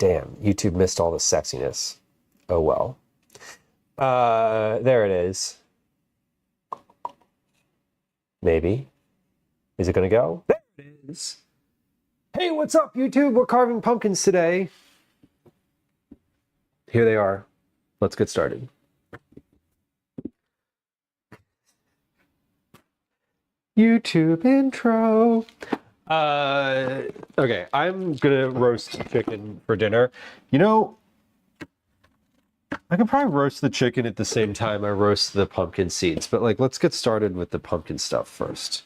damn, YouTube missed all the sexiness. Oh well. There it is. Maybe. Is it gonna go? There it is. Hey, what's up, YouTube? We're carving pumpkins today. Here they are. Let's get started. YouTube intro. Okay, I'm gonna roast chicken for dinner. You know, I could probably roast the chicken at the same time I roast the pumpkin seeds, but like, let's get started with the pumpkin stuff first.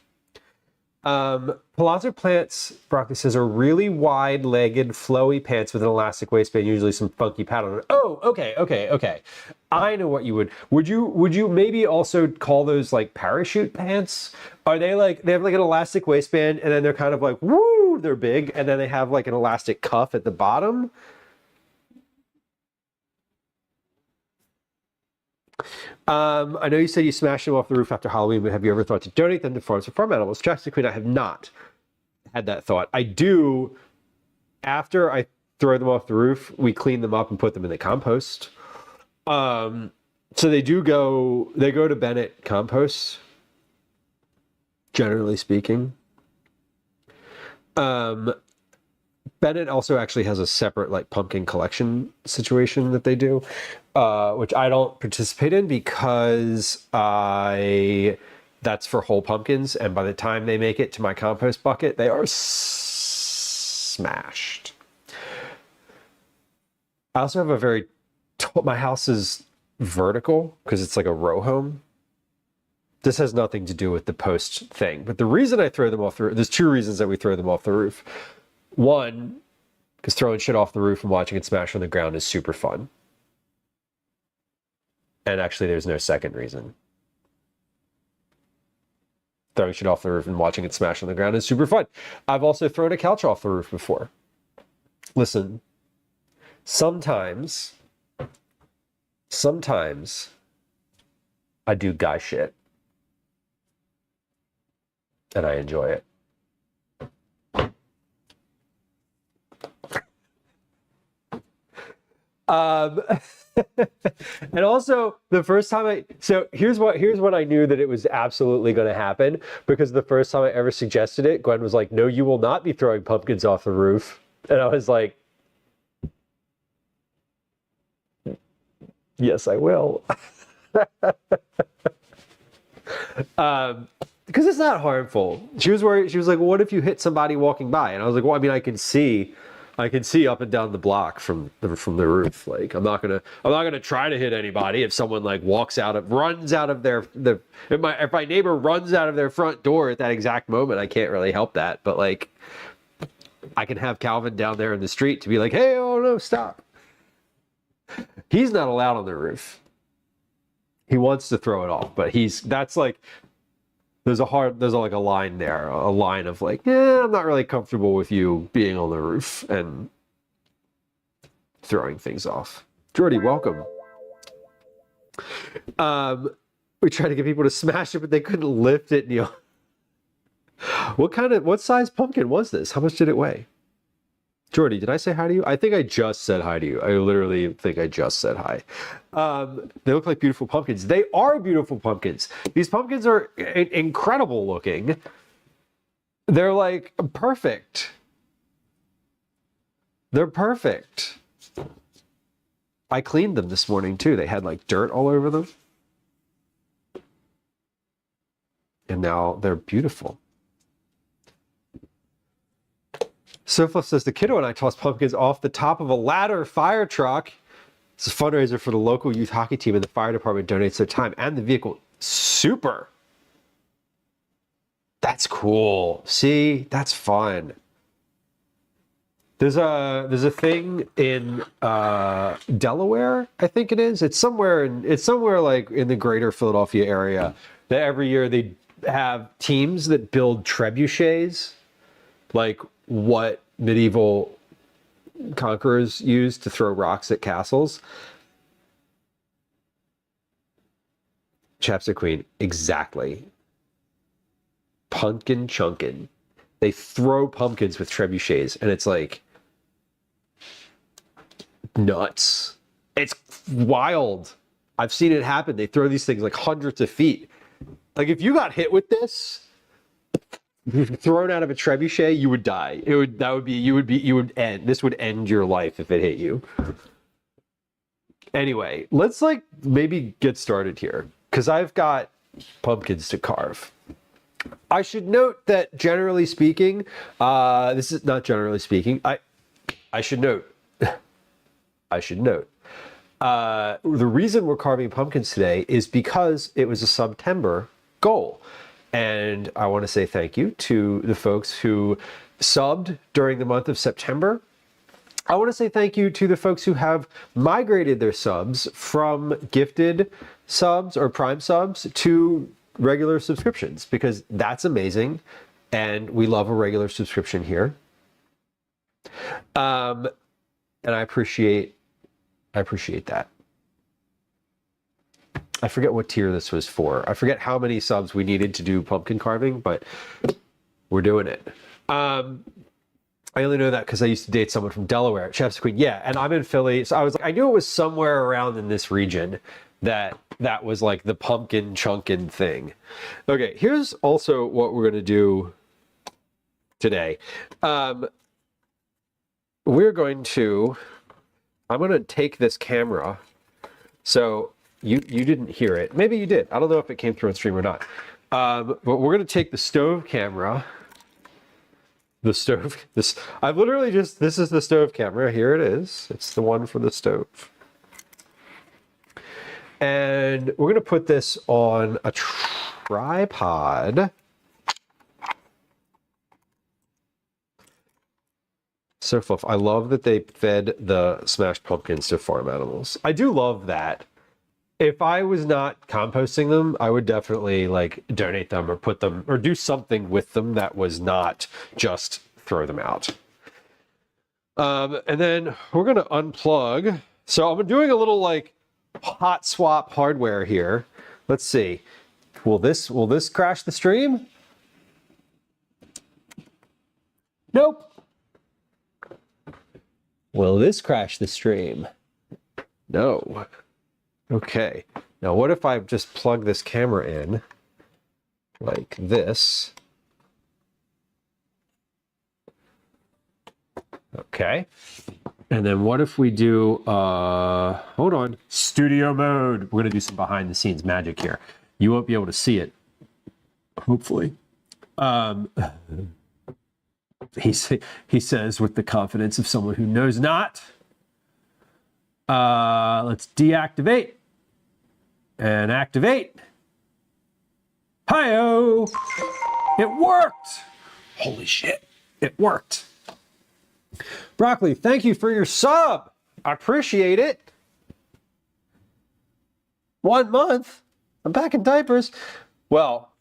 Palazzo plants, Broccoli says, are really wide-legged, flowy pants with an elastic waistband, usually some funky pattern on it. Oh, okay. I know what you would you maybe also call those like parachute pants? Are they like, they have like an elastic waistband and then they're kind of like, woo, they're big, and then they have like an elastic cuff at the bottom? I know you said you smashed them off the roof after Halloween, but have you ever thought to donate them to farms or farm animals? Chastity Queen, I have not had that thought. I do, after I throw them off the roof, we clean them up and put them in the compost. So they go to Bennett compost, generally speaking. Bennett also actually has a separate like pumpkin collection situation that they do, which I don't participate in because that's for whole pumpkins, and by the time they make it to my compost bucket, they are smashed. I also have my house is vertical because it's like a row home. This has nothing to do with the post thing, but the reason I throw them off the roof, there's two reasons that we throw them off the roof. One, because throwing shit off the roof and watching it smash on the ground is super fun. And actually, there's no second reason. Throwing shit off the roof and watching it smash on the ground is super fun. I've also thrown a couch off the roof before. Listen, sometimes I do guy shit. And I enjoy it. And also the first time here's what I knew that it was absolutely going to happen, because the first time I ever suggested it, Gwen was like, no, you will not be throwing pumpkins off the roof. And I was like, yes, I will. Because it's not harmful. She was worried. She was like, well, what if you hit somebody walking by? And I was like, well, I mean, I can see up and down the block from the roof. Like, I'm not gonna try to hit anybody if someone like runs out of if my neighbor runs out of their front door at that exact moment. I can't really help that, but like, I can have Calvin down there in the street to be like, hey, oh no, stop. He's not allowed on the roof. He wants to throw it off, but that's like, there's a line there, a line of like, yeah, I'm not really comfortable with you being on the roof and throwing things off. Jordy, welcome. We tried to get people to smash it, but they couldn't lift it, Neil. What size pumpkin was this? How much did it weigh? Jordy, did I say hi to you? I think I just said hi to you. I literally think I just said hi. They look like beautiful pumpkins. They are beautiful pumpkins. These pumpkins are incredible looking. They're like perfect. They're perfect. I cleaned them this morning too. They had like dirt all over them. And now they're beautiful. Sofla says, the kiddo and I tossed pumpkins off the top of a ladder fire truck. It's a fundraiser for the local youth hockey team, and the fire department donates their time and the vehicle. Super. That's cool. See, that's fun. There's a thing in Delaware, I think it is. It's somewhere like in the greater Philadelphia area, that every year they have teams that build trebuchets, like what medieval conquerors used to throw rocks at castles. Chapstick Queen, exactly. Pumpkin chunkin'. They throw pumpkins with trebuchets, and it's like, nuts. It's wild. I've seen it happen. They throw these things like hundreds of feet. Like if you got hit with this, thrown out of a trebuchet, you would die. You would end. This would end your life if it hit you. Anyway, let's like maybe get started here because I've got pumpkins to carve. I should note that generally speaking, this is not generally speaking. I should note. The reason we're carving pumpkins today is because it was a September goal. And I want to say thank you to the folks who subbed during the month of September. I want to say thank you to the folks who have migrated their subs from gifted subs or Prime subs to regular subscriptions, because that's amazing. And we love a regular subscription here. And I appreciate that. I forget what tier this was for. I forget how many subs we needed to do pumpkin carving, but we're doing it. I only know that because I used to date someone from Delaware, Chef's Queen. Yeah, and I'm in Philly, so I was like, I knew it was somewhere around in this region that was like the pumpkin chunkin thing. Okay, here's also what we're gonna do today. I'm gonna take this camera. So you didn't hear it. Maybe you did. I don't know if it came through on stream or not. But we're gonna take the stove camera. This is the stove camera. Here it is. It's the one for the stove. And we're gonna put this on a tripod. So fluff. I love that they fed the smashed pumpkins to farm animals. I do love that. If I was not composting them, I would definitely like donate them or put them or do something with them that was not just throw them out. And then we're gonna unplug. So I'm doing a little like hot swap hardware here. Let's see. Will this crash the stream? Nope. Will this crash the stream? No. Okay. Now what if I just plug this camera in like this? Okay. And then what if we do, hold on, studio mode. We're going to do some behind the scenes magic here. You won't be able to see it, hopefully. He says with the confidence of someone who knows not. Let's deactivate and activate. Hi-oh! It worked! Holy shit, it worked. Broccoli, thank you for your sub. I appreciate it. 1 month. I'm back in diapers. Well,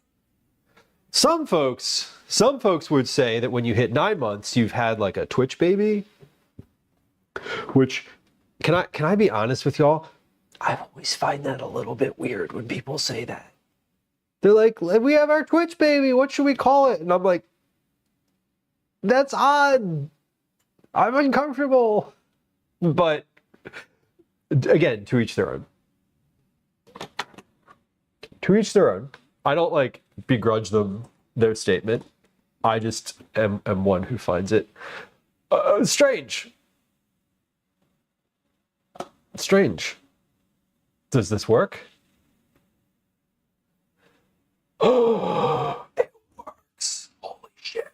some folks would say that when you hit 9 months, you've had like a Twitch baby. Which, can I be honest with y'all? I always find that a little bit weird when people say that. They're like, we have our Twitch baby. What should we call it? And I'm like, that's odd. I'm uncomfortable. But again, to each their own. To each their own. I don't like begrudge them their statement. I just am one who finds it strange. Strange. Does this work? Oh, it works. Holy shit.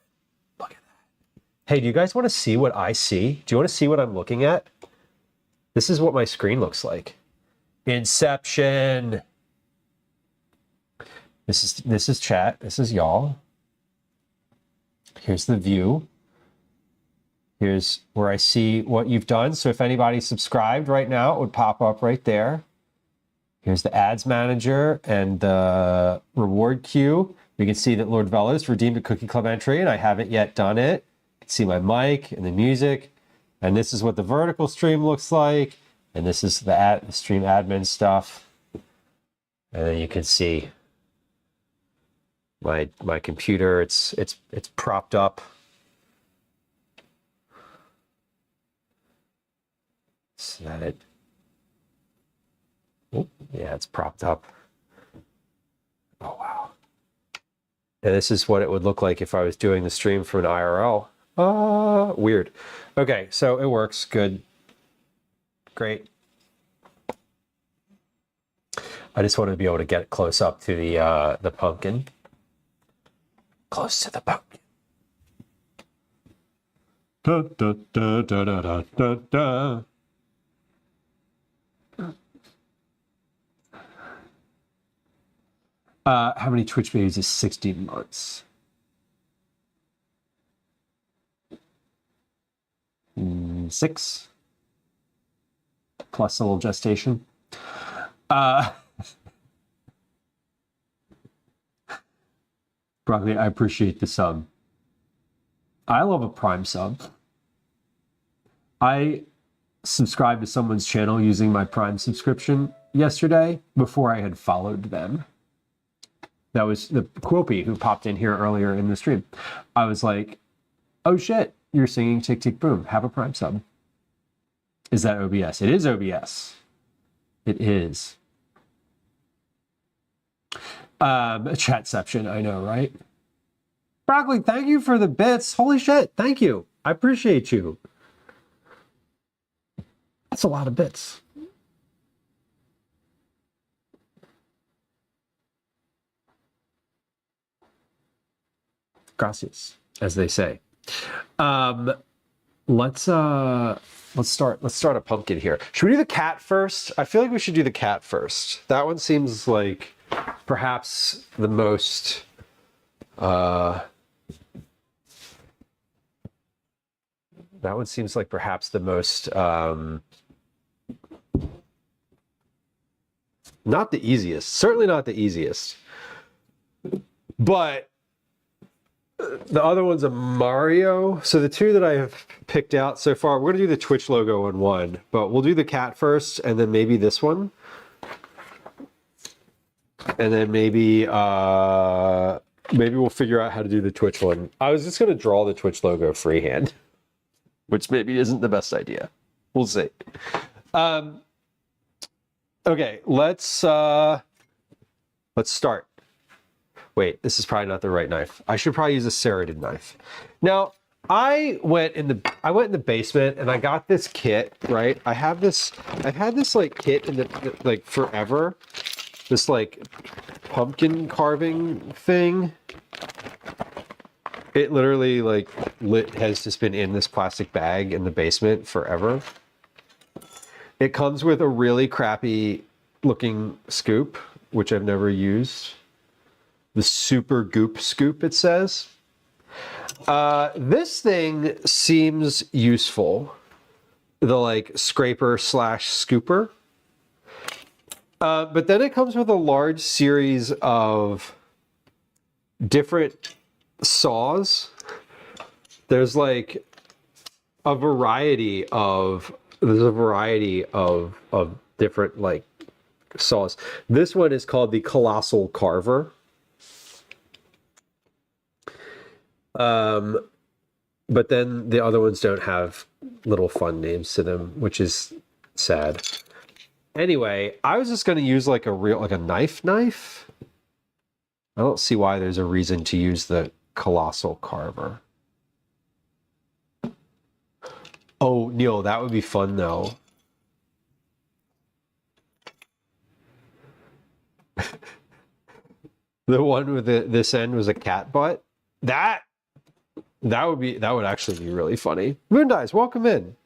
Look at that. Hey, do you guys want to see what I see? Do you want to see what I'm looking at? This is what my screen looks like. Inception. This is chat. This is y'all. Here's the view. Here's where I see what you've done. So if anybody subscribed right now, it would pop up right there. Here's the ads manager and the reward queue. You can see that Lord Velos redeemed a Cookie Club entry, and I haven't yet done it. You can see my mic and the music. And this is what the vertical stream looks like. And this is the stream admin stuff. And then you can see my computer. It's propped up. Is that it? Oh, yeah, it's propped up. Oh, wow. And this is what it would look like if I was doing the stream from an IRL. Weird. Okay, so it works. Good. Great. I just wanted to be able to get close up to the pumpkin. Close to the pumpkin. Da, da, da, da, da, da, da. How many Twitch babies is 60 months? 6 plus a little gestation. Broccoli, I appreciate the sub. I love a Prime sub. I subscribed to someone's channel using my Prime subscription yesterday before I had followed them. That was the Quilpy who popped in here earlier in the stream. I was like, oh shit, you're singing Tick Tick Boom. Have a Prime sub. Is that OBS? It is OBS. It is. Chatception, I know, right? Broccoli, thank you for the bits. Holy shit, thank you. I appreciate you. That's a lot of bits. Gracias, as they say. Let's start a pumpkin here. Should we do the cat first? I feel like we should do the cat first. That one seems like perhaps the most that one seems like perhaps the most not the easiest. Certainly not the easiest. But the other one's a Mario. So the two that I have picked out so far, we're going to do the Twitch logo in one, but we'll do the cat first and then maybe this one. And then maybe we'll figure out how to do the Twitch one. I was just going to draw the Twitch logo freehand, which maybe isn't the best idea. We'll see. Okay, let's start. Wait, this is probably not the right knife. I should probably use a serrated knife. Now, I went in the basement and I got this kit, right? I've had this like kit in the like forever. This like pumpkin carving thing. It literally like has just been in this plastic bag in the basement forever. It comes with a really crappy looking scoop, which I've never used. The Super Goop Scoop, it says. This thing seems useful. The like scraper / scooper. But then it comes with a large series of different saws. There's like a variety of different like saws. This one is called the Colossal Carver. But then the other ones don't have little fun names to them, which is sad. Anyway, I was just going to use like a knife. I don't see why there's a reason to use the Colossal Carver. Oh, Neil, that would be fun though. The one with this end was a cat butt. That would actually be really funny. Moon Dice, welcome in.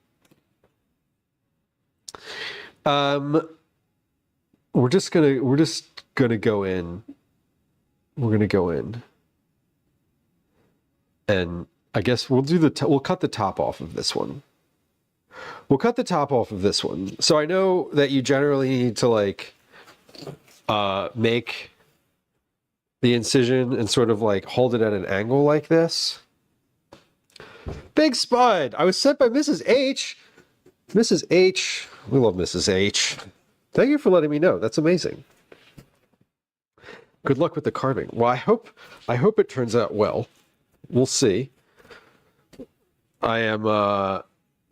We're just gonna go in. We're gonna go in, and I guess we'll do we'll cut the top off of this one. We'll cut the top off of this one. So I know that you generally need to like make the incision and sort of like hold it at an angle like this. Big Spud! I was sent by Mrs. H. Mrs. H. We love Mrs. H. Thank you for letting me know. That's amazing. Good luck with the carving. Well, I hope it turns out well. We'll see. I am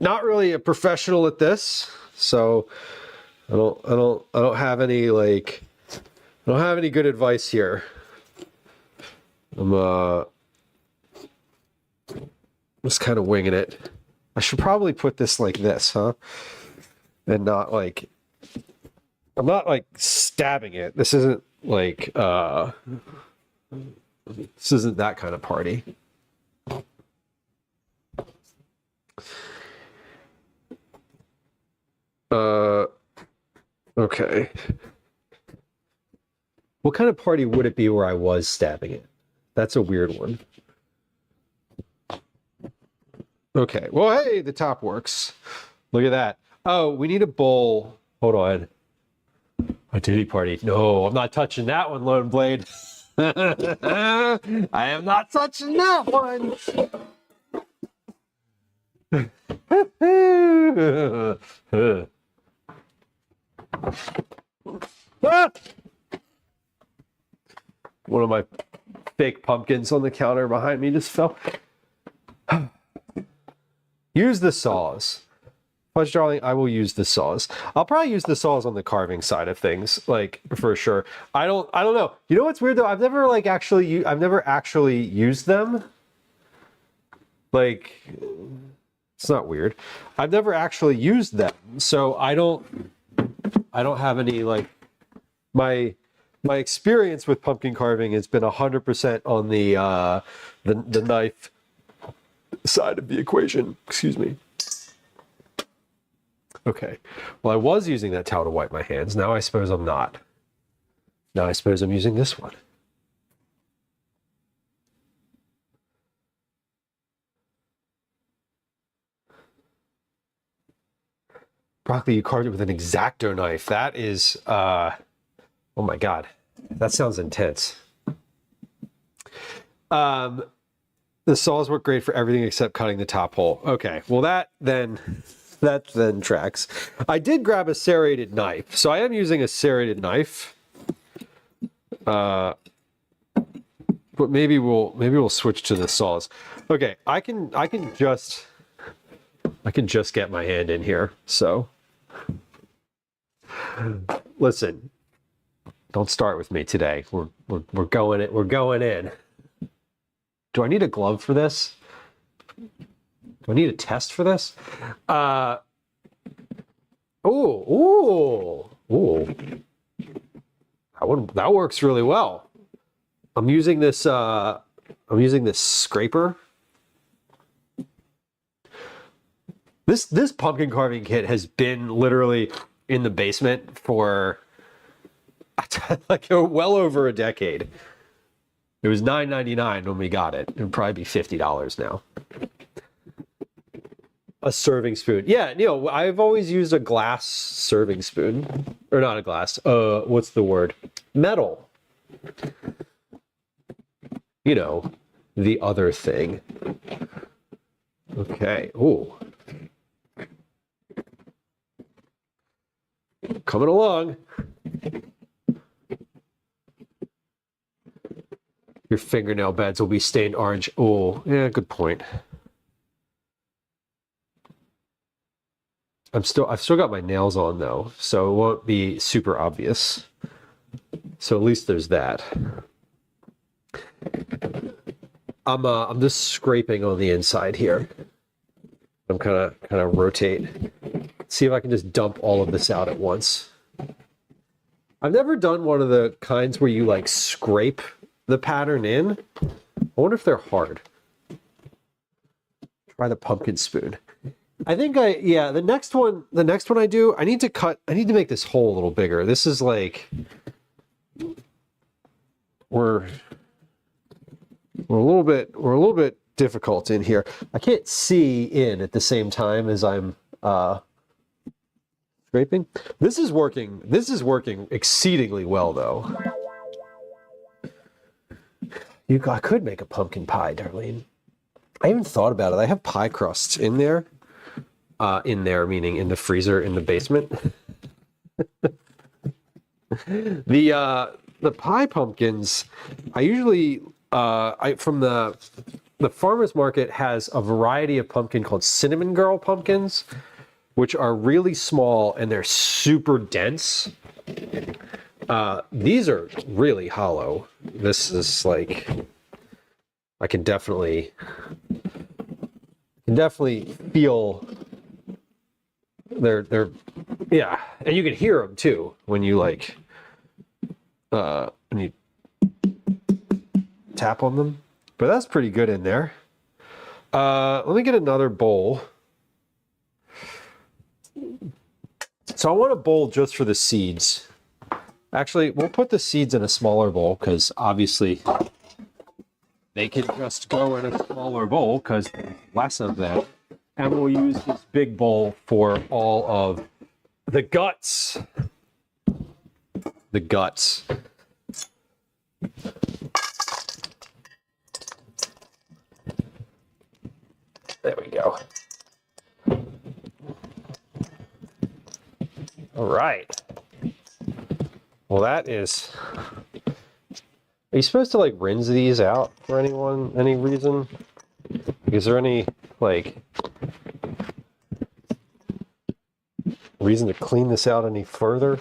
not really a professional at this, so I don't have any like, I don't have any good advice here. I'm just kind of winging it. I should probably put this like this, huh? And not like, I'm not like stabbing it. This isn't like, this isn't that kind of party. Okay. What kind of party would it be where I was stabbing it? That's a weird one. Okay. Well, hey, the top works. Look at that. Oh, we need a bowl. Hold on. A titty party. No, I'm not touching that one, Lone Blade. I am not touching that one. One of my fake pumpkins on the counter behind me just fell. Use the saws. Fudge darling, I will use the saws. I'll probably use the saws on the carving side of things, like for sure. I don't know. You know what's weird though? I've never actually used them. Like, it's not weird. I've never actually used them, so I don't have any like my experience with pumpkin carving has been 100% on the knife side of the equation. Excuse me. Okay. Well, I was using that towel to wipe my hands. Now I suppose I'm not. Now I suppose I'm using this one. Broccoli, you carved it with an X-Acto knife. That is, oh my God. That sounds intense. The saws work great for everything except cutting the top hole. Okay. Well, that then tracks. I did grab a serrated knife, so I am using a serrated knife. But maybe we'll switch to the saws. Okay, I can just get my hand in here. So listen, don't start with me today. We're going in. Do I need a glove for this? Do I need a test for this? Ooh. That works really well. I'm using this scraper. This pumpkin carving kit has been literally in the basement for like well over a decade. It was $9.99 when we got it. It would probably be $50 now. A serving spoon. Yeah, you know, I've always used a glass serving spoon. Or not a glass. What's the word? Metal. You know, the other thing. Okay. Ooh. Coming along. Your fingernail beds will be stained orange. Oh, yeah, good point. I've still got my nails on though, so it won't be super obvious. So at least there's that. I'm just scraping on the inside here. I'm kind of rotate. See if I can just dump all of this out at once. I've never done one of the kinds where you like scrape the pattern in. I wonder if they're hard. Try the pumpkin spoon. I think the next one I do, I need to make this hole a little bigger. This is like, we're a little bit difficult in here. I can't see in at the same time as I'm scraping. This is working exceedingly well though. I could make a pumpkin pie, Darlene. I haven't thought about it. I have pie crusts in there. In there, meaning in the freezer in the basement. The pie pumpkins, I usually from the the farmer's market has a variety of pumpkin called cinnamon girl pumpkins, which are really small and they're super dense. These are really hollow. This is like, I can definitely feel they're yeah, and you can hear them too when you like when you tap on them. But that's pretty good in there. Let me get another bowl. So I want a bowl just for the seeds. Actually, we'll put the seeds in a smaller bowl because obviously they can just go in a smaller bowl because there's less of them. And we'll use this big bowl for all of the guts. The guts. There we go. All right. Well, that is... Are you supposed to like rinse these out for any reason? Is there any like reason to clean this out any further?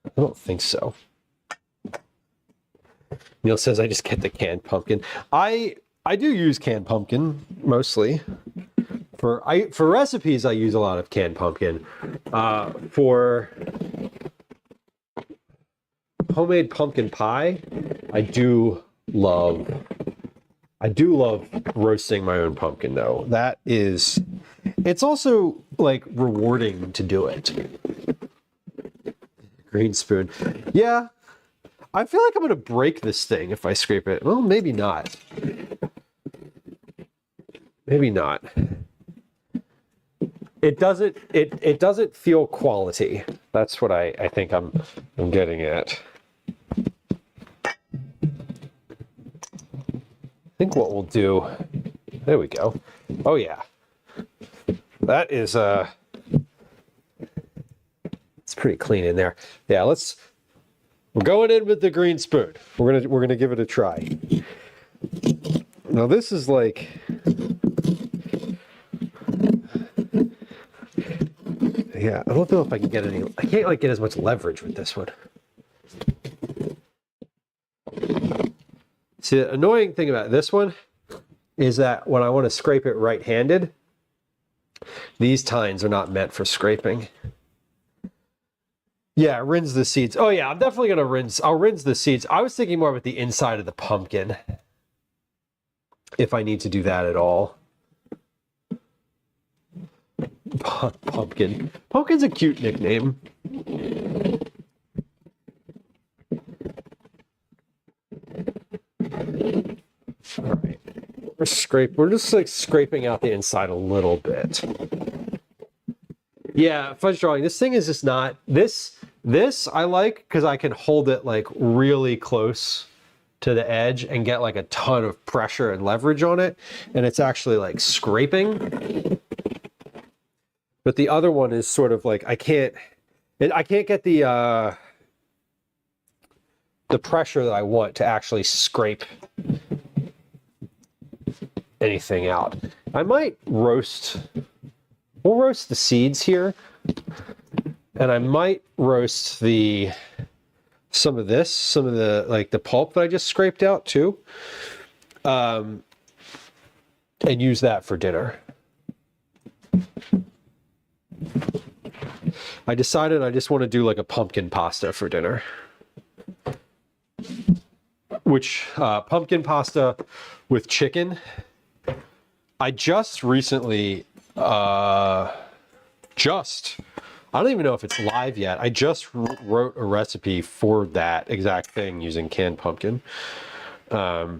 I don't think so. Neil says I just get the canned pumpkin. I do use canned pumpkin mostly. For recipes I use a lot of canned pumpkin. For homemade pumpkin pie, I do love roasting my own pumpkin though. It's also like rewarding to do it. Green spoon. Yeah, I feel like I'm gonna break this thing if I scrape it. Well, maybe not. Maybe not. It doesn't feel quality. That's what I think I'm getting at. I think what we'll do, there we go. Oh yeah, that is it's pretty clean in there. Yeah, we're going in with the green spoon. We're gonna give it a try. Now this is like, yeah, I don't know if I can get I can't like get as much leverage with this one. See, the annoying thing about this one is that when I want to scrape it right-handed, these tines are not meant for scraping. Yeah, rinse the seeds. Oh yeah, I'm definitely gonna rinse. I'll rinse the seeds. I was thinking more about the inside of the pumpkin, if I need to do that at all. Pumpkin. Pumpkin's a cute nickname. All right, we're just like scraping out the inside a little bit. Yeah, fudge drawing. This thing is just not this I like because I can hold it like really close to the edge and get like a ton of pressure and leverage on it, and it's actually like scraping. But the other one is sort of like I can't get the pressure that I want to actually scrape anything out. I might roast. We'll roast the seeds here, and I might roast some of the like the pulp that I just scraped out too, and use that for dinner. I decided I just want to do like a pumpkin pasta for dinner, which pumpkin pasta with chicken. I just recently I don't even know if it's live yet. I just wrote a recipe for that exact thing using canned pumpkin. But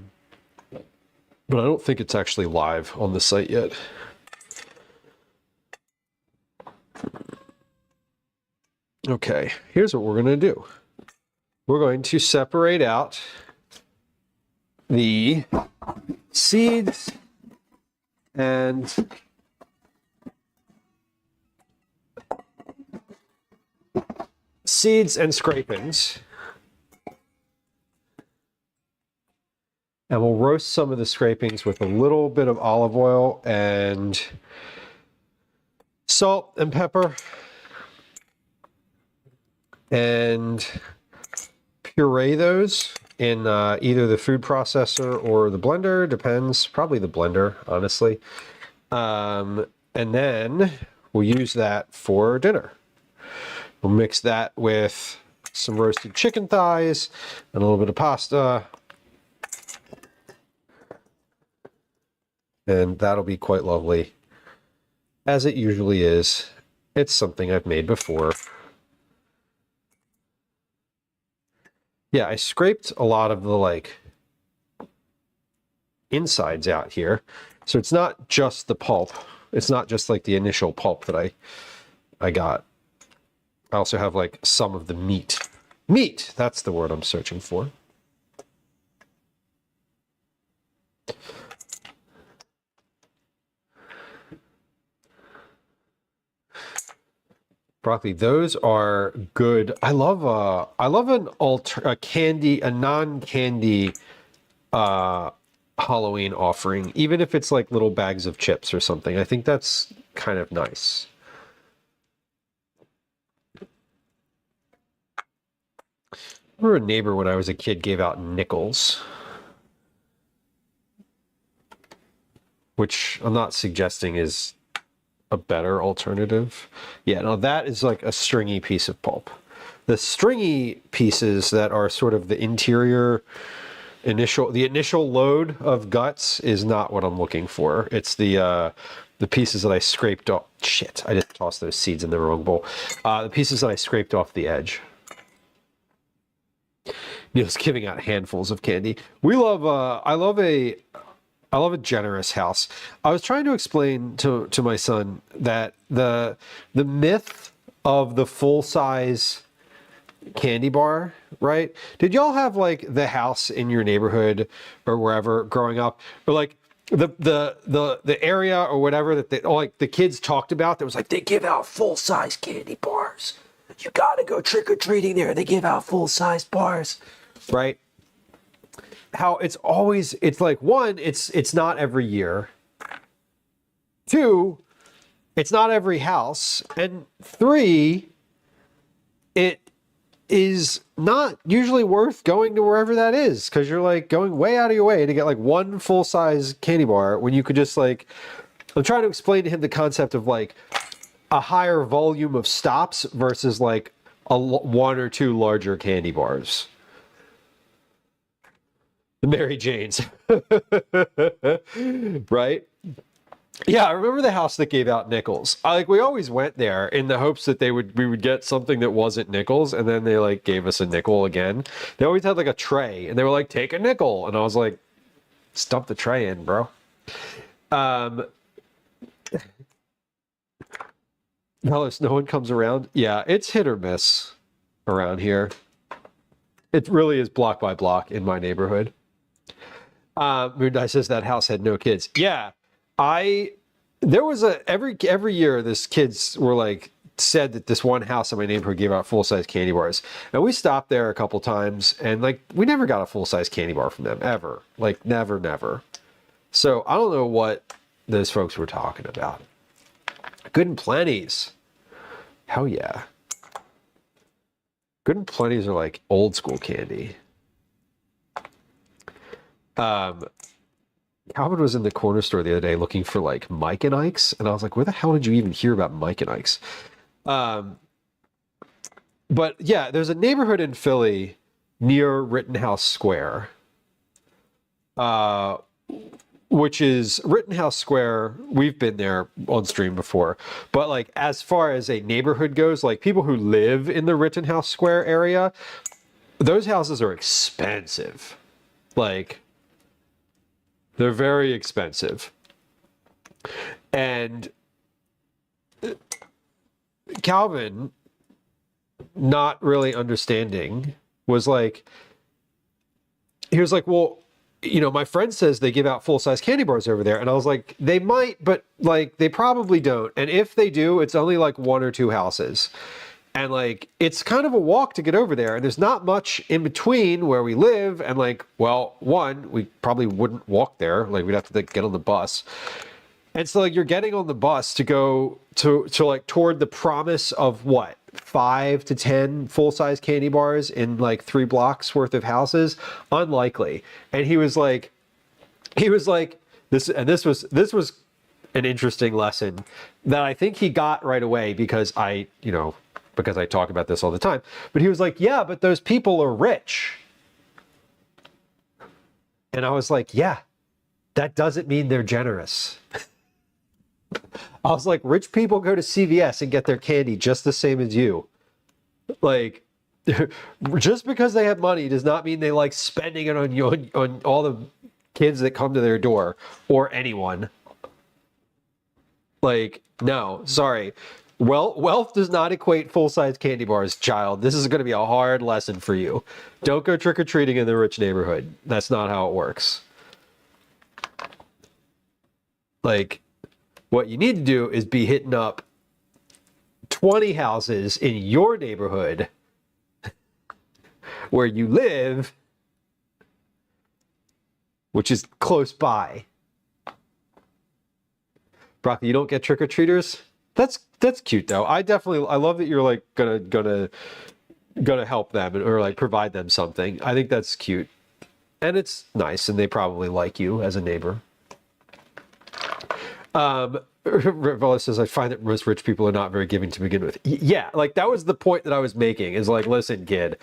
I don't think it's actually live on the site yet. Okay, here's what we're going to do. We're going to separate out the seeds and scrapings. And we'll roast some of the scrapings with a little bit of olive oil and salt and pepper. And puree those in either the food processor or the blender, depends, probably the blender, honestly. And then we'll use that for dinner. We'll mix that with some roasted chicken thighs and a little bit of pasta. And that'll be quite lovely, as it usually is. It's something I've made before. Yeah, I scraped a lot of the insides out here. So it's not just the pulp. It's not just like the initial pulp that I got. I also have like some of the meat. Meat, that's the word I'm searching for. Broccoli, those are good. I love a candy, a non-candy Halloween offering, even if it's like little bags of chips or something. I think that's kind of nice. I remember a neighbor when I was a kid gave out nickels, which I'm not suggesting is a better alternative. Yeah, no, that is like a stringy piece of pulp. The stringy pieces that are sort of the interior the initial load of guts is not what I'm looking for. It's the pieces that I scraped off. Shit, I just tossed those seeds in the wrong bowl. The pieces that I scraped off the edge. Neil's giving out handfuls of candy. We love I love a generous house. I was trying to explain to my son that the myth of the full-size candy bar, right? Did y'all have like the house in your neighborhood or wherever growing up, or like the area or whatever that the kids talked about that was like, they give out full-size candy bars. You gotta go trick-or-treating there. They give out full-size bars, right? How it's like, one, it's not every year. Two, it's not every house. And three, it is not usually worth going to wherever that is, because you're like going way out of your way to get like one full-size candy bar when you could just like, I'm trying to explain to him the concept of like a higher volume of stops versus like one or two larger candy bars. The Mary Janes. Right? Yeah, I remember the house that gave out nickels. We always went there in the hopes that we would get something that wasn't nickels, and then they like gave us a nickel again. They always had like a tray, and they were like, take a nickel. And I was like, stuff the tray in, bro. No one comes around. Yeah, it's hit or miss around here. It really is block by block in my neighborhood. Moondie says that house had no kids. Yeah, there was every year this kids were like said that this one house in my neighborhood gave out full-size candy bars, and we stopped there a couple times, and like we never got a full-size candy bar from them ever. Like never. So I don't know what those folks were talking about. Good and Plenty's. Hell yeah. Good and Plenty's are like old school candy. Calvin was in the corner store the other day looking for like Mike and Ike's, and I was like, where the hell did you even hear about Mike and Ike's? But yeah, there's a neighborhood in Philly near Rittenhouse Square, which is Rittenhouse Square. We've been there on stream before, but like as far as a neighborhood goes, like people who live in the Rittenhouse Square area, those houses are expensive. Like, they're very expensive. And Calvin, not really understanding, was like, he was like, well, you know, my friend says they give out full-size candy bars over there. And I was like, they might, but like, they probably don't. And if they do, it's only like one or two houses. And like, it's kind of a walk to get over there. And there's not much in between where we live. And like, well, one, we probably wouldn't walk there. Like, we'd have to like, get on the bus. And so like, you're getting on the bus to go to like toward the promise of what? 5 to 10 full-size candy bars in like 3 blocks worth of houses. Unlikely. And he was like, this was an interesting lesson that I think he got right away because I talk about this all the time. But he was like, yeah, but those people are rich. And I was like, yeah, that doesn't mean they're generous. I was like, rich people go to CVS and get their candy just the same as you. Like, just because they have money does not mean they like spending it on you, on all the kids that come to their door or anyone. Like, no, sorry. Wealth does not equate full-size candy bars, child. This is going to be a hard lesson for you. Don't go trick-or-treating in the rich neighborhood. That's not how it works. Like, what you need to do is be hitting up 20 houses in your neighborhood where you live, which is close by. Broccoli, you don't get trick-or-treaters? That's cute though. I love that you're like gonna help them or like provide them something. I think that's cute. And it's nice, and they probably like you as a neighbor. Rivella says, I find that most rich people are not very giving to begin with. Yeah, like that was the point that I was making, is like, listen, kid,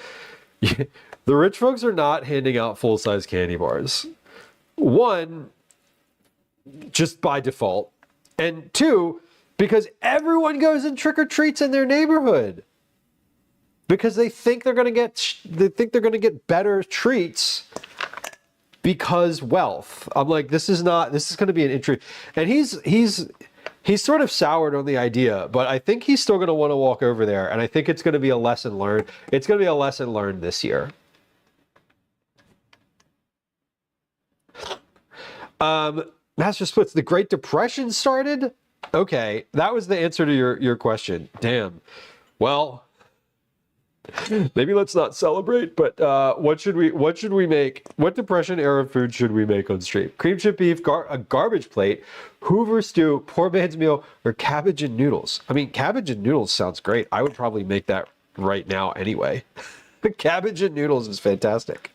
the rich folks are not handing out full-size candy bars. One, just by default. And two, because everyone goes and trick-or-treats in their neighborhood. Because they think they're going to get better treats because wealth. I'm like, this is going to be an entry. And he's sort of soured on the idea, but I think he's still going to want to walk over there. And I think it's going to be a lesson learned. It's going to be a lesson learned this year. Master Splits, the Great Depression started? Okay, that was the answer to your question. Damn. Well, maybe let's not celebrate, but what should we make? What Depression era food should we make on stream? Cream chip beef, a garbage plate, Hoover stew, poor man's meal, or cabbage and noodles? I mean, cabbage and noodles sounds great. I would probably make that right now anyway. Cabbage and noodles is fantastic.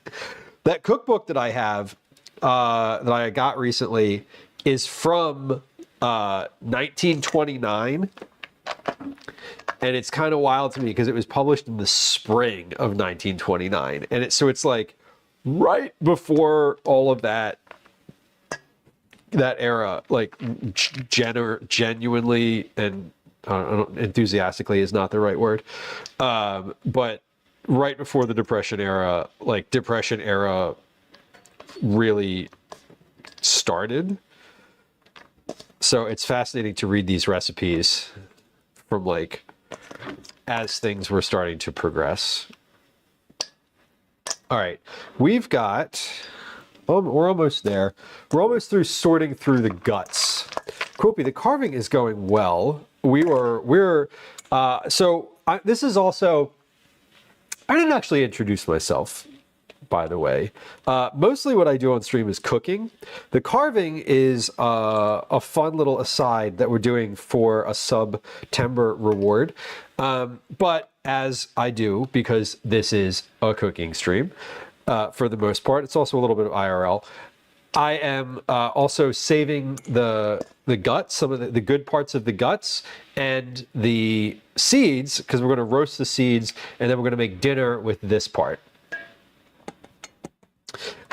That cookbook that I have, that I got recently, is from 1929. And it's kind of wild to me because it was published in the spring of 1929. And it's like right before all of that era, like genuinely, and enthusiastically is not the right word, but right before the Depression era, like Depression era really started. So it's fascinating to read these recipes from like as things were starting to progress. All right, we've got, we're almost there. We're almost through sorting through the guts. Kopi, the carving is going well. This is also, I didn't actually introduce myself, by the way. Mostly what I do on stream is cooking. The carving is a fun little aside that we're doing for a September reward. But as I do, because this is a cooking stream, for the most part, it's also a little bit of IRL. I am also saving the guts, some of the good parts of the guts and the seeds, because we're going to roast the seeds and then we're going to make dinner with this part.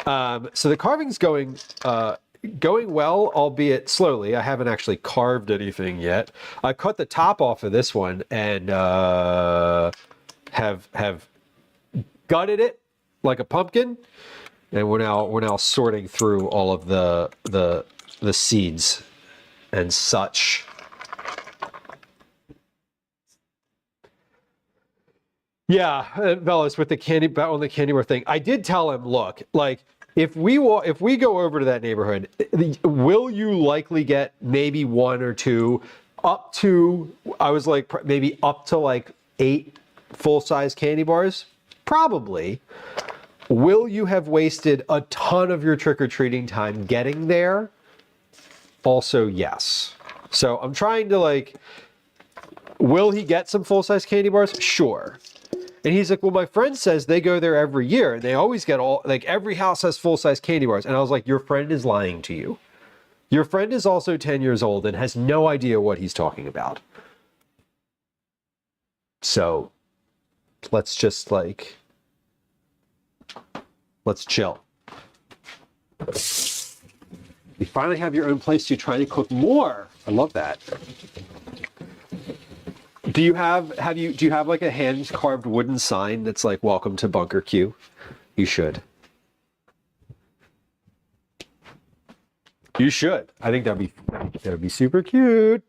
So the carving's going well, albeit slowly. I haven't actually carved anything yet. I cut the top off of this one and have gutted it like a pumpkin, and we're now sorting through all of the seeds and such. Yeah, Velas, with the candy bar thing, I did tell him, look, like, if we go over to that neighborhood, will you likely get maybe one or two, up to, I was like, maybe up to like 8 full-size candy bars? Probably. Will you have wasted a ton of your trick-or-treating time getting there? Also, yes. So I'm trying to like, will he get some full-size candy bars? Sure. And he's like, well, my friend says they go there every year and they always get all, like every house has full-size candy bars. And I was like, your friend is lying to you. Your friend is also 10 years old and has no idea what he's talking about. So let's just like, let's chill. You finally have your own place. You're trying to cook more. I love that. Do you have like a hand carved wooden sign that's like welcome to Bunker Q? You should. You should. I think that'd be super cute.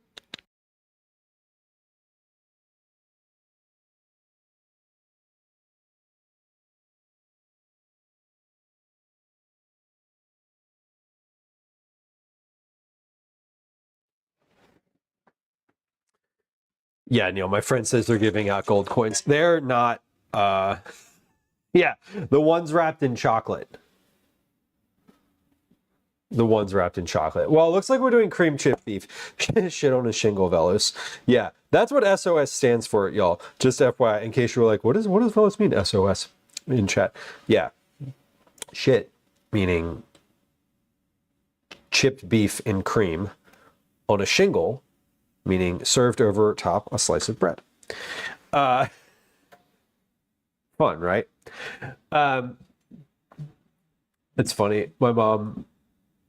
Yeah, Neil, my friend says they're giving out gold coins. They're not, yeah, the ones wrapped in chocolate. The ones wrapped in chocolate. Well, it looks like we're doing cream chip beef. Shit on a shingle, Velos. Yeah, that's what SOS stands for, y'all. Just FYI, in case you were like, what does Velos mean, SOS, in chat? Yeah, shit, meaning chipped beef in cream on a shingle, meaning served over top a slice of bread. Fun, right? It's funny. My mom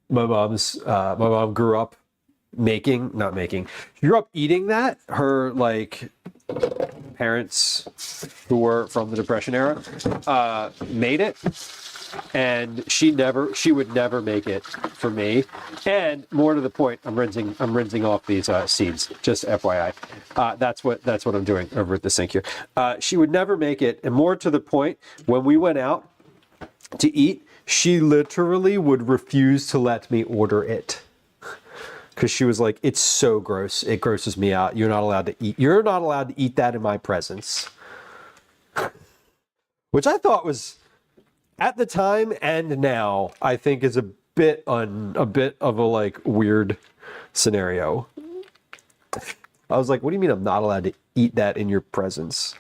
grew up she grew up eating that. Her like parents who were from the Depression era made it, and she would never make it for me. And more to the point, I'm rinsing off these seeds, just FYI. That's what I'm doing over at the sink here. She would never make it, and more to the point, when we went out to eat, she literally would refuse to let me order it. Because she was like, it's so gross. It grosses me out. You're not allowed to eat that in my presence. Which I thought was, at the time and now, I think is a bit of a like weird scenario. I was like, what do you mean I'm not allowed to eat that in your presence?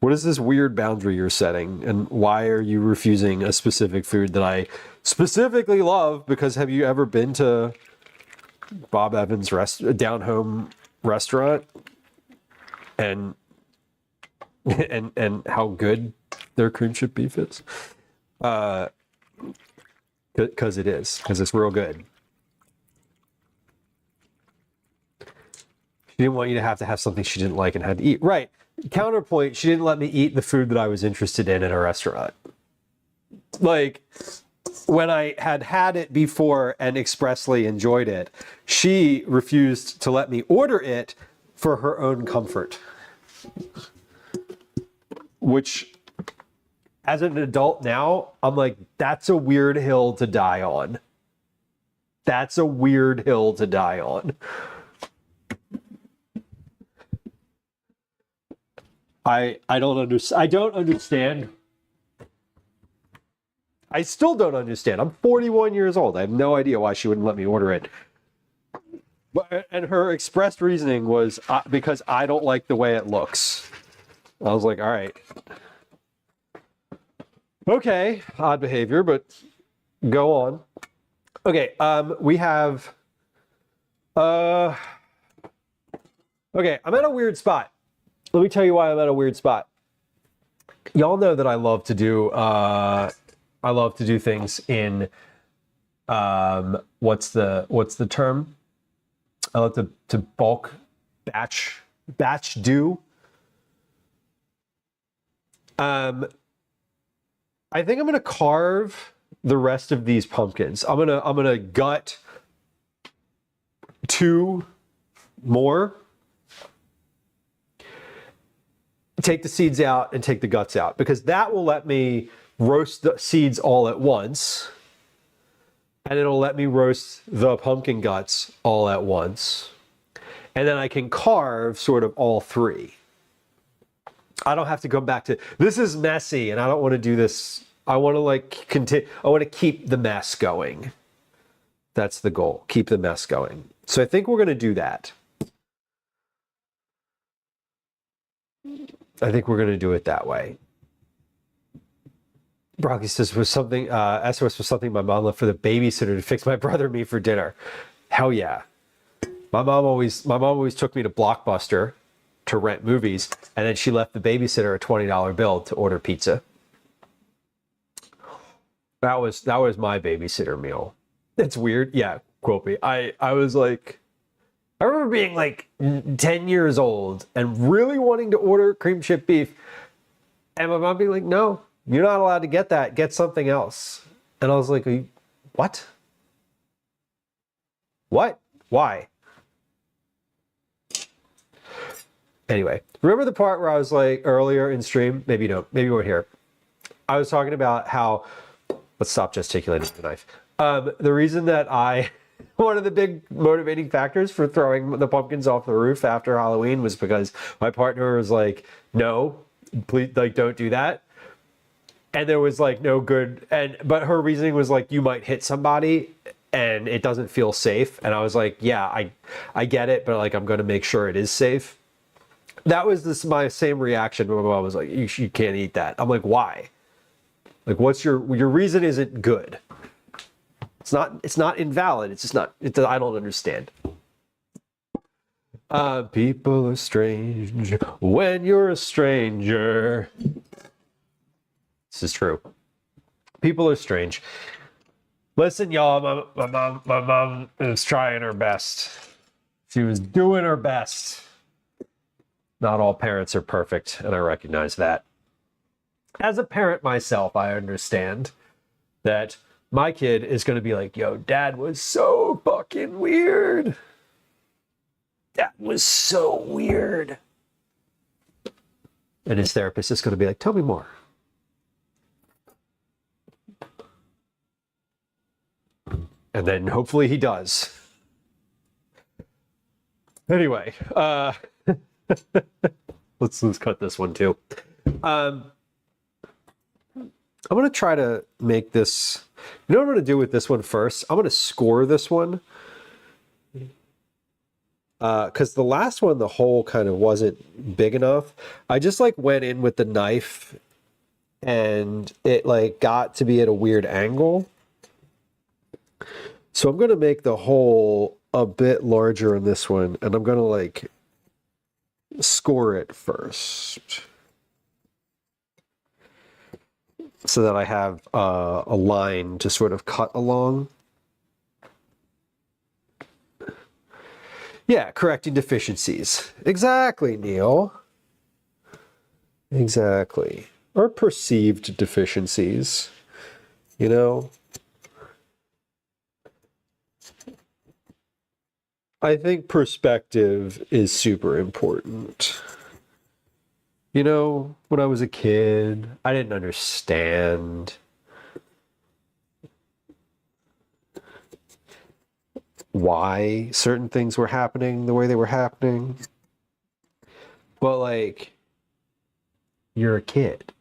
What is this weird boundary you're setting? And why are you refusing a specific food that I specifically love? Because have you ever been to Bob Evans' down home restaurant and how good their cream chip beef is? Because it is. Because it's real good. She didn't want you to have something she didn't like and had to eat. Right. Counterpoint, she didn't let me eat the food that I was interested in a restaurant. Like, when I had it before and expressly enjoyed it, she refused to let me order it for her own comfort. Which, as an adult now, I'm like, that's a weird hill to die on. That's a weird hill to die on. I don't understand. I still don't understand. I'm 41 years old. I have no idea why she wouldn't let me order it. And her expressed reasoning was because I don't like the way it looks. I was like, all right. Okay, odd behavior, but go on. Okay, we have... Okay, I'm at a weird spot. Let me tell you why I'm at a weird spot. Y'all know that I love to do things in what's the term? I love to bulk batch do. I think I'm gonna carve the rest of these pumpkins. I'm gonna gut 2 more. Take the seeds out and take the guts out, because that will let me roast the seeds all at once, and it'll let me roast the pumpkin guts all at once, and then I can carve sort of all 3. I don't have to go back to, this is messy and I don't want to do this. I want to like continue. I want to keep the mess going. That's the goal. Keep the mess going. So I think we're going to do that. I think we're going to do it that way. Broccoli says was something, SOS was something my mom left for the babysitter to fix my brother and me for dinner. Hell yeah. My mom always took me to Blockbuster to rent movies, and then she left the babysitter a $20 bill to order pizza. That was my babysitter meal. It's weird. Yeah, quote me. I was like, I remember being like 10 years old and really wanting to order cream chip beef. And my mom being like, no, you're not allowed to get that. Get something else. And I was like, what? What? Why? Anyway, remember the part where I was like earlier in stream? Maybe you don't. Maybe you weren't here. I was talking about how, let's stop gesticulating the knife. The reason that one of the big motivating factors for throwing the pumpkins off the roof after Halloween was because my partner was like, no, please, like, don't do that. And there was like no good, but her reasoning was like, you might hit somebody and it doesn't feel safe. And I was like, yeah, I get it, but like, I'm going to make sure it is safe. That was my same reaction when my mom was like, you can't eat that. I'm like, why? Like, what's your reason isn't good. It's not invalid. It's just not, I don't understand. People are strange when you're a stranger. This is true. People are strange. Listen, y'all, my mom is trying her best. She was doing her best. Not all parents are perfect, and I recognize that. As a parent myself, I understand that my kid is going to be like, yo, dad was so fucking weird. That was so weird. And his therapist is going to be like, tell me more. And then hopefully he does. Anyway, let's cut this one too. I'm going to try to make this, you know what I'm going to do with this one first? I'm going to score this one. Because the last one, the hole kind of wasn't big enough. I just like went in with the knife and it like got to be at a weird angle. So I'm going to make the hole a bit larger in this one, and I'm going to like score it first so that I have a line to sort of cut along. Yeah, correcting deficiencies. Exactly, Neil. Exactly. Or perceived deficiencies, you know? I think perspective is super important. You know, when I was a kid, I didn't understand why certain things were happening the way they were happening. But like, you're a kid.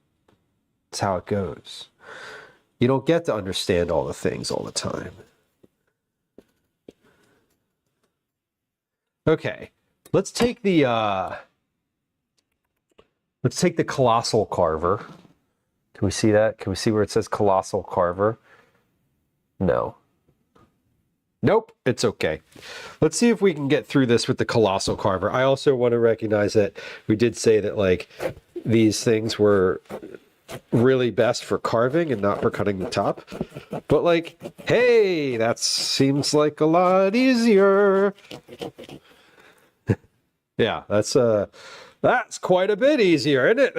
That's how it goes. You don't get to understand all the things all the time. Okay, let's take the colossal carver. Can we see that? Can we see where it says colossal carver? No. Nope, it's okay. Let's see if we can get through this with the colossal carver. I also want to recognize that we did say that like these things were really best for carving and not for cutting the top. But like, hey, that seems like a lot easier. Yeah, that's quite a bit easier, isn't it,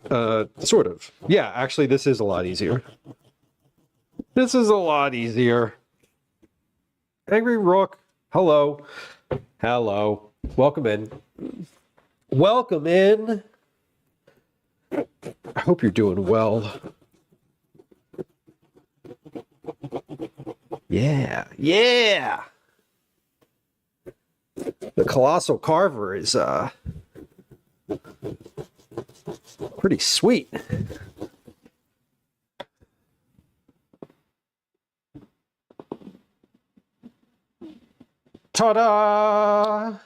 man? Sort of. Yeah, actually, this is a lot easier. This is a lot easier. Angry Rook, hello. Hello. Welcome in. Welcome in. I hope you're doing well. Yeah. Yeah. The Colossal Carver is pretty sweet. Ta-da!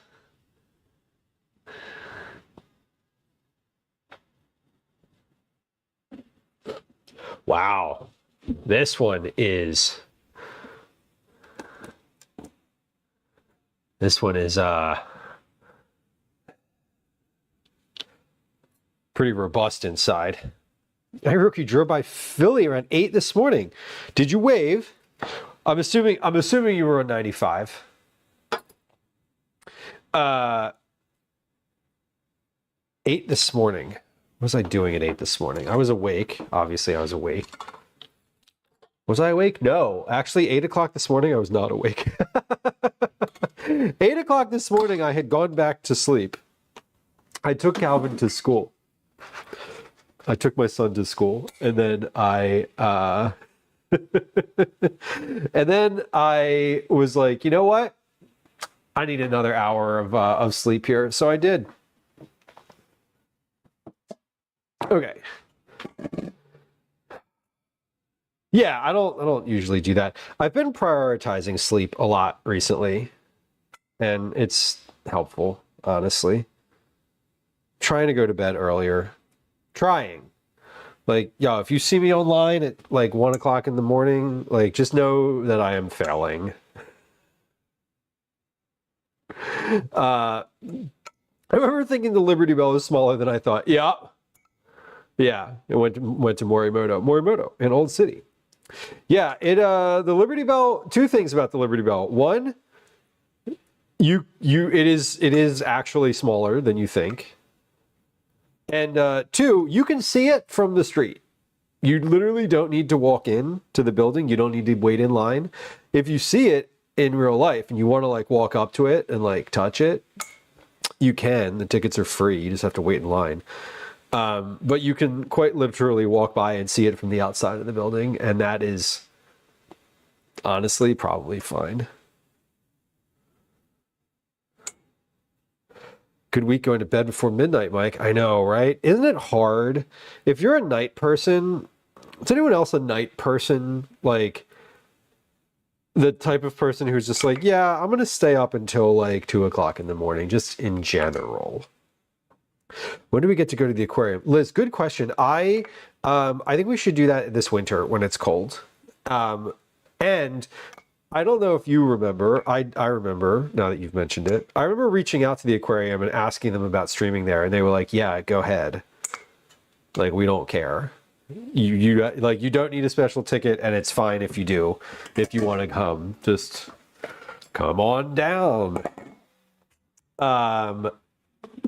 Wow. This one is pretty robust inside. Hey, Rookie drove by Philly around 8 this morning. Did you wave? I'm assuming you were on 95. 8 this morning. What was I doing at 8 this morning? I was awake. Obviously, I was awake. Was I awake? No. Actually, 8 o'clock this morning, I was not awake. 8 o'clock this morning, I had gone back to sleep. I took Calvin to school. I took my son to school, and then and then I was like, you know what? I need another hour of sleep here, so I did. Okay. Yeah, I don't usually do that. I've been prioritizing sleep a lot recently, and it's helpful, honestly. Trying to go to bed earlier. Trying. Like, yeah, if you see me online at like 1 o'clock in the morning, like, just know that I am failing. I remember thinking the Liberty Bell was smaller than I thought. Yeah. Yeah, it went to Morimoto in Old City. Yeah, the Liberty Bell, two things about the Liberty Bell. One, it is actually smaller than you think. And two, you can see it from the street. You literally don't need to walk in to the building. You don't need to wait in line. If you see it in real life and you want to like walk up to it and like touch it, you can. The tickets are free. You just have to wait in line. But you can quite literally walk by and see it from the outside of the building, and that is honestly probably fine. Good week going to bed before midnight, Mike. I know, right? Isn't it hard? If you're a night person, is anyone else a night person? Like the type of person who's just like, yeah, I'm going to stay up until like 2 o'clock in the morning, just in general. When do we get to go to the aquarium? Liz, good question. I think we should do that this winter when it's cold. And I don't know if you remember. I remember, now that you've mentioned it. I remember reaching out to the aquarium and asking them about streaming there, and they were like, yeah, go ahead. Like, we don't care. You don't need a special ticket, and it's fine if you do. If you want to come, just come on down.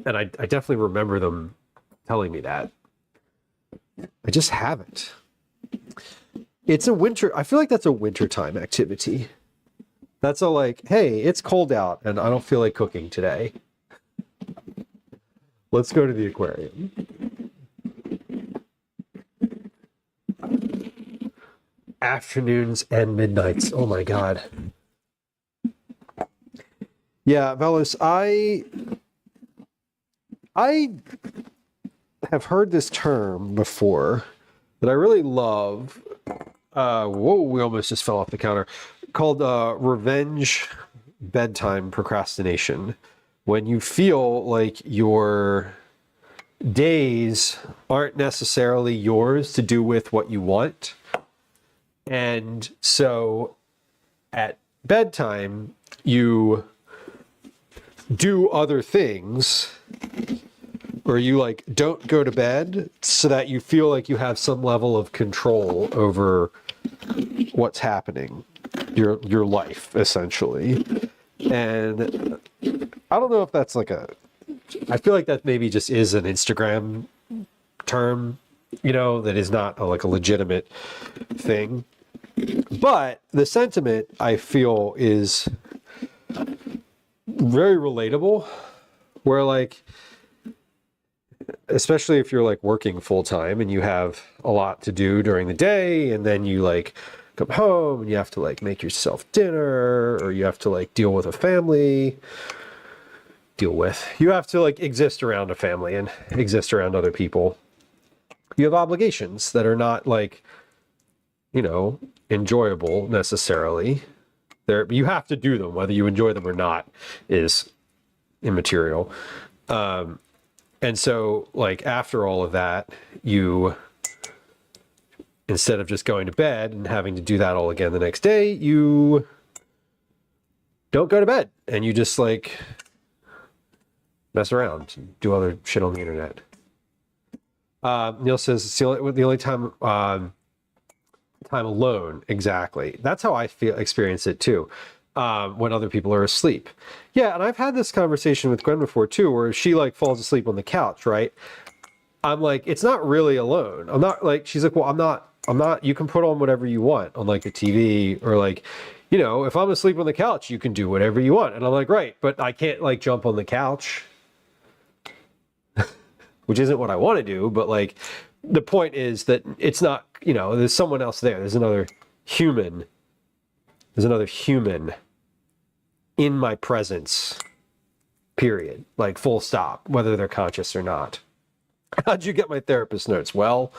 And I definitely remember them telling me that. I just haven't. It's a winter. I feel like that's a wintertime activity. That's a like, hey, it's cold out and I don't feel like cooking today. Let's go to the aquarium. Afternoons and midnights. Oh my God. Yeah, Velos, I have heard this term before that I really love. Whoa, we almost just fell off the counter. Called revenge bedtime procrastination. When you feel like your days aren't necessarily yours to do with what you want. And so at bedtime, you do other things, or you like don't go to bed so that you feel like you have some level of control over what's happening, your life essentially. And I don't know if that's like I feel like that maybe just is an Instagram term, that is not like a legitimate thing. But the sentiment I feel is very relatable, where like, especially if you're like working full time and you have a lot to do during the day, and then you like come home and you have to like make yourself dinner, or you have to like deal with a family, deal with. You have to like exist around a family and exist around other people. You have obligations that are not like, you know, enjoyable necessarily. You have to do them, whether you enjoy them or not is immaterial. And so like after all of that, you, instead of just going to bed and having to do that all again the next day, you don't go to bed and you just like mess around, do other shit on the internet. Neil says it's the only time time alone. Exactly. That's how I experience it too. When other people are asleep. Yeah, and I've had this conversation with Gwen before too, where she like falls asleep on the couch, right? I'm like, it's not really alone. I'm not like, she's like, well, I'm not, you can put on whatever you want on like the TV or like, you know, if I'm asleep on the couch, you can do whatever you want. And I'm like, right, but I can't like jump on the couch, which isn't what I want to do. But like, the point is that it's not, you know, there's someone else there. There's another human in my presence, period. Like full stop, whether they're conscious or not. How'd you get my therapist notes? Well,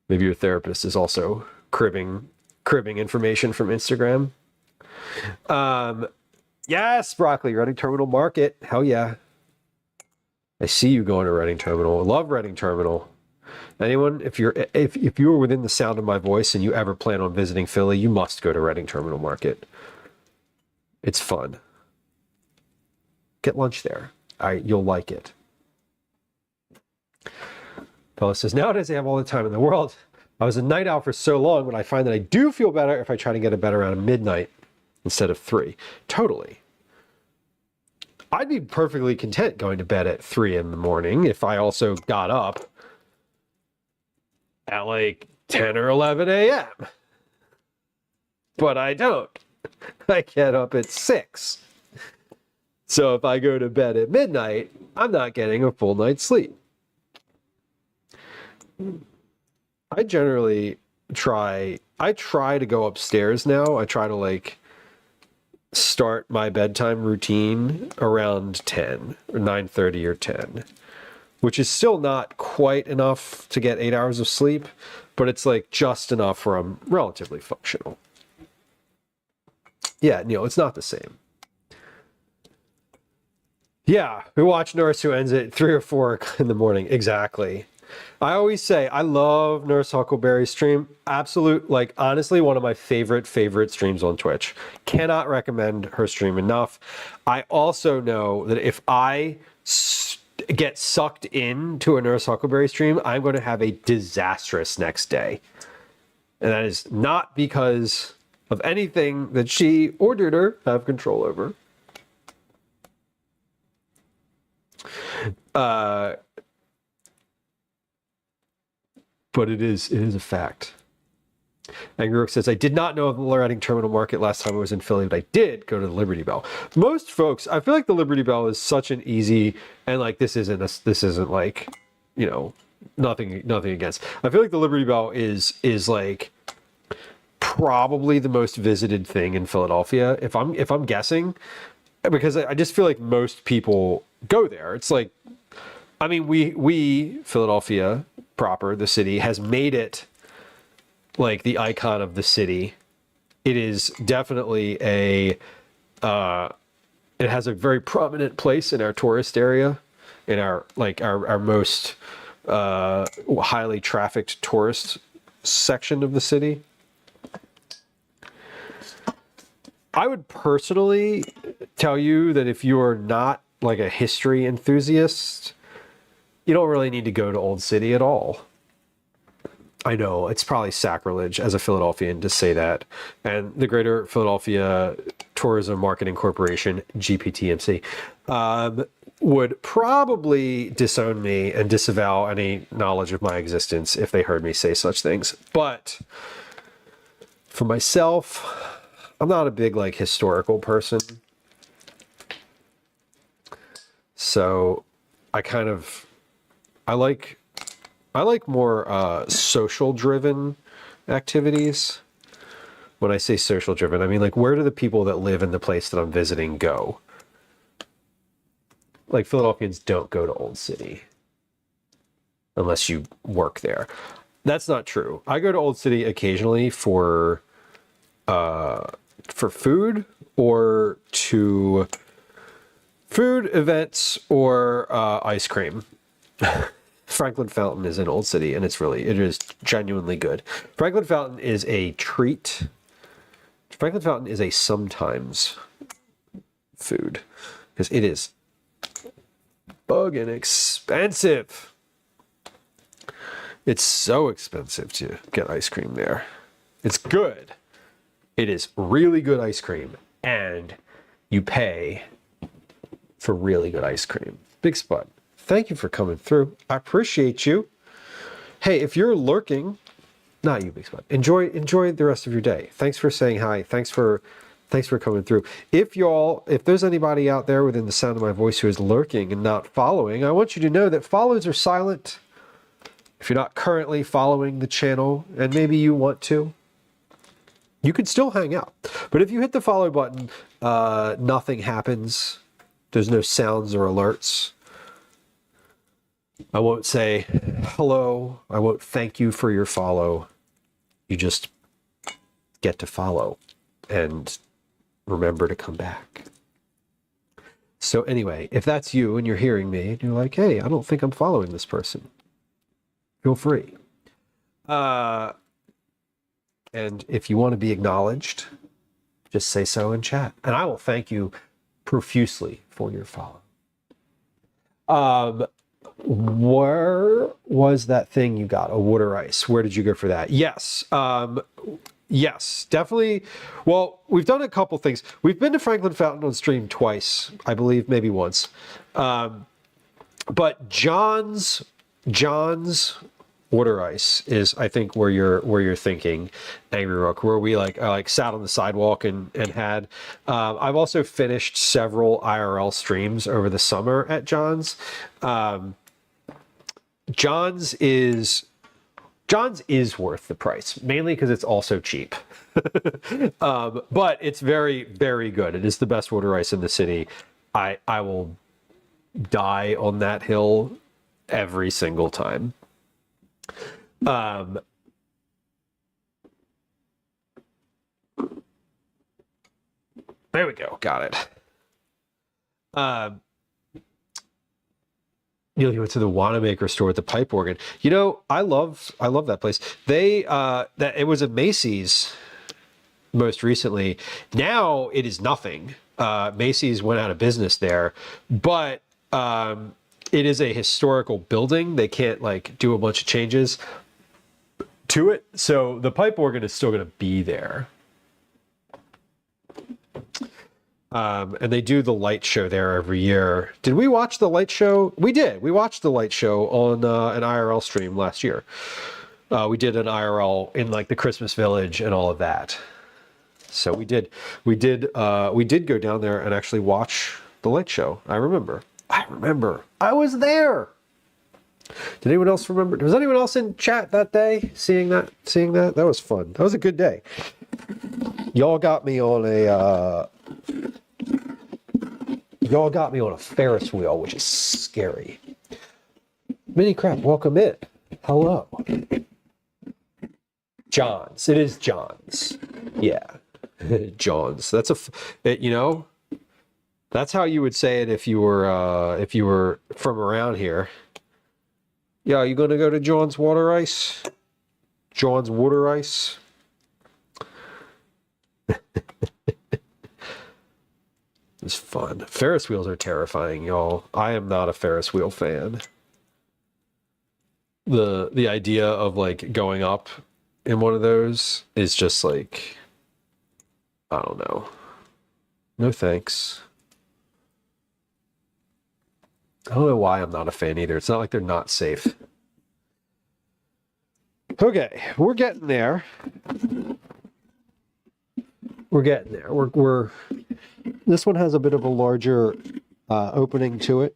maybe your therapist is also cribbing information from Instagram. Yes, Broccoli, Reading Terminal Market. Hell yeah. I see you going to Reading Terminal. I love Reading Terminal. Anyone, if you are within the sound of my voice and you ever plan on visiting Philly, you must go to Reading Terminal Market. It's fun. Get lunch there. You'll like it. Bella says, nowadays I have all the time in the world. I was a night owl for so long, but I find that I do feel better if I try to get to bed around midnight instead of 3. Totally. I'd be perfectly content going to bed at 3 in the morning if I also got up at like 10 or 11 a.m. But I don't. I get up at 6. So if I go to bed at midnight, I'm not getting a full night's sleep. I generally try to go upstairs now. I try to like start my bedtime routine around 10 or 9:30 or 10, which is still not quite enough to get 8 hours of sleep, but it's like just enough where I'm relatively functional. Yeah, Neil, it's not the same. Yeah, we watch Nurse who ends at 3 or 4 in the morning. Exactly. I always say I love Nurse Huckleberry's stream. Absolute, like honestly, one of my favorite streams on Twitch. Cannot recommend her stream enough. I also know that if I get sucked into a Nurse Huckleberry stream, I'm going to have a disastrous next day. And that is not because of anything that she or Duder have control over. But it is a fact. Angry Rook says, I did not know of the Reading Terminal Market last time I was in Philly, but I did go to the Liberty Bell. Most folks, I feel like the Liberty Bell is such an easy, and like this isn't like, you know, nothing against. I feel like the Liberty Bell is like probably the most visited thing in Philadelphia, if I'm guessing, because I just feel like most people go there. It's like, I mean, we Philadelphia proper, the city, has made it like the icon of the city. It is definitely it has a very prominent place in our tourist area, in our most highly trafficked tourist section of the city. I would personally tell you that if you are not like a history enthusiast, you don't really need to go to Old City at all. I know it's probably sacrilege as a Philadelphian to say that. And the Greater Philadelphia Tourism Marketing Corporation, GPTMC, would probably disown me and disavow any knowledge of my existence if they heard me say such things. But for myself, I'm not a big like historical person. So I like more social driven activities. When I say social driven, I mean like where do the people that live in the place that I'm visiting go? like Philadelphians don't go to Old City unless you work there. That's not true. I go to Old City occasionally for food or to food events or ice cream. Franklin Fountain is in Old City, and it is genuinely good. Franklin Fountain is a treat. Franklin Fountain is a sometimes food because it is bugging expensive. It's so expensive to get ice cream there. It's good. It is really good ice cream, and you pay for really good ice cream. Big Spud, thank you for coming through. I appreciate you. Hey, if you're lurking, not you, Big Spud. Enjoy the rest of your day. Thanks for saying hi. Thanks for coming through. If there's anybody out there within the sound of my voice who is lurking and not following, I want you to know that follows are silent. If you're not currently following the channel, and maybe you want to, you can still hang out. But if you hit the follow button, nothing happens. There's no sounds or alerts. I won't say hello. I won't thank you for your follow. You just get to follow and remember to come back. So anyway, if that's you and you're hearing me and you're like, hey, I don't think I'm following this person, feel free. And if you want to be acknowledged, just say so in chat. And I will thank you profusely for your follow. Where was that thing you got? A water ice. Where did you go for that? Yes. Yes, definitely. Well, we've done a couple things. We've been to Franklin Fountain on stream twice, I believe, maybe once. But John's water ice is, I think, where you're thinking, Angry Rook, where we sat on the sidewalk and had. I've also finished several IRL streams over the summer at John's. John's is worth the price, mainly because it's also cheap. But it's very, very good. It is the best water ice in the city. I will die on that hill every single time. There we go. Got it. You went to the Wanamaker store with the pipe organ. You know, I love that place. It was a Macy's most recently. Now it is nothing. Macy's went out of business there, but it is a historical building. They can't do a bunch of changes to it, so the pipe organ is still going to be there. And they do the light show there every year. Did we watch the light show? We did. We watched the light show on an IRL stream last year. We did an IRL in the Christmas Village and all of that. So we did go down there and actually watch the light show. I remember. I was there. Did anyone else remember? Was anyone else in chat that day seeing that? That was fun. That was a good day. Y'all got me on a Ferris wheel, which is scary. Mini Crap, welcome in. Hello. John's. It is John's. Yeah. John's. That's that's how you would say it if you were from around here. Yeah, you gonna go to John's Water Ice? John's Water Ice? It's fun. Ferris wheels are terrifying, y'all. I am not a Ferris wheel fan. The idea of going up in one of those is just I don't know. No thanks. I don't know why I'm not a fan either. It's not like they're not safe. Okay, we're getting there. We're this one has a bit of a larger opening to it,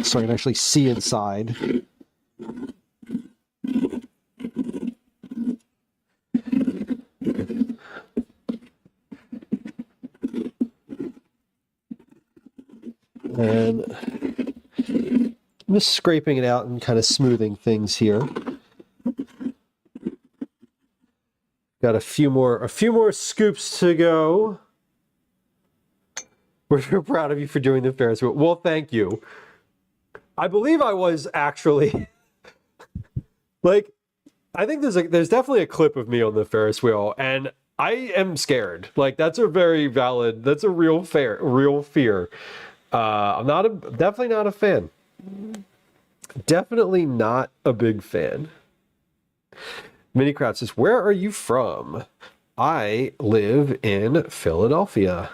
so I can actually see inside. And I'm just scraping it out and kind of smoothing things here. Got a few more scoops to go. We're proud of you for doing the Ferris wheel. Well, thank you. I believe I was actually like, I think there's definitely a clip of me on the Ferris wheel, and I am scared. Like, that's a very valid, that's a real fear. I'm definitely not a fan. Definitely not a big fan. Mini Crowd says, where are you from? I live in Philadelphia.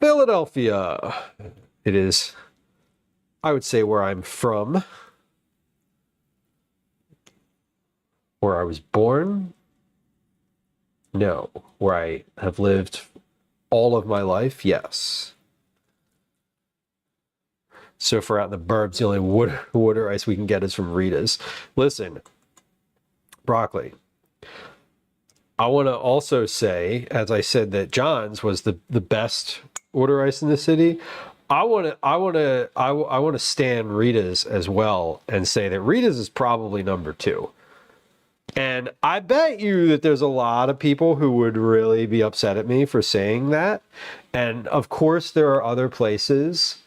Philadelphia. It is, I would say, where I'm from. Where I was born? No. Where I have lived all of my life? Yes. So far out in the burbs, the only water ice we can get is from Rita's. Listen, Broccoli, I want to also say, as I said, that John's was the best water ice in the city. I want to stand Rita's as well and say that Rita's is probably number 2. And I bet you that there's a lot of people who would really be upset at me for saying that. And of course, there are other places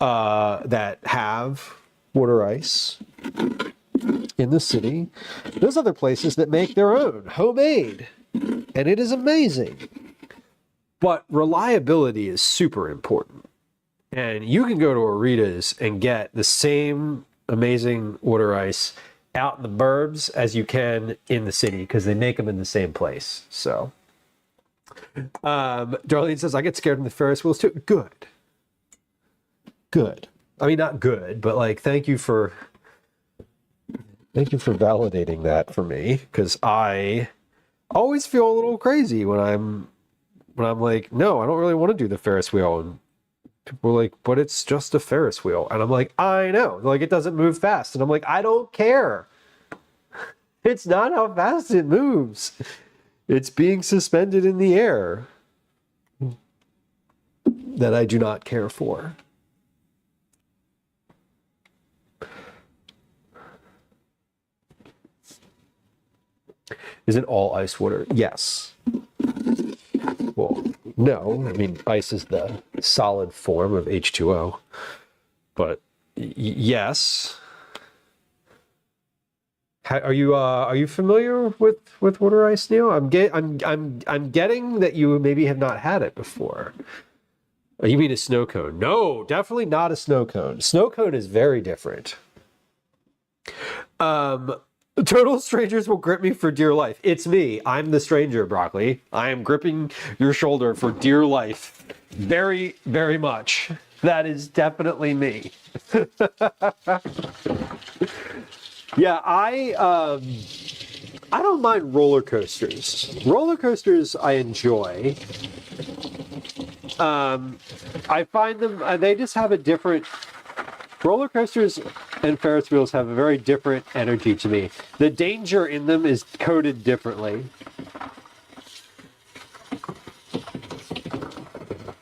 that have water ice in the city. There's other places that make their own, homemade, and it is amazing. But reliability is super important. And you can go to a Rita's and get the same amazing water ice out in the burbs as you can in the city, because they make them in the same place. So Darlene says, I get scared in the Ferris wheels too. Good. I mean, not good, but like, thank you for validating that for me, because I always feel a little crazy when I'm like, no, I don't really want to do the Ferris wheel. And people are like, but it's just a Ferris wheel. And I'm like, I know. Like, it doesn't move fast. And I'm like, I don't care. It's not how fast it moves. It's being suspended in the air that I do not care for. Is it all ice water? Yes. Well, no. I mean, ice is the solid form of H2O. But yes. Are you familiar with water ice, Neil? I'm getting that you maybe have not had it before. Oh, you mean a snow cone? No, definitely not a snow cone. Snow cone is very different. Total strangers will grip me for dear life. It's me. I'm the stranger, Broccoli. I am gripping your shoulder for dear life. Very, very much. That is definitely me. Yeah, I don't mind roller coasters. Roller coasters I enjoy. I find them, they just have a different, roller coasters and Ferris wheels have a very different energy to me. The danger in them is coded differently.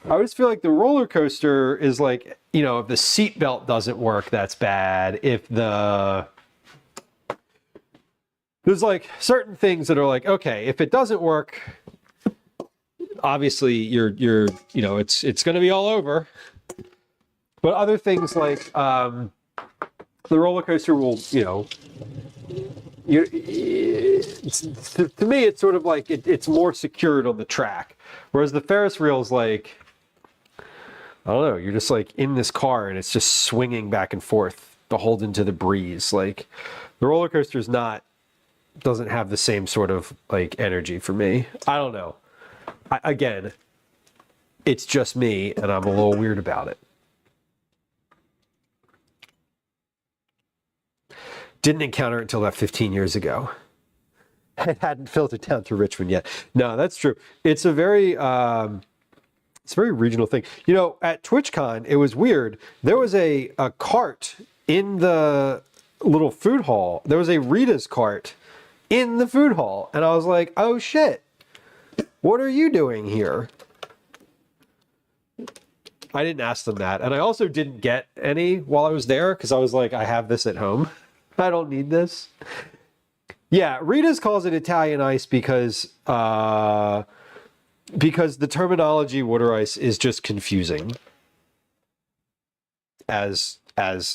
I always feel like the roller coaster is like, you know, if the seatbelt doesn't work, that's bad. If there's like certain things that are like, okay, if it doesn't work, obviously you're you know, it's going to be all over. But other things like the roller coaster will, you know, to me it's sort of like it's more secured on the track, whereas the Ferris wheel is like, I don't know, you're just like in this car and it's just swinging back and forth, beholden to the breeze. Like the roller coaster is not, doesn't have the same sort of like energy for me. I don't know. Again, it's just me and I'm a little weird about it. Didn't encounter it until about 15 years ago. It hadn't filtered down to Richmond yet. No, that's true. It's a very regional thing. You know, at TwitchCon, it was weird. There was a cart in the little food hall. There was a Rita's cart in the food hall. And I was like, oh shit, what are you doing here? I didn't ask them that. And I also didn't get any while I was there because I was like, I have this at home. I don't need this. Yeah, Rita's calls it Italian ice because the terminology water ice is just confusing. As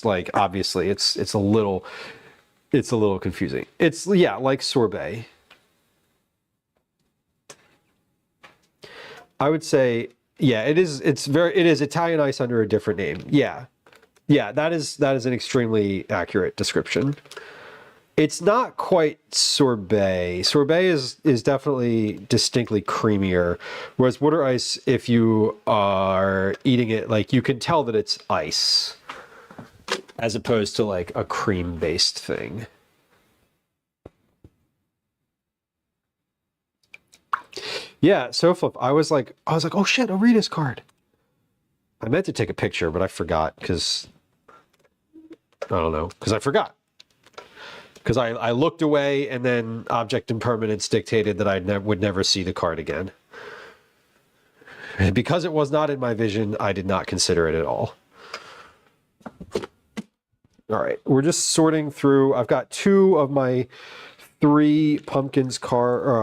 like obviously it's a little confusing. It's like sorbet. I would say it is Italian ice under a different name. Yeah, that is an extremely accurate description. It's not quite sorbet. Sorbet is definitely distinctly creamier, whereas water ice, if you are eating it, like you can tell that it's ice, as opposed to like a cream-based thing. Yeah, SoFlip, I was like, oh shit, a Rita's card. I meant to take a picture, but I forgot because I forgot. Because I looked away and then object impermanence dictated that I would never see the card again. And because it was not in my vision, I did not consider it at all. All right, we're just sorting through. I've got 2 of my 3 pumpkins capped.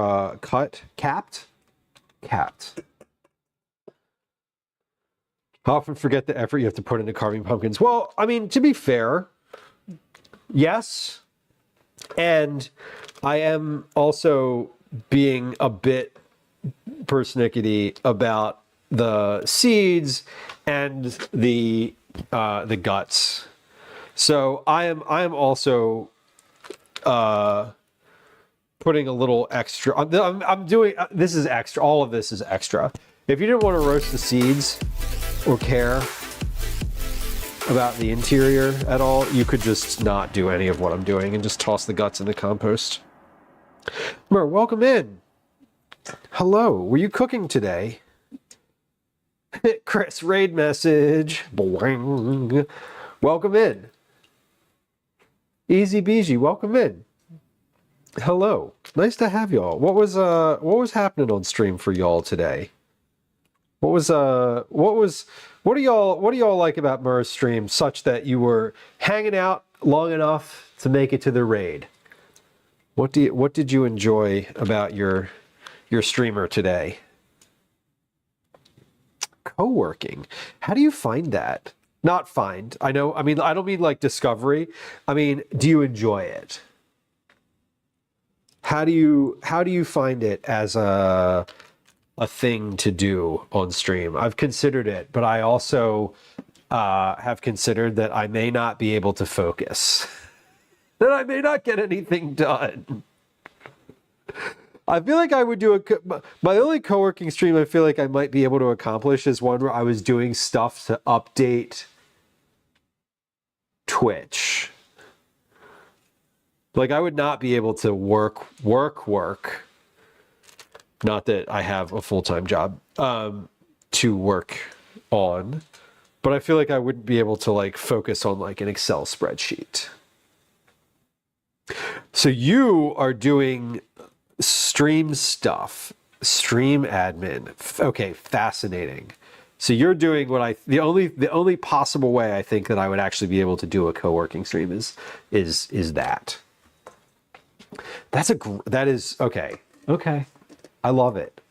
I often forget the effort you have to put into carving pumpkins. Well, I mean, to be fair, yes. And I am also being a bit persnickety about the seeds and the guts. So I am also putting a little extra. I'm doing this is extra. All of this is extra. If you didn't want to roast the seeds or care about the interior at all, you could just not do any of what I'm doing and just toss the guts in the compost. Mer, welcome in. Hello, were you cooking today? Chris, raid message. Boing. Welcome in. Easy Beezy, welcome in. Hello, nice to have y'all. What was happening on stream for y'all today? What do y'all like about Murr's stream such that you were hanging out long enough to make it to the raid? What did you enjoy about your streamer today? Co-working. How do you find that? Not find. I know. I mean, I don't mean like discovery. I mean, do you enjoy it? How do you find it as a thing to do on stream? I've considered it, but I also have considered that I may not be able to focus, that I may not get anything done. I feel like I would do my only co-working stream I feel like I might be able to accomplish is one where I was doing stuff to update Twitch. Like I would not be able to work. Not that I have a full-time job to work on, but I feel like I wouldn't be able to like focus on like an Excel spreadsheet. So you are doing stream stuff, stream admin. Okay, fascinating. So you're doing what the only possible way I think that I would actually be able to do a co-working stream is that. That is okay. Okay. I love it.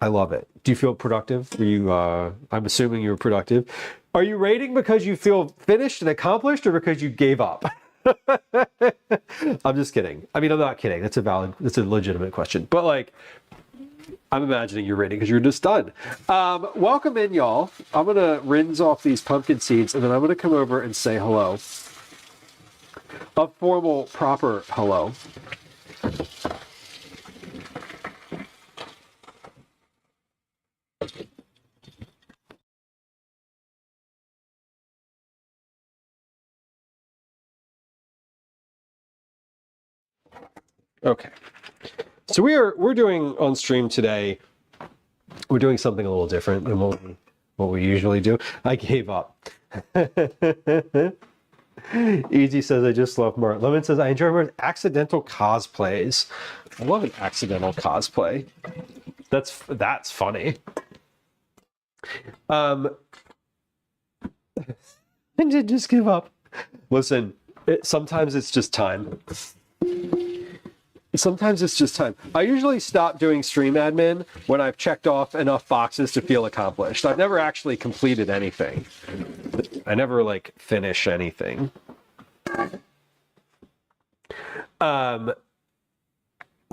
Do you feel productive? Were you I'm assuming you were productive. Are you rating because you feel finished and accomplished or because you gave up? I'm just kidding. I mean, I'm not kidding. That's a legitimate question. But like, I'm imagining you're rating because you're just done. Welcome in, y'all. I'm gonna rinse off these pumpkin seeds and then I'm gonna come over and say hello. A formal, proper hello. Okay, so we're doing on stream today. We're doing something a little different than what we usually do. I gave up. Easy says I just love Mart. Lemon says I enjoy Mart's accidental cosplays. I love an accidental cosplay. That's funny. And to just give up. Listen, sometimes it's just time. Sometimes it's just time. I usually stop doing stream admin when I've checked off enough boxes to feel accomplished. I've never actually completed anything. I never like finish anything. I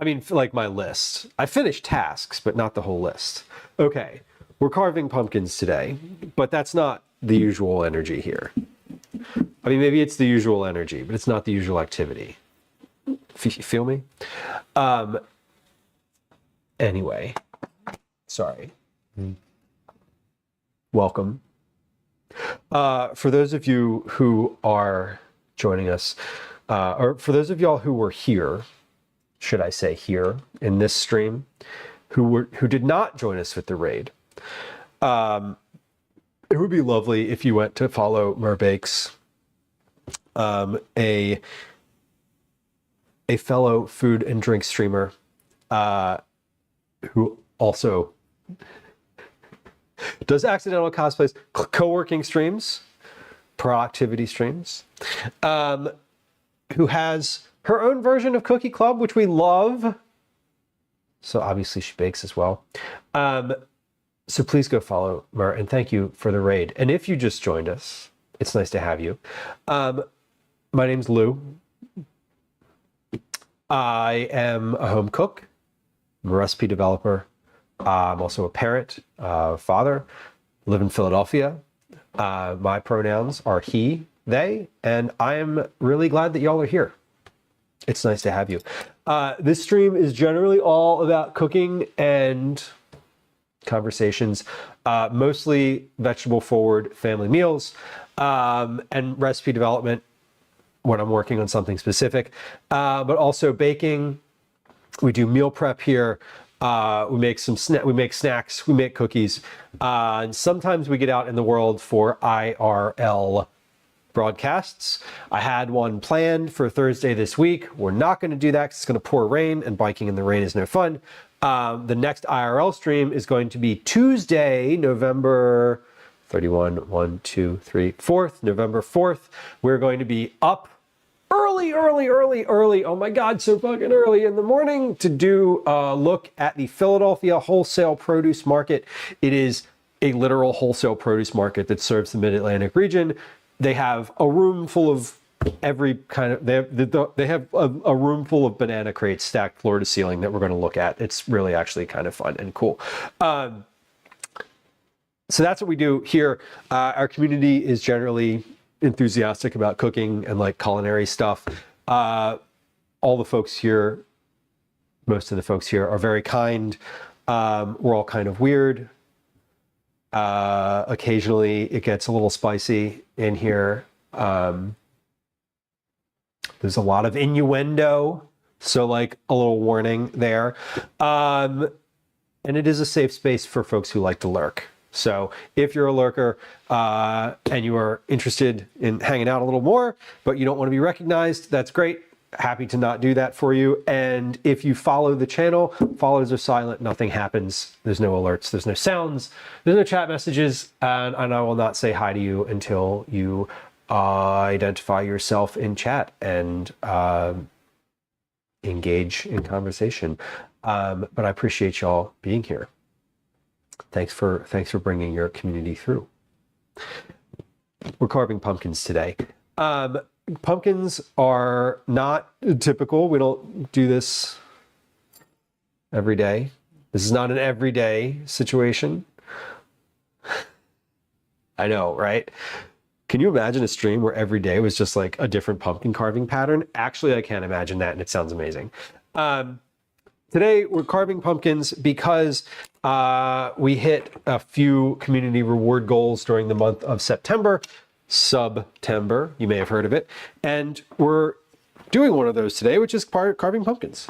mean, like my list. I finished tasks, but not the whole list. Okay, we're carving pumpkins today, but that's not the usual energy here. I mean, maybe it's the usual energy, but it's not the usual activity. Feel me? Anyway, sorry. Welcome. For those of you who are joining us, or for those of y'all who were here, should I say here in this stream, who did not join us with the raid, it would be lovely if you went to follow Merbakes, a fellow food and drink streamer, who also does accidental cosplays, co-working streams, productivity streams, who has her own version of Cookie Club, which we love. So obviously she bakes as well. So please go follow Mer, and thank you for the raid. And if you just joined us, it's nice to have you. My name's Lou. I am a home cook. I'm a recipe developer. I'm also a parent, father, live in Philadelphia. My pronouns are he, they, and I am really glad that y'all are here. It's nice to have you. This stream is generally all about cooking and conversations, mostly vegetable forward family meals, and recipe development when I'm working on something specific, but also baking. We do meal prep here. We make snacks, we make cookies, and sometimes we get out in the world for IRL broadcasts. I had one planned for Thursday this week. We're not going to do that because it's going to pour rain, and biking in the rain is no fun. The next IRL stream is going to be Tuesday, November 31, 4th, November 4th. We're going to be up early. Oh my God, so fucking early in the morning to do a look at the Philadelphia wholesale produce market. It is a literal wholesale produce market that serves the Mid-Atlantic region. They have a room full of every kind of, they have a room full of banana crates stacked floor to ceiling that we're going to look at. It's really actually kind of fun and cool. So that's what we do here. Our community is generally enthusiastic about cooking and like culinary stuff. All the folks here, most of the folks here are very kind. We're all kind of weird. Occasionally it gets a little spicy in here. There's a lot of innuendo, so like a little warning there. And it is a safe space for folks who like to lurk. So if you're a lurker and you are interested in hanging out a little more, but you don't want to be recognized, that's great. Happy to not do that for you. And if you follow the channel, follows are silent, nothing happens. There's no alerts, there's no sounds, there's no chat messages, and I will not say hi to you until you identify yourself in chat and engage in conversation. But I appreciate y'all being here. Thanks for bringing your community through. We're carving pumpkins today. Pumpkins are not typical. We don't do this every day. This is not an everyday situation. I know, right? Can you imagine a stream where every day was just like a different pumpkin carving pattern? Actually, I can't imagine that, and it sounds amazing. Today, we're carving pumpkins because we hit a few community reward goals during the month of September. Subtember, you may have heard of it. And we're doing one of those today, which is carving pumpkins.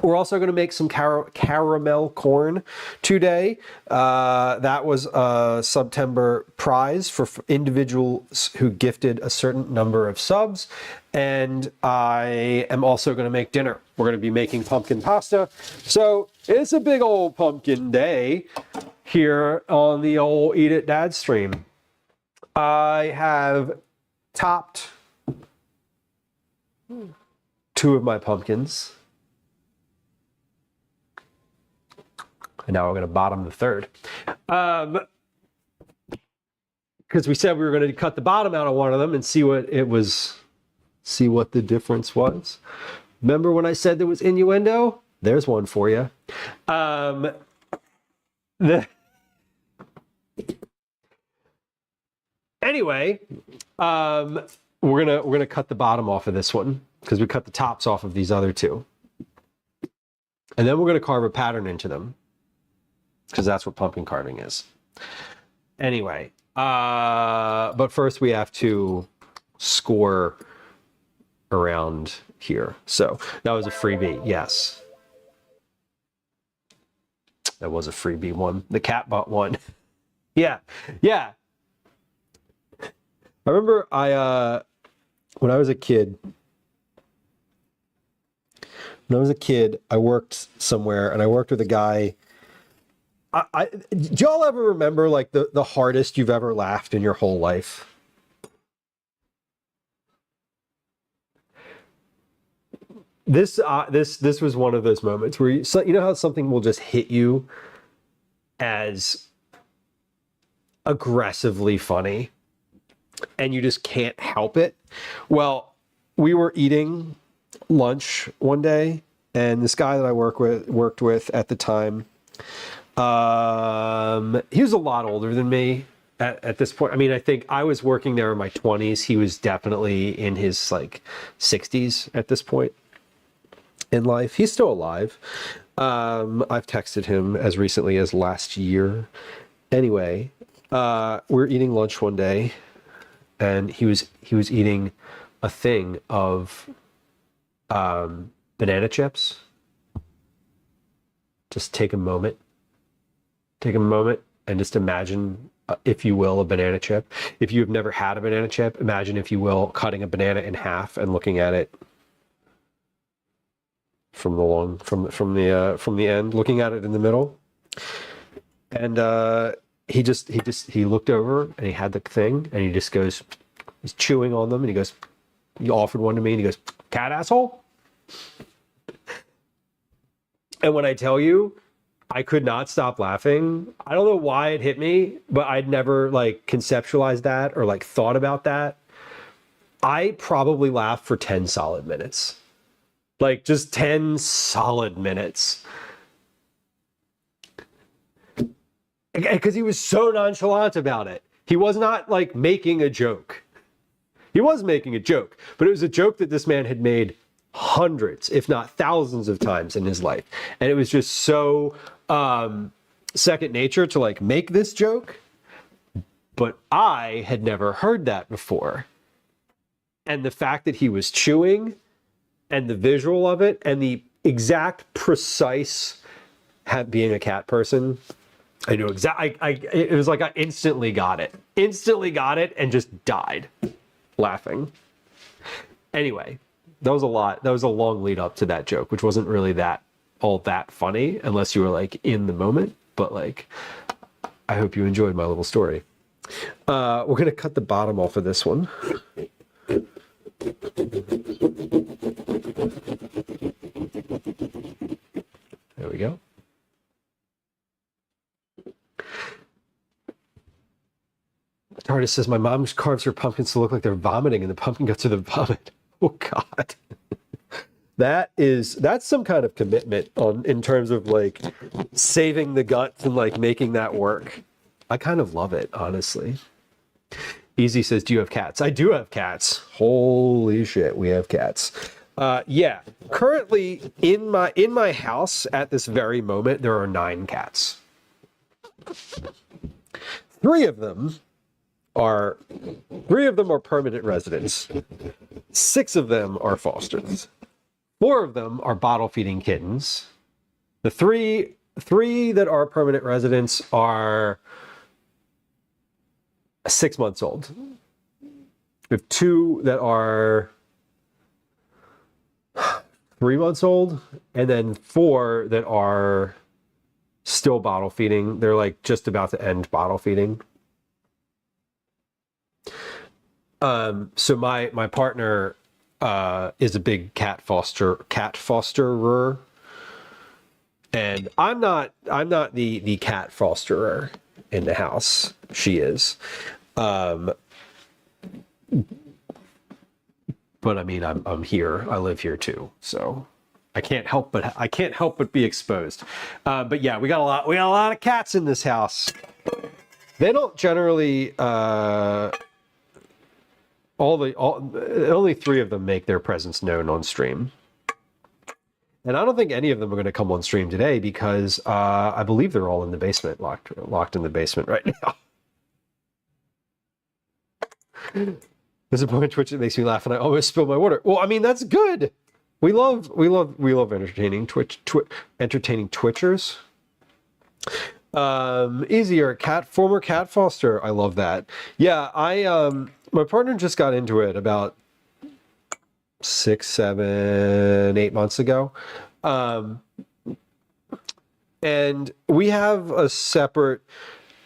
We're also going to make some caramel corn today. That was a September prize for individuals who gifted a certain number of subs. And I am also going to make dinner. We're going to be making pumpkin pasta. So It's a big old pumpkin day here on the old Eat It Dad stream. I have topped 2 of my pumpkins. And now we're going to bottom the 3rd. Because we said we were going to cut the bottom out of one of them and see what the difference was. Remember when I said there was innuendo? There's one for you. Anyway, we're gonna cut the bottom off of this one because we cut the tops off of these other 2, and then we're gonna carve a pattern into them because that's what pumpkin carving is. Anyway, but first we have to score around here. So that was a freebie, yes. That was a freebie one. The cat bought one. Yeah. I remember when I was a kid, I worked somewhere and I worked with a guy. Do y'all ever remember like the hardest you've ever laughed in your whole life? This was one of those moments where you know how something will just hit you as aggressively funny and you just can't help it. Well, we were eating lunch one day and this guy that I worked with at the time, he was a lot older than me at this point. I mean, I think I was working there in my 20s. He was definitely in his like 60s at this point in life. He's still alive. I've texted him as recently as last year. Anyway, we're eating lunch one day and he was eating a thing of banana chips. Just take a moment and just imagine, if you will, a banana chip. If you've never had a banana chip, imagine, if you will, cutting a banana in half and looking at it from the end, looking at it in the middle. And he looked over and he had the thing and he just goes, he's chewing on them and he goes, he offered one to me and he goes, "Cat asshole." And when I tell you, I could not stop laughing. I don't know why it hit me, but I'd never like conceptualized that or like thought about that. I probably laughed for 10 solid minutes. Like just 10 solid minutes. Because he was so nonchalant about it. He was not like making a joke. He was making a joke, but it was a joke that this man had made hundreds, if not thousands of times in his life. And it was just so second nature to like make this joke. But I had never heard that before. And the fact that he was chewing and the visual of it and the exact precise, being a cat person, I knew exactly. It was like I instantly got it and just died laughing. Anyway, that was a lot. That was a long lead up to that joke, which wasn't really all that funny unless you were like in the moment. But like, I hope you enjoyed my little story. We're gonna cut the bottom off of this one. There we go. TARDIS says, my mom carves her pumpkins to look like they're vomiting and the pumpkin guts are the vomit. Oh God. That's some kind of commitment in terms of like saving the guts and like making that work. I kind of love it, honestly. Easy says, do you have cats? I do have cats. Holy shit, we have cats. Yeah, currently in my house at this very moment, there are 9 cats. 3 of them are permanent residents. 6 of them are fosters. 4 of them are bottle feeding kittens. The three that are permanent residents are 6 months old. We have 2 that are 3 months old, and then 4 that are still bottle feeding. They're like just about to end bottle feeding. So my partner is a big cat fosterer, and I'm not the cat fosterer in the house. She is. But I mean, I'm here. I live here too, so I can't help but be exposed. But yeah, we got a lot of cats in this house. They don't generally. Only 3 of them make their presence known on stream, and I don't think any of them are going to come on stream today because I believe they're all in the basement, locked in the basement right now. There's a point at Twitch that makes me laugh, and I almost spill my water. Well, I mean, that's good. We love entertaining entertaining Twitchers. Easier former cat foster. I love that. Yeah, my partner just got into it about 6, 7, 8 months ago. And we have a separate,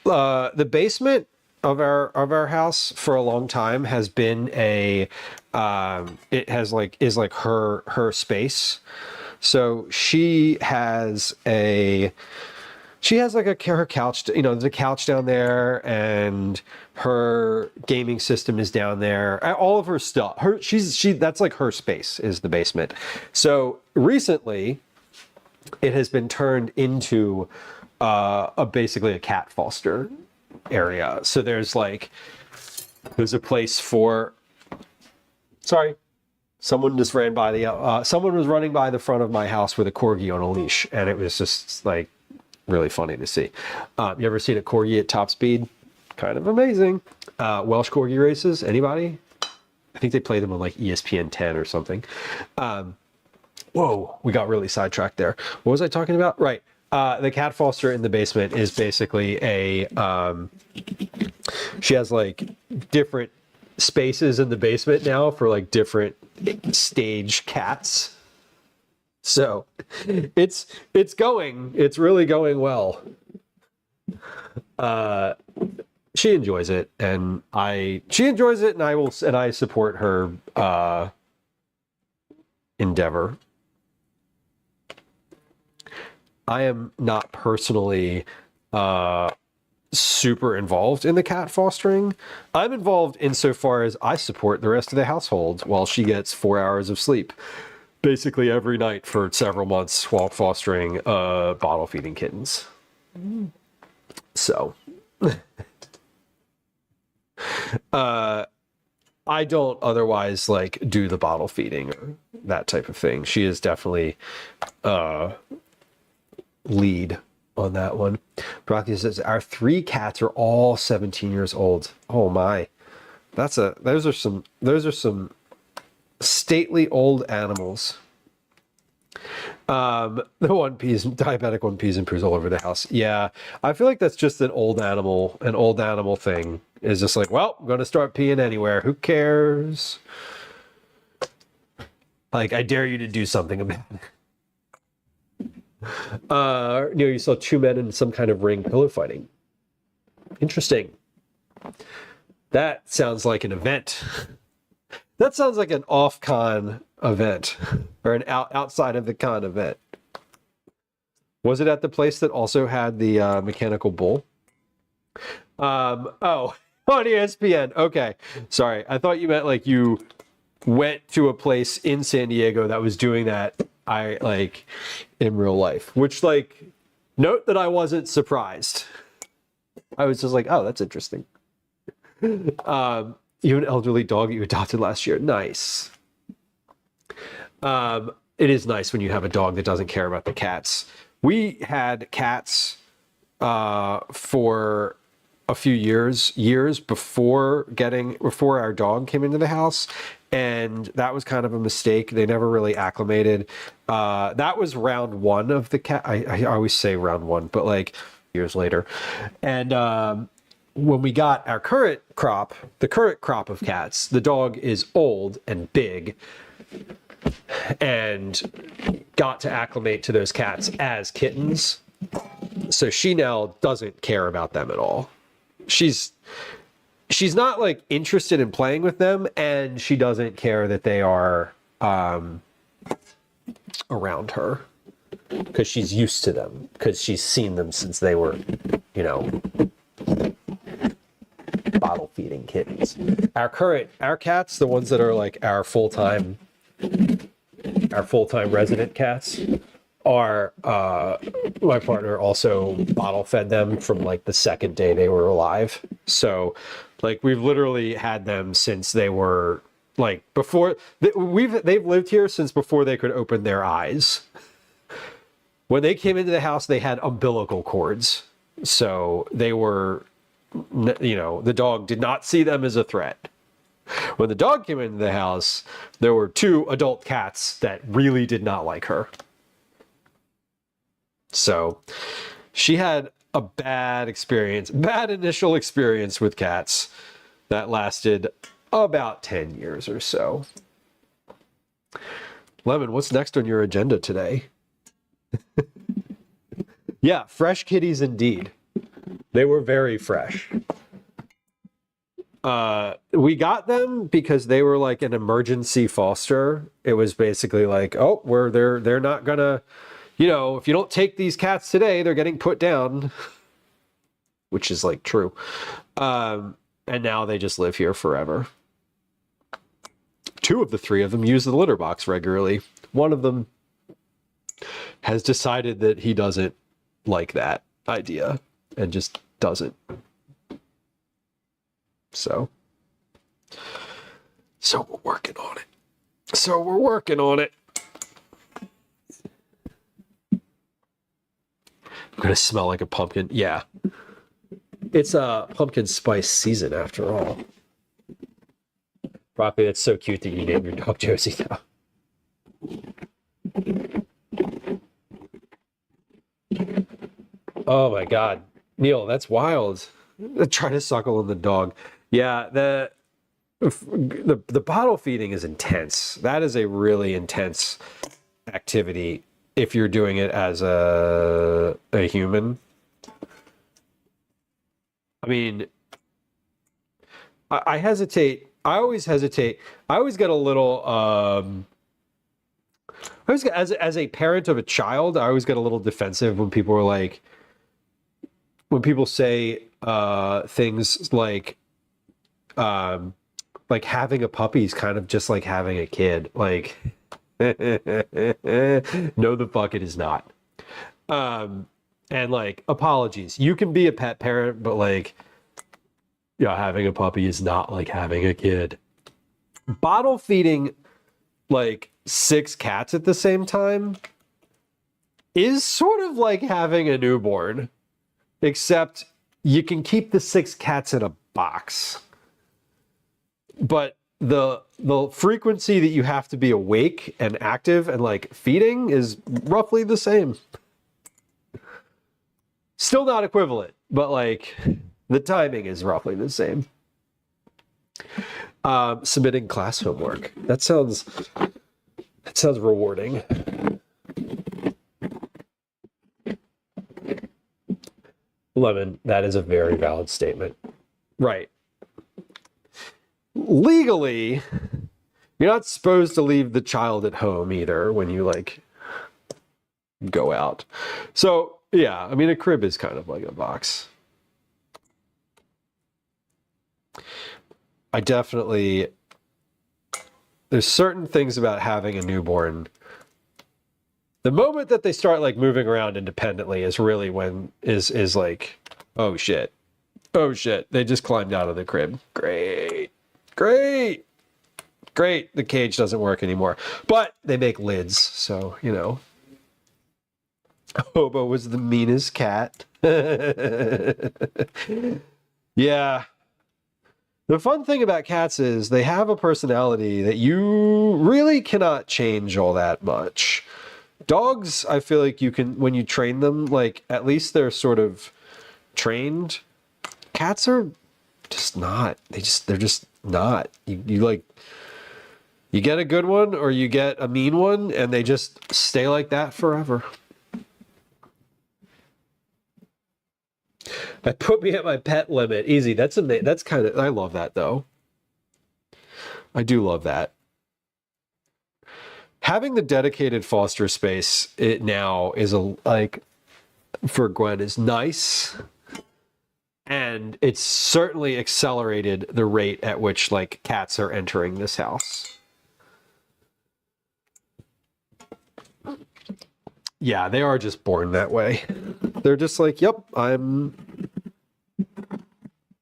the basement of our house for a long time has been is like her space. So she has like her couch, there's a couch down there, and her gaming system is down there. All of her stuff, that's like her space is the basement. So recently, it has been turned into basically a cat foster area. So there's a place for. Sorry. Someone just ran by someone was running by the front of my house with a corgi on a leash, and it was just like really funny to see. You ever seen a corgi at top speed? Kind of amazing. Welsh corgi races, anybody? I think they play them on like ESPN 10 or something. Whoa, we got really sidetracked there. What was I talking about? Right. The cat foster in the basement is basically she has like different spaces in the basement now for like different stage cats. So it's really going well. She enjoys it, and I support her endeavor. I am not personally super involved in the cat fostering. I'm involved insofar as I support the rest of the household while she gets 4 hours of sleep basically every night for several months while fostering bottle feeding kittens. So I don't otherwise like do the bottle feeding or that type of thing. She is definitely lead on that one. Brocky says our 3 cats are all 17 years old. Oh my, those are some stately old animals. The diabetic one pees and poos all over the house. Yeah, I feel like that's just an old animal thing. Is just like, well, I'm gonna start peeing anywhere. Who cares? Like, I dare you to do something about it. You saw 2 men in some kind of ring pillow fighting. Interesting. That sounds like an event. That sounds like an off-con event, or an outside of the con event. Was it at the place that also had the mechanical bull? Oh, on ESPN. Okay, sorry. I thought you meant like you went to a place in San Diego that was doing that. In real life, which note that I wasn't surprised. I was just like, oh, that's interesting. You have an elderly dog you adopted last year. Nice. It is nice when you have a dog that doesn't care about the cats. We had cats for a few years before our dog came into the house, and that was kind of a mistake. They never really acclimated. That was round 1 of the cat. I always say round 1, but like years later. And when we got our current crop of cats, the dog is old and big. and got to acclimate to those cats as kittens. So she now doesn't care about them at all. She's not like interested in playing with them, and she doesn't care that they are around her, because she's used to them, because she's seen them since they were, you know, bottle feeding kittens. Our cats, the ones that are like our full-time resident cats, are my partner also bottle fed them from like the second day they were alive. So like we've literally had them since they were like before they've lived here since before they could open their eyes. When they came into the house, they had umbilical cords. So they were, you know, the dog did not see them as a threat. When the dog came into the house, there were 2 adult cats that really did not like her. So she had a bad initial experience with cats that lasted about 10 years or so. Lemon, what's next on your agenda today? Yeah, fresh kitties indeed. They were very fresh. We got them because they were like an emergency foster. It was basically like, oh, they're not gonna, you know, if you don't take these cats today, they're getting put down, which is like true. And now they just live here forever. 2 of the 3 of them use the litter box regularly. One of them has decided that he doesn't like that idea and just doesn't. So we're working on it. I'm gonna smell like a pumpkin. Yeah. It's a pumpkin spice season after all. Broccoli, that's so cute that you named your dog Josie now. Oh my God. Neil, that's wild. Try to suckle on the dog. Yeah, the bottle feeding is intense. That is a really intense activity if you're doing it as a human. I mean, I hesitate. I always hesitate. I always get a little I always get, as a parent of a child, I always get a little defensive when people are like, when people say things like having a puppy is kind of just like having a kid. Like, no, the fuck it is not. And like, apologies. You can be a pet parent, but like, yeah, having a puppy is not like having a kid. Bottle feeding like 6 cats at the same time is sort of like having a newborn, except you can keep the 6 cats in a box. But the frequency that you have to be awake and active and like feeding is roughly the same. Still not equivalent, but like the timing is roughly the same. Submitting class homework. That sounds rewarding. Lemon, that is a very valid statement. Right. Legally, you're not supposed to leave the child at home either when you like go out. So yeah, I mean, a crib is kind of like a box. I definitely, there's certain things about having a newborn. The moment that they start like moving around independently is really when is like, oh shit, they just climbed out of the crib. Great. The cage doesn't work anymore, but they make lids, so you know. Hobo was the meanest cat. Yeah. The fun thing about cats is they have a personality that you really cannot change all that much. Dogs, I feel like you can, when you train them, like at least they're sort of trained. Cats are just not. They're just not. You You get a good one or you get a mean one, and they just stay like that forever. That put me at my pet limit. Easy. That's kind of, I love that though. I do love that. Having the dedicated foster space now is for Gwen is nice. And it's certainly accelerated the rate at which like cats are entering this house. Yeah, they are just born that way. They're just like, yep, I'm,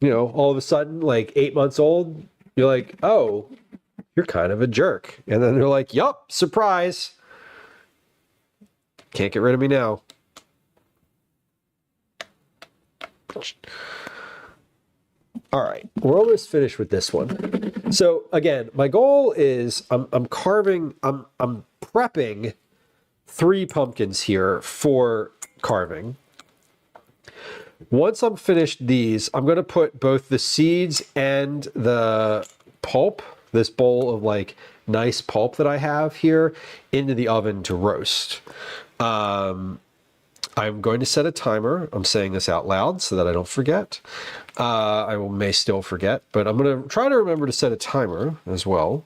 all of a sudden, like 8 months old, you're like, oh, you're kind of a jerk. And then they're like, yup, surprise. Can't get rid of me now. All right, we're almost finished with this one. So again, my goal is I'm prepping 3 pumpkins here for carving. Once I'm finished these, I'm going to put both the seeds and the pulp, this bowl of like nice pulp that I have here, into the oven to roast. I'm going to set a timer. I'm saying this out loud so that I don't forget. I may still forget, but I'm going to try to remember to set a timer as well.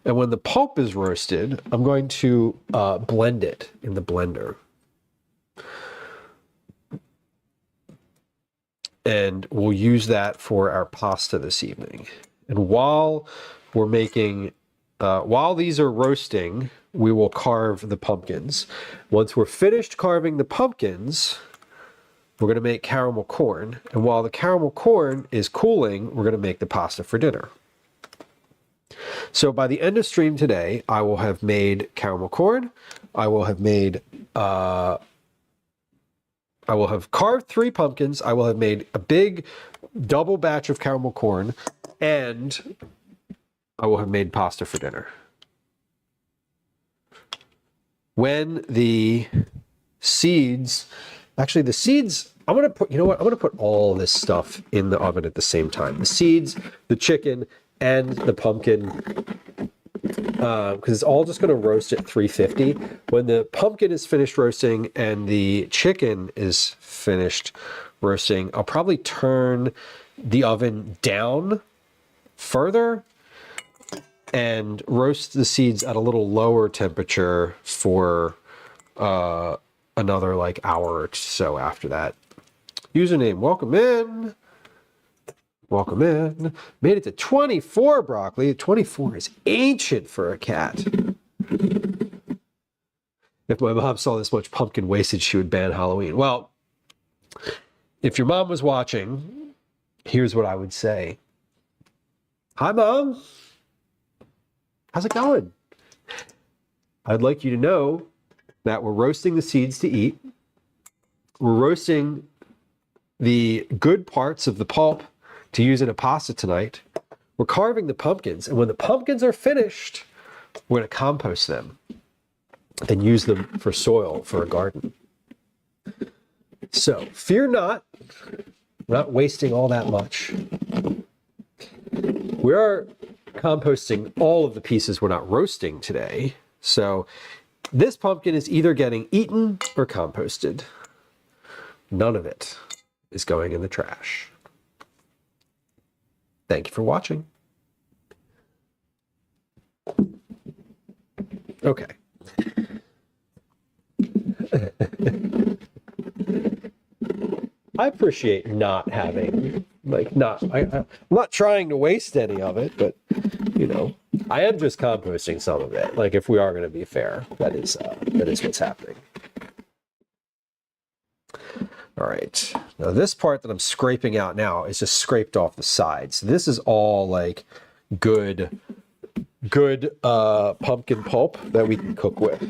And when the pulp is roasted, I'm going to blend it in the blender. And we'll use that for our pasta this evening. And while we're making, while these are roasting, we will carve the pumpkins. Once we're finished carving the pumpkins, we're going to make caramel corn. And while the caramel corn is cooling, we're going to make the pasta for dinner. So by the end of stream today, I will have made caramel corn. I will have made, I will have carved 3 pumpkins. I will have made a big double batch of caramel corn, and I will have made pasta for dinner. When the seeds, actually the seeds, I'm going to put, you know what? I'm going to put all this stuff in the oven at the same time. The seeds, the chicken, and the pumpkin, because it's all just going to roast at 350. When the pumpkin is finished roasting and the chicken is finished roasting, I'll probably turn the oven down further and roast the seeds at a little lower temperature for another like hour or so after that. Username, welcome in. Welcome in. Made it to 24, Broccoli. 24 is ancient for a cat. If my mom saw this much pumpkin wastage, she would ban Halloween. Well, if your mom was watching, here's what I would say. Hi, Mom. How's it going? I'd like you to know that we're roasting the seeds to eat. We're roasting the good parts of the pulp to use in a pasta tonight. We're carving the pumpkins, and when the pumpkins are finished, we're going to compost them and use them for soil for a garden. So fear not, we're not wasting all that much. We are composting all of the pieces we're not roasting today. So this pumpkin is either getting eaten or composted. None of it is going in the trash. Thank you for watching. Okay. I appreciate not having, I'm not trying to waste any of it, but, I am just composting some of it. Like, if we are going to be fair, that is what's happening. All right. Now, this part that I'm scraping out now is just scraped off the sides. So this is all like good pumpkin pulp that we can cook with.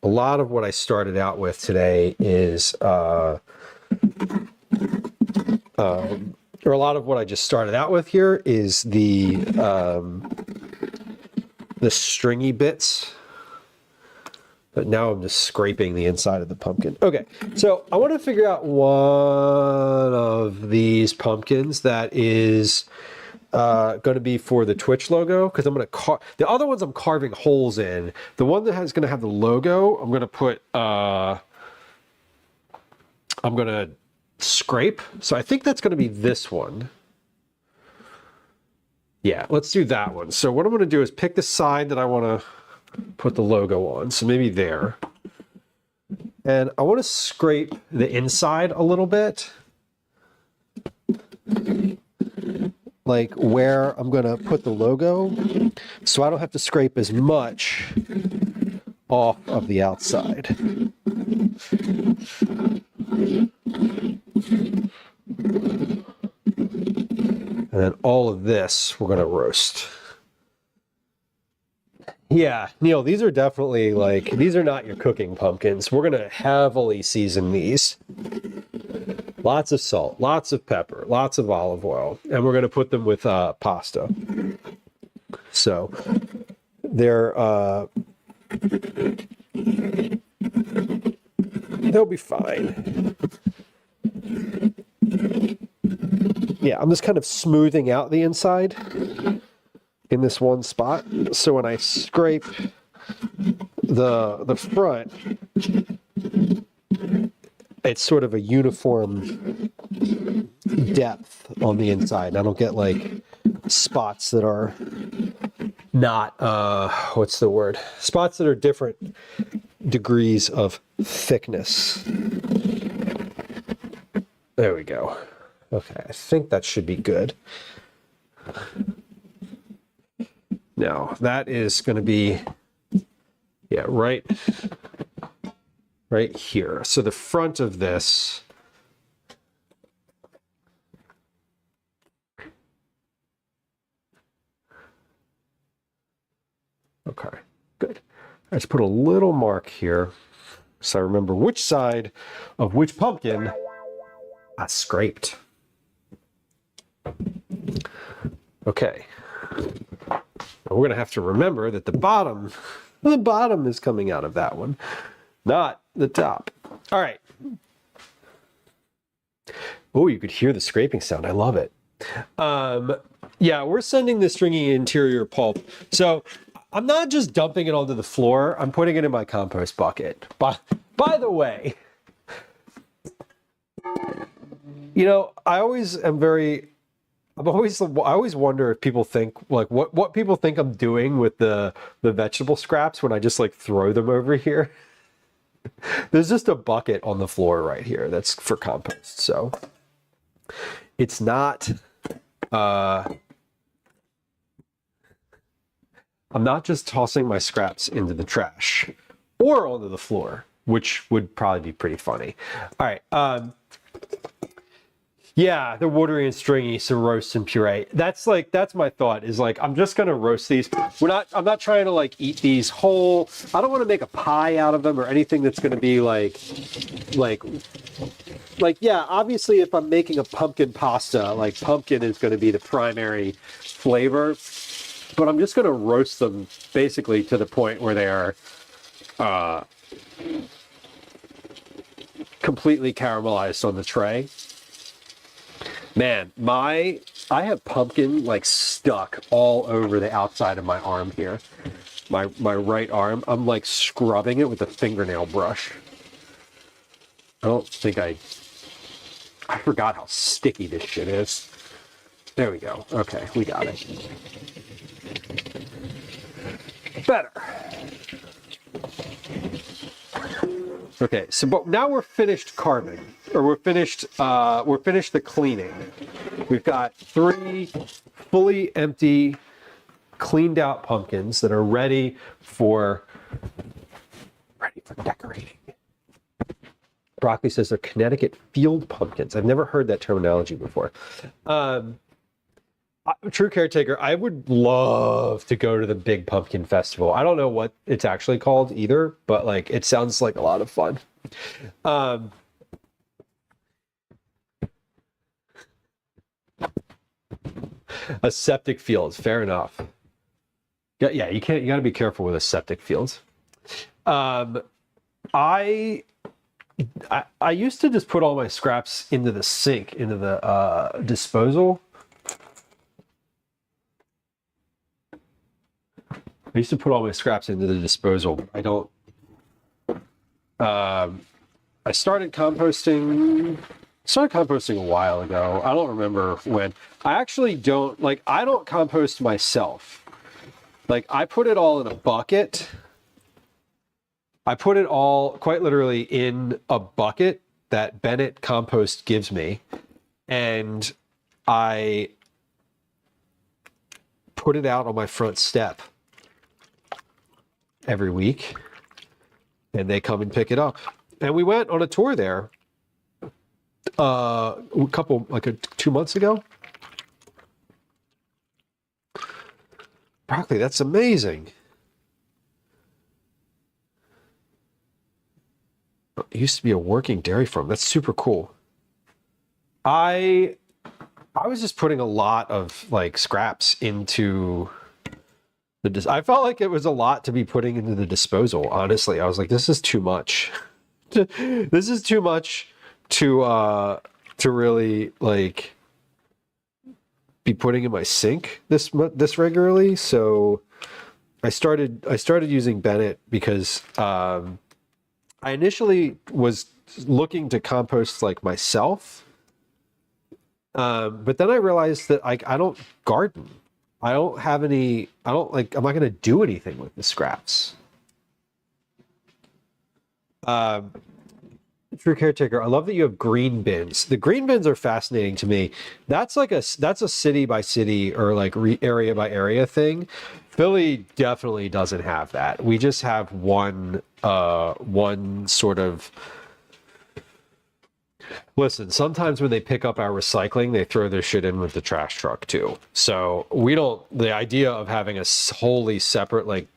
A lot of what I started out with today is, or a lot of what I just started out with here is the stringy bits. But now I'm just scraping the inside of the pumpkin. Okay, so I want to figure out one of these pumpkins that is going to be for the Twitch logo, because I'm going to the other ones I'm carving holes in. The one that is going to have the logo, I'm going to put I'm going to scrape. So I think that's going to be this one. Yeah, let's do that one. So what I'm going to do is pick the side that I want to put the logo on. So maybe there. And I want to scrape the inside a little bit. Like where I'm going to put the logo, so I don't have to scrape as much off of the outside. And then all of this we're going to roast. Yeah, Neil, these are definitely like, these are not your cooking pumpkins. We're going to heavily season these. Lots of salt, lots of pepper, lots of olive oil, and we're going to put them with pasta. So they're they'll be fine. Yeah, I'm just kind of smoothing out the inside in this one spot. So when I scrape the front, it's sort of a uniform depth on the inside. I don't get like spots that are not, what's the word? Spots that are different degrees of thickness. There we go. Okay, I think that should be good. Now, that is going to be, yeah, right here. So the front of this, okay, good. Let's put a little mark here so I remember which side of which pumpkin I scraped. Okay. We're going to have to remember that the bottom is coming out of that one, not the top. All right. Oh, you could hear the scraping sound. I love it. Yeah, we're sending the stringy interior pulp. So I'm not just dumping it onto the floor. I'm putting it in my compost bucket. By the way, you know, I always wonder if people think like what people think I'm doing with the vegetable scraps when I just like throw them over here. There's just a bucket on the floor right here that's for compost. So it's not I'm not just tossing my scraps into the trash or onto the floor, which would probably be pretty funny. All right. Yeah, they're watery and stringy, so roast and puree. That's my thought is like, I'm just going to roast these. I'm not trying to like eat these whole. I don't want to make a pie out of them or anything that's going to be like, yeah, obviously if I'm making a pumpkin pasta, like pumpkin is going to be the primary flavor, but I'm just going to roast them basically to the point where they are completely caramelized on the tray. Man, I have pumpkin like stuck all over the outside of my arm here. My right arm. I'm like scrubbing it with a fingernail brush. I forgot how sticky this shit is. There we go. Okay, we got it. Better. Okay, so but now we're finished carving, or we're finished the cleaning. We've got 3 fully empty, cleaned out pumpkins that are ready for decorating. Broccoli says they're Connecticut field pumpkins. I've never heard that terminology before. True Caretaker, I would love to go to the Big Pumpkin Festival. I don't know what it's actually called either, but like it sounds like a lot of fun. A septic field, fair enough. Yeah, you got to be careful with a septic field. I used to just put all my scraps into the sink, into the disposal. I used to put all my scraps into the disposal. I don't. I started composting. Started composting a while ago. I don't remember when. I actually don't like. I don't compost myself. Like I put it all in a bucket. I put it all quite literally in a bucket that Bennett Compost gives me, and I put it out on my front step every week, and they come and pick it up. And we went on a tour there a couple, like 2 months ago. Broccoli, that's amazing. It used to be a working dairy farm. That's super cool. I was just putting a lot of like scraps into the I felt like it was a lot to be putting into the disposal, honestly. I was like, this is too much. This is too much to really like be putting in my sink this regularly. So I started using Bennett because I initially was looking to compost like myself, but then I realized that I don't garden. I don't have any. I'm not going to do anything with the scraps. True caretaker. I love that you have green bins. The green bins are fascinating to me. That's a city by city or like area by area thing. Philly definitely doesn't have that. We just have one sort of. Listen, sometimes when they pick up our recycling, they throw their shit in with the trash truck too. So we don't. The idea of having a wholly separate like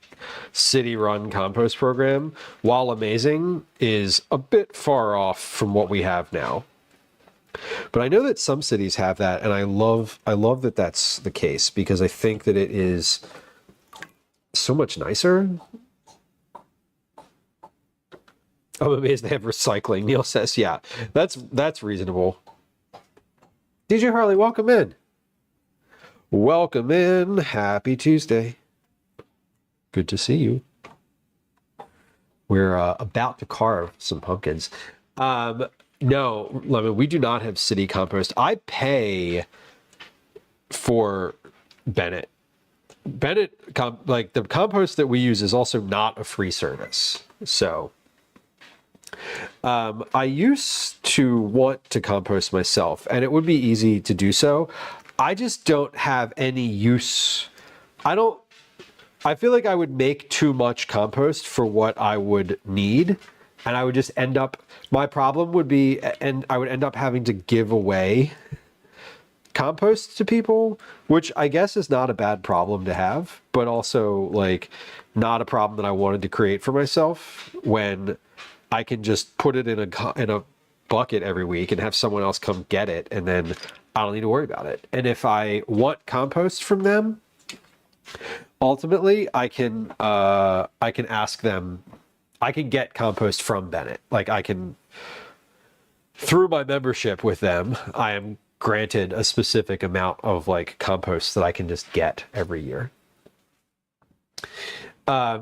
city-run compost program, while amazing, is a bit far off from what we have now. But I know that some cities have that, and I love that that's the case because I think that it is so much nicer. I'm amazed they have recycling. Neil says, yeah, that's reasonable. DJ Harley, welcome in. Welcome in. Happy Tuesday. Good to see you. We're about to carve some pumpkins. No, Lemon, we do not have city compost. I pay for Bennett. Like the compost that we use is also not a free service. So I used to want to compost myself, and it would be easy to do so. I just don't have any use. I feel like I would make too much compost for what I would need, and I would just end up, my problem would be, and I would end up having to give away compost to people, which I guess is not a bad problem to have, but also like not a problem that I wanted to create for myself when I can just put it in a bucket every week and have someone else come get it, and then I don't need to worry about it. And if I want compost from them, ultimately I can ask them. I can get compost from Bennett. Like I can, through my membership with them, I am granted a specific amount of like compost that I can just get every year.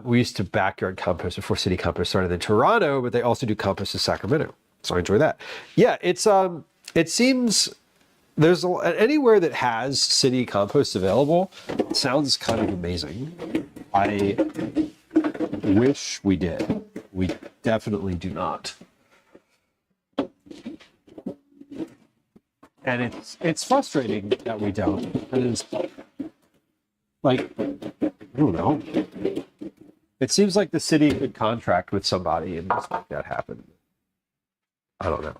We used to backyard compost before city compost started in Toronto, but they also do compost in Sacramento. So I enjoy that. Yeah, it seems there's anywhere that has city compost available. It sounds kind of amazing. I wish we did. We definitely do not. And it's frustrating that we don't. It is like, I don't know. It seems like the city could contract with somebody and just make that happen. I don't know.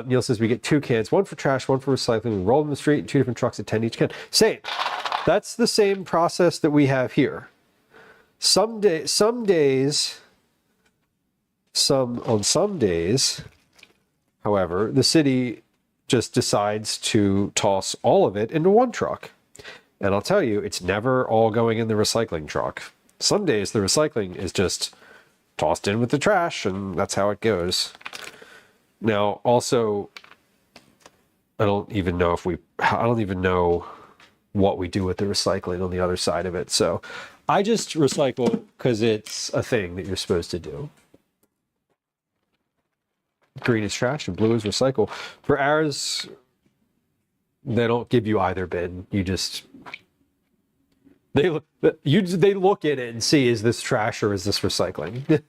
Neil says we get 2 cans, one for trash, one for recycling. We roll in the street, 2 different trucks at 10 each can. Same. That's the same process that we have here. On some days, however, the city just decides to toss all of it into one truck. And I'll tell you, it's never all going in the recycling truck. Some days the recycling is just tossed in with the trash, and that's how it goes. Now, also, I don't even know what we do with the recycling on the other side of it. So I just recycle because it's a thing that you're supposed to do. Green is trash and blue is recycle. For ours, they don't give you either bin. You just they look at it and see, is this trash or is this recycling?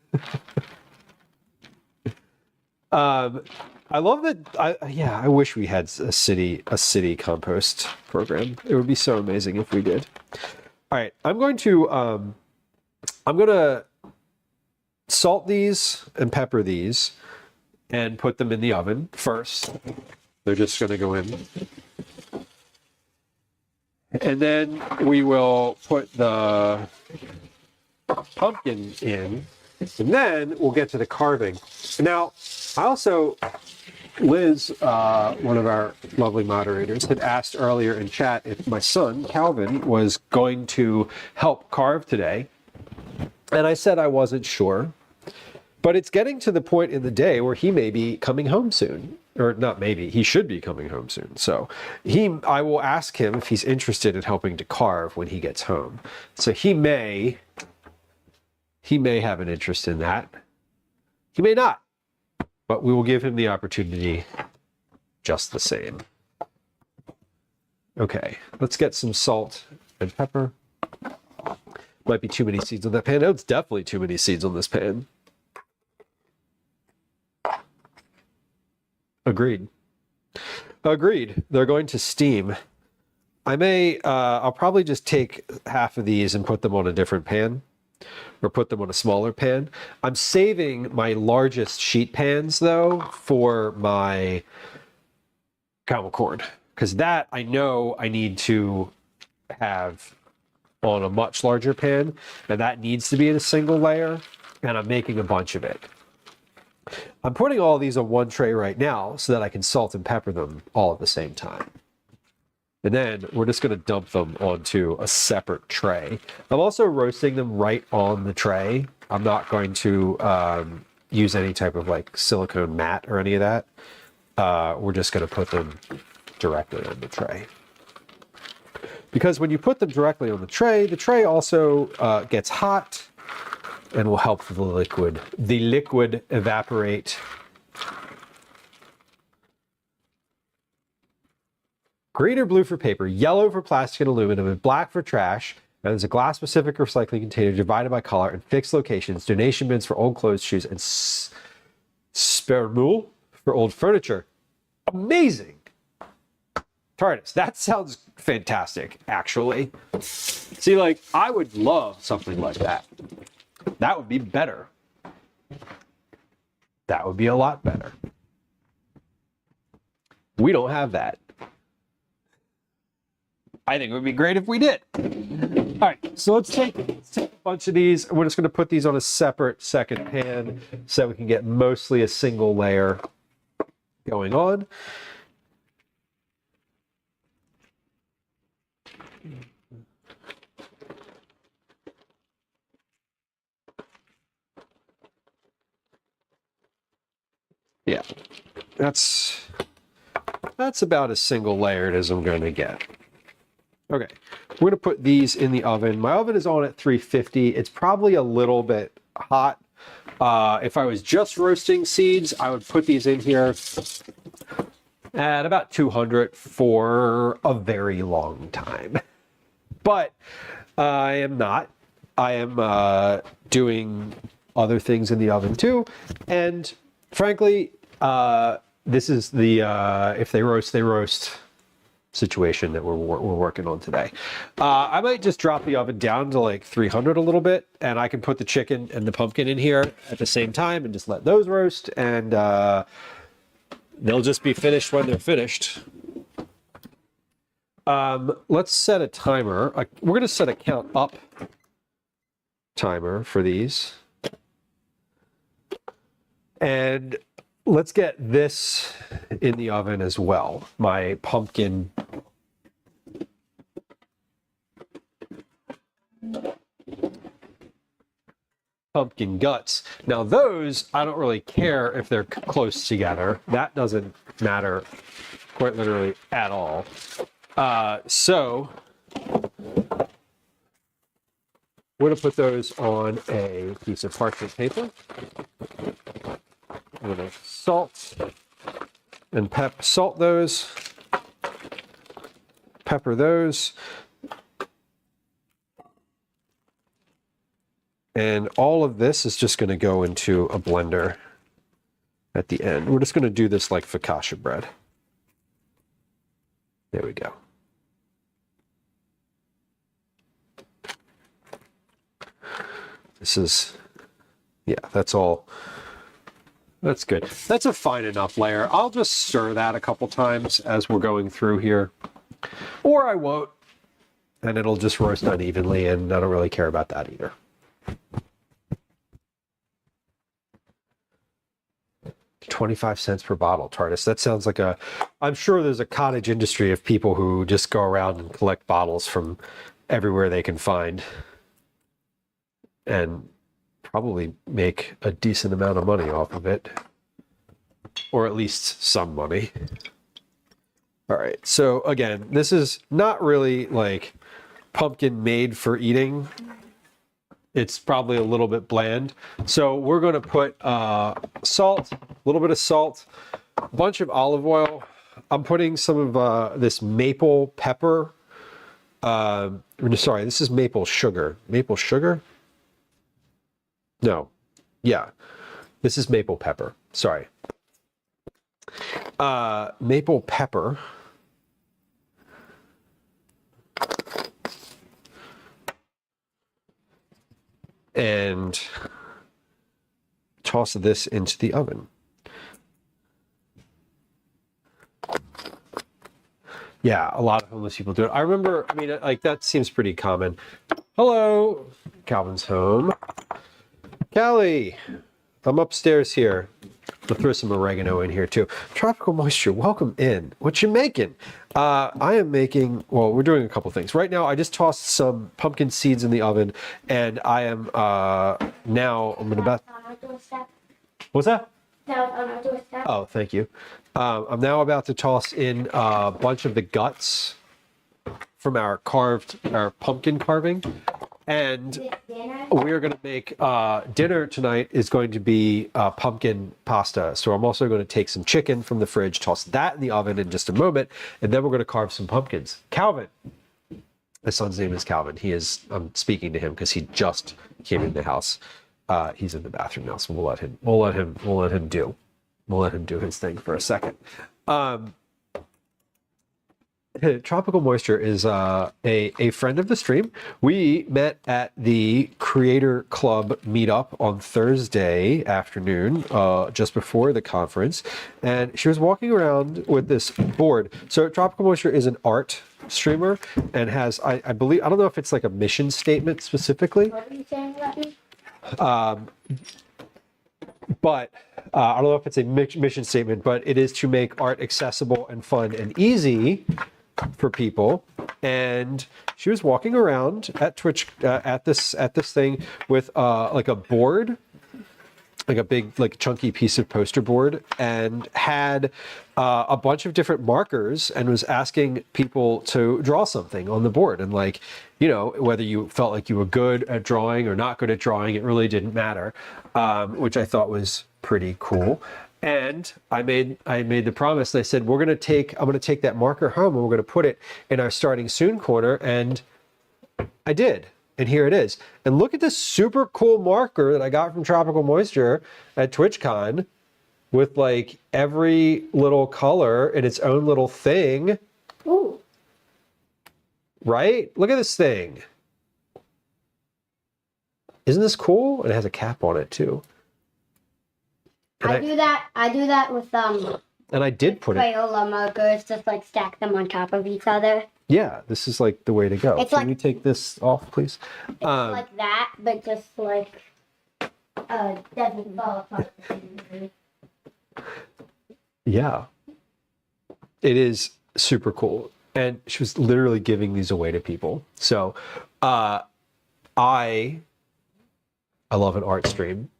I love that. I wish we had a city compost program. It would be so amazing if we did. All right, I'm going to salt these and pepper these and put them in the oven first. They're just going to go in. And then we will put the pumpkin in, and then we'll get to the carving. Now, I also, Liz, one of our lovely moderators, had asked earlier in chat if my son, Calvin, was going to help carve today. And I said I wasn't sure. But it's getting to the point in the day where he may be coming home soon. Or not maybe, he should be coming home soon. So I will ask him if he's interested in helping to carve when he gets home. So he may have an interest in that. He may not. But we will give him the opportunity just the same. Okay, let's get some salt and pepper. Might be too many seeds on that pan. No, it's definitely too many seeds on this pan. Agreed. They're going to steam. I'll probably just take half of these and put them on a different pan, or put them on a smaller pan. I'm saving my largest sheet pans though for my camel cord, because that I know I need to have on a much larger pan, and that needs to be in a single layer, and I'm making a bunch of it. I'm putting all these on one tray right now so that I can salt and pepper them all at the same time. And then we're just going to dump them onto a separate tray. I'm also roasting them right on the tray. I'm not going to use any type of like silicone mat or any of that. We're just going to put them directly on the tray. Because when you put them directly on the tray also gets hot and will help the liquid evaporate. Green or blue for paper, yellow for plastic and aluminum, and black for trash. And there's a glass-specific recycling container divided by color and fixed locations. Donation bins for old clothes, shoes, and spermule for old furniture. Amazing. TARDIS, that sounds fantastic, actually. See, like, I would love something like that. That would be better. That would be a lot better. We don't have that. I think it would be great if we did. All right, so let's take a bunch of these. We're just going to put these on a separate second pan so we can get mostly a single layer going on. Yeah, that's about as single layered as I'm going to get. Okay, we're going to put these in the oven. My oven is on at 350. It's probably a little bit hot. If I was just roasting seeds, I would put these in here at about 200 for a very long time. But I am not. I am doing other things in the oven too. And frankly, this is the if they roast situation that we're working on today. I might just drop the oven down to like 300 a little bit, and I can put the chicken and the pumpkin in here at the same time and just let those roast, and they'll just be finished when they're finished. Let's set a timer. We're going to set a count up timer for these. And let's get this in the oven as well. My pumpkin guts. Now those, I don't really care if they're close together. That doesn't matter quite literally at all. So We're going to put those on a piece of parchment paper. I'm going to salt and salt those, pepper those, and all of this is just going to go into a blender at the end. We're just going to do this like focaccia bread. There we go. This is, yeah, that's all. That's good. That's a fine enough layer. I'll just stir that a couple times as we're going through here. Or I won't, and it'll just roast unevenly, and I don't really care about that either. $0.25 per bottle, TARDIS. That sounds like a... I'm sure there's a cottage industry of people who just go around and collect bottles from everywhere they can find. And probably make a decent amount of money off of it. Or at least some money. All right, so again, this is not really like pumpkin made for eating. It's probably a little bit bland. So we're going to put salt, a little bit of salt, a bunch of olive oil. I'm putting some of this maple pepper. Sorry, this is maple sugar. Maple sugar? No. Yeah. This is maple pepper. Sorry. Maple pepper. And toss this into the oven. Yeah, a lot of homeless people do it. I remember, I mean, like that seems pretty common. Hello, Calvin's home. Callie, I'm upstairs here. I'll throw some oregano in here too. Tropical Moisture, welcome in. What you making? I am making, well, we're doing a couple things. Right now, I just tossed some pumpkin seeds in the oven, and I am now, I'm about... What's that? Oh, thank you. I'm now about to toss in a bunch of the guts from our pumpkin carving. And we're going to make dinner tonight is going to be pumpkin pasta. So I'm also going to take some chicken from the fridge, toss that in the oven in just a moment, and then we're going to carve some pumpkins. Calvin, my son's name is Calvin. I'm speaking to him because he just came in the house. He's in the bathroom now, so we'll let him do his thing for a second. Tropical Moisture is a friend of the stream. We met at the Creator Club meetup on Thursday afternoon, just before the conference, and she was walking around with this board. So Tropical Moisture is an art streamer and has, I believe, I don't know if it's like a mission statement specifically. What are you saying about me? But I don't know if it's a mission statement, but it is to make art accessible and fun and easy for people. And she was walking around at Twitch at this thing with like a board, like a big, like chunky piece of poster board, and had a bunch of different markers and was asking people to draw something on the board. And like, you know, whether you felt like you were good at drawing or not good at drawing, it really didn't matter, which I thought was pretty cool. And I made the promise. I said, I'm going to take that marker home and we're going to put it in our starting soon corner. And I did. And here it is. And look at this super cool marker that I got from Tropical Moisture at TwitchCon with like every little color in its own little thing. Ooh. Right? Look at this thing. Isn't this cool? And it has a cap on it too. I do that with and I did put Crayola markers, just like stack them on top of each other. Yeah, this is like the way to go. It's Can like, you take this off, please? It's like that, but just like doesn't fall apart. Yeah. It is super cool. And she was literally giving these away to people. So I love an art stream.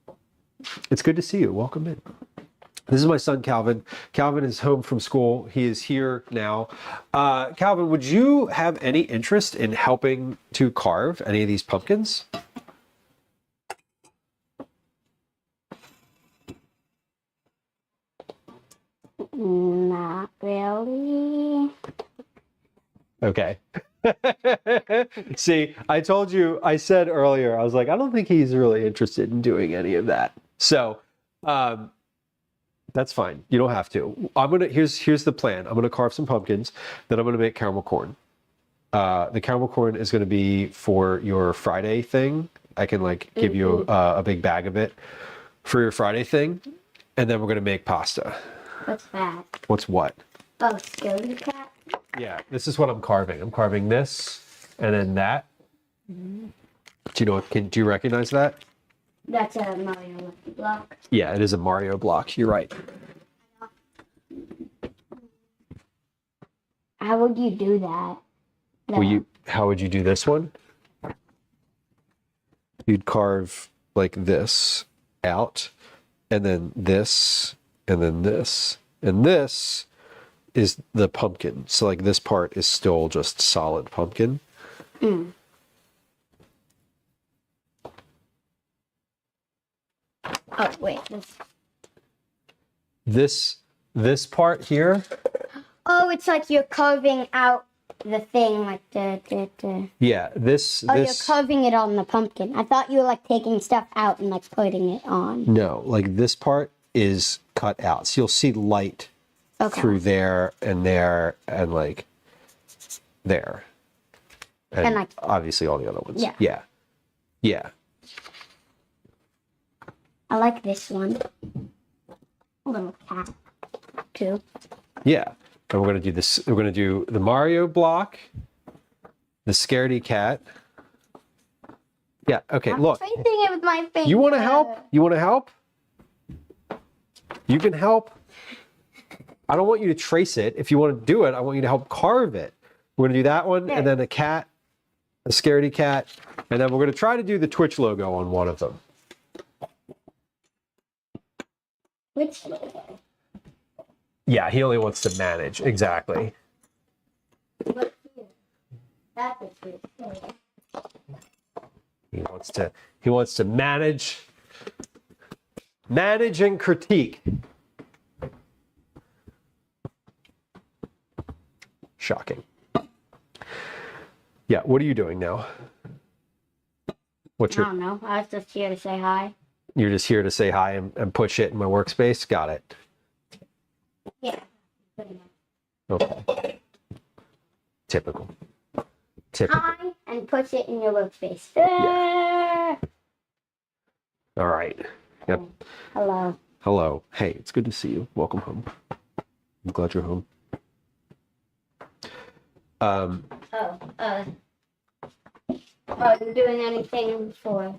It's good to see you. Welcome in. This is my son, Calvin. Calvin is home from school. He is here now. Calvin, would you have any interest in helping to carve any of these pumpkins? Not really. Okay. See, I told you, I said earlier, I was like, I don't think he's really interested in doing any of that. So, that's fine. You don't have to. Here's the plan. I'm gonna carve some pumpkins, then I'm gonna make caramel corn. The caramel corn is gonna be for your Friday thing. I can like give you a big bag of it for your Friday thing, and then we're gonna make pasta. What's that? What's what? Oh, Skilly Cat? Yeah, this is what I'm carving. I'm carving this and then that. Do you know do you recognize that? That's a Mario block. Yeah, it is a Mario block. You're right. How would you do that? How would you do this one? You'd carve like this out, and then this, and then this, and this is the pumpkin. So like this part is still just solid pumpkin. Mm. Oh wait, This part here. Oh, it's like you're carving out the thing, like the. Yeah, this. Oh, you're carving it on the pumpkin. I thought you were like taking stuff out and like putting it on. No, like this part is cut out, so you'll see light through there and like there, and like obviously all the other ones. Yeah. I like this one. A little cat, too. Yeah. And we're going to do this. We're going to do the Mario block, the Scaredy Cat. Yeah. Okay. I'm look. tracing it with my finger. You want to help? You want to help? You can help. I don't want you to trace it. If you want to do it, I want you to help carve it. We're going to do that one, and then a cat, a Scaredy Cat, and then we're going to try to do the Twitch logo on one of them. Which logo? Yeah, he only wants to manage. Exactly. Look here. That's a Twitch logo. He wants to manage and critique. Shocking. Yeah, what are you doing now? I don't know. I was just here to say hi. You're just here to say hi and put shit in my workspace? Got it. Yeah, pretty much. Okay. Typical. Hi, and put it in your workspace. Yeah. All right. Yep. Hello. Hello. Hey, it's good to see you. Welcome home. I'm glad you're home. Are you doing anything for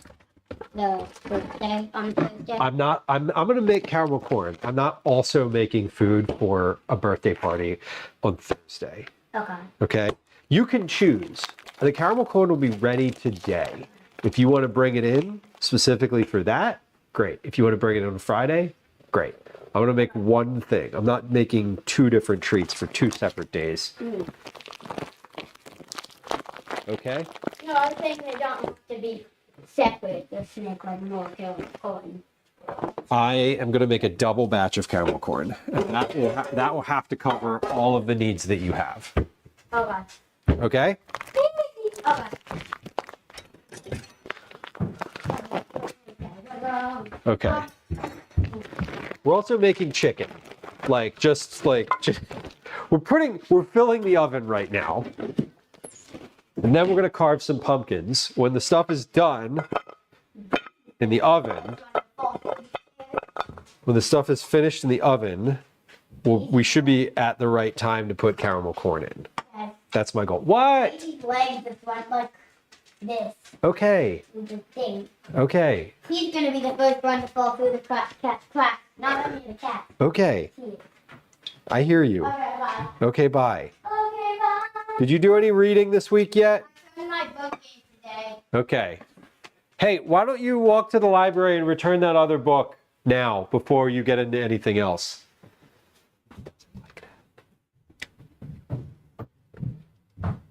the birthday on Thursday? I'm gonna make caramel corn. I'm not also making food for a birthday party on Thursday. Okay. Okay. You can choose. The caramel corn will be ready today. If you want to bring it in specifically for that, great. If you want to bring it on Friday, great. I'm gonna make one thing. I'm not making two different treats for two separate days. Mm. Okay? No, I was thinking they don't have to be separate. Just make like more caramel corn. I am gonna make a double batch of caramel corn. And that will have to cover all of the needs that you have. Okay. Okay? Okay. Okay. We're also making chicken. We're filling the oven right now. And then we're going to carve some pumpkins. When the stuff is done in the oven, when the stuff is finished in the oven, we should be at the right time to put caramel corn in. That's my goal. What? These legs just went like this. Okay. With the thing. Okay. He's gonna be the first one to fall through the cat's crack. Not only the cat. Okay. Here. I hear you. Okay, bye. Okay, bye. Okay, bye. Did you do any reading this week yet? I'm my book game today. Okay. Hey, why don't you walk to the library and return that other book now before you get into anything else.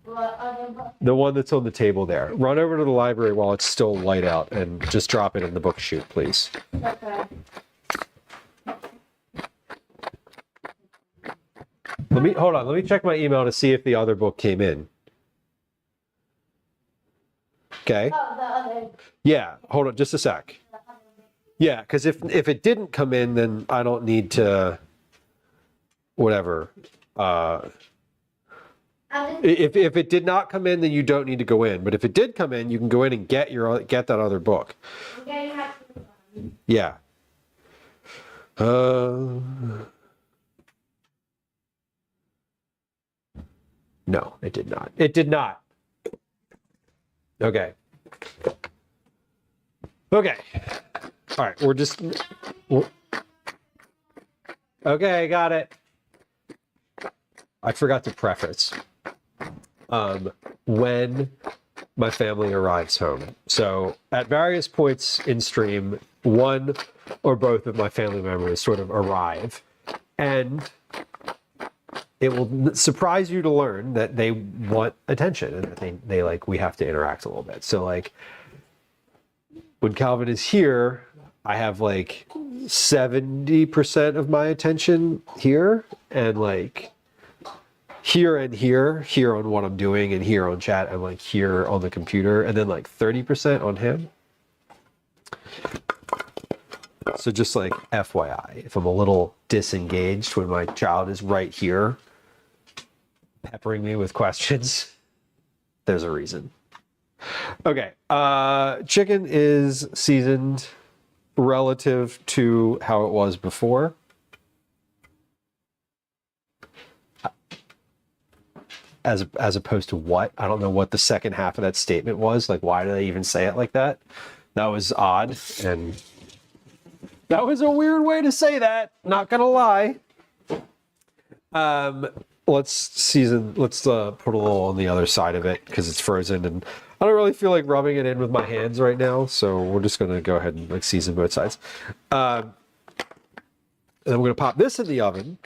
What other book? The one that's on the table there. Run over to the library while it's still light out and just drop it in the book chute, please. Okay. Hold on. Let me check my email to see if the other book came in. Okay. Oh, the other. Yeah. Hold on, just a sec. Yeah, because if it didn't come in, then I don't need to. Whatever. If it did not come in, then you don't need to go in. But if it did come in, you can go in and get that other book. Okay, Yeah. No, it did not. It did not. Okay. Okay. All right. Okay, got it. I forgot to preface. When my family arrives home. So at various points in stream, one or both of my family members sort of arrive, and it will surprise you to learn that they want attention and that they like, we have to interact a little bit. So like when Calvin is here, I have like 70% of my attention here, and like here and here on what I'm doing, and here on chat, and like here on the computer, and then like 30% on him. So just like FYI, if I'm a little disengaged when my child is right here peppering me with questions, there's a reason. Okay, chicken is seasoned relative to how it was before. As opposed to what? I don't know what the second half of that statement was. Like, why do they even say it like that? That was odd, and that was a weird way to say that. Not gonna lie. Let's put a little on the other side of it because it's frozen, and I don't really feel like rubbing it in with my hands right now. So we're just gonna go ahead and like season both sides. And then we're gonna pop this in the oven.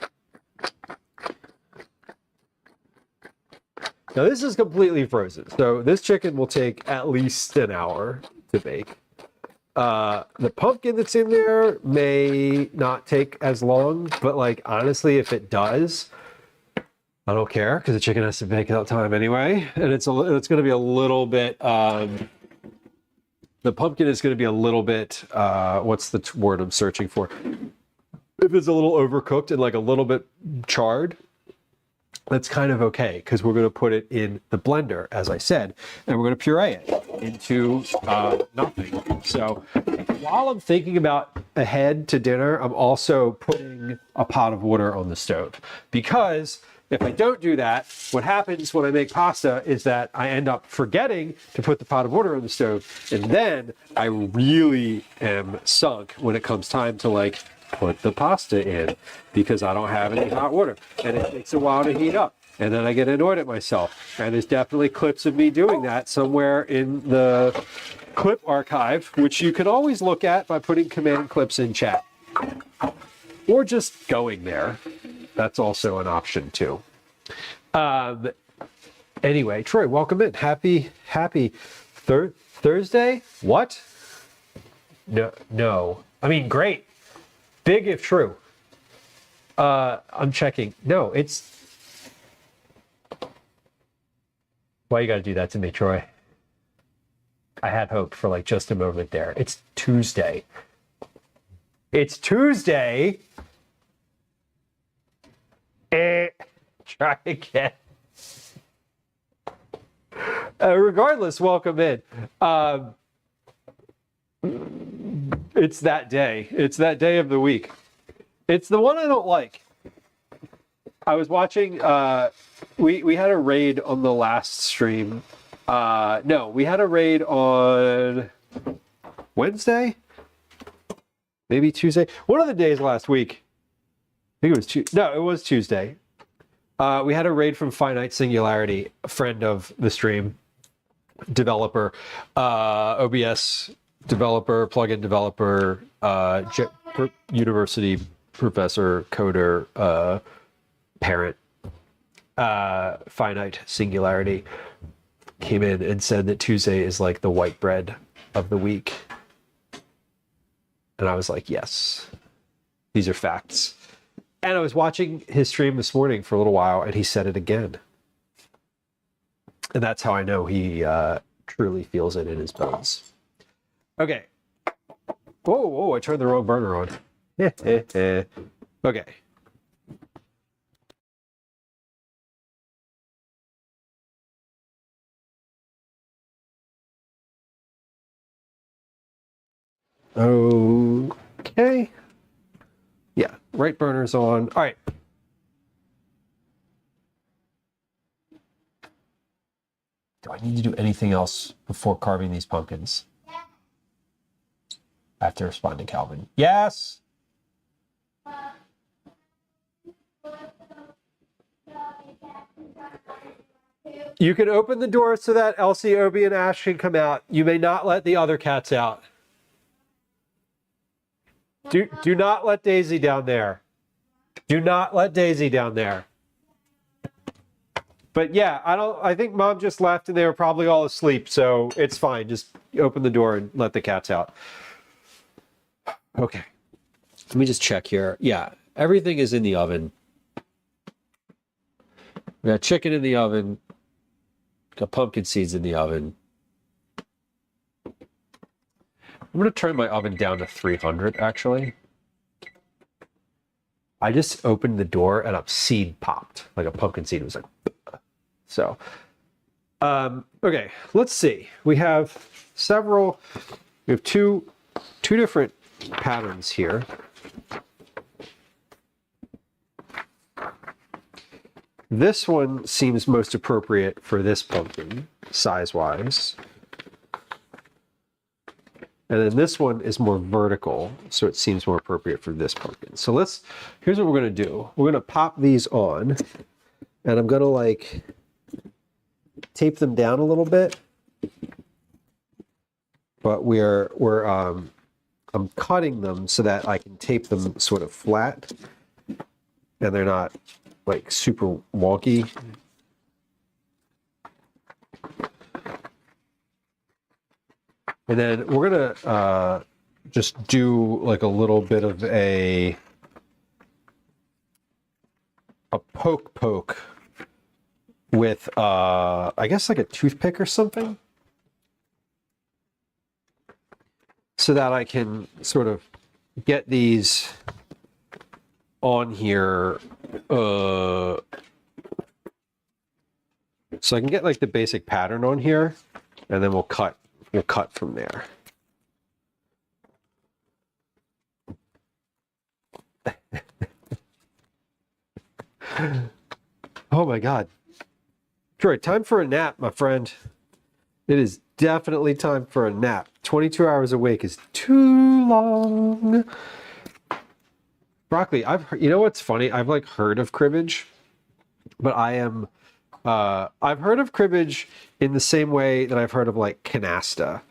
Now this is completely frozen, so this chicken will take at least an hour to bake. The pumpkin that's in there may not take as long, but like honestly, if it does, I don't care because the chicken has to bake that time anyway, and it's going to be a little bit. The pumpkin is going to be a little bit. What's the word I'm searching for? If it's a little overcooked and like a little bit charred, that's kind of okay because we're going to put it in the blender, as I said, and we're going to puree it into nothing. So while I'm thinking about ahead to dinner, I'm also putting a pot of water on the stove, because if I don't do that, what happens when I make pasta is that I end up forgetting to put the pot of water on the stove, and then I really am sunk when it comes time to like put the pasta in, because I don't have any hot water and it takes a while to heat up, and then I get annoyed at myself. And there's definitely clips of me doing that somewhere in the clip archive, which you can always look at by putting command clips in chat or just going there. That's also an option too. Anyway, Troy, welcome in. Happy Thursday. What? No. I mean, great. Big if true. I'm checking. No, it's... Why you gotta do that to me, Troy? I had hope for like just a moment there. It's Tuesday. It's Tuesday. Try again. Regardless, welcome in. It's that day. It's that day of the week. It's the one I don't like. I was watching, we had a raid on the last stream. No, we had a raid on Wednesday? Maybe Tuesday? One of the days last week. I think it was Tuesday. No, it was Tuesday. We had a raid from Finite Singularity, a friend of the stream, developer, OBS developer, plugin developer, university professor, coder, parent, finite singularity, came in and said that Tuesday is like the white bread of the week. And I was like, yes, these are facts. And I was watching his stream this morning for a little while, and he said it again. And that's how I know he truly feels it in his bones. Okay. Whoa, I turned the wrong burner on. Okay. Okay. Yeah, right burner's on. All right. Do I need to do anything else before carving these pumpkins? I have to respond to Calvin. Yes. You can open the door so that Elsie, Obi, and Ash can come out. You may not let the other cats out. Do not let Daisy down there. Do not let Daisy down there. But yeah, I think Mom just left and they were probably all asleep, so it's fine. Just open the door and let the cats out. Okay. Let me just check here. Yeah, everything is in the oven. We got chicken in the oven. Got pumpkin seeds in the oven. I'm going to turn my oven down to 300, actually. I just opened the door and a seed popped. Like a pumpkin seed. It was like... So, okay, let's see. We have two different patterns here. This one seems most appropriate for this pumpkin, size-wise. And then this one is more vertical, so it seems more appropriate for this pumpkin. So here's what we're going to do. We're going to pop these on, and I'm going to like tape them down a little bit. But I'm cutting them so that I can tape them sort of flat, and they're not like super wonky. And then we're gonna just do like a little bit of a poke with I guess like a toothpick or something, so that I can sort of get these on here, so I can get like the basic pattern on here, and then we'll cut from there. Oh my God. Troy, time for a nap, my friend. It is definitely time for a nap. 22 hours awake is too long. Broccoli, you know what's funny? I've like heard of cribbage, but I've heard of cribbage in the same way that I've heard of like canasta.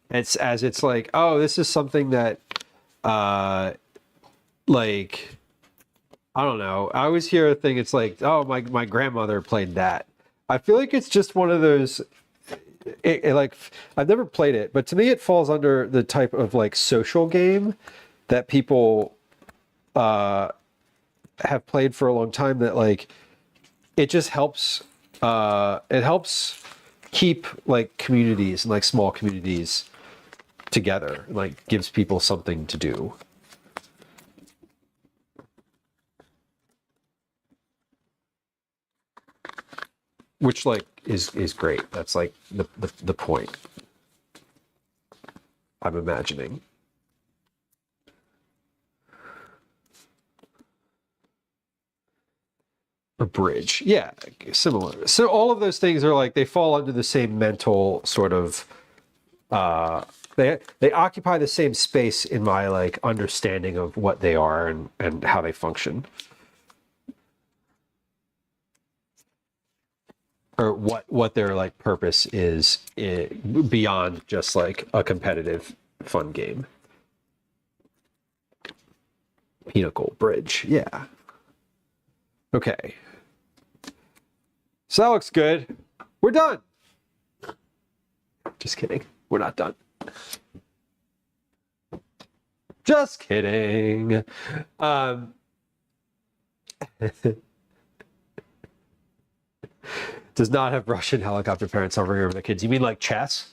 It's like, oh, this is something that, like, I don't know. I always hear a thing. It's like, oh, my grandmother played that. I feel like it's just one of those. Like, I've never played it, but to me, it falls under the type of like social game that people have played for a long time. That like, it just helps. It helps keep like communities and like small communities together. Like, gives people something to do. Which like is great. That's like the point, I'm imagining. A bridge, yeah, similar. So all of those things are like, they fall under the same mental sort of. They occupy the same space in my like understanding of what they are and how they function. Or what their like purpose is beyond just like a competitive fun game. Pinnacle Bridge. Yeah. Okay. So that looks good. We're done. Just kidding. We're not done. Just kidding. Does not have Russian helicopter parents hovering over the kids. You mean like chess?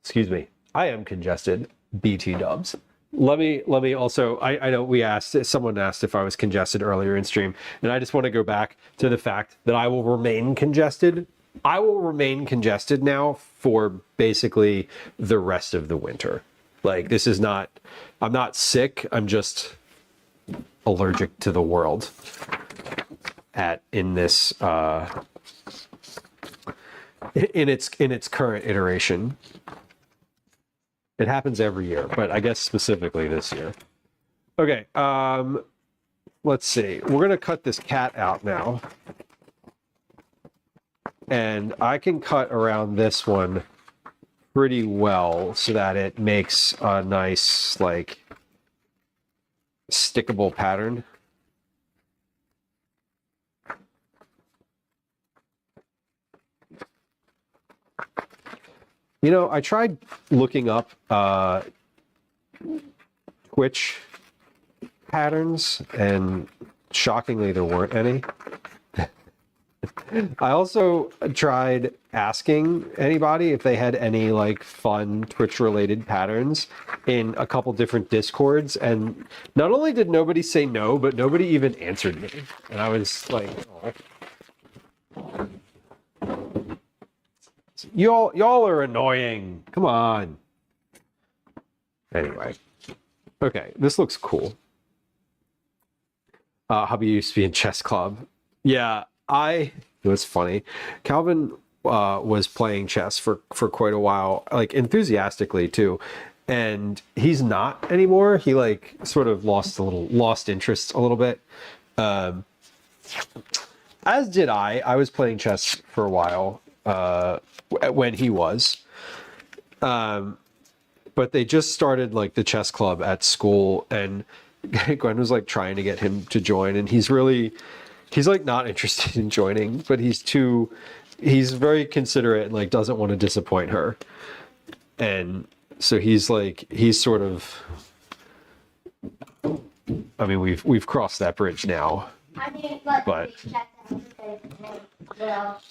Excuse me. I am congested. BT dubs. Let me also, I know someone asked if I was congested earlier in stream, and I just want to go back to the fact that I will remain congested. I will remain congested now for basically the rest of the winter. Like, this is not, I'm not sick, I'm just allergic to the world in this in its current iteration. It happens every year, but I guess specifically this year. Okay, let's see. We're gonna cut this cat out now. And I can cut around this one pretty well so that it makes a nice, like, stickable pattern. You know, I tried looking up Twitch patterns, and shockingly there weren't any. I also tried asking anybody if they had any like fun Twitch related patterns in a couple different Discords, and not only did nobody say no, but nobody even answered me. And I was like, oh. Y'all are annoying. Come on. Anyway. Okay, this looks cool. Hubby used to be in chess club. Yeah, it was funny. Calvin was playing chess for quite a while, like enthusiastically too. And he's not anymore. He like sort of lost interest a little bit. As did I. I was playing chess for a while when he was. But they just started like the chess club at school, and Gwen was like trying to get him to join, and he's like not interested in joining, but he's very considerate and like doesn't want to disappoint her. And so he's sort of, I mean, we've crossed that bridge now. I didn't let But well,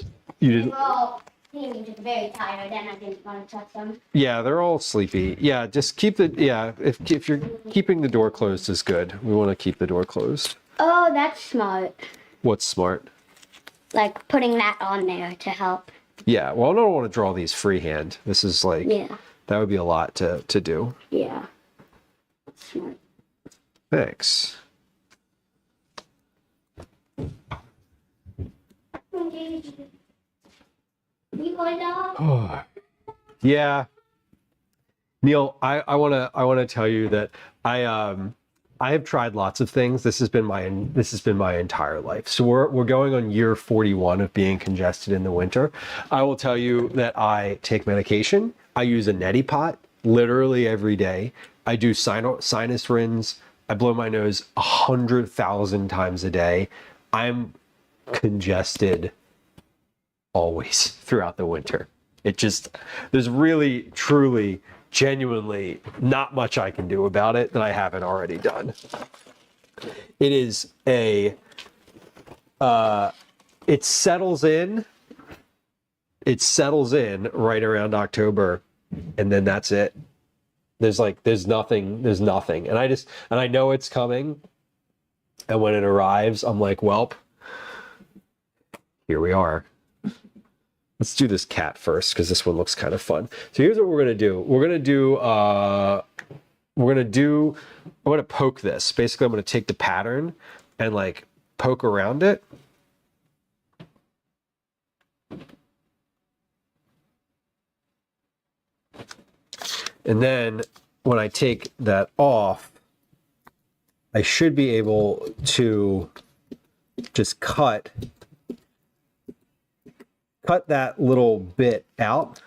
you didn't. well, he was just very tired, and I didn't want to touch them. Yeah, they're all sleepy. Yeah, just keep if you're keeping the door closed is good. We want to keep the door closed. Oh, that's smart. What's smart? Like putting that on there to help. Yeah, well, I don't want to draw these freehand. This is like, that would be a lot to do. Yeah. Smart. Thanks. Yeah. Neil, I wanna tell you that I have tried lots of things. This has been my entire life. So we're going on year 41 of being congested in the winter. I will tell you that I take medication. I use a neti pot literally every day. I do sinus rinse. I blow my nose 100,000 times a day. I'm congested always throughout the winter. There's really, truly, genuinely not much I can do about it that I haven't already done. It is it settles in right around October, and then that's it. There's nothing. And I know it's coming. And when it arrives, I'm like, welp, here we are. Let's do this cat first, because this one looks kind of fun. So here's what we're gonna do. I'm gonna poke this. Basically, I'm gonna take the pattern and like poke around it. And then when I take that off, I should be able to just cut that little bit out.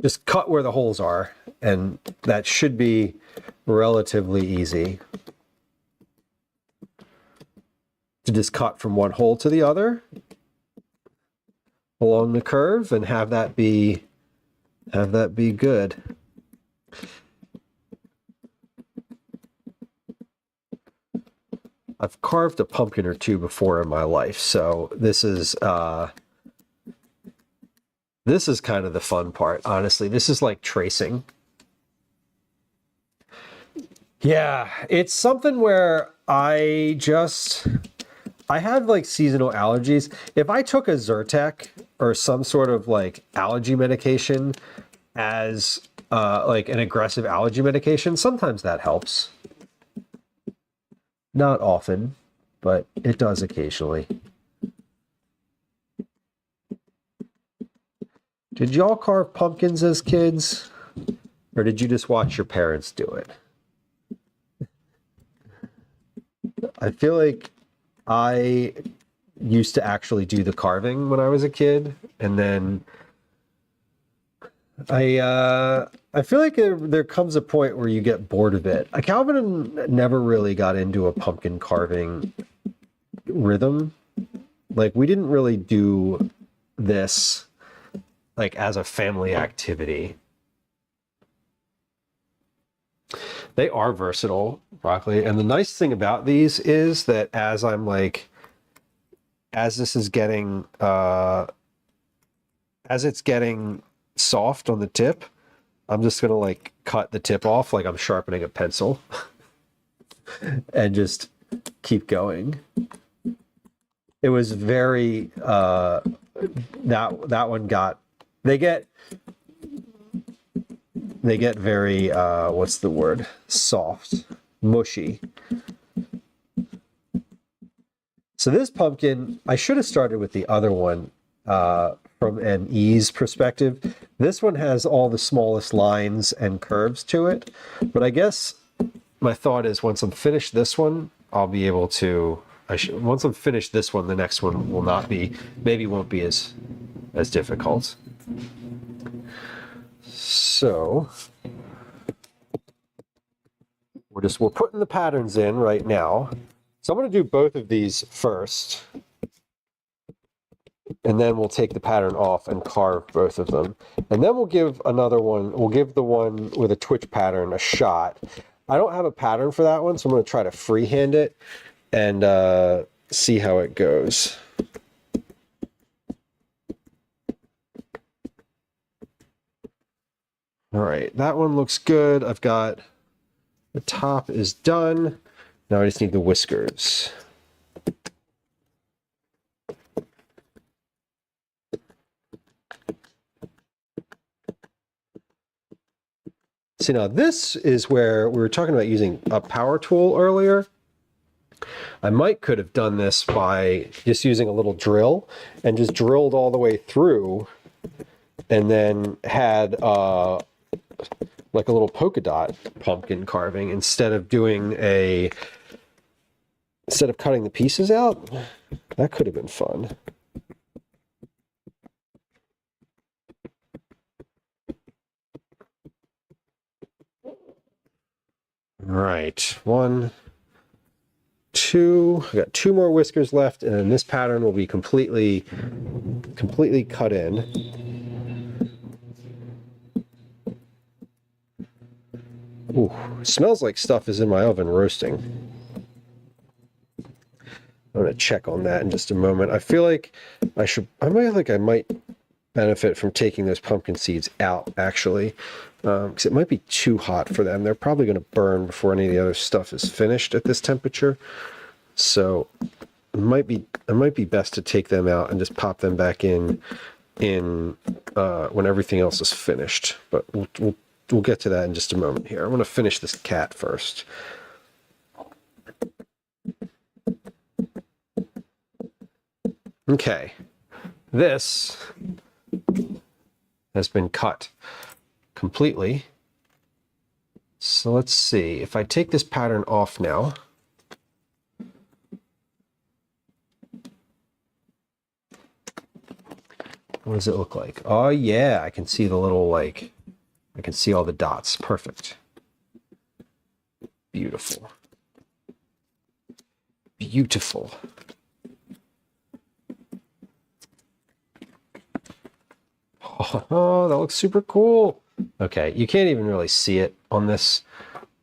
just cut where the holes are, and that should be relatively easy. To just cut from one hole to the other along the curve and have that be good. I've carved a pumpkin or two before in my life, so this is kind of the fun part, honestly. This is like tracing. Yeah, it's something where I have like seasonal allergies. If I took a Zyrtec or some sort of like allergy medication as like an aggressive allergy medication, sometimes that helps. Not often, but it does occasionally. Did y'all carve pumpkins as kids? Or did you just watch your parents do it? I feel like I used to actually do the carving when I was a kid, and then I feel like there comes a point where you get bored of it. Calvin never really got into a pumpkin carving rhythm. Like, we didn't really do this like as a family activity. They are versatile, broccoli. And the nice thing about these is that as this is getting, as it's getting soft on the tip, I'm just going to like cut the tip off like I'm sharpening a pencil and just keep going. It was very, that one got, they get very, what's the word? Soft, mushy. So this pumpkin, I should have started with the other one from an ease perspective. This one has all the smallest lines and curves to it. But I guess my thought is once I'm finished this one, I'll be able to, once I'm finished this one, the next one will not be, maybe won't be as difficult. So we're putting the patterns in right now. So I'm going to do both of these first, and then we'll take the pattern off and carve both of them. And then we'll give another one, we'll give the one with a twitch pattern a shot. I don't have a pattern for that one, so I'm going to try to freehand it and see how it goes. All right, that one looks good. I've got, the top is done. Now I just need the whiskers. See, now this is where we were talking about using a power tool earlier. I could have done this by just using a little drill and just drilled all the way through and then had like a little polka dot pumpkin carving instead of cutting the pieces out. That could have been fun. All right, 1, 2. I got 2 more whiskers left, and then this pattern will be completely cut in. Ooh, smells like stuff is in my oven roasting. I'm going to check on that in just a moment. I feel like I might benefit from taking those pumpkin seeds out, actually, because it might be too hot for them. They're probably going to burn before any of the other stuff is finished at this temperature. So it might be best to take them out and just pop them back in when everything else is finished. But we'll get to that in just a moment here. I want to finish this cat first. Okay, this has been cut completely. So let's see, if I take this pattern off now, What does it look like? Oh yeah, I can see the little like, I can see all the dots. Perfect. Beautiful. Beautiful. Oh, that looks super cool. Okay, you can't even really see it on this.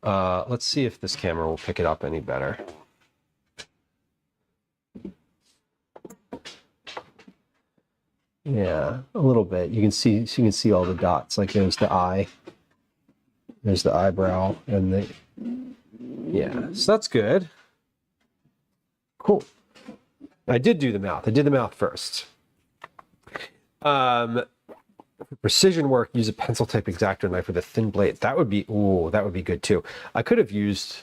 Let's see if this camera will pick it up any better. Yeah, a little bit. You can see all the dots. Like there's the eye, there's the eyebrow, and the yeah. So that's good. Cool. I did do the mouth. I did the mouth first. For precision work, use a pencil type X-Acto knife with a thin blade. That would be that would be good too. I could have used.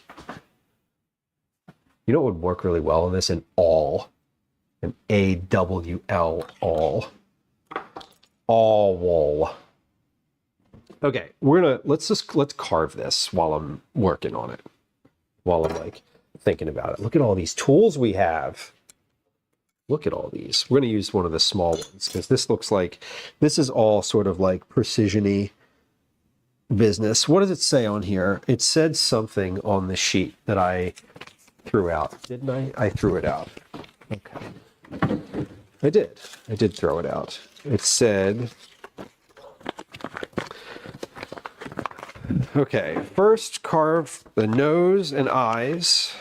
You know what would work really well in this? An awl, an AWL awl. Awl. Okay, let's carve this while I'm working on it. While I'm like thinking about it. Look at all these tools we have. Look at all these. We're going to use one of the small ones because this looks like this is all sort of like precision-y business. What does it say on here? It said something on the sheet that I threw out. Didn't I? I threw it out. Okay. I did throw it out. It said, okay, first carve the nose and eyes,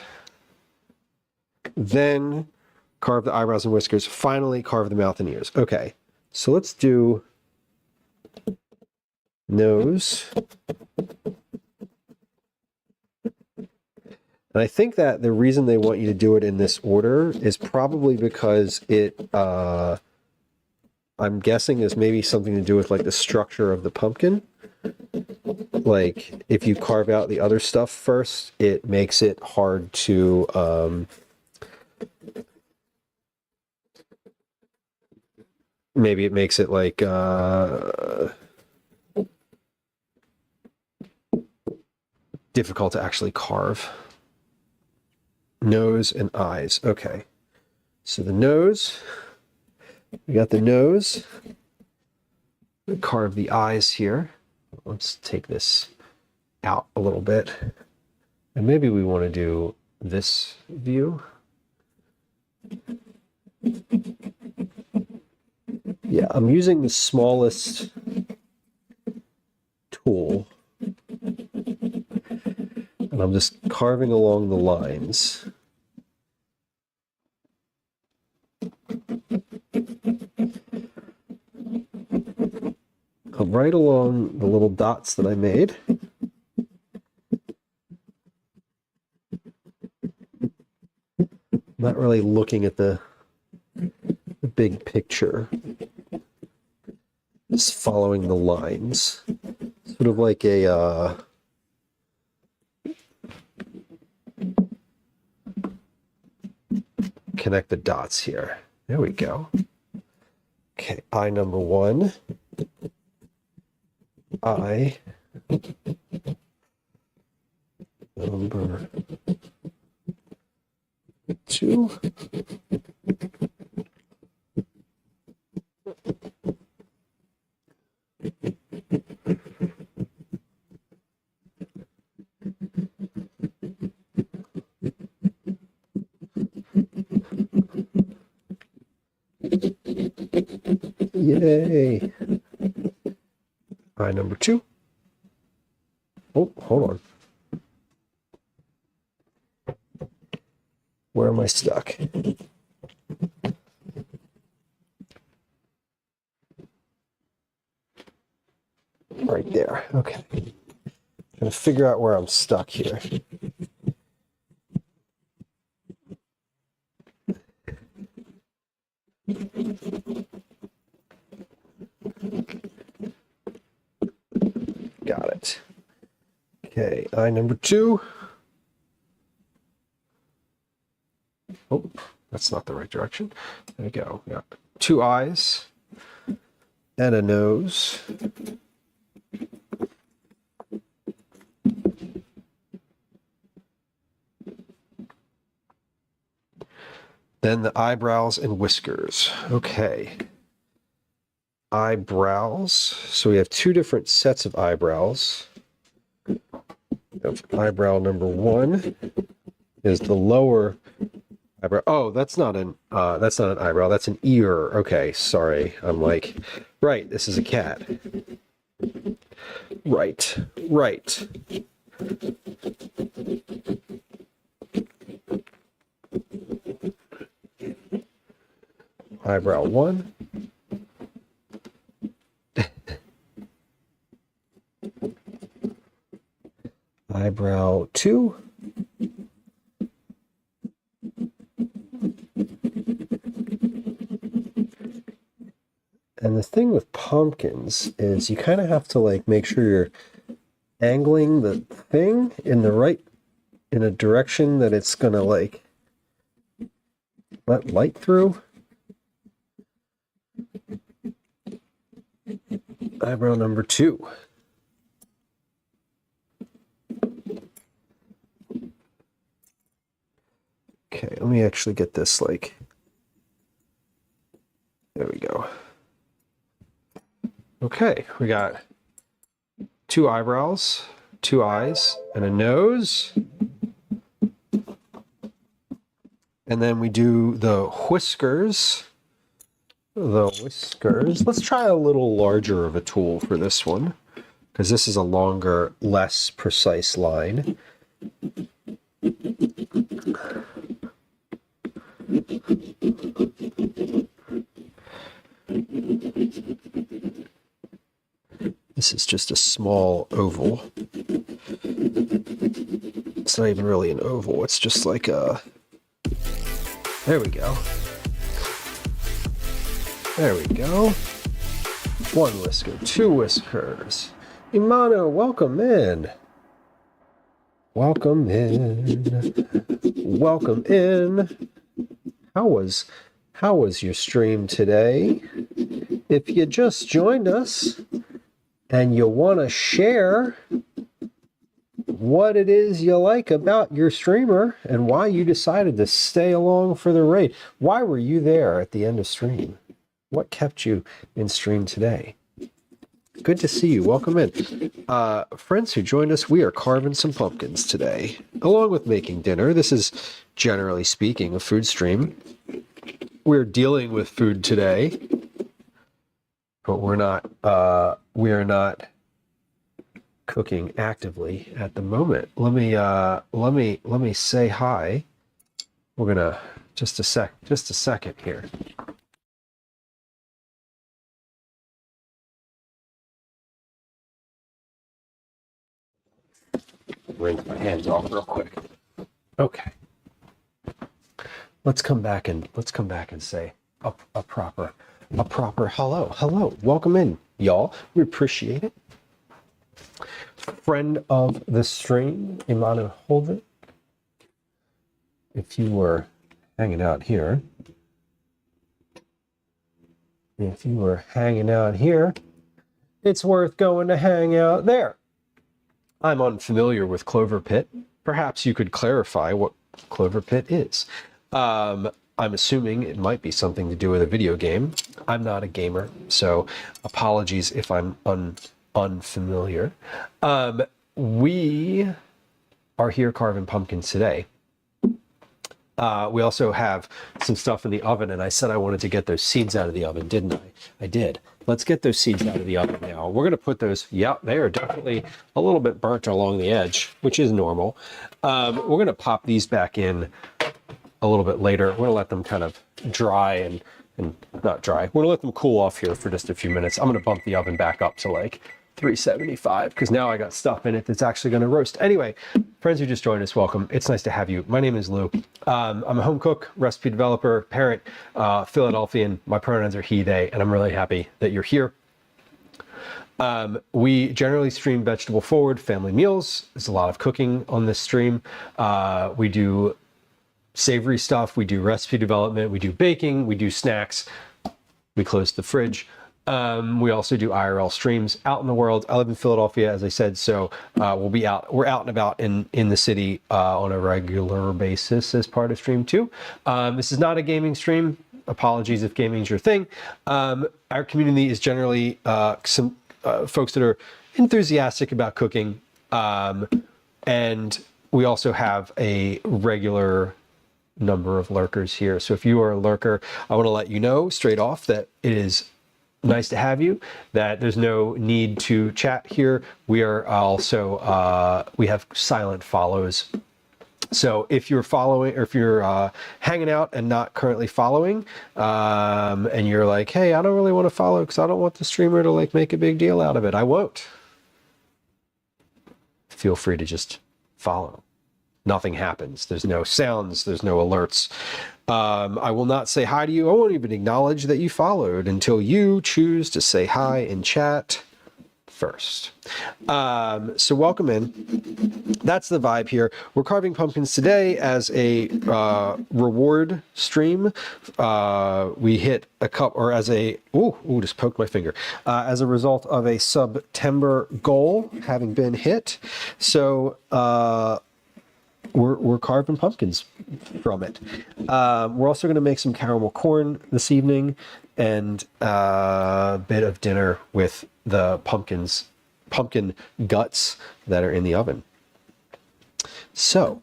then carve the eyebrows and whiskers, finally carve the mouth and ears. Okay, so let's do nose. And I think that the reason they want you to do it in this order is probably because it, I'm guessing is maybe something to do with like the structure of the pumpkin. Like if you carve out the other stuff first, it makes it hard to, maybe it makes it like, difficult to actually carve. Nose and eyes. Okay. So the nose, we got the nose. Carve the eyes here. Let's take this out a little bit. And maybe we want to do this view. Yeah, I'm using the smallest tool. And I'm just carving along the lines. Right along the little dots that I made. Not really looking at the big picture. Just following the lines. Sort of like a connect the dots here. There we go. Okay, eye number 1. Eye number 2. Yay. Eye number 2. Oh, hold on. Where am I stuck? Right there. Okay. Trying to figure out where I'm stuck here. Got it. Okay, eye number 2. Oh, that's not the right direction. There we go. We got 2 eyes and a nose. Then the eyebrows and whiskers. Okay. eyebrows. So we have two different sets of eyebrows. Eyebrow number 1 is the lower eyebrow. Oh, that's not an eyebrow. That's an ear. Okay, sorry. I'm like, right. This is a cat. Right. Eyebrow 1. Eyebrow 2. And the thing with pumpkins is you kind of have to like make sure you're angling the thing in a direction that it's gonna like let light through. Eyebrow number 2. Okay, let me actually get this like, there we go. Okay, we got 2 eyebrows, 2 eyes, and a nose. And then we do the whiskers. Let's try a little larger of a tool for this one, because this is a longer, less precise line. This is just a small oval. It's not even really an oval. It's just like a... There we go. There we go. 1 whisker, 2 whiskers. Imano, welcome in. Welcome in. Welcome in. How was your stream today? If you just joined us and you want to share what it is you like about your streamer and why you decided to stay along for the raid. Why were you there at the end of stream? What kept you in stream today? Good to see you. Welcome in. Friends who joined us, we are carving some pumpkins today, along with making dinner. This is, generally speaking, a food stream. We're dealing with food today, but we are not cooking actively at the moment. Let me say hi. We're gonna just a second here. Rinse my hands off real quick. Okay. Let's come back and say a proper hello. Welcome in, y'all. We appreciate it. Friend of the stream, Imanu Holden. If you were hanging out here, it's worth going to hang out there. I'm unfamiliar with Clover Pit. Perhaps you could clarify what Clover Pit is. I'm assuming it might be something to do with a video game. I'm not a gamer, so apologies if I'm unfamiliar. We are here carving pumpkins today. We also have some stuff in the oven, and I said I wanted to get those seeds out of the oven, didn't I? I did. Let's get those seeds out of the oven now. We're going to put those, yeah, they are definitely a little bit burnt along the edge, which is normal. We're going to pop these back in a little bit later. We're going to let them kind of dry and not dry. We're going to let them cool off here for just a few minutes. I'm going to bump the oven back up to like 375 because now I got stuff in it that's actually going to roast. Anyway, friends who just joined us, welcome. It's nice to have you. My name is Lou. I'm a home cook, recipe developer, parent, Philadelphian. My pronouns are he, they, and I'm really happy that you're here. We generally stream vegetable forward family meals. There's a lot of cooking on this stream. We do savory stuff. We do recipe development. We do baking. We do snacks. We close the fridge. We also do IRL streams out in the world. I live in Philadelphia, as I said, so we're out and about in the city on a regular basis as part of stream 2. This is not a gaming stream. apologies if gaming's your thing. Our community is generally some folks that are enthusiastic about cooking. And we also have a regular number of lurkers here. So if you are a lurker, I want to let you know straight off that it is nice to have you, that there's no need to chat here. We are also, we have silent follows. So if you're following, or if you're hanging out and not currently following, and you're like, hey, I don't really want to follow because I don't want the streamer to like make a big deal out of it, I won't. Feel free to just follow. Nothing happens. There's no sounds. There's no alerts. I will not say hi to you. I won't even acknowledge that you followed until you choose to say hi in chat first. So welcome in. That's the vibe here. We're carving pumpkins today as a reward stream. We hit a cup, or as a, ooh, just poked my finger, as a result of a September goal having been hit. So we're carving pumpkins from it. We're also going to make some caramel corn this evening, and a bit of dinner with the pumpkin guts that are in the oven. So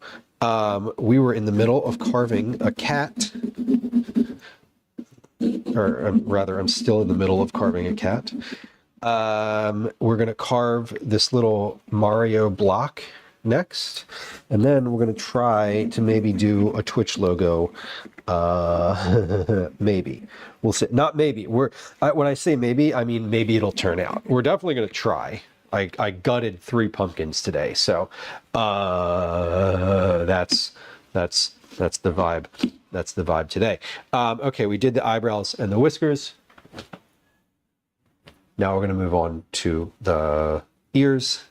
we were in the middle of carving a cat, or rather, I'm still in the middle of carving a cat. We're going to carve this little Mario block next, and then we're going to try to maybe do a Twitch logo. Maybe we'll see. Not maybe. When I say maybe, I mean maybe it'll turn out. We're definitely going to try. I gutted 3 pumpkins today, so that's the vibe. That's the vibe today. Okay, we did the eyebrows and the whiskers. Now we're going to move on to the ears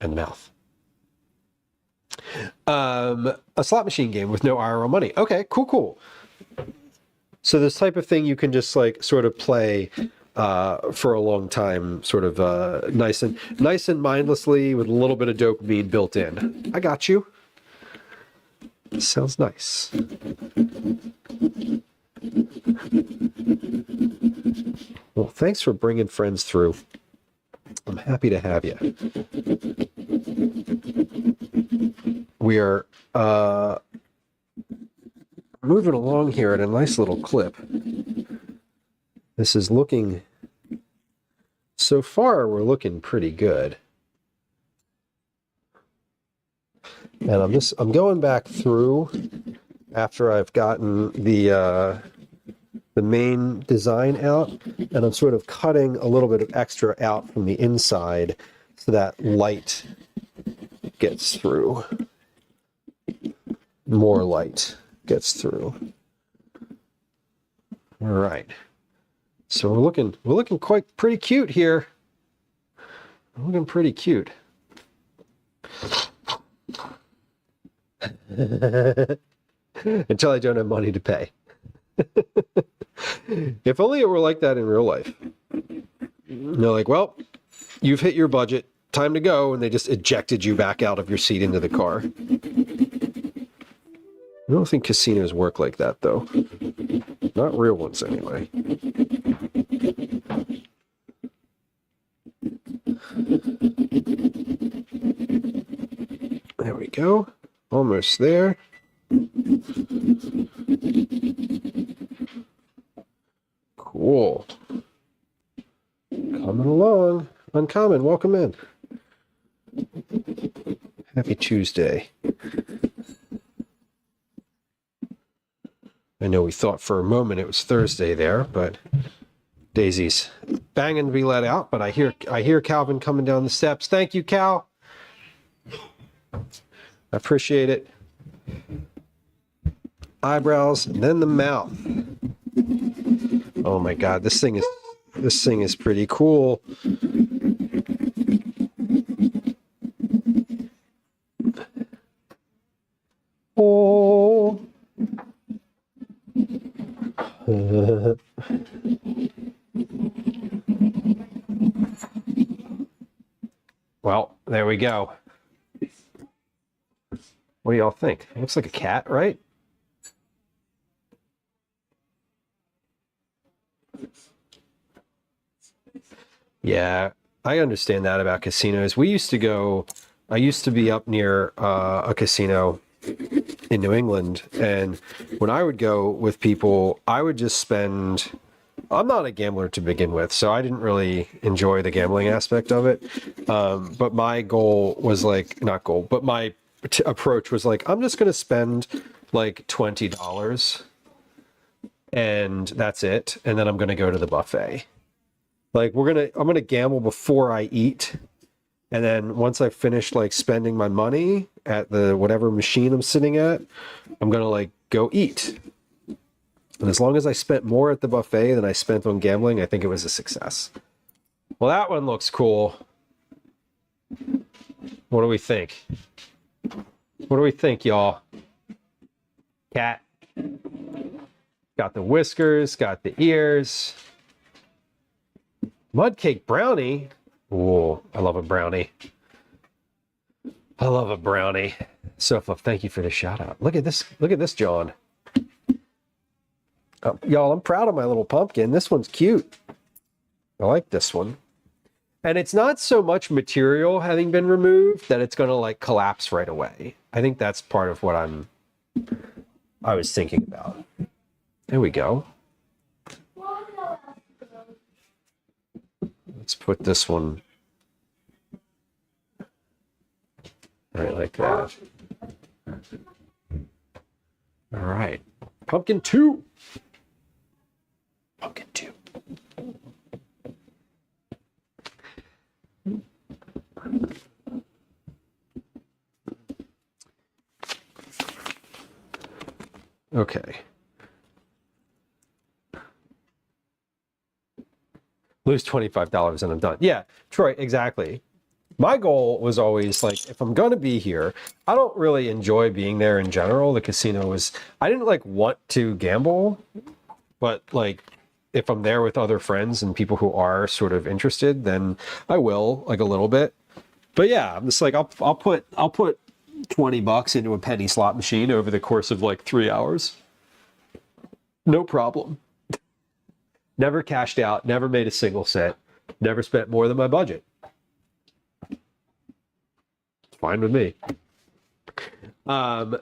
and the mouth. A slot machine game with no IRL money. Okay, cool. So this type of thing you can just like sort of play for a long time, sort of nice and mindlessly with a little bit of dopamine built in. I got you. Sounds nice. Well, thanks for bringing friends through. I'm happy to have you. We are moving along here at a nice little clip. This is looking, so far we're looking pretty good. And I'm going back through after I've gotten the main design out, and I'm sort of cutting a little bit of extra out from the inside so that light gets through. More light gets through. All right. So we're looking pretty cute here. We're looking pretty cute. Until I don't have money to pay. If only it were like that in real life. They're like, well, you've hit your budget, time to go, and they just ejected you back out of your seat into the car. I don't think casinos work like that, though. Not real ones, anyway. There we go. Almost there. Cool. Coming along. Uncommon, welcome in. Happy Tuesday. I know we thought for a moment it was Thursday there, but Daisy's banging to be let out. But I hear Calvin coming down the steps. Thank you, Cal. I appreciate it. Eyebrows, and then the mouth. Oh my God, this thing is pretty cool. Oh. Well, there we go. What do y'all think? It looks like a cat, right? Yeah, I understand that about casinos. I used to be up near a casino in New England, and when I would go with people, I would just spend. I'm not a gambler to begin with, so I didn't really enjoy the gambling aspect of it. But my goal was like, not goal, but my approach was like, I'm just going to spend like $20 and that's it. And then I'm going to go to the buffet. Like I'm going to gamble before I eat. And then once I've finished like spending my money at the whatever machine I'm sitting at, I'm going to like go eat. And as long as I spent more at the buffet than I spent on gambling, I think it was a success. Well, that one looks cool. What do we think? What do we think, y'all? Cat. Got the whiskers, got the ears. Mudcake brownie. Ooh, I love a brownie. I love a brownie. Sofa, thank you for the shout out. Look at this. Look at this, John. Y'all, I'm proud of my little pumpkin. This one's cute. I like this one. And it's not so much material having been removed that it's going to like collapse right away. I think that's part of what I was thinking about. There we go. Let's put this one right like that. All right. Pumpkin 2. Pumpkin 2. Okay. Lose $25 and I'm done. Yeah, Troy, exactly. My goal was always like, if I'm going to be here, I don't really enjoy being there in general. The casino was, I didn't like want to gamble, but like if I'm there with other friends and people who are sort of interested, then I will like a little bit. But yeah, I'm just like, I'll put $20 into a penny slot machine over the course of like 3 hours. No problem. Never cashed out, never made a single cent, never spent more than my budget. It's fine with me. I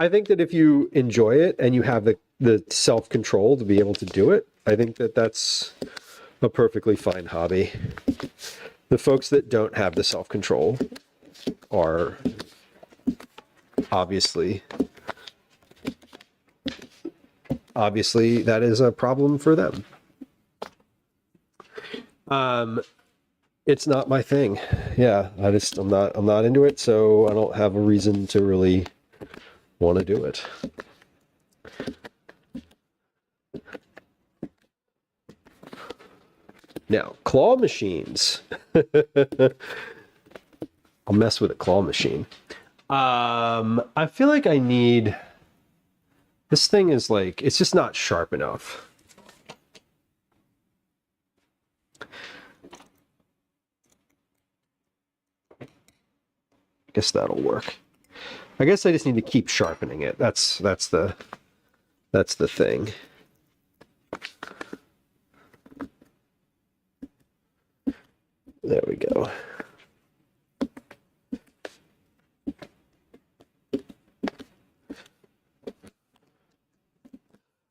think that if you enjoy it and you have the self-control to be able to do it, I think that that's a perfectly fine hobby. The folks that don't have the self-control are obviously that is a problem for them. It's not my thing. Yeah, I'm not into it, so I don't have a reason to really want to do it. Now, claw machines. I'll mess with a claw machine. I feel like I need... This thing is like, it's just not sharp enough. I guess that'll work. I guess I just need to keep sharpening it. That's the thing. There we go.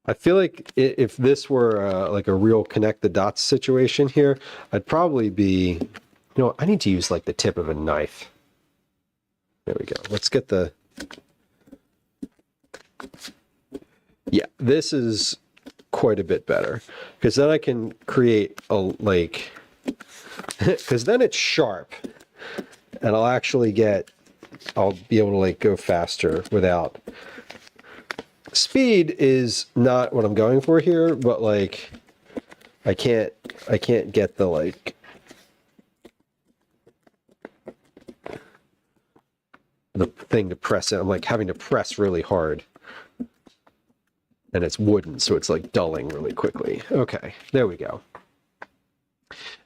I feel like if this were like a real connect the dots situation here, I'd probably be, I need to use like the tip of a knife. There we go. Let's get the, yeah, this is quite a bit better because then I can create a like, because then it's sharp and I'll be able to like go faster without. Speed is not what I'm going for here, but like I can't get the like the thing to press it. I'm like having to press really hard. And it's wooden, so it's like dulling really quickly. Okay, there we go.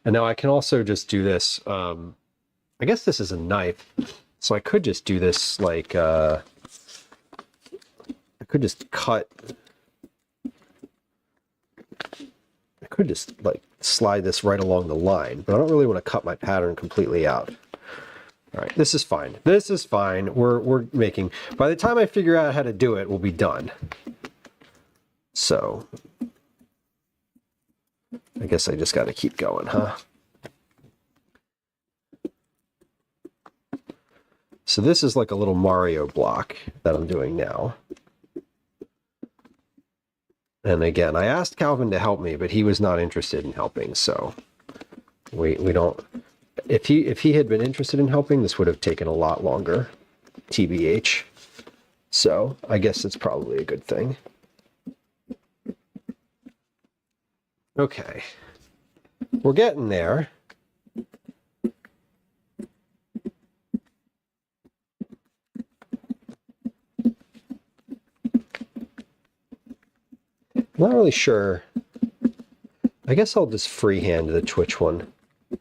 And now I can also just do this. I guess this is a knife, so I could just do this like I could just like slide this right along the line, but I don't really want to cut my pattern completely out. All right, this is fine. This is fine. We're making, by the time I figure out how to do it, we'll be done. So I guess I just got to keep going, huh? So this is like a little Mario block that I'm doing now. And again, I asked Calvin to help me, but he was not interested in helping. So we don't, if he had been interested in helping, this would have taken a lot longer, TBH. So I guess it's probably a good thing. Okay, we're getting there. I'm not really sure. I guess I'll just freehand the Twitch one. I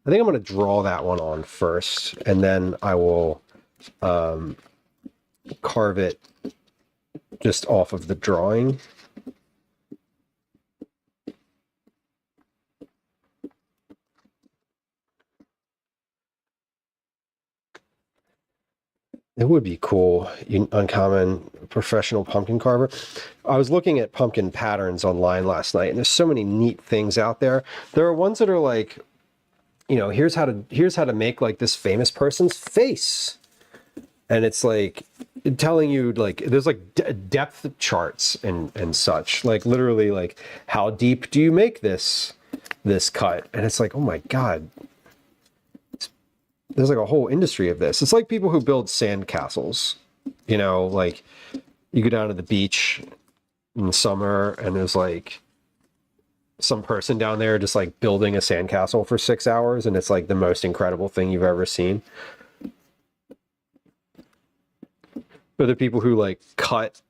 think I'm going to draw that one on first, and then I will carve it just off of the drawing. It would be cool, uncommon professional pumpkin carver. I was looking at pumpkin patterns online last night, and there's so many neat things out there. There are ones that are like, you know, here's how to make like this famous person's face, and it's like telling you like there's like depth charts and such, like literally like how deep do you make this cut, and it's like, oh my god. There's like a whole industry of this. It's like people who build sand castles, you know, like you go down to the beach in the summer and there's like some person down there just like building a sandcastle for 6 hours, and it's like the most incredible thing you've ever seen. Or the people who like cut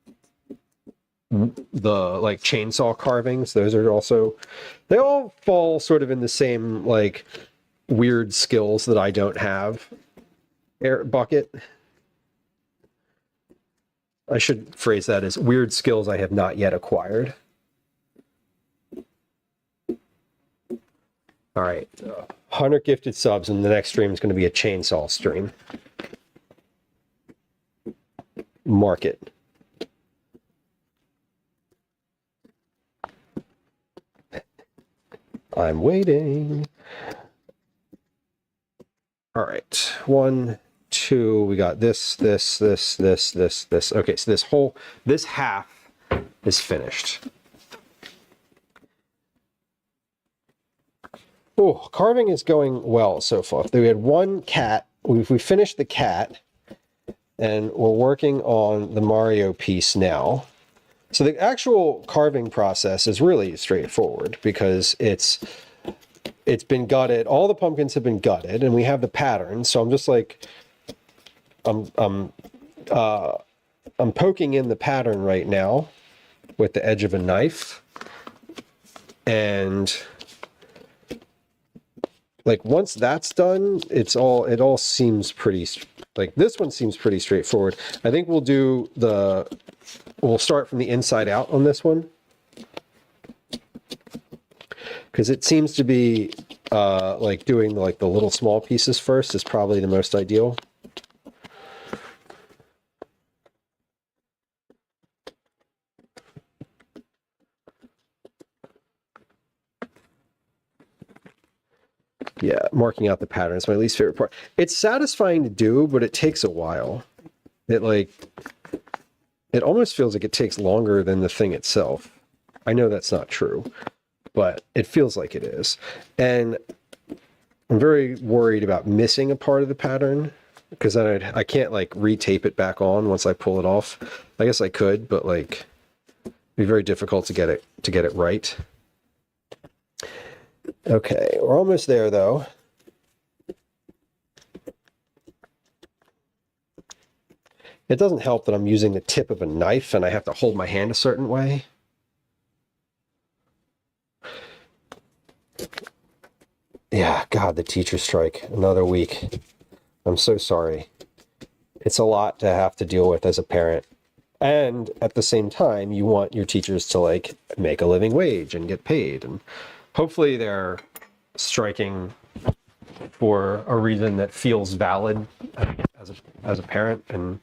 the like chainsaw carvings, those are also, they all fall sort of in the same like weird skills that I don't have. Air bucket. I should phrase that as weird skills I have not yet acquired. All right, 100 gifted subs, and the next stream is going to be a chainsaw stream. Mark it. I'm waiting. All right, 1, 2, we got this. Okay, so this half is finished. Oh, carving is going well so far. We had one cat. We finished the cat, and we're working on the Mario piece now. So the actual carving process is really straightforward because it's been gutted. All the pumpkins have been gutted, and we have the pattern. So I'm just like, I'm poking in the pattern right now with the edge of a knife, and like once that's done, it all seems pretty, like this one seems pretty straightforward. I think we'll start from the inside out on this one, because it seems to be like doing like the little small pieces first is probably the most ideal. Yeah, marking out the pattern is my least favorite part. It's satisfying to do, but it takes a while. It almost feels like it takes longer than the thing itself. I know that's not true, but it feels like it is. And I'm very worried about missing a part of the pattern, because then I can't like retape it back on once I pull it off. I guess I could, but like it'd be very difficult to get it right. Okay, we're almost there though. It doesn't help that I'm using the tip of a knife and I have to hold my hand a certain way. Yeah, God, the teacher strike, another week. I'm so sorry. It's a lot to have to deal with as a parent. And at the same time, you want your teachers to like make a living wage and get paid. And hopefully they're striking for a reason that feels valid as a parent. And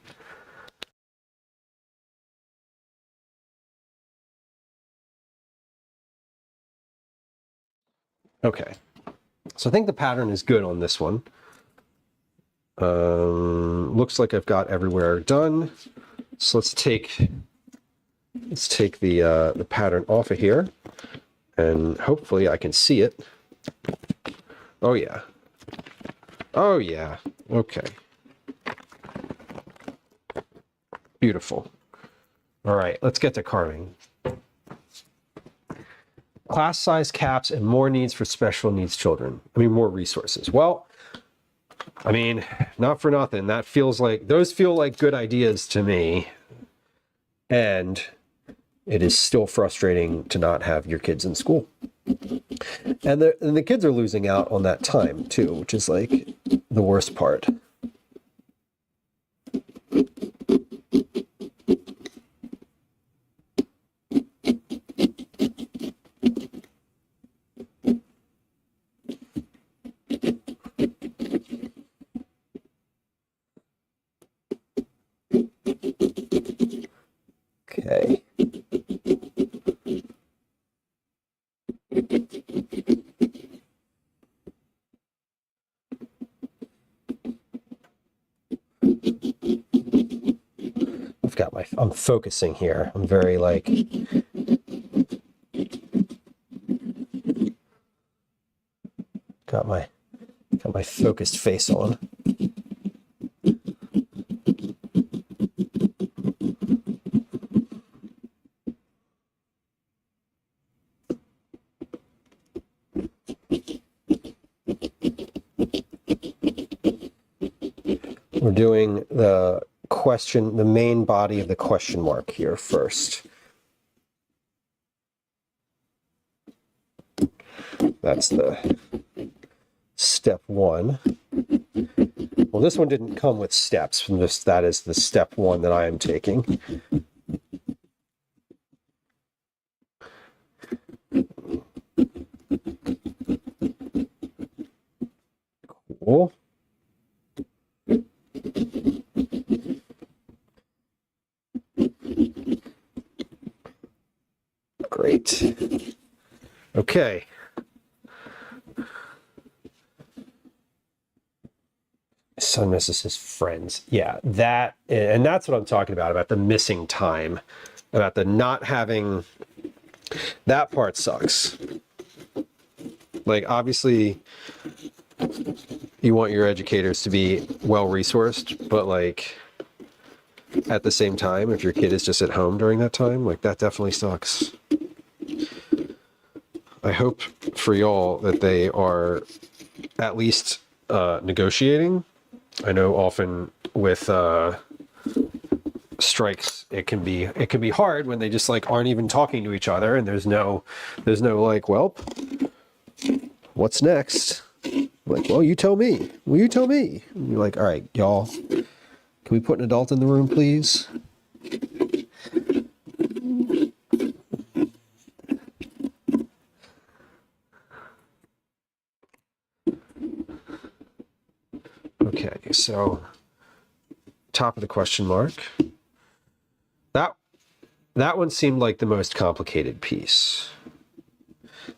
okay, so I think the pattern is good on this one. Looks like I've got everywhere done. So let's take the pattern off of here, and hopefully I can see it. Oh yeah. Oh yeah. Okay. Beautiful. All right, let's get to carving. Class size caps and more needs for special needs children. I mean, more resources. Well, I mean, not for nothing. Those feel like good ideas to me. And it is still frustrating to not have your kids in school. And the kids are losing out on that time too, which is like the worst part. Okay. I'm focusing here. I'm very like, got my focused face on. We're doing the main body of the question mark here first. That's the step one. Well, this one didn't come with steps. That is the step one that I am taking. Cool. Great. Okay. Son misses his friends. Yeah, and that's what I'm talking about the missing time, about the not having, that part sucks. Like, obviously, you want your educators to be well-resourced, but like, at the same time, if your kid is just at home during that time, like, that definitely sucks. I hope for y'all that they are at least negotiating. I know often with strikes, it can be hard when they just like aren't even talking to each other, and there's no like, well, what's next? Like, well, you tell me. Well, you tell me. And you're like, all right, y'all, can we put an adult in the room, please? Okay, so top of the question mark. That one seemed like the most complicated piece.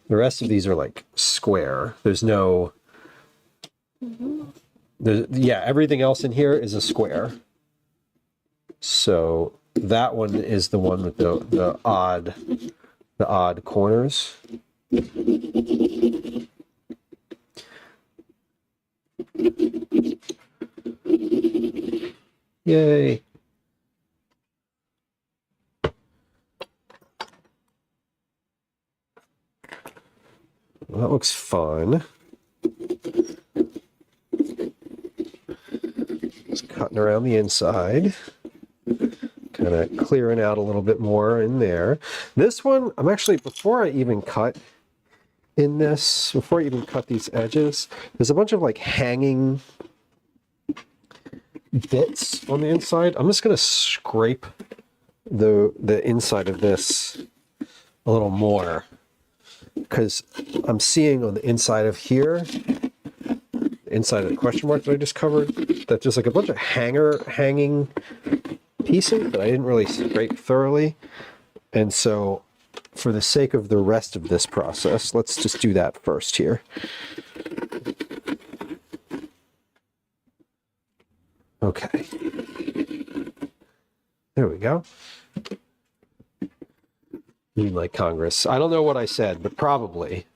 The rest of these are like square. There's no... yeah, everything else in here is a square. So that one is the one with the odd corners. Yay. Well, that looks fun. Just cutting around the inside. Kind of clearing out a little bit more in there. This one, I'm actually, before I even cut these edges, there's a bunch of like hanging bits on the inside. I'm just going to scrape the inside of this a little more, because I'm seeing on the inside of here, inside of the question mark that I just covered, that there's like a bunch of hanging pieces that I didn't really scrape thoroughly. And so for the sake of the rest of this process, let's just do that first here. Okay. There we go. You mean like Congress? I don't know what I said, but probably.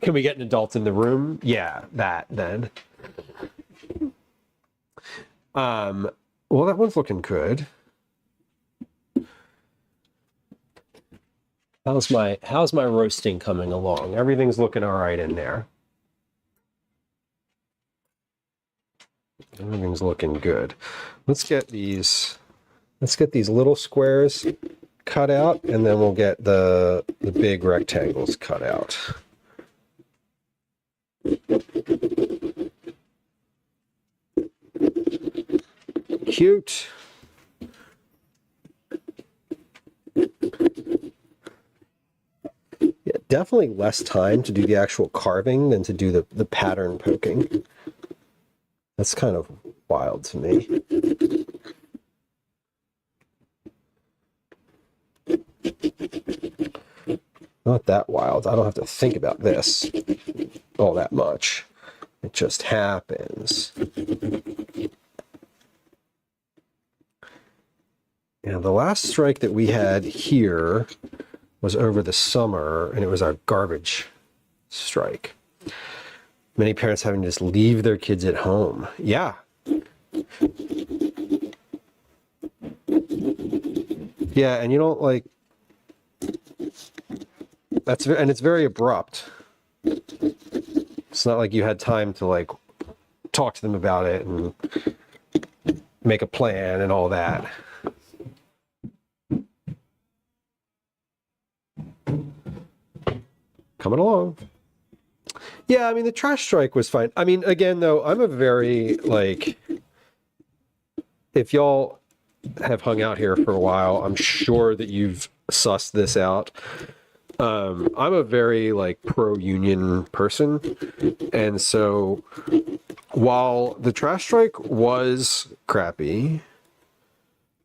Can we get an adult in the room? Yeah, that then. Well, that one's looking good. How's my roasting coming along? Everything's looking all right in there. Everything's looking good. Let's get these little squares cut out, and then we'll get the big rectangles cut out. Cute. Yeah, definitely less time to do the actual carving than to do the pattern poking. That's kind of wild to me. Not that wild. I don't have to think about this all that much. It just happens. Yeah, the last strike that we had here was over the summer, and it was our garbage strike. Many parents having to just leave their kids at home. Yeah. Yeah, and you don't like... and it's very abrupt. It's not like you had time to like talk to them about it and make a plan and all that. Coming along. Yeah, I mean, the trash strike was fine. I mean, again, though, I'm a very, like, if y'all have hung out here for a while, I'm sure that you've sussed this out. I'm a very, like, pro-union person. And so while the trash strike was crappy,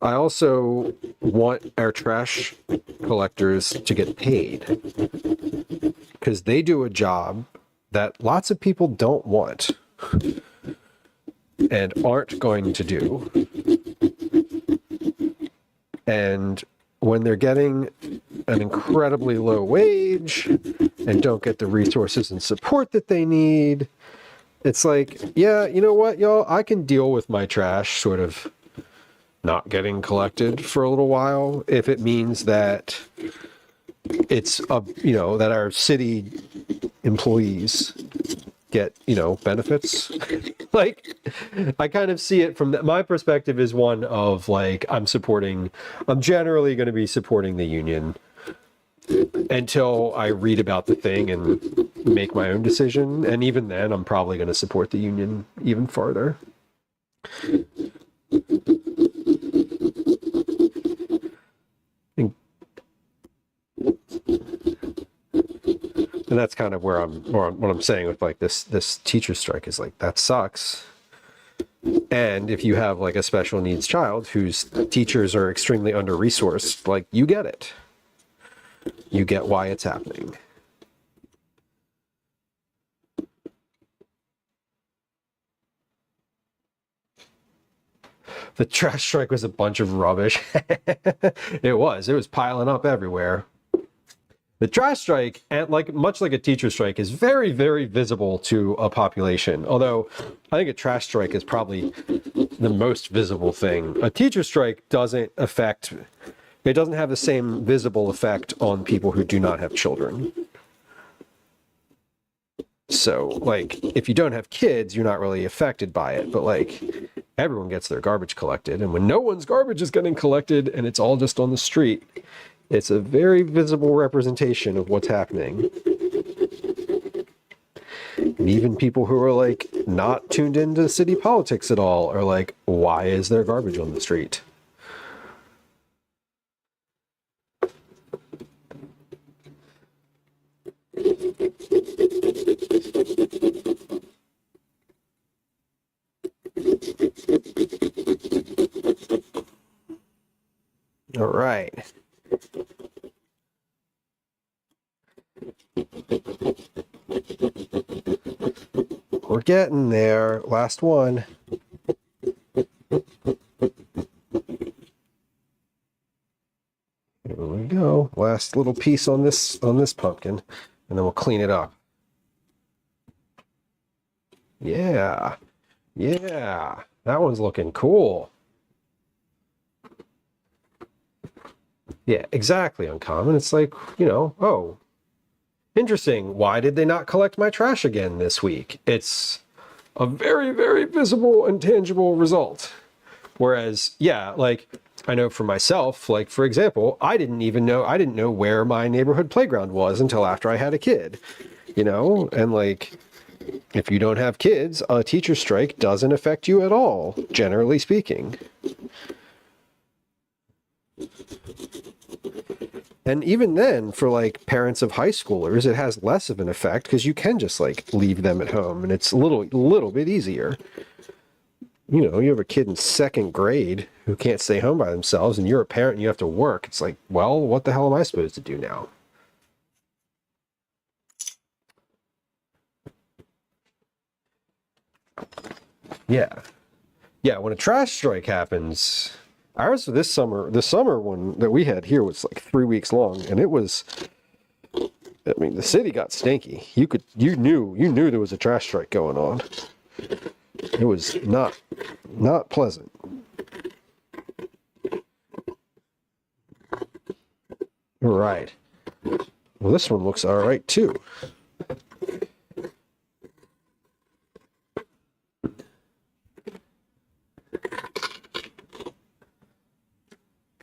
I also want our trash collectors to get paid, because they do a job that lots of people don't want and aren't going to do. And when they're getting an incredibly low wage and don't get the resources and support that they need, it's like, yeah, you know what, y'all, I can deal with my trash sort of not getting collected for a little while if it means that it's that our city employees get benefits. Like, I kind of see it from my perspective is one of like, I'm generally going to be supporting the union until I read about the thing and make my own decision, and even then I'm probably going to support the union even farther. And that's kind of what I'm saying with like this teacher strike is like, that sucks. And if you have like a special needs child whose teachers are extremely under-resourced, like, you get it. You get why it's happening. The trash strike was a bunch of rubbish. It was piling up everywhere. The trash strike, and much like a teacher strike, is very, very visible to a population. Although I think a trash strike is probably the most visible thing. A teacher strike doesn't have the same visible effect on people who do not have children. So, like, if you don't have kids, you're not really affected by it. But, like, everyone gets their garbage collected. And when no one's garbage is getting collected and it's all just on the street, it's a very visible representation of what's happening. And even people who are, like, not tuned into city politics at all are like, why is there garbage on the street? All right. We're getting there. Last one. Here we go. Last little piece on this pumpkin, and then we'll clean it up. Yeah. Yeah. That one's looking cool. Yeah, exactly, Uncommon. It's like, you know, oh, interesting. Why did they not collect my trash again this week? It's a very, very visible and tangible result. Whereas, yeah, like I know for myself, like for example, I didn't know where my neighborhood playground was until after I had a kid, you know, and like if you don't have kids, a teacher strike doesn't affect you at all, generally speaking. And even then, for like parents of high schoolers, it has less of an effect because you can just like leave them at home and it's a little bit easier. You know, you have a kid in second grade who can't stay home by themselves and you're a parent and you have to work. It's like, well, what the hell am I supposed to do now? Yeah. Yeah, when a trash strike happens, ours the summer one that we had here was like 3 weeks long and it was, I mean, the city got stinky. You knew there was a trash strike going on. It was not pleasant. All right. Well, this one looks all right too.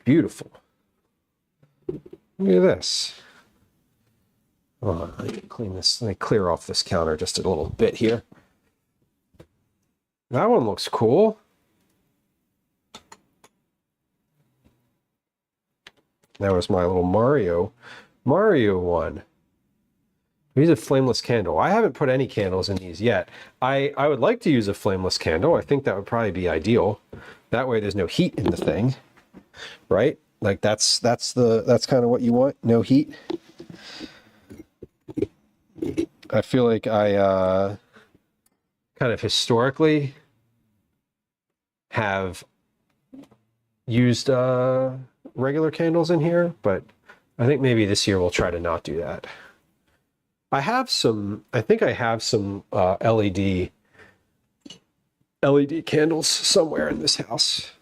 Beautiful. Look at this. Oh, let me clean this. Let me clear off this counter just a little bit here. That one looks cool. That was my little Mario one. Use a flameless candle. I haven't put any candles in these yet. I would like to use a flameless candle. I think that would probably be ideal. That way there's no heat in the thing. Right? Like that's kind of what you want, no heat. I feel like I kind of historically have used regular candles in here, but I think maybe this year we'll try to not do that. I think I have some LED candles somewhere in this house.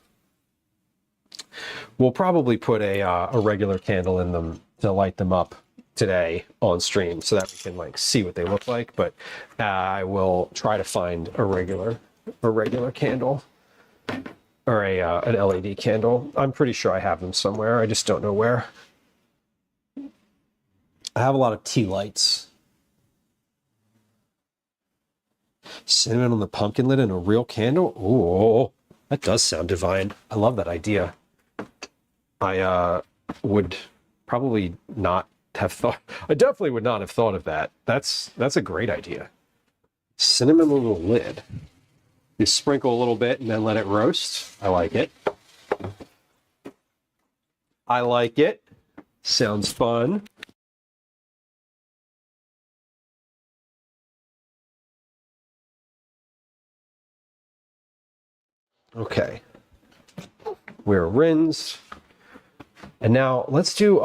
We'll probably put a regular candle in them to light them up today on stream so that we can like see what they look like, but I will try to find a regular candle or an LED candle. I'm pretty sure I have them somewhere. I just don't know where. I have a lot of tea lights. Cinnamon on the pumpkin lid and a real candle. Oh, that does sound divine. I love that idea. I would probably not have thought. I definitely would not have thought of that. That's a great idea. Cinnamon on the lid. You sprinkle a little bit and then let it roast. I like it. I like it. Sounds fun. Okay. We're rinsed. And now let's do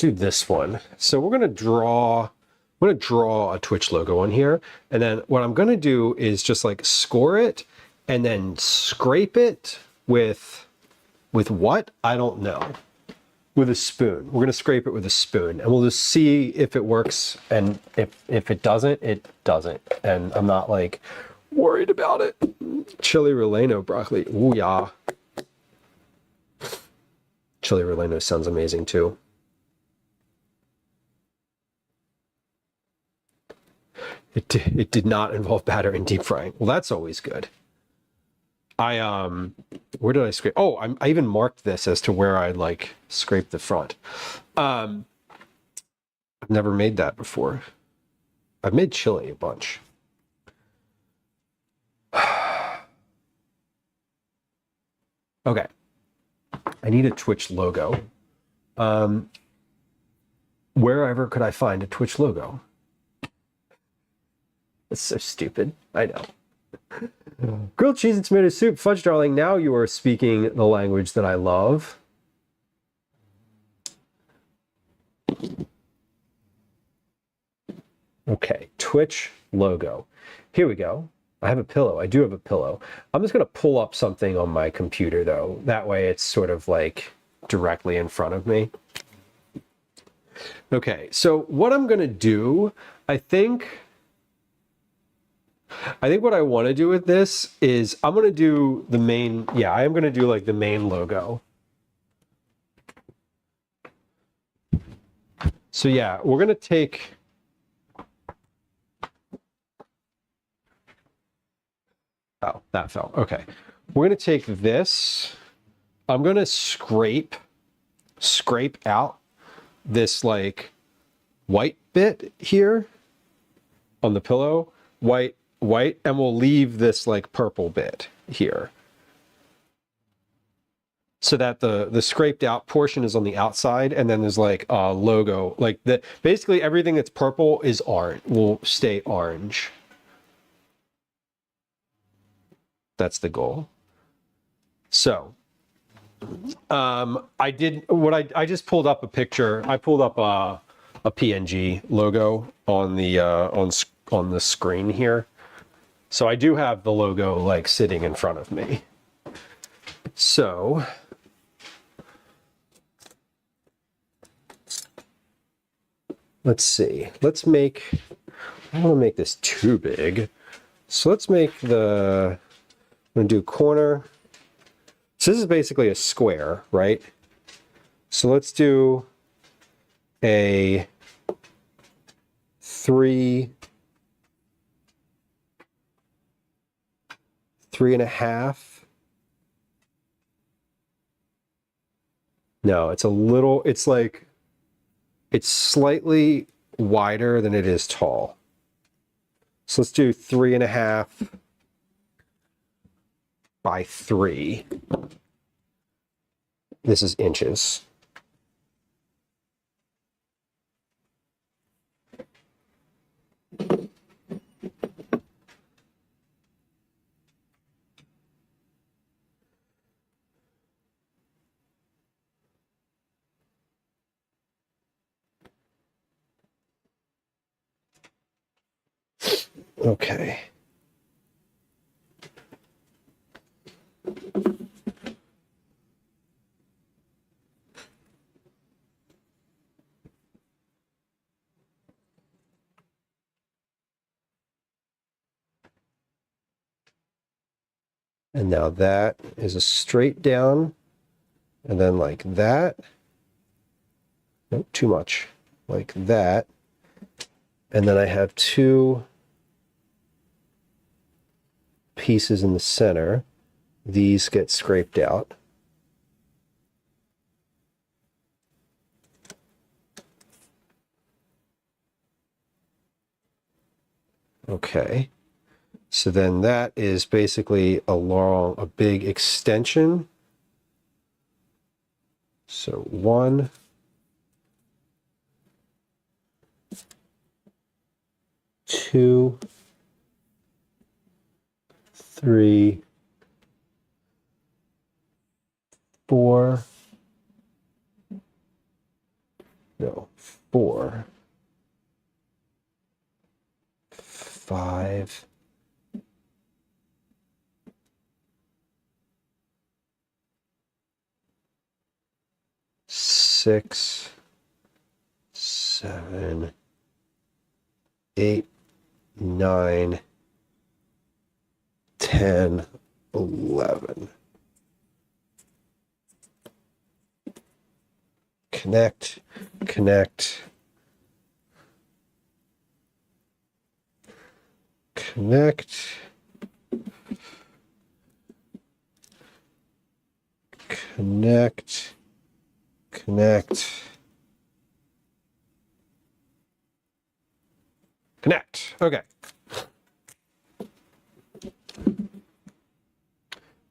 this one. So we're gonna draw a Twitch logo on here, and then what I'm gonna do is just like score it and then scrape it with what? I don't know. With a spoon. We're gonna scrape it with a spoon, and we'll just see if it works, and if it doesn't, it doesn't. And I'm not like worried about it. Chili relleno broccoli. Ooh, yeah. Chili relleno sounds amazing too. It did not involve batter and deep frying. Well, that's always good. Where did I scrape? Oh, I even marked this as to where I like scrape the front. I've never made that before. I've made chili a bunch. Okay. I need a Twitch logo. Wherever could I find a Twitch logo? That's so stupid. I know. Grilled cheese and tomato soup. Fudge darling, now you are speaking the language that I love. Okay, Twitch logo. Here we go. I have a pillow. I do have a pillow. I'm just going to pull up something on my computer, though. That way it's sort of like directly in front of me. Okay, so what I'm going to do, I think what I want to do with this is I'm going to do the main, yeah, I am going to do like the main logo. So yeah, we're going to take, oh, that fell. Okay. We're going to take this. I'm going to scrape out this like white bit here on the pillow, white, and we'll leave this like purple bit here. So that the scraped out portion is on the outside, and then there's like a logo, like that. Basically everything that's purple is orange, will stay orange. That's the goal. So I just pulled up a picture. I pulled up a PNG logo on the screen here. So I do have the logo like sitting in front of me. So let's see. I don't want to make this too big. So let's make I'm going to do corner. So this is basically a square, right? So let's do a 3.5. No, it's slightly wider than it is tall. So let's do 3.5 by 3. This is inches. Okay. And now that is a straight down, and then like that. Nope, too much. Like that. And then I have 2 pieces in the center. These get scraped out. Okay. So then that is basically a big extension. So 1, 2, 3, 4. No, 4, 5. 6, 7, 8, 9, 10, 11. Connect, connect, connect, connect, connect, Connect. Okay.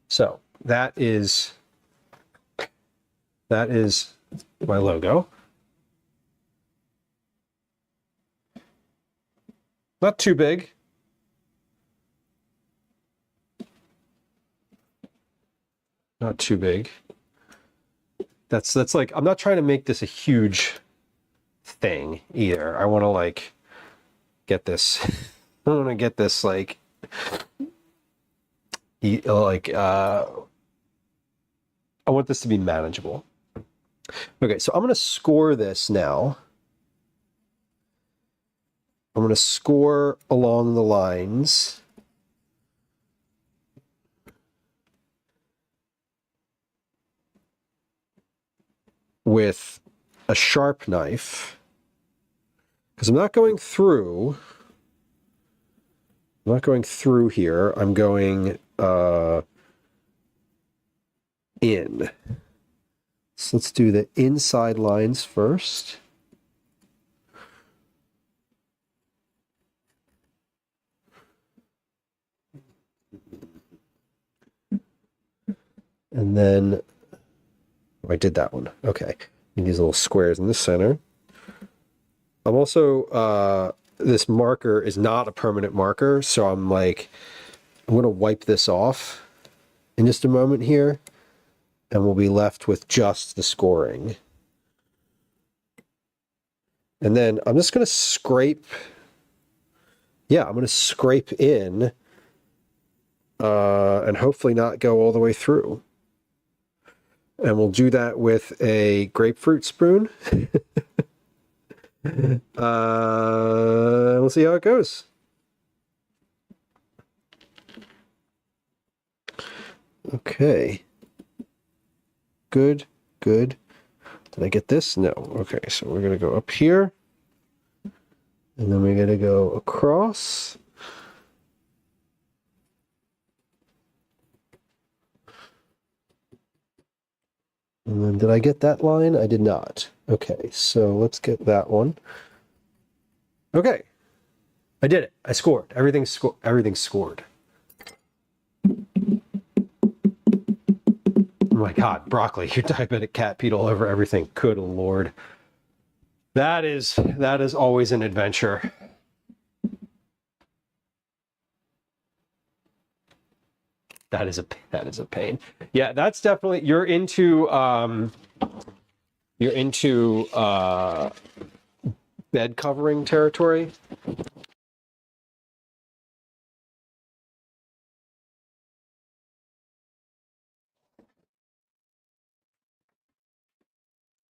So that is my logo. Not too big. Not too big. That's like, I'm not trying to make this a huge thing either. I want to like get this, I want to get this like I want this to be manageable. Okay, so I'm going to score this now. I'm going to score along the lines. With a sharp knife. Because I'm not going through. I'm not going through here. I'm going in. So let's do the inside lines first. And then, oh, I did that one. Okay. And these little squares in the center. I'm also, this marker is not a permanent marker, so I'm going to wipe this off in just a moment here, and we'll be left with just the scoring. And then I'm just going to scrape, I'm going to scrape in, and hopefully not go all the way through. And we'll do that with a grapefruit spoon. We'll see how it goes. Okay. Good, good. Did I get this? No. Okay, so we're going to go up here. And then we're going to go across. And then did I get that line? I did not. Okay, so let's get that one. Okay. I did it. I scored. Everything's scored. Oh my God, broccoli, your diabetic cat peed all over everything. Good Lord. That is always an adventure. That is a pain. Yeah, that's definitely, you're into bed covering territory.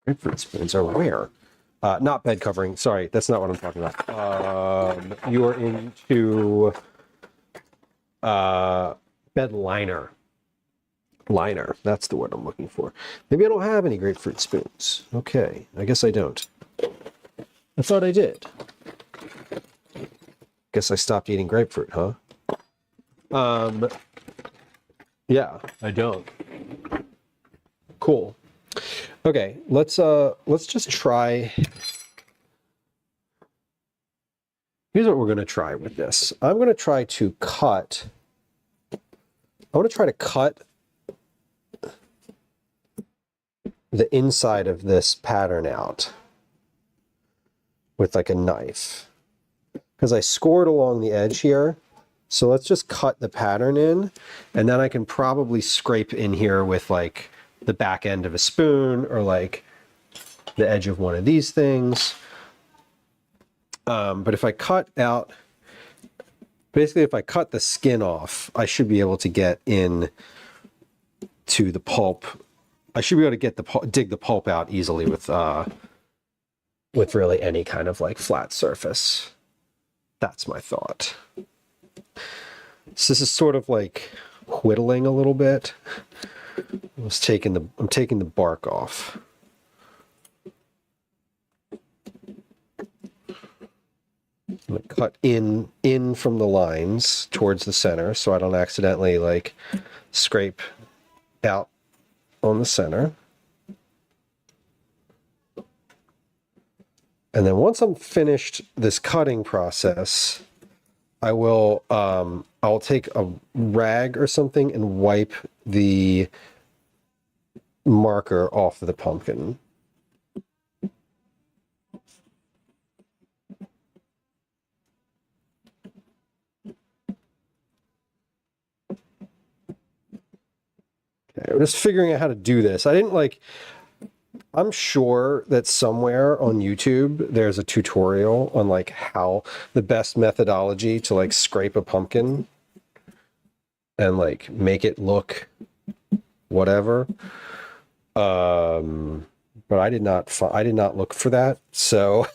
Grapefruit spoons are rare. Not bed covering. Sorry, that's not what I'm talking about. You are into bed liner. Liner. That's the word I'm looking for. Maybe I don't have any grapefruit spoons. Okay, I guess I don't. I thought I did. Guess I stopped eating grapefruit, huh? Yeah, I don't. Cool. Okay, let's just try. Here's what we're going to try with this. I'm going to try to cut. I want to try to cut the inside of this pattern out with like a knife. Because I scored along the edge here. So let's just cut the pattern in, and then I can probably scrape in here with like the back end of a spoon or like the edge of one of these things. But if I cut out, basically if I cut the skin off, I should be able to get in to the pulp. I should be able to get dig the pulp out easily with really any kind of like flat surface. That's my thought. So this is sort of like whittling a little bit. I'm taking the bark off. I'm gonna cut in from the lines towards the center so I don't accidentally like scrape out on the center. And then once I'm finished this cutting process, I'll take a rag or something and wipe the marker off of the pumpkin. Okay, I'm just figuring out how to do this. I'm sure that somewhere on YouTube there's a tutorial on like how the best methodology to like scrape a pumpkin and like make it look whatever. But I did not look for that. So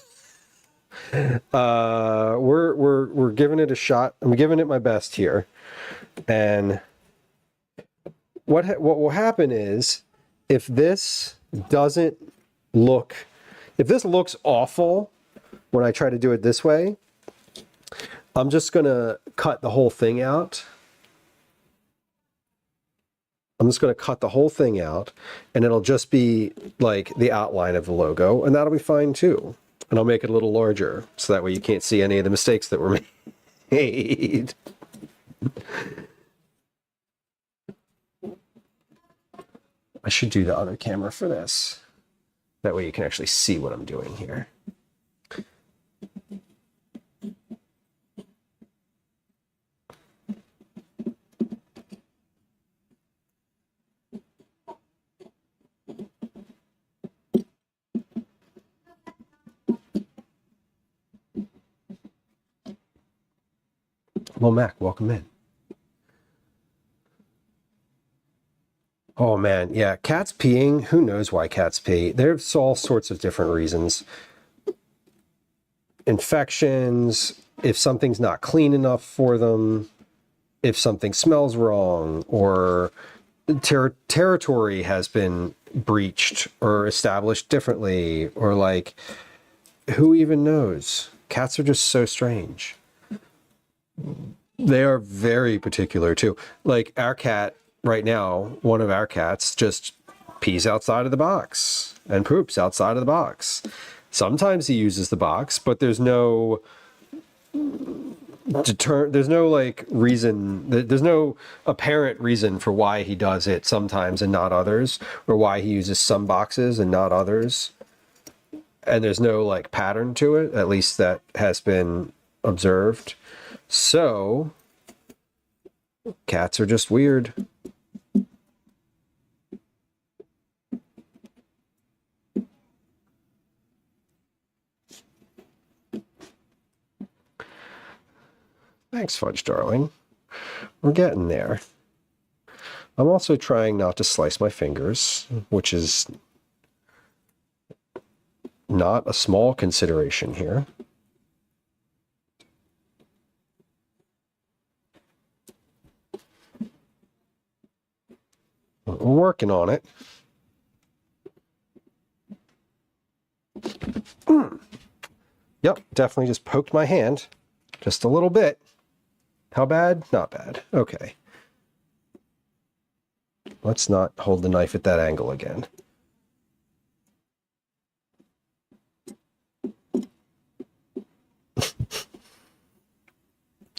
we're giving it a shot. I'm giving it my best here. And what will happen is if this looks awful when I try to do it this way, I'm just going to cut the whole thing out. I'm just going to cut the whole thing out, and it'll just be like the outline of the logo, and that'll be fine too. And I'll make it a little larger, so that way you can't see any of the mistakes that were made. I should do the other camera for this. That way you can actually see what I'm doing here. Well, Mac, welcome in. Oh man, yeah, cats peeing. Who knows why cats pee? There's all sorts of different reasons. Infections, if something's not clean enough for them, if something smells wrong, or territory has been breached or established differently, or like, who even knows? Cats are just so strange. They are very particular too. Like our cat right now, one of our cats just pees outside of the box and poops outside of the box. Sometimes he uses the box, but there's no like reason, there's no apparent reason for why he does it sometimes and not others, or why he uses some boxes and not others. And there's no like pattern to it, at least that has been observed. So cats are just weird. Thanks, Fudge darling. We're getting there. I'm also trying not to slice my fingers, which is not a small consideration here. We're working on it. Yep, definitely just poked my hand. Just a little bit. How bad? Not bad. Okay. Let's not hold the knife at that angle again.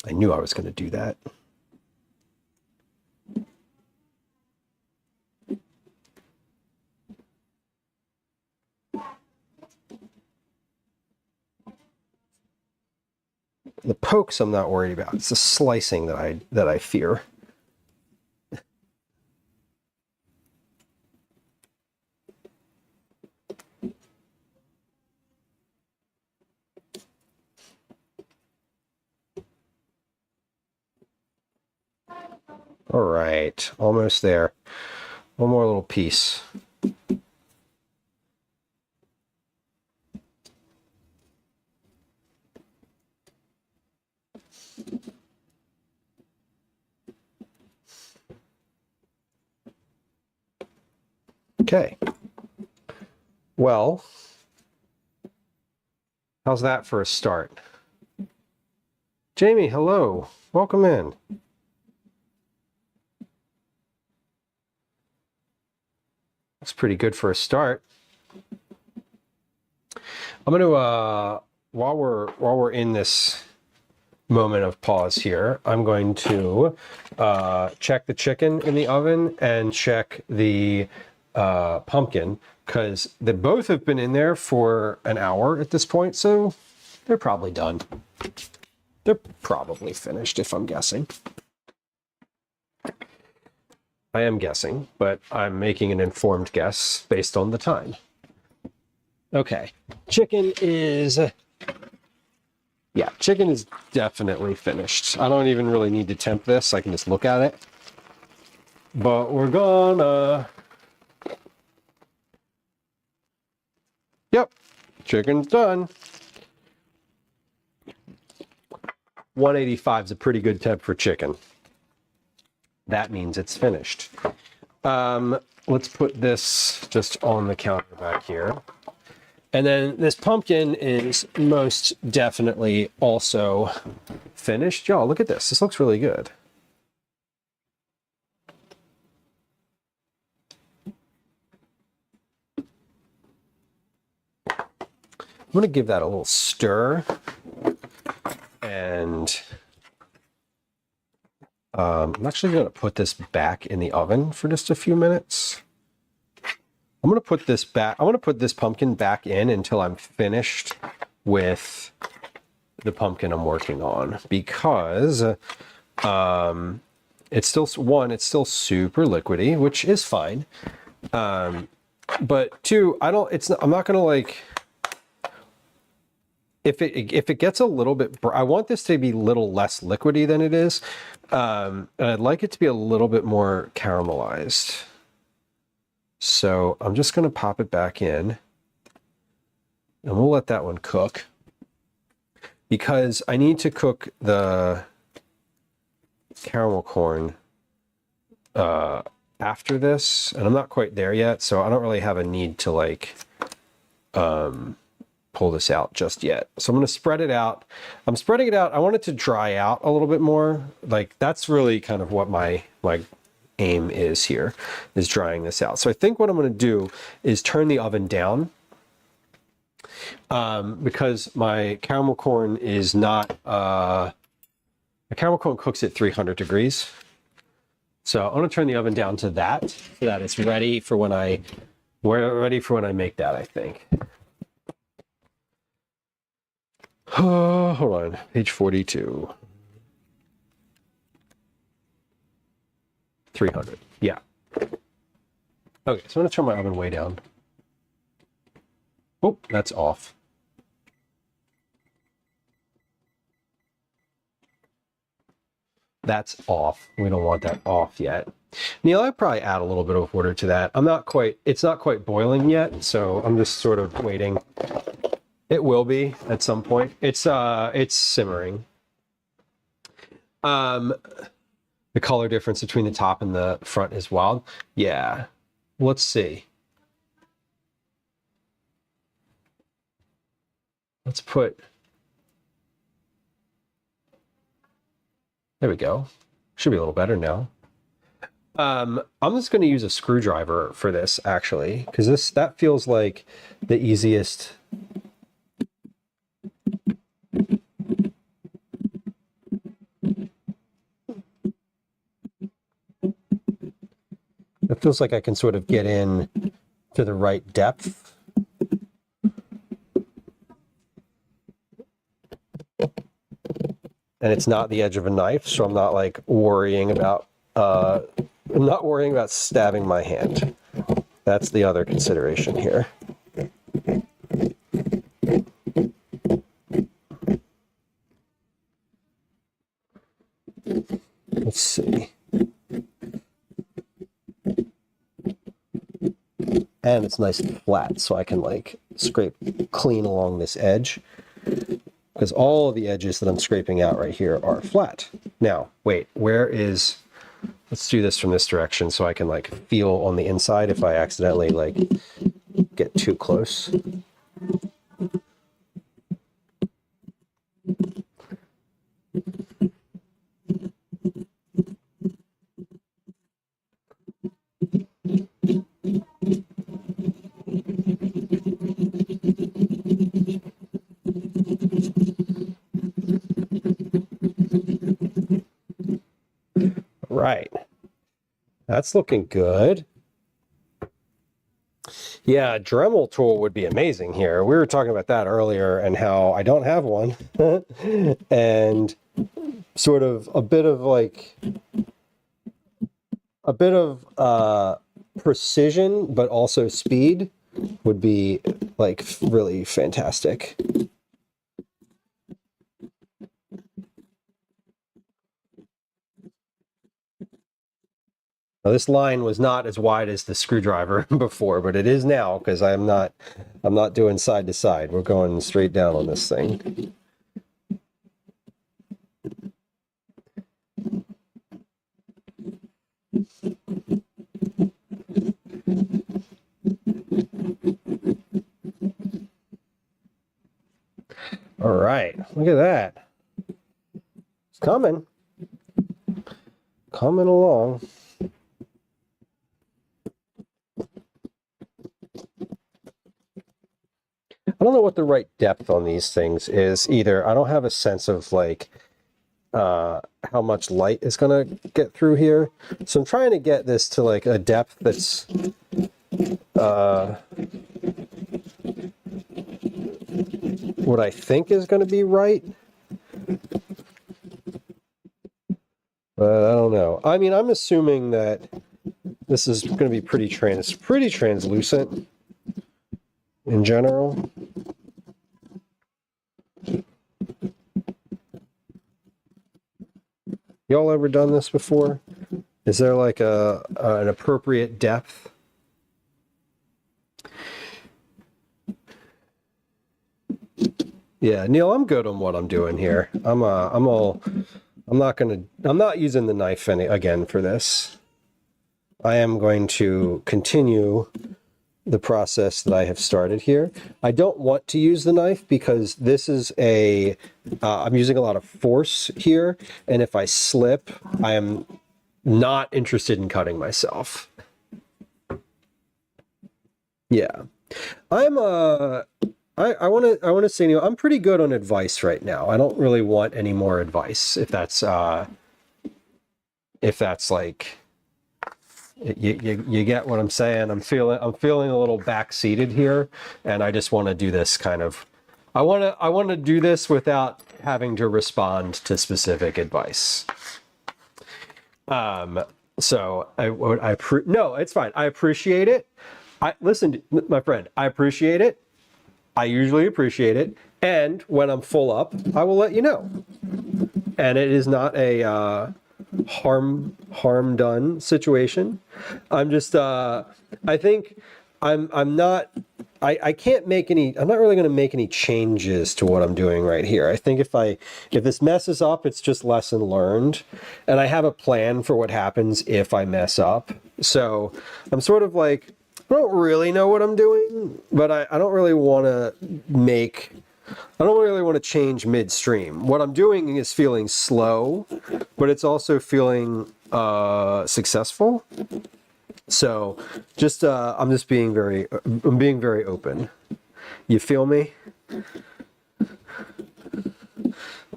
I knew I was going to do that. The pokes I'm not worried about. It's the slicing that I fear. All right, almost there. One more little piece. Okay. Well, how's that for a start? Jamie, hello. Welcome in. That's pretty good for a start. I'm going to while we're in this moment of pause here, I'm going to check the chicken in the oven and check the pumpkin, because they both have been in there for an hour at this point, so they're probably done. They're probably finished, if I'm guessing. I am guessing, but I'm making an informed guess based on the time. Okay, chicken is definitely finished. I don't even really need to temp this. I can just look at it. But we're gonna... Yep, chicken's done. 185 is a pretty good temp for chicken. That means it's finished. Let's put this just on the counter back here. And then this pumpkin is most definitely also finished. Y'all, look at this. This looks really good. I'm going to give that a little stir. And I'm actually going to put this back in the oven for just a few minutes. I'm going to put this back. I want to put this pumpkin back in until I'm finished with the pumpkin I'm working on, because it's still super liquidy, which is fine. But two, I'm not going to like, if it gets a little bit, I want this to be a little less liquidy than it is. And I'd like it to be a little bit more caramelized. So I'm just going to pop it back in, and we'll let that one cook, because I need to cook the caramel corn after this, and I'm not quite there yet, so I don't really have a need to like pull this out just yet. So I'm going to spread it out. I'm spreading it out. I want it to dry out a little bit more. Like, that's really kind of what my aim is here, is drying this out. So I think what I'm going to do is turn the oven down, because my caramel corn is not, my caramel corn cooks at 300 degrees. So I'm going to turn the oven down to that, so that it's ready for when I make that, I think. Hold on, page 42. 300, yeah. Okay, so I'm going to turn my oven way down. Oh, that's off. That's off. We don't want that off yet. Neil, I'd probably add a little bit of water to that. It's not quite boiling yet, so I'm just sort of waiting. It will be at some point. It's simmering. The color difference between the top and the front is wild. Yeah. Let's see. Let's put... There we go. Should be a little better now. I'm just going to use a screwdriver for this, actually, because that feels like the easiest... It feels like I can sort of get in to the right depth. And it's not the edge of a knife, so I'm not like worrying about stabbing my hand. That's the other consideration here. Let's see. And it's nice and flat, so I can like scrape clean along this edge, because all of the edges that I'm scraping out right here are flat. Now, wait, let's do this from this direction so I can like feel on the inside if I accidentally like get too close. right. That's looking good. Yeah, a Dremel tool would be amazing here. We were talking about that earlier and how I don't have one. And sort of a bit of precision, but also speed would be like really fantastic. Now, this line was not as wide as the screwdriver before, but it is now because I'm not doing side to side. We're going straight down on this thing. All right, look at that. It's coming along. I don't know what the right depth on these things is either. I don't have a sense of like how much light is going to get through here. So I'm trying to get this to like a depth that's what I think is going to be right. But I don't know. I mean, I'm assuming that this is going to be pretty translucent in general. Y'all ever done this before? Is there like an appropriate depth? Yeah, Neil, I'm good on what I'm doing here. I'm not using the knife again for this. I am going to continue the process that I have started here. I don't want to use the knife because this is I'm using a lot of force here, and if I slip, I am not interested in cutting myself. Yeah. I want to say, Neil, I'm pretty good on advice right now. I don't really want any more advice if that's like you get what I'm saying. I'm feeling a little backseated here, and I just want to do this kind of. I want to do this without having to respond to specific advice. So no, it's fine. I appreciate it. Listen, my friend, I appreciate it. I usually appreciate it, and when I'm full up, I will let you know. And it is not a harm done situation. I'm just I think I'm not really going to make any changes to what I'm doing right here. I think if this messes up, it's just lesson learned, and I have a plan for what happens if I mess up. So I'm sort of like, I don't really know what I'm doing, but I don't really want to change midstream. What I'm doing is feeling slow, but it's also feeling successful. So just I'm being very open. You feel me?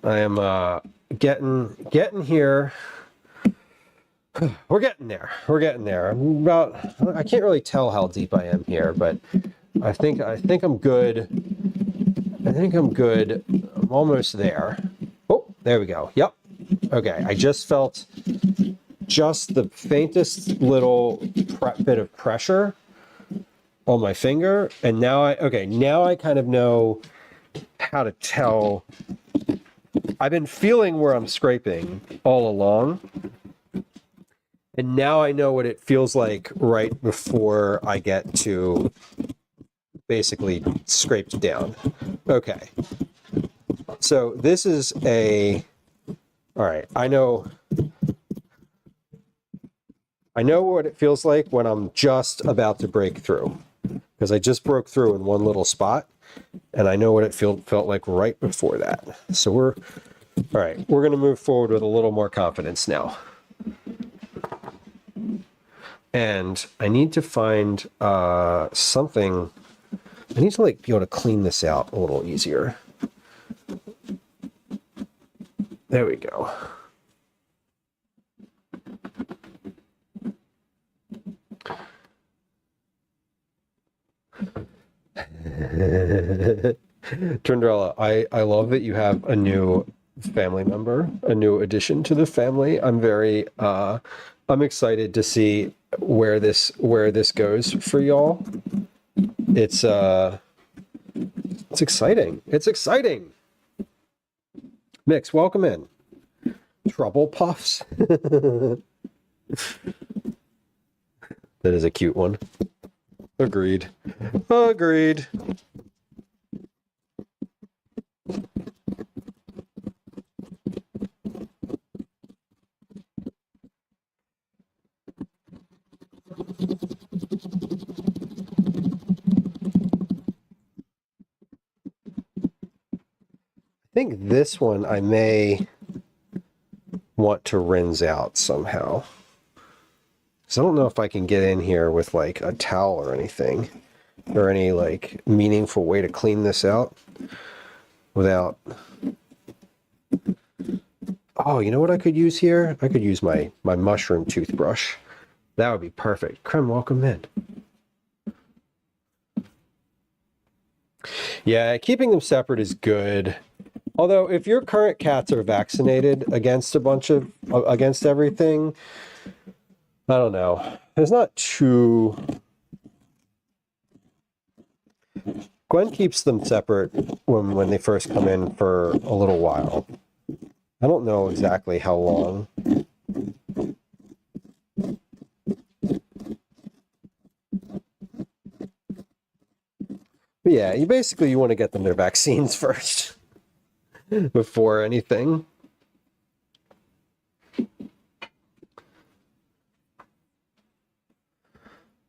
I am getting here. We're getting there. I can't really tell how deep I am here, but I think I'm good. I'm almost there. Oh, there we go. Yep. Okay. I just felt just the faintest little bit of pressure on my finger, and now I kind of know how to tell. I've been feeling where I'm scraping all along. And now I know what it feels like right before I get to basically scraped down. Okay. So this is all right, I know what it feels like when I'm just about to break through, because I just broke through in one little spot, and I know what it felt like right before that. So all right, we're going to move forward with a little more confidence now. And I need to find something. I need to be able to clean this out a little easier. There we go. Trindrella, I love that you have a new family member, a new addition to the family. I'm very I'm excited to see where this goes for y'all. It's exciting. It's exciting. Mix, welcome in. Trouble Puffs. That is a cute one. Agreed. Agreed. I think this one I may want to rinse out somehow. So I don't know if I can get in here with like a towel or anything, or any like meaningful way to clean this out without... Oh, you know what I could use here? I could use my mushroom toothbrush. That would be perfect. Krem, welcome in. Yeah, keeping them separate is good. Although, if your current cats are vaccinated against against everything, I don't know. There's not too... Gwen keeps them separate when they first come in for a little while. I don't know exactly how long. But yeah, you want to get them their vaccines first before anything.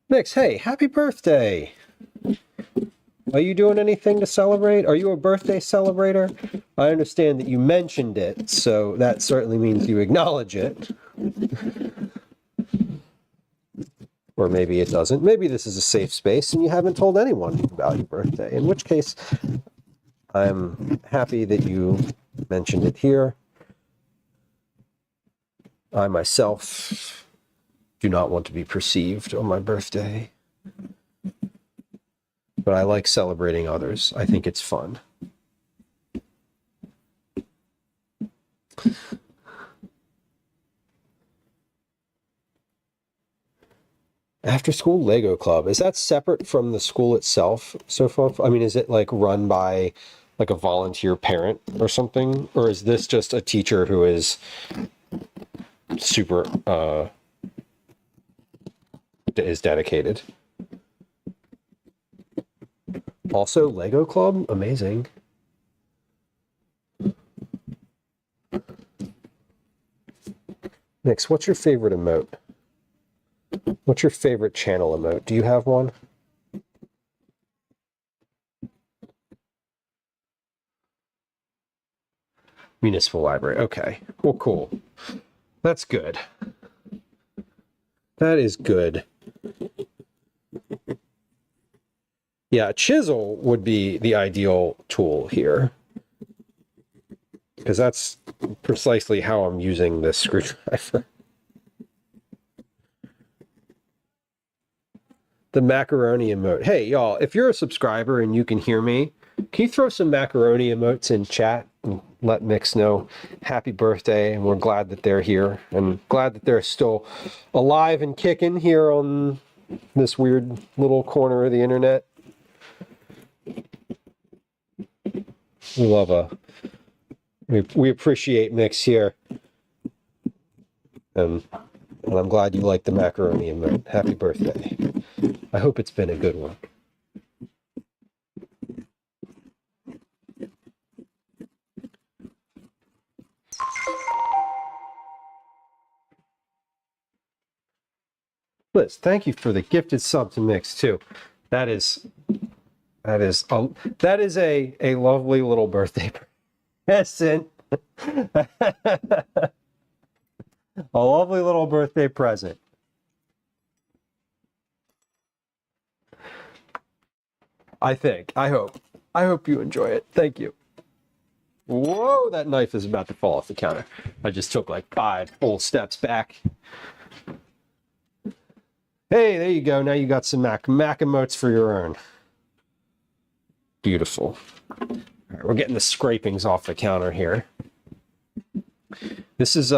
Mix, hey, happy birthday! Are you doing anything to celebrate? Are you a birthday celebrator? I understand that you mentioned it, so that certainly means you acknowledge it. Or maybe it doesn't. Maybe this is a safe space and you haven't told anyone about your birthday, in which case I'm happy that you mentioned it here. I myself do not want to be perceived on my birthday. But I like celebrating others. I think it's fun. After school Lego club, is that separate from the school itself so far? I mean, is it like run by like a volunteer parent or something? Or is this just a teacher who is super, is dedicated? Also, Lego Club? Amazing. Nix, what's your favorite emote? What's your favorite channel emote? Do you have one? Municipal Library. Okay. Well, cool. That's good. That is good. Yeah, chisel would be the ideal tool here, because that's precisely how I'm using this screwdriver. The macaroni emote. Hey, y'all, if you're a subscriber and you can hear me, can you throw some macaroni emotes in chat and let Mix know happy birthday, and we're glad that they're here and glad that they're still alive and kicking here on this weird little corner of the internet. We love we appreciate Mix here. And I'm glad you like the macaroni emote. Happy birthday. I hope it's been a good one. Liz, thank you for the gifted sub to Mix too. That is a lovely little birthday present. A lovely little birthday present. I hope you enjoy it. Thank you. Whoa, that knife is about to fall off the counter. I just took like 5 full steps back. Hey, there you go. Now you got some Mac emotes for your urn. Beautiful. All right, we're getting the scrapings off the counter here. This is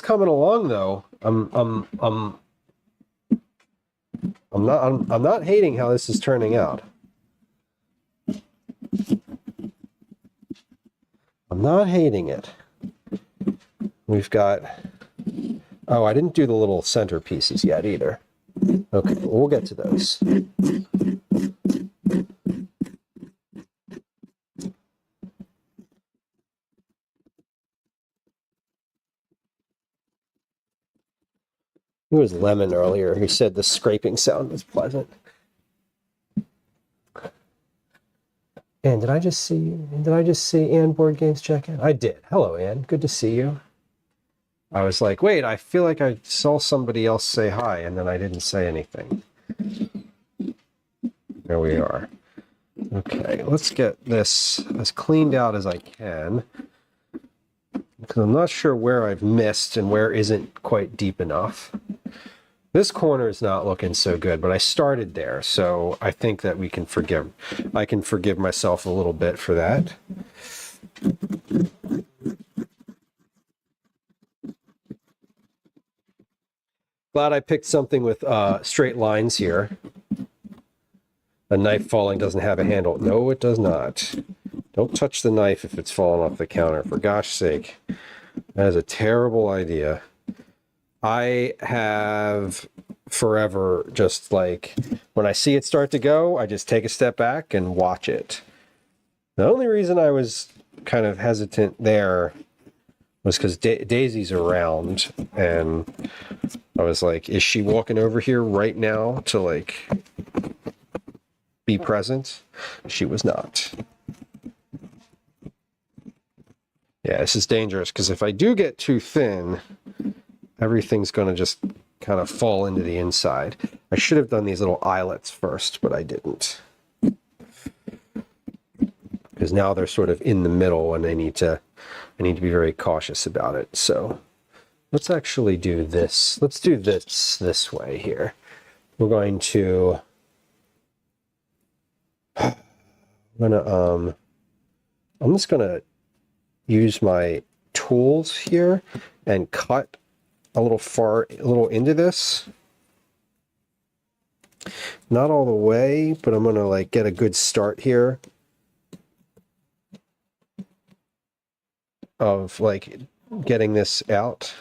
coming along though. I'm not hating how this is turning out. I'm not hating it. We've got, oh, I didn't do the little center pieces yet either. Okay, well, we'll get to those. It was Lemon earlier who said the scraping sound was pleasant. And did I just see Ann Board Games check in? I did. Hello, Ann. Good to see you. I was like, wait, I feel like I saw somebody else say hi, and then I didn't say anything. There we are. Okay, let's get this as cleaned out as I can, because I'm not sure where I've missed and where isn't quite deep enough. This corner is not looking so good, but I started there, so I think that I can forgive myself a little bit for that. Glad I picked something with straight lines here. A knife falling doesn't have a handle. No, it does not. Don't touch the knife if it's falling off the counter, for gosh sake. That is a terrible idea. I have forever just like, when I see it start to go, I just take a step back and watch it. The only reason I was kind of hesitant there was because Daisy's around, and I was like, is she walking over here right now to like be present? She was not. Yeah, this is dangerous because if I do get too thin, everything's going to just kind of fall into the inside. I should have done these little eyelets first, but I didn't. Because now they're sort of in the middle and I need to be very cautious about it. So let's actually do this. Let's do this way here. We're going to, I'm just gonna use my tools here and cut a little into this. Not all the way, but I'm gonna like get a good start here of like getting this out.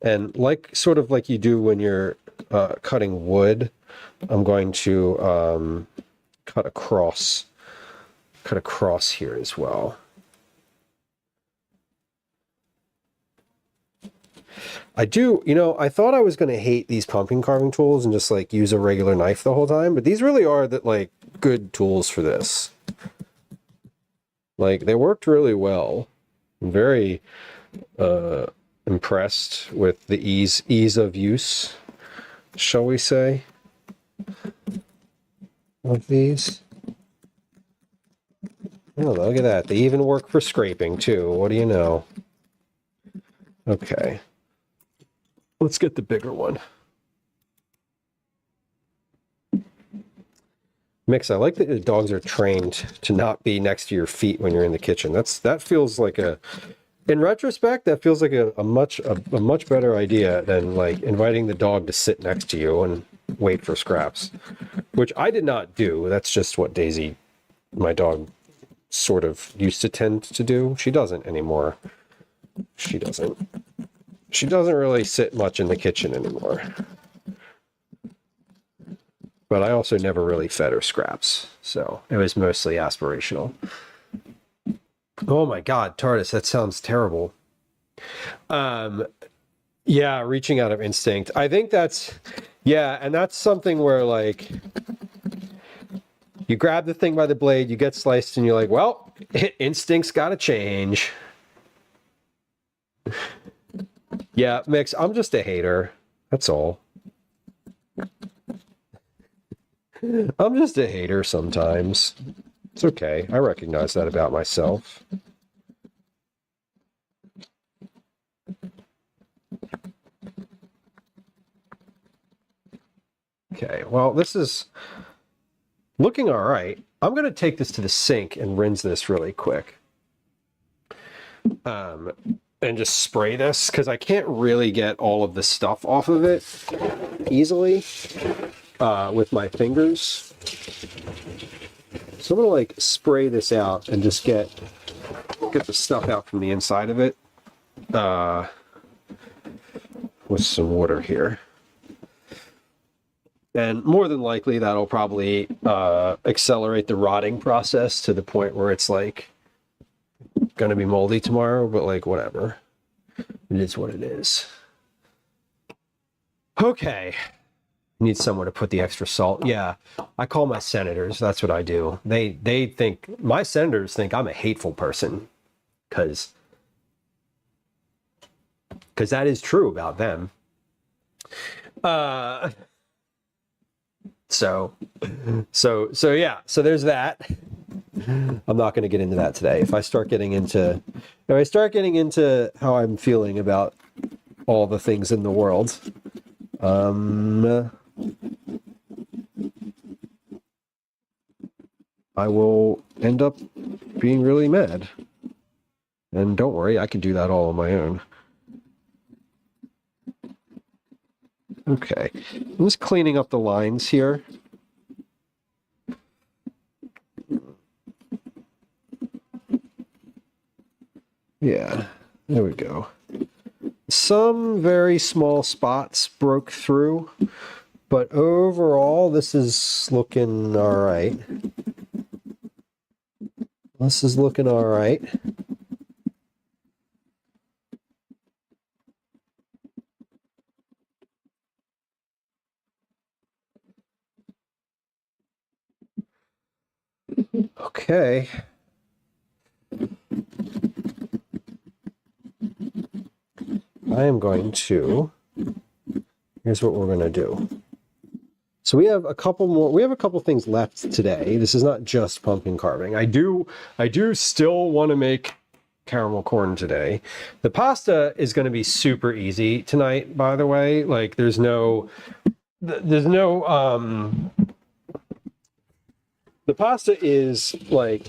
And like sort of like you do when you're cutting wood, I'm going to cut across here as well. I do, I thought I was going to hate these pumpkin carving tools and just like use a regular knife the whole time, but these really are like good tools for this. Like they worked really well. I'm very impressed with the ease of use, shall we say, of these. Oh, look at that. They even work for scraping too. What do you know? Okay. Let's get the bigger one. Mix, I like that the dogs are trained to not be next to your feet when you're in the kitchen. That feels like in retrospect, that feels like a much better idea than like inviting the dog to sit next to you and wait for scraps, which I did not do. That's just what Daisy, my dog, sort of used to tend to do. She doesn't anymore. She doesn't really sit much in the kitchen anymore. But I also never really fed her scraps, so it was mostly aspirational. Oh my God, TARDIS, that sounds terrible. Yeah, reaching out of instinct. I think and that's something where like you grab the thing by the blade, you get sliced, and you're like, well, instinct's gotta change. Yeah, Mix, I'm just a hater. That's all. I'm just a hater sometimes. It's okay. I recognize that about myself. Okay, well, this is looking all right. I'm going to take this to the sink and rinse this really quick. And just spray this because I can't really get all of the stuff off of it easily with my fingers. So I'm gonna like spray this out and just get the stuff out from the inside of it with some water here. And more than likely that'll probably accelerate the rotting process to the point where it's like going to be moldy tomorrow, but like whatever. It is what it is. Okay. Need somewhere to put the extra salt. Yeah, I call my senators. That's what I do. They think, my senators think I'm a hateful person because that is true about them. So yeah, so there's that. I'm not going to get into that today. If I start getting into how I'm feeling about all the things in the world, I will end up being really mad. And don't worry, I can do that all on my own. Okay, I'm just cleaning up the lines here. Yeah, there we go. Some very small spots broke through, but overall, this is looking all right. This is looking all right. Okay. I am going to, here's what we're going to do. So we have a couple things left today. This is not just pumpkin carving. I do still want to make caramel corn today. The pasta is going to be super easy tonight, by the way. Like there's no the pasta is like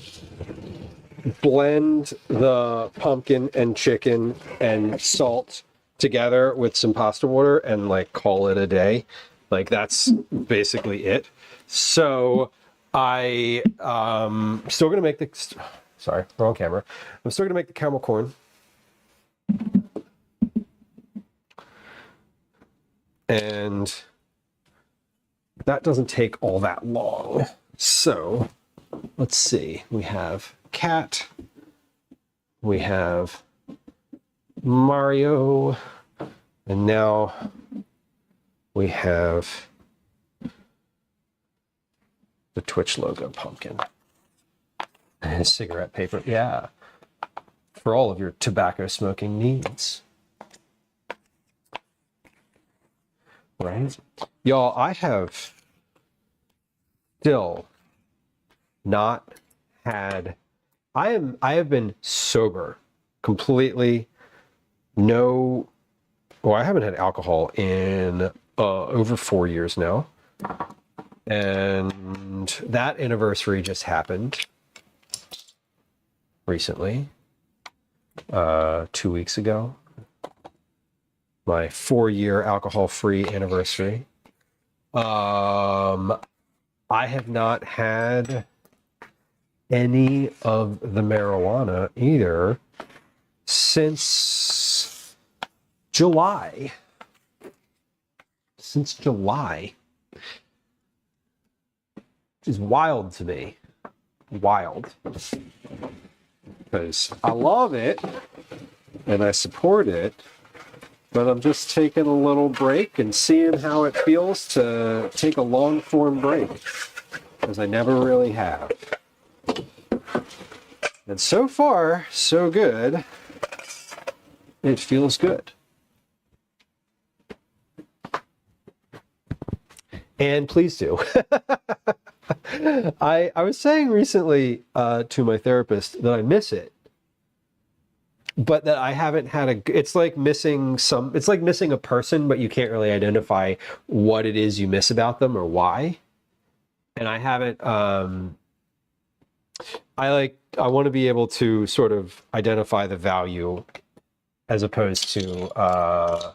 blend the pumpkin and chicken and salt together with some pasta water and like call it a day. Like that's basically it. So I still gonna make the, sorry, wrong camera. I'm still gonna make the caramel corn. And that doesn't take all that long. So let's see, we have Cat, we have Mario, and now we have the Twitch logo pumpkin and cigarette paper. Yeah, for all of your tobacco smoking needs. Right? Y'all, I have still not had, I have been sober completely. No, well, I haven't had alcohol in over 4 years now. And that anniversary just happened recently, 2 weeks ago. My 4-year alcohol-free anniversary. I have not had any of the marijuana either since July. Since July. Which is wild to me. Wild. Because I love it and I support it, but I'm just taking a little break and seeing how it feels to take a long form break, because I never really have. And so far, so good. It feels good. And please do. I was saying recently to my therapist that I miss it, but that I haven't had it's like missing a person, but you can't really identify what it is you miss about them or why. And I haven't I want to be able to sort of identify the value as opposed to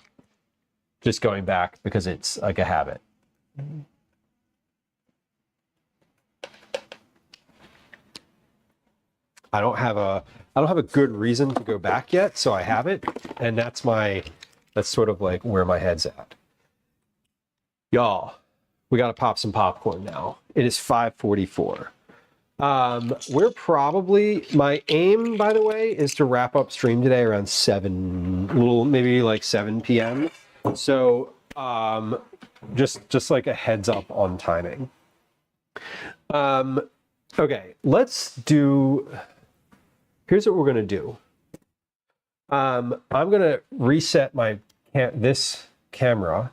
just going back because it's like a habit. I don't have a good reason to go back yet, so I have it, and that's sort of like where my head's at. Y'all, we got to pop some popcorn now. It is 5:44. We're probably, my aim, by the way, is to wrap up stream today around 7, maybe like 7 p.m. So, just like a heads up on timing. Okay, here's what we're gonna do. I'm gonna reset this camera.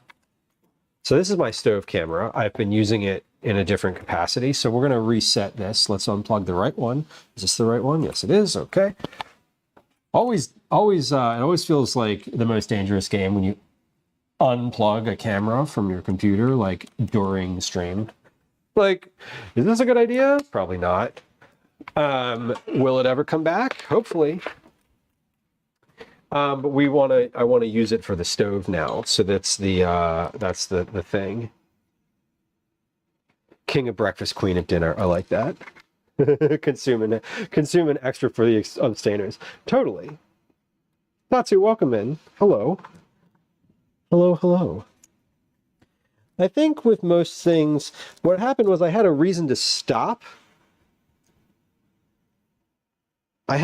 So this is my stove camera. I've been using it in a different capacity. So we're gonna reset this. Let's unplug the right one. Is this the right one? Yes, it is. Okay. It always feels like the most dangerous game when you unplug a camera from your computer, like during stream. Like, is this a good idea? Probably not. Will it ever come back? Hopefully. But I want to use it for the stove now. So that's the thing. King of breakfast, queen of dinner. I like that. consuming extra for the abstainers. Totally. Tatsu, welcome in. Hello. Hello. I think with most things, what happened was I had a reason to stop. But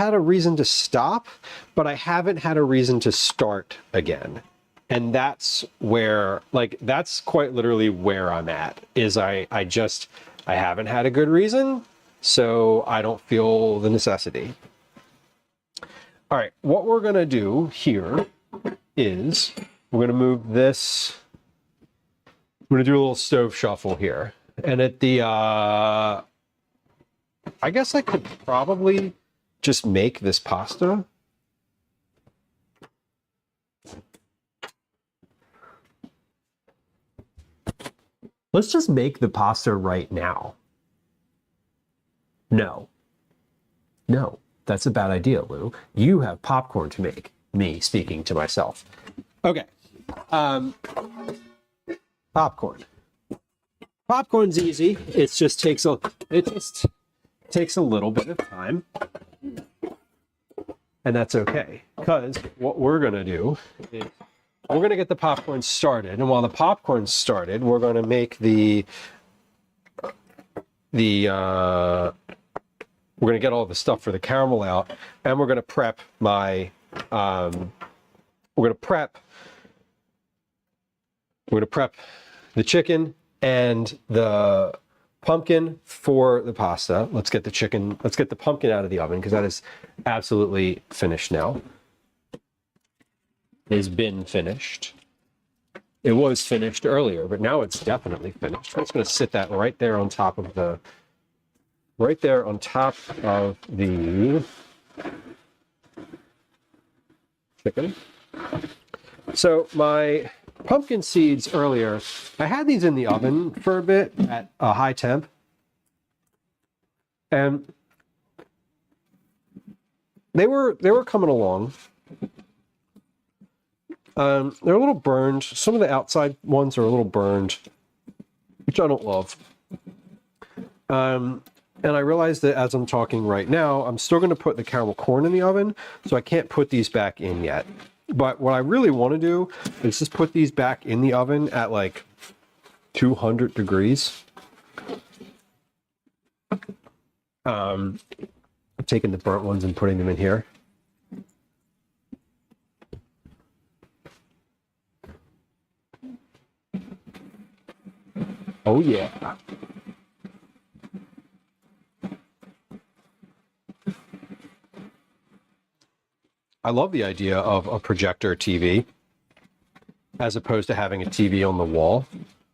I haven't had a reason to start again. And that's where, that's quite literally where I'm at, is I haven't had a good reason, so I don't feel the necessity. All right, what we're gonna do here is we're gonna move this, I'm gonna do a little stove shuffle here. And at the, I guess I could probably just make this pasta. Let's just make the pasta right now. No, that's a bad idea, Lou. You have popcorn to make. Me speaking to myself. Okay. Popcorn. Popcorn's easy. It just takes a little bit of time. And that's okay, because what we're gonna do is we're gonna get the popcorn started, and while the popcorn's started, we're gonna make we're gonna get all the stuff for the caramel out, and we're gonna prep we're gonna prep the chicken and the pumpkin for the pasta. Let's get the pumpkin out of the oven because that is absolutely finished now. It has been finished. It was finished earlier, but now it's definitely finished. I'm just going to sit that right there on top of the chicken. So my pumpkin seeds earlier, I had these in the oven for a bit at a high temp. And they were coming along. They're a little burned. Some of the outside ones are a little burned, which I don't love. And I realized that as I'm talking right now, I'm still going to put the caramel corn in the oven, so I can't put these back in yet. But what I really want to do is just put these back in the oven at like 200 degrees. I'm taking the burnt ones and putting them in here. Oh yeah. I love the idea of a projector TV as opposed to having a TV on the wall.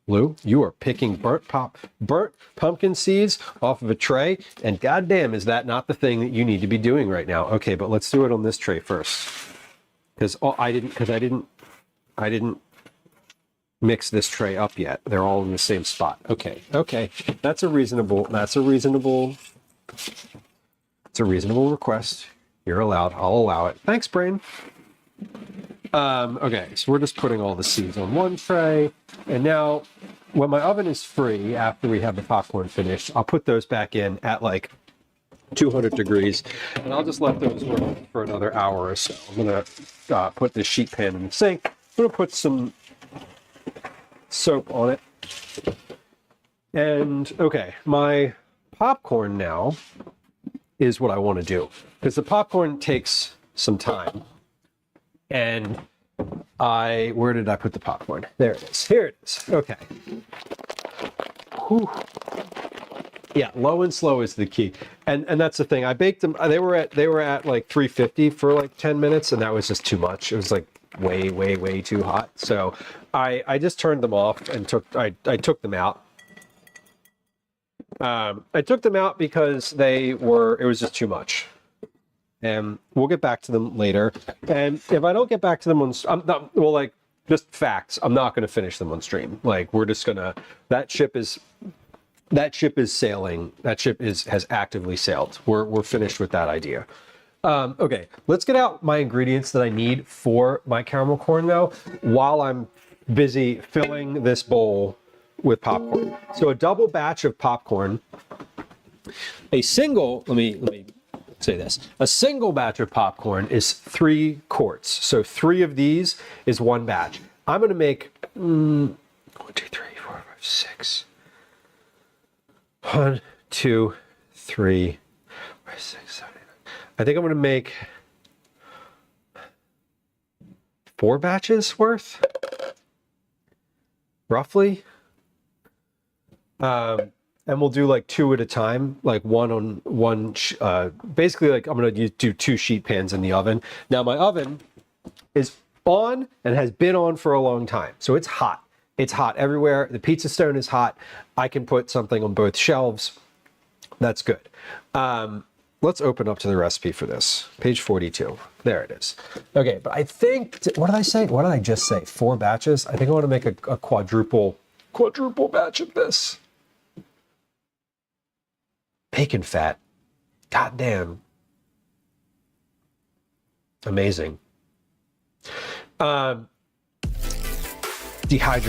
Lou, you are picking burnt pumpkin seeds off of a tray, and goddamn, is that not the thing that you need to be doing right now? Okay, but let's do it on this tray first, because I didn't mix this tray up yet. They're all in the same spot. Okay, that's a reasonable It's a reasonable request. You're allowed. I'll allow it. Thanks, Brain. Okay, so we're just putting all the seeds on one tray. And now, when my oven is free, after we have the popcorn finished, I'll put those back in at like 200 degrees. And I'll just let those run for another hour or so. I'm going to put this sheet pan in the sink. I'm going to put some soap on it. And, okay, my popcorn now is what I want to do. Because the popcorn takes some time. And where did I put the popcorn? There it is. Here it is. Okay. Whew. Yeah, low and slow is the key. And that's the thing. I baked them. They were at like 350 for like 10 minutes, and that was just too much. It was like way too hot. So I just turned them off and I took them out. I took them out because it was just too much. And we'll get back to them later. And if I don't get back to them just facts, I'm not going to finish them on stream. Like, we're just going to, that ship is sailing. That ship has actively sailed. We're finished with that idea. Okay, let's get out my ingredients that I need for my caramel corn now while I'm busy filling this bowl with popcorn. So a double batch of popcorn, let me say this. A single batch of popcorn is 3 quarts. So 3 of these is 1 batch. I'm going to make 1, 2, 3, 4, 5, 6. 1, 2, 3, 4, 6, 7, 8. I think I'm going to make 4 batches worth, roughly. And we'll do like 2 at a time, like one on one. Basically, like I'm going to do 2 sheet pans in the oven. Now my oven is on and has been on for a long time, so it's hot. It's hot everywhere. The pizza stone is hot. I can put something on both shelves. That's good. Let's open up to the recipe for this. Page 42. There it is. Okay, but I think, what did I say? What did I just say? 4 batches? I think I want to make a quadruple batch of this. Bacon fat. God damn. Amazing. Dehydrate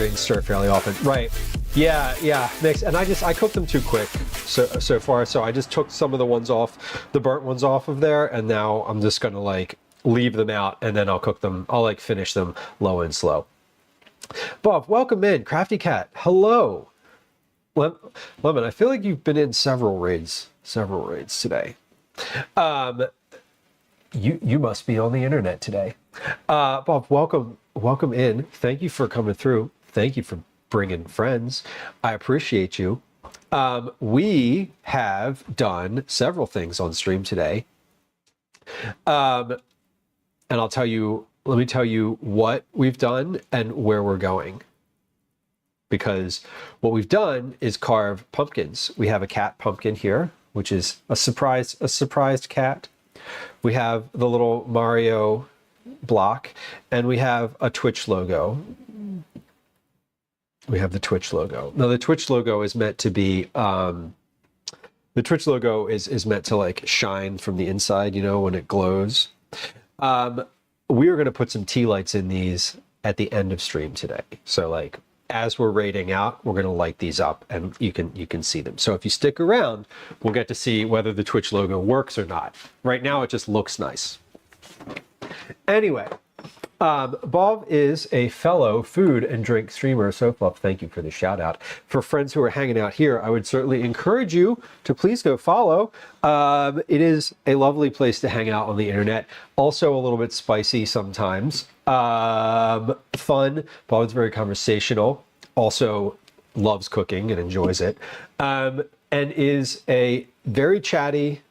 and stir fairly often. Right. Yeah. Mix. And I cooked them too quick so far. So I just took some of the ones off, the burnt ones off of there, and now I'm just gonna like leave them out and then I'll cook them. I'll like finish them low and slow. Bob, welcome in. Crafty Cat. Hello. Lemon, I feel like you've been in several raids today. You must be on the internet today. Bob, welcome in. Thank you for coming through. Thank you for bringing friends. I appreciate you. We have done several things on stream today. And let me tell you what we've done and where we're going. Because what we've done is carve pumpkins. We have a cat pumpkin here, which is a surprised cat. We have the little Mario block, and we have a Twitch logo. We have the Twitch logo. Now the Twitch logo is meant to be, the Twitch logo is meant to like shine from the inside, you know, when it glows. We are going to put some tea lights in these at the end of stream today. So like, as we're raiding out, we're going to light these up and you can see them. So if you stick around, we'll get to see whether the Twitch logo works or not. Right now, it just looks nice. Anyway, Bob is a fellow food and drink streamer. So, Fluff, thank you for the shout out. For friends who are hanging out here, I would certainly encourage you to please go follow. It is a lovely place to hang out on the internet. Also a little bit spicy sometimes. Fun. Bob's very conversational. Also loves cooking and enjoys it. And is a very chatty,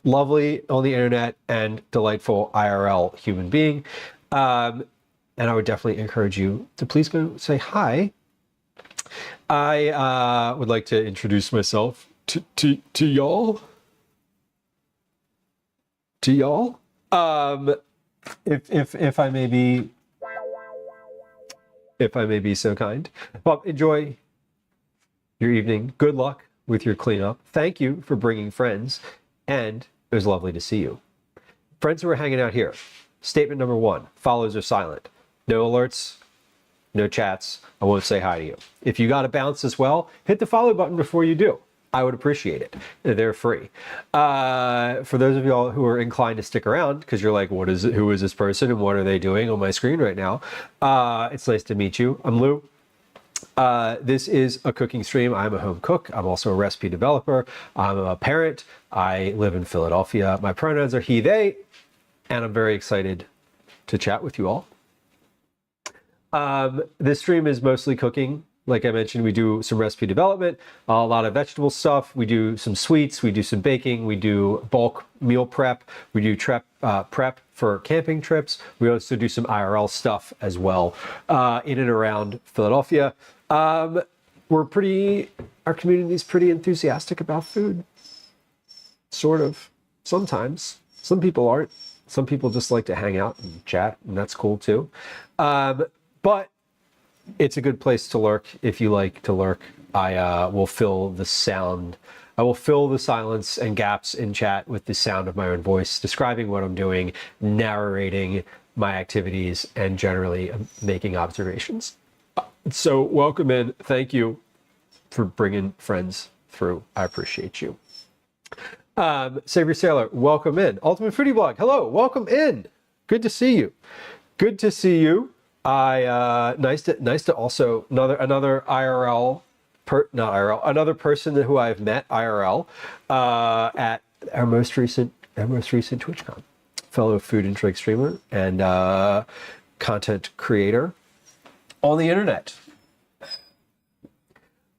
lovely on the internet, and delightful IRL human being. And I would definitely encourage you to please go say hi. I would like to introduce myself to y'all. To y'all. If I may be so kind. Bob, enjoy your evening. Good luck with your cleanup. Thank you for bringing friends. And it was lovely to see you. Friends who are hanging out here, statement number 1, follows are silent. No alerts, no chats. I won't say hi to you. If you got to bounce as well, hit the follow button before you do. I would appreciate it. They're free. For those of y'all who are inclined to stick around, because you're like, who is this person and what are they doing on my screen right now? It's nice to meet you. I'm Lou. This is a cooking stream. I'm a home cook. I'm also a recipe developer. I'm a parent. I live in Philadelphia. My pronouns are he, they, and I'm very excited to chat with you all. This stream is mostly cooking. Like I mentioned, we do some recipe development, a lot of vegetable stuff. We do some sweets, we do some baking, we do bulk meal prep, we do prep for camping trips. We also do some IRL stuff as well in and around Philadelphia. Our community is pretty enthusiastic about food. Sort of. Sometimes. Some people aren't. Some people just like to hang out and chat, and that's cool too. But it's a good place to lurk if you like to lurk. I will fill the sound. I will fill the silence and gaps in chat with the sound of my own voice, describing what I'm doing, narrating my activities, and generally making observations. So welcome in. Thank you for bringing friends through. I appreciate you. Savior Sailor, welcome in. Ultimate Foodie Blog, hello, welcome in. Good to see you. Good to see you. Nice to also another IRL, another person who I've met IRL at our most recent TwitchCon, fellow food and drink streamer and content creator on the internet.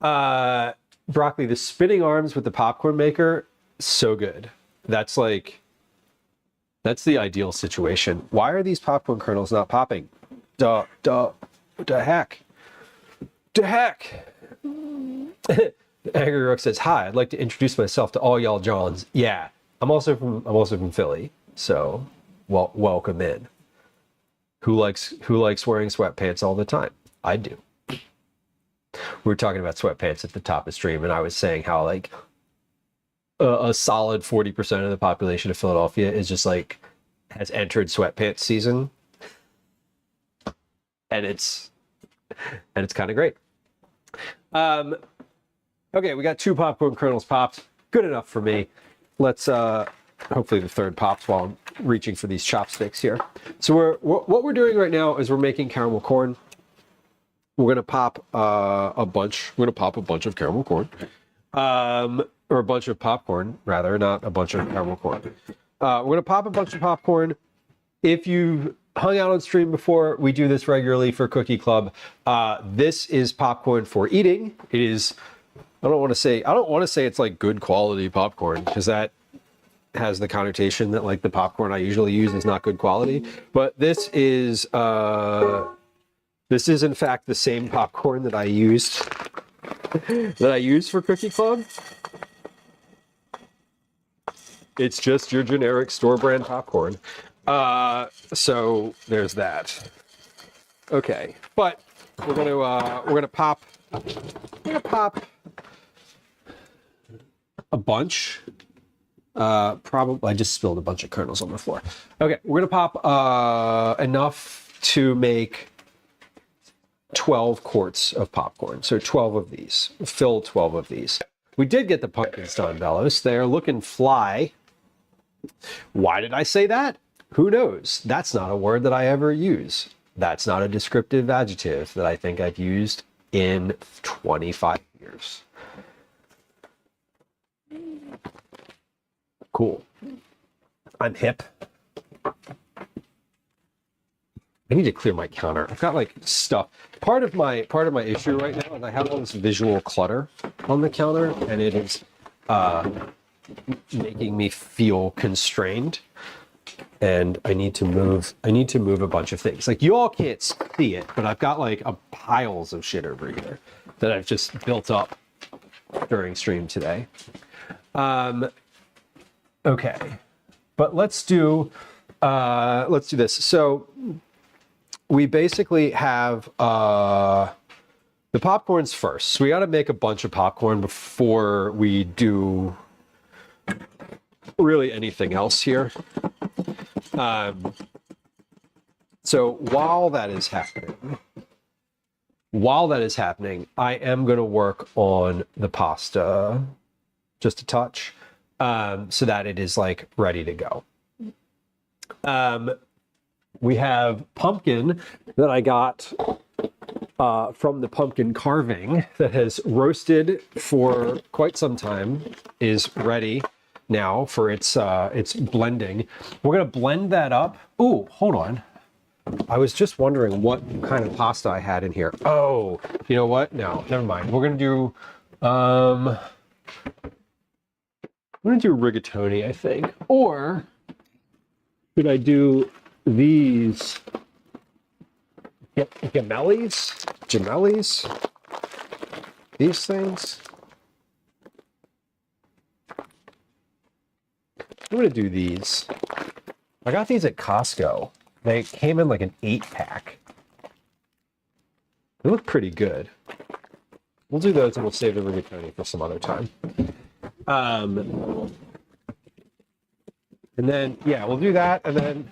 Broccoli, the spinning arms with the popcorn maker, so good. That's the ideal situation. Why are these popcorn kernels not popping? The heck. Angry Rook says, hi, I'd like to introduce myself to all y'all Johns. Yeah, I'm also from Philly, so welcome in. Who likes wearing sweatpants all the time? I do. We were talking about sweatpants at the top of stream, and I was saying how like a solid 40% of the population of Philadelphia is just like has entered sweatpants season. And it's kind of great. Okay, we got 2 popcorn kernels popped. Good enough for me. Let's hopefully the third pops while I'm reaching for these chopsticks here. So what we're doing right now is we're making caramel corn. We're gonna pop a bunch. We're gonna pop a bunch of caramel corn, or a bunch of popcorn rather, not a bunch of caramel corn. We're gonna pop a bunch of popcorn. If you hung out on stream before, we do this regularly for Cookie Club. This is popcorn for eating. It is, I don't want to say it's like good quality popcorn, because that has the connotation that like the popcorn I usually use is not good quality. But this is in fact the same popcorn that I used for Cookie Club. It's just your generic store brand popcorn. So there's that. Okay, but we're gonna pop a bunch. Probably I just spilled a bunch of kernels on the floor. Okay, we're gonna pop enough to make 12 quarts of popcorn. So 12 of these. Fill 12 of these. We did get the pumpkin stone bellows. They're looking fly. Why did I say that? Who knows? That's not a word that I ever use. That's not a descriptive adjective that I think I've used in 25 years. Cool. I'm hip. I need to clear my counter. I've got like stuff. Part of my issue right now is I have all this visual clutter on the counter, and it is making me feel constrained. And I need to move a bunch of things. Like you all can't see it, but I've got like piles of shit over here that I've just built up during stream today. Okay, but let's do this. So we basically have the popcorns first. So we got to make a bunch of popcorn before we do really anything else here. So while that is happening, I am going to work on the pasta just a touch, so that it is like ready to go. We have pumpkin that I got from the pumpkin carving that has roasted for quite some time, is ready now for its blending. We're gonna blend that up. Oh, hold on. I was just wondering what kind of pasta I had in here. Oh, you know what? No, never mind. We're gonna do rigatoni, I think. Or could I do these gemellis? These things? I'm gonna do these. I got these at Costco. They came in like an 8-pack. They look pretty good. We'll do those and we'll save the rigatoni for some other time. And then, yeah, we'll do that, and then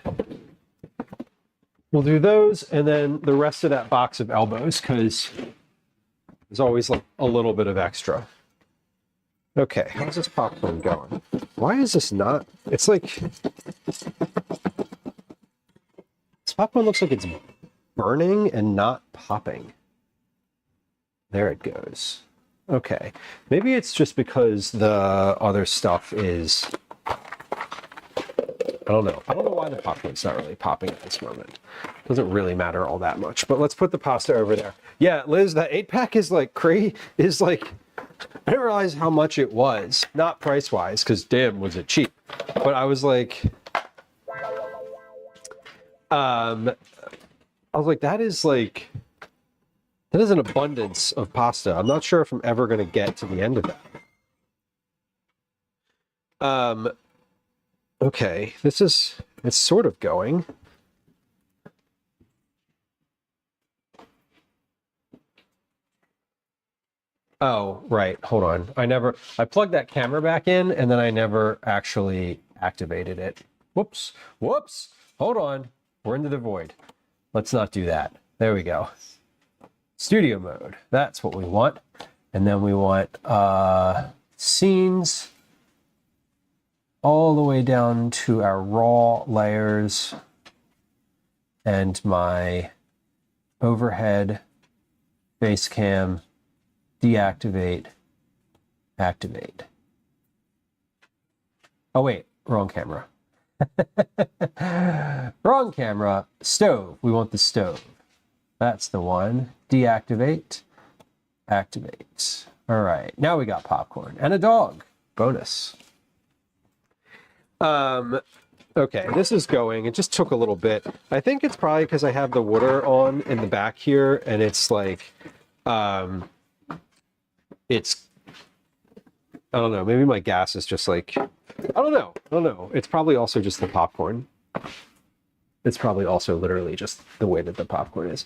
we'll do those, and then the rest of that box of elbows, because there's always like a little bit of extra. Okay, how's this popcorn going? Why is this not? It's like, this popcorn looks like it's burning and not popping. There it goes. Okay, maybe it's just because the other stuff is, I don't know. I don't know why the popcorn's not really popping at this moment. Doesn't really matter all that much. But let's put the pasta over there. Yeah, Liz, that 8-pack is like I didn't realize how much it was. Not price-wise, because damn, was it cheap. But I was like, that is an abundance of pasta. I'm not sure if I'm ever going to get to the end of that. Okay, it's sort of going. Oh, right, hold on. I plugged that camera back in and then I never actually activated it. Whoops, hold on. We're into the void. Let's not do that. There we go. Studio mode, that's what we want. And then we want scenes all the way down to our raw layers and my overhead face cam, deactivate, activate. Oh wait, wrong camera. Wrong camera, stove. We want the stove. That's the one. Deactivate, activate. All right, now we got popcorn and a dog. Bonus. Okay, this is going. It just took a little bit. I think it's probably because I have the water on in the back here, and it's like, it's, I don't know, maybe my gas is just like, I don't know. It's probably also just the popcorn. It's probably also literally just the way that the popcorn is.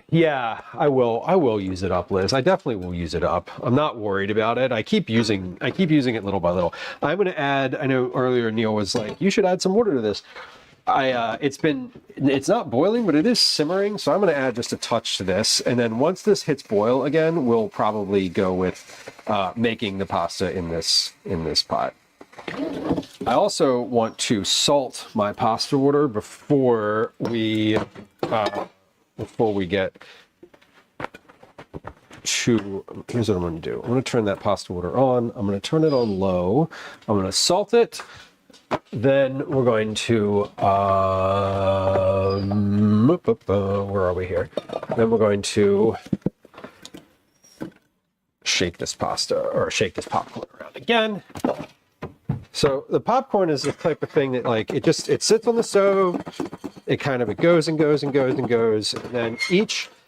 Yeah, I will use it up, Liz. I definitely will use it up. I'm not worried about it. I keep using it little by little. I'm going to add, I know earlier Neil was like, you should add some water to this. It's not boiling, but it is simmering. So I'm going to add just a touch to this. And then once this hits boil again, we'll probably go with making the pasta in this pot. I also want to salt my pasta water before we get to, here's what I'm going to do. I'm going to turn that pasta water on. I'm going to turn it on low. I'm going to salt it. Then we're going to, where are we here? Then we're going to shake this popcorn around again. So the popcorn is the type of thing that like, it sits on the stove. It goes and goes and goes and goes. And then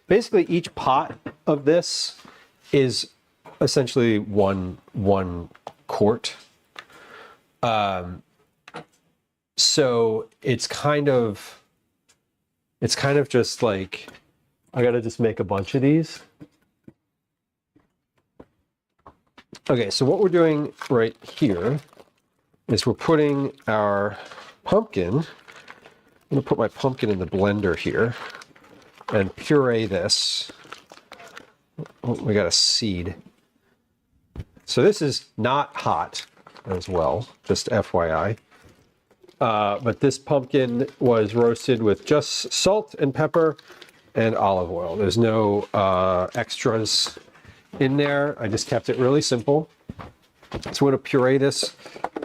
basically each pot of this is essentially one quart. So it's kind of just like, I gotta just make a bunch of these. Okay, so what we're doing right here is we're putting our pumpkin. I'm gonna put my pumpkin in the blender here and puree this. Oh, we got a seed. So this is not hot as well, just FYI. But this pumpkin was roasted with just salt and pepper and olive oil. There's no extras in there. I just kept it really simple. So we're going to puree this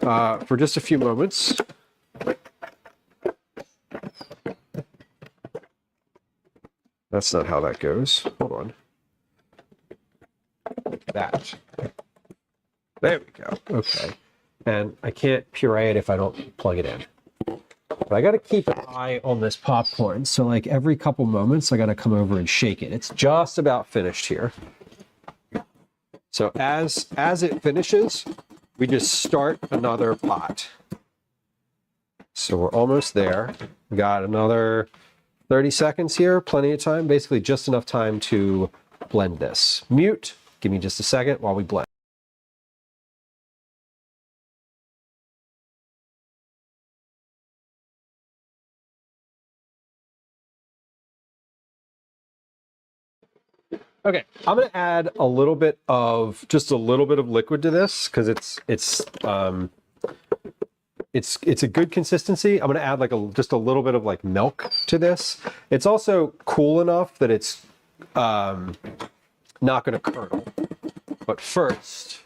for just a few moments. That's not how that goes. Hold on. That. There we go. Okay. And I can't puree it if I don't plug it in. But I got to keep an eye on this popcorn. So like every couple moments, I got to come over and shake it. It's just about finished here. So as it finishes, we just start another pot. So we're almost there. We got another 30 seconds here, plenty of time, basically just enough time to blend this. Mute, give me just a second while we blend. Okay, I'm gonna add a little bit of, just a little bit of liquid to this because it's a good consistency. I'm gonna add like just a little bit of like milk to this. It's also cool enough that it's not gonna curdle. But first,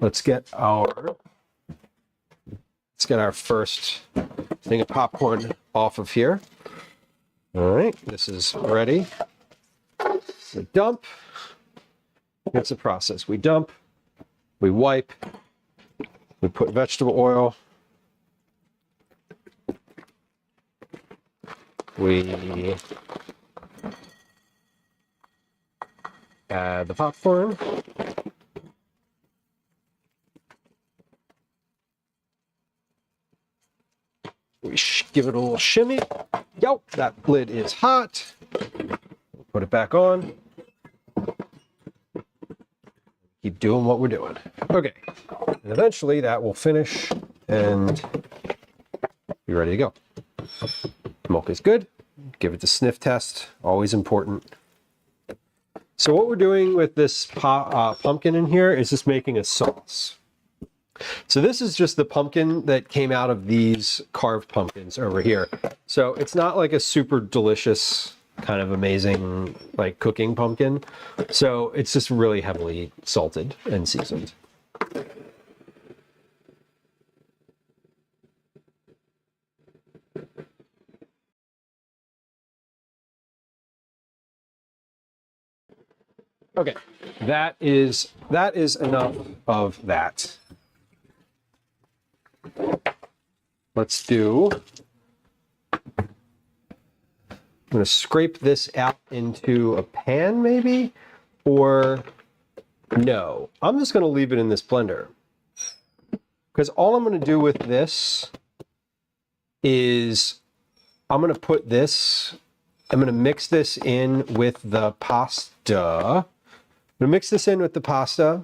let's get our first thing of popcorn off of here. All right, this is ready. We dump. Here's the process. We dump, we wipe, we put vegetable oil, we add the popcorn, we give it a little shimmy. Yo, that lid is hot. Put it back on. Keep doing what we're doing. Okay, and eventually that will finish and be ready to go. Milk is good. Give it the sniff test, always important. So what we're doing with this pumpkin in here is just making a sauce. So this is just the pumpkin that came out of these carved pumpkins over here. So it's not like a super delicious, kind of amazing like cooking pumpkin. So it's just really heavily salted and seasoned. Okay, that is enough of that. Let's do, I'm going to scrape this out into a pan maybe, or no, I'm just going to leave it in this blender. Because all I'm going to do with this is I'm going to put this, I'm going to mix this in with the pasta. I'm going to mix this in with the pasta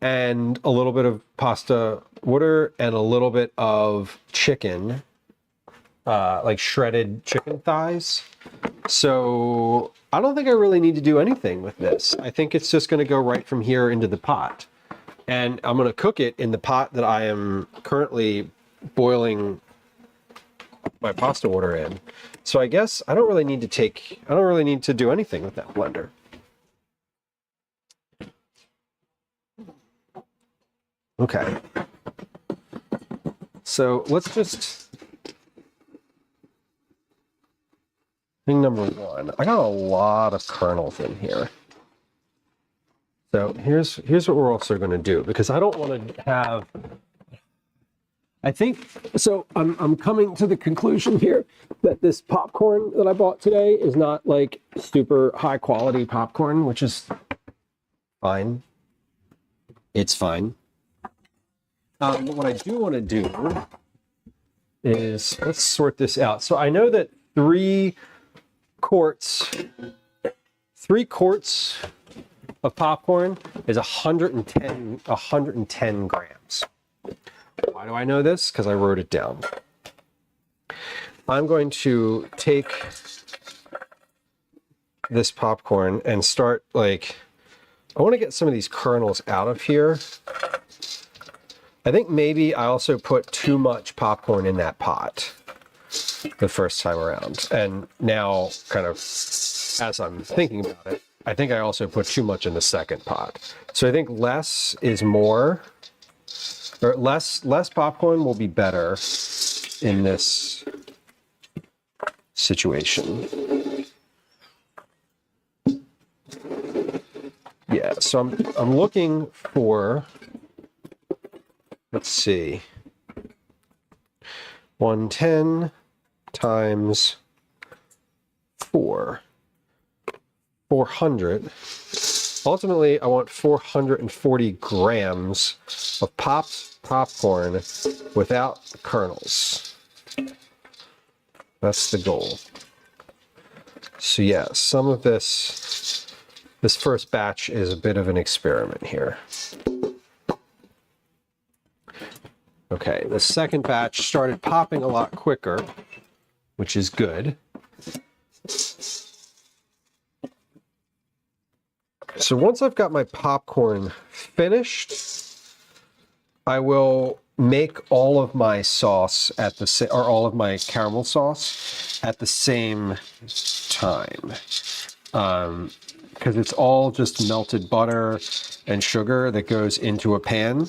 and a little bit of pasta water and a little bit of chicken, like shredded chicken thighs. So I don't think I really need to do anything with this. I think it's just going to go right from here into the pot. And I'm going to cook it in the pot that I am currently boiling my pasta water in. So I guess I don't really need to do anything with that blender. Okay. So let's just, thing number one, I got a lot of kernels in here. So here's what we're also going to do, because I don't want to have, I think, so I'm coming to the conclusion here that this popcorn that I bought today is not like super high quality popcorn, which is fine. It's fine. But what I do want to do is, let's sort this out. So I know that 3 quarts of popcorn is 110 grams. Why do I know this? Because I wrote it down. I'm going to take this popcorn and start like, I want to get some of these kernels out of here. I think maybe I also put too much popcorn in that pot the first time around. And now, kind of, as I'm thinking about it, I think I also put too much in the second pot. So I think less is more, or less popcorn will be better in this situation. Yeah, so I'm looking for, let's see, 110 times 4, 400. Ultimately, I want 440 grams of popcorn without the kernels. That's the goal. So yeah, some of this first batch is a bit of an experiment here. Okay, the second batch started popping a lot quicker, which is good. So once I've got my popcorn finished, I will make all of my sauce at the or all of my caramel sauce at the same time. Because it's all just melted butter and sugar that goes into a pan,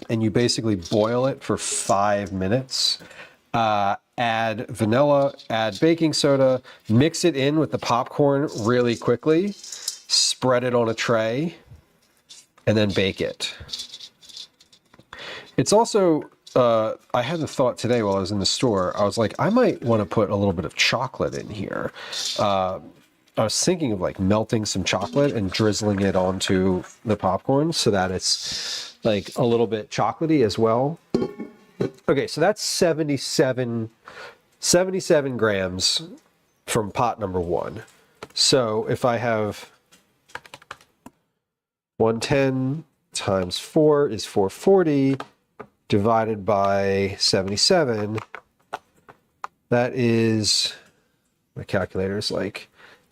and you basically boil it for 5 minutes. Add vanilla, add baking soda, mix it in with the popcorn really quickly, spread it on a tray, and then bake it. It's also, I had the thought today while I was in the store, I was like, I might want to put a little bit of chocolate in here. I was thinking of like melting some chocolate and drizzling it onto the popcorn so that it's like a little bit chocolatey as well. Okay, so that's 77 grams from pot number 1. So if I have 110 times 4 is 440 divided by 77, that is, my calculator is like,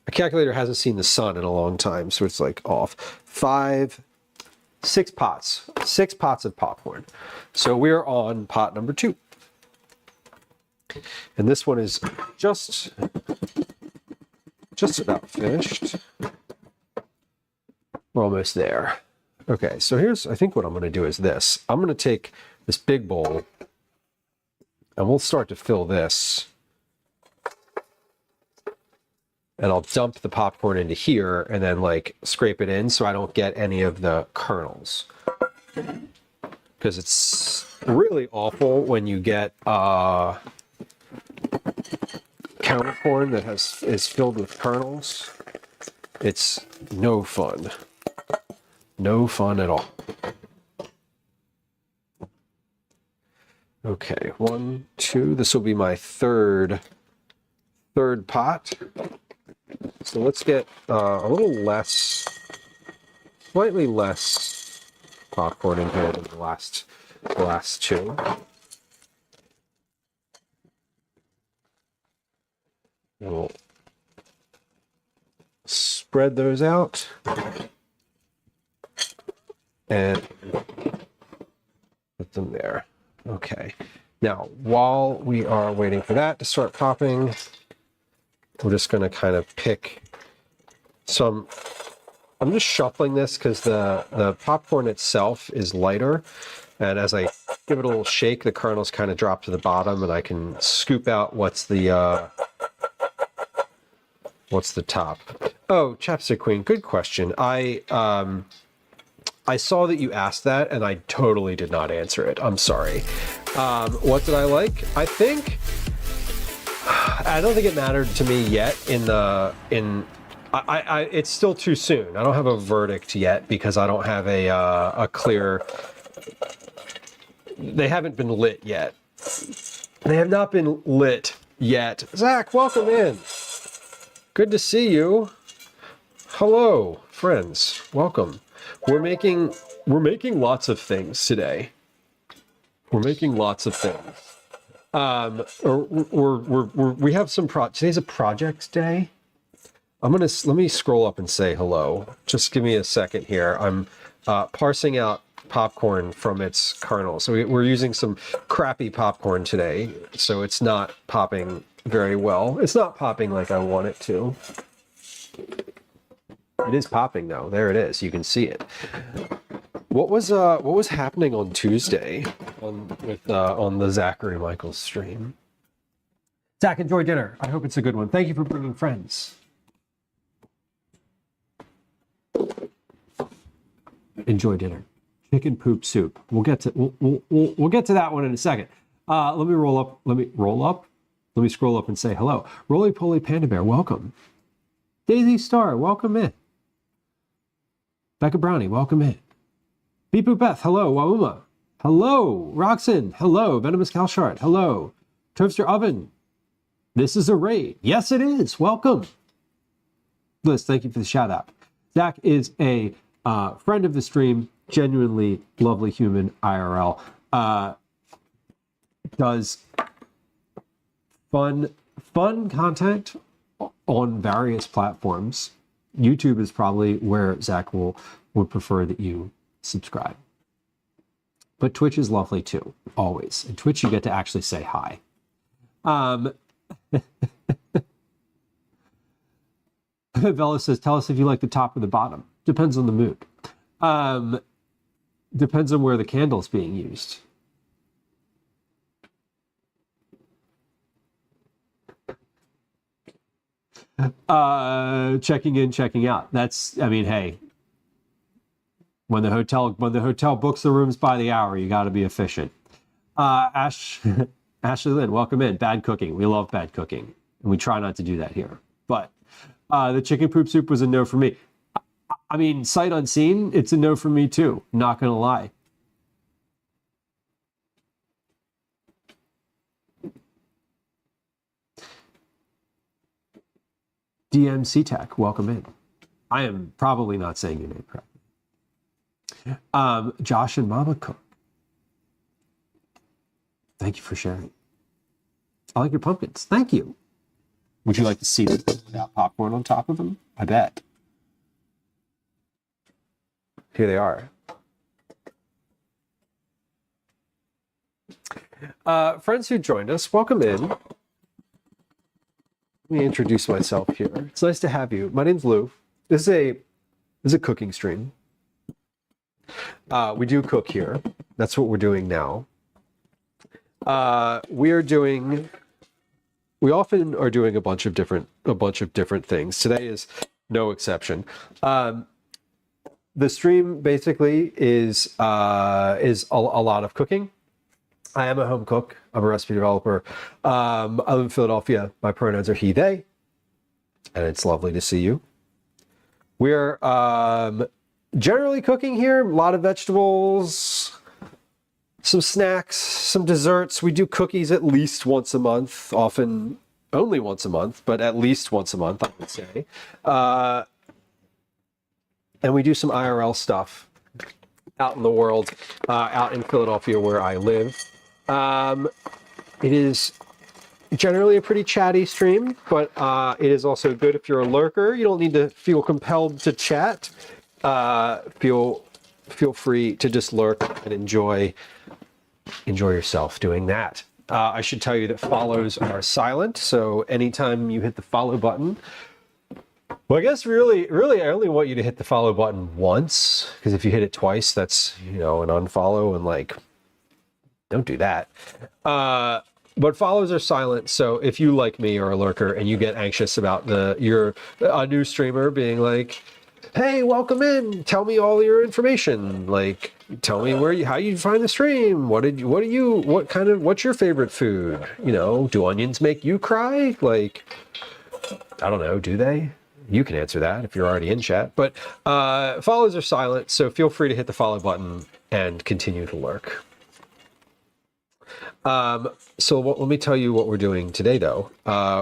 my calculator hasn't seen the sun in a long time, so it's like off. 6 pots of popcorn. So we're on pot number 2. And this one is just about finished. We're almost there. Okay, so here's, I think what I'm going to do is this. I'm going to take this big bowl and we'll start to fill this. And I'll dump the popcorn into here and then like scrape it in so I don't get any of the kernels. Because it's really awful when you get counter corn that is filled with kernels. It's no fun. No fun at all. Okay, 1, 2. This will be my third pot. So let's get a little less, slightly less popcorn in here than the last 2. We'll spread those out and put them there. Okay. Now, while we are waiting for that to start popping, we're just going to kind of pick some. I'm just shuffling this because the popcorn itself is lighter. And as I give it a little shake, the kernels kind of drop to the bottom and I can scoop out what's the top. Oh, Chapstick Queen, good question. I saw that you asked that and I totally did not answer it. I'm sorry. What did I like? I don't think it mattered to me yet it's still too soon. I don't have a verdict yet because I don't have a clear, they haven't been lit yet. They have not been lit yet. Zach, welcome in. Good to see you. Hello, friends. Welcome. We're making lots of things today. We're making lots of things. We have some today's a project day. Let me scroll up and say hello. Just give me a second here. I'm parsing out popcorn from its kernel. So we're using some crappy popcorn today. So it's not popping very well. It's not popping like I want it to. It is popping though. There it is. You can see it. What was happening on Tuesday on the Zachary Michaels stream? Zach, enjoy dinner. I hope it's a good one. Thank you for bringing friends. Enjoy dinner. Chicken poop soup. We'll get to we'll get to that one in a second. Let me roll up. Let me scroll up and say hello. Roly Poly Panda Bear, welcome. Daisy Star, welcome in. Becca Brownie, welcome in. Beep Boop Beth, hello. Wauma, hello. Roxanne, hello. Venomous Calshart, hello. Toaster Oven, this is a raid. Yes, it is. Welcome. Liz, thank you for the shout out. Zach is a friend of the stream, genuinely lovely human IRL. Does fun content on various platforms. YouTube is probably where Zach would prefer that you subscribe. But Twitch is lovely too, always. In Twitch, you get to actually say hi. Vela says, tell us if you like the top or the bottom. Depends on the mood. Depends on where the candle's being used. Checking in, checking out. That's, I mean, hey, when the hotel books the rooms by the hour, you got to be efficient. Ashley Lynn, welcome in. Bad cooking. We love bad cooking, and we try not to do that here. But the chicken poop soup was a no for me. I mean, sight unseen, it's a no for me too. Not gonna lie. DMC Tech, welcome in. I am probably not saying your name correctly. Josh and Mama Cook, thank you for sharing. I like your pumpkins. Thank you. Would you like to see them without popcorn on top of them? I bet. Here they are. Friends who joined us, welcome in. Let me introduce myself here. It's nice to have you. My name's Lou. This is a cooking stream. We do cook here. That's what we're doing now. We often are doing a bunch of different things. Today is no exception. The stream basically is a lot of cooking. I am a home cook. I'm a recipe developer. I live in Philadelphia. My pronouns are he, they, and it's lovely to see you. We're generally cooking here. A lot of vegetables, some snacks, some desserts. We do cookies at least once a month, often only once a month, but at least once a month, I would say. And we do some IRL stuff out in the world, out in Philadelphia where I live. It is generally a pretty chatty stream, but it is also good if you're a lurker. You don't need to feel compelled to chat. Feel free to just lurk and enjoy yourself doing that. I should tell you that follows are silent, so anytime you hit the follow button, well, I guess really, I only want you to hit the follow button once, because if you hit it twice, that's, an unfollow, and don't do that. But follows are silent, so if you, like me, are a lurker and you get anxious about you're a new streamer being like, hey, welcome in, tell me all your information, tell me how you find the stream, what's your favorite food, do onions make you cry? I don't know, do they? You can answer that if you're already in chat, but follows are silent, so feel free to hit the follow button and continue to lurk. Let me tell you what we're doing today, though.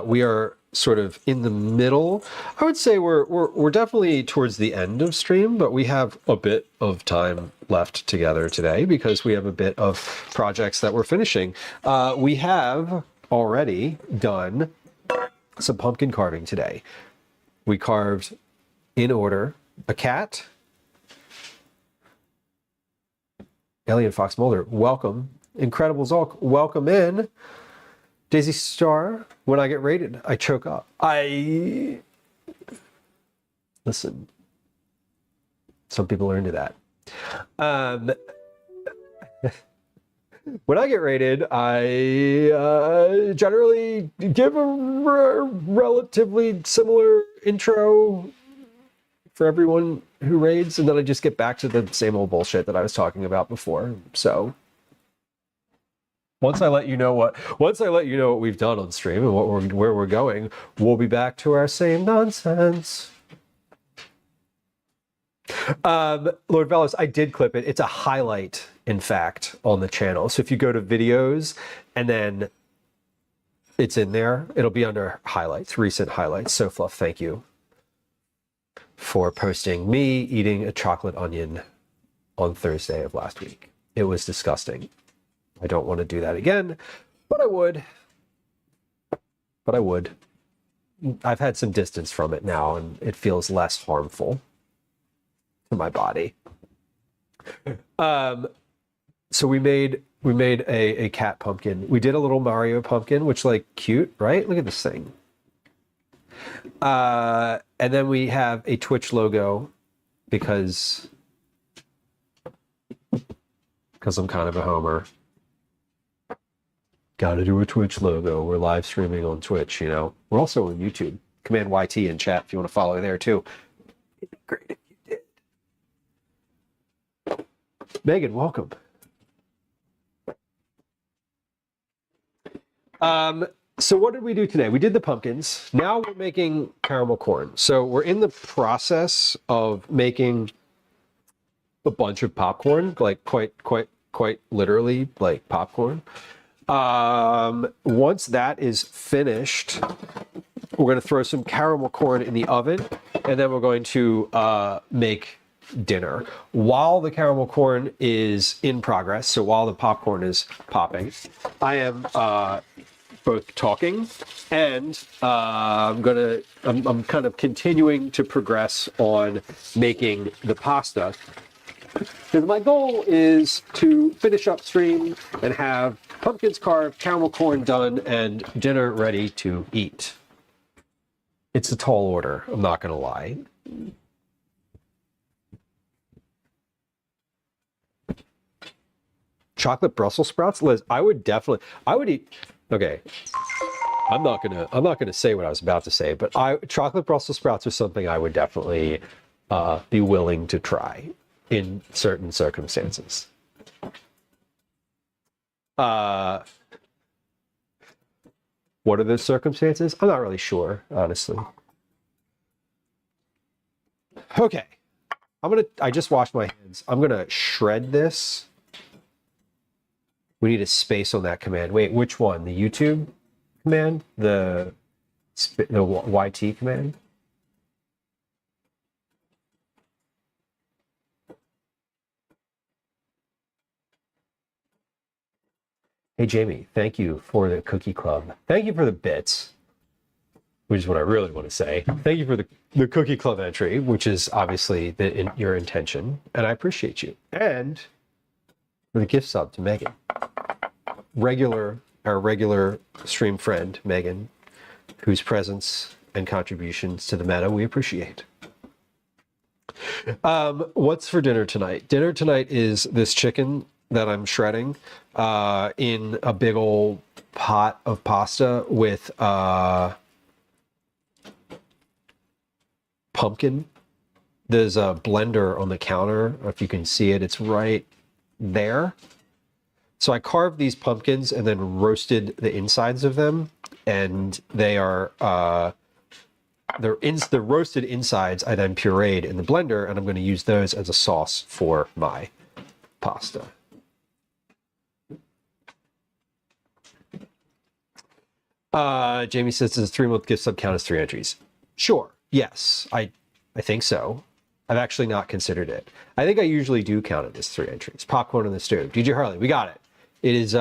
We are sort of in the middle. I would say we're definitely towards the end of stream, but we have a bit of time left together today because we have a bit of projects that we're finishing. We have already done some pumpkin carving today. We carved in order a cat. Alien Fox Mulder, welcome. Incredible Zulk, welcome in. Daisy Star, when I get rated, I choke up. Listen, some people are into that. When I get rated, I generally give a relatively similar intro for everyone who raids, and then I just get back to the same old bullshit that I was talking about before. So once I let you know what we've done on stream and where we're going, we'll be back to our same nonsense. Lord Velos, I did clip it. It's a highlight, in fact, on the channel. So if you go to videos and then it's in there, it'll be under highlights, recent highlights. So Fluff, thank you for posting me eating a chocolate onion on Thursday of last week. It was disgusting. I don't want to do that again, but I would. I've had some distance from it now, and it feels less harmful to my body. So we made a cat pumpkin. We did a little Mario pumpkin, which, like, cute, right? Look at this thing. And then we have a Twitch logo because I'm kind of a homer. Gotta do a Twitch logo. We're live streaming on Twitch, you know. We're also on YouTube. Command YT in chat if you want to follow there too. It'd be great if you did. Megan, welcome. So what did we do today? We did the pumpkins. Now we're making caramel corn. So we're in the process of making a bunch of popcorn, like quite literally, like popcorn. Once that is finished, we're going to throw some caramel corn in the oven, and then we're going to make dinner. While the caramel corn is in progress, so while the popcorn is popping, I am both talking and I'm kind of continuing to progress on making the pasta. Because my goal is to finish up stream and have pumpkins carved, caramel corn done, and dinner ready to eat. It's a tall order, I'm not going to lie. Chocolate Brussels sprouts, Liz, I would eat. Okay, I'm not gonna say what I was about to say, but chocolate Brussels sprouts are something I would definitely be willing to try in certain circumstances. What are those circumstances? I'm not really sure, honestly. Okay, I just washed my hands. I'm gonna shred this. We need a space on that command. Wait, which one? The YouTube command? The YT command? Hey, Jamie, thank you for the cookie club. Thank you for the bits, which is what I really want to say. Thank you for the cookie club entry, which is obviously your intention, and I appreciate you. And for the gift sub to Megan. Our regular stream friend, Megan, whose presence and contributions to the meta we appreciate. What's for dinner tonight? Dinner tonight is this chicken that I'm shredding in a big old pot of pasta with pumpkin. There's a blender on the counter. If you can see it, it's right there. So I carved these pumpkins and then roasted the insides of them, and they are the roasted insides I then pureed in the blender, and I'm going to use those as a sauce for my pasta. Jamie says, does a 3-month gift sub count as 3 entries? Sure. Yes, I think so. I've actually not considered it. I think I usually do count it as 3 entries. Popcorn on the stove. DJ Harley, we got it. It is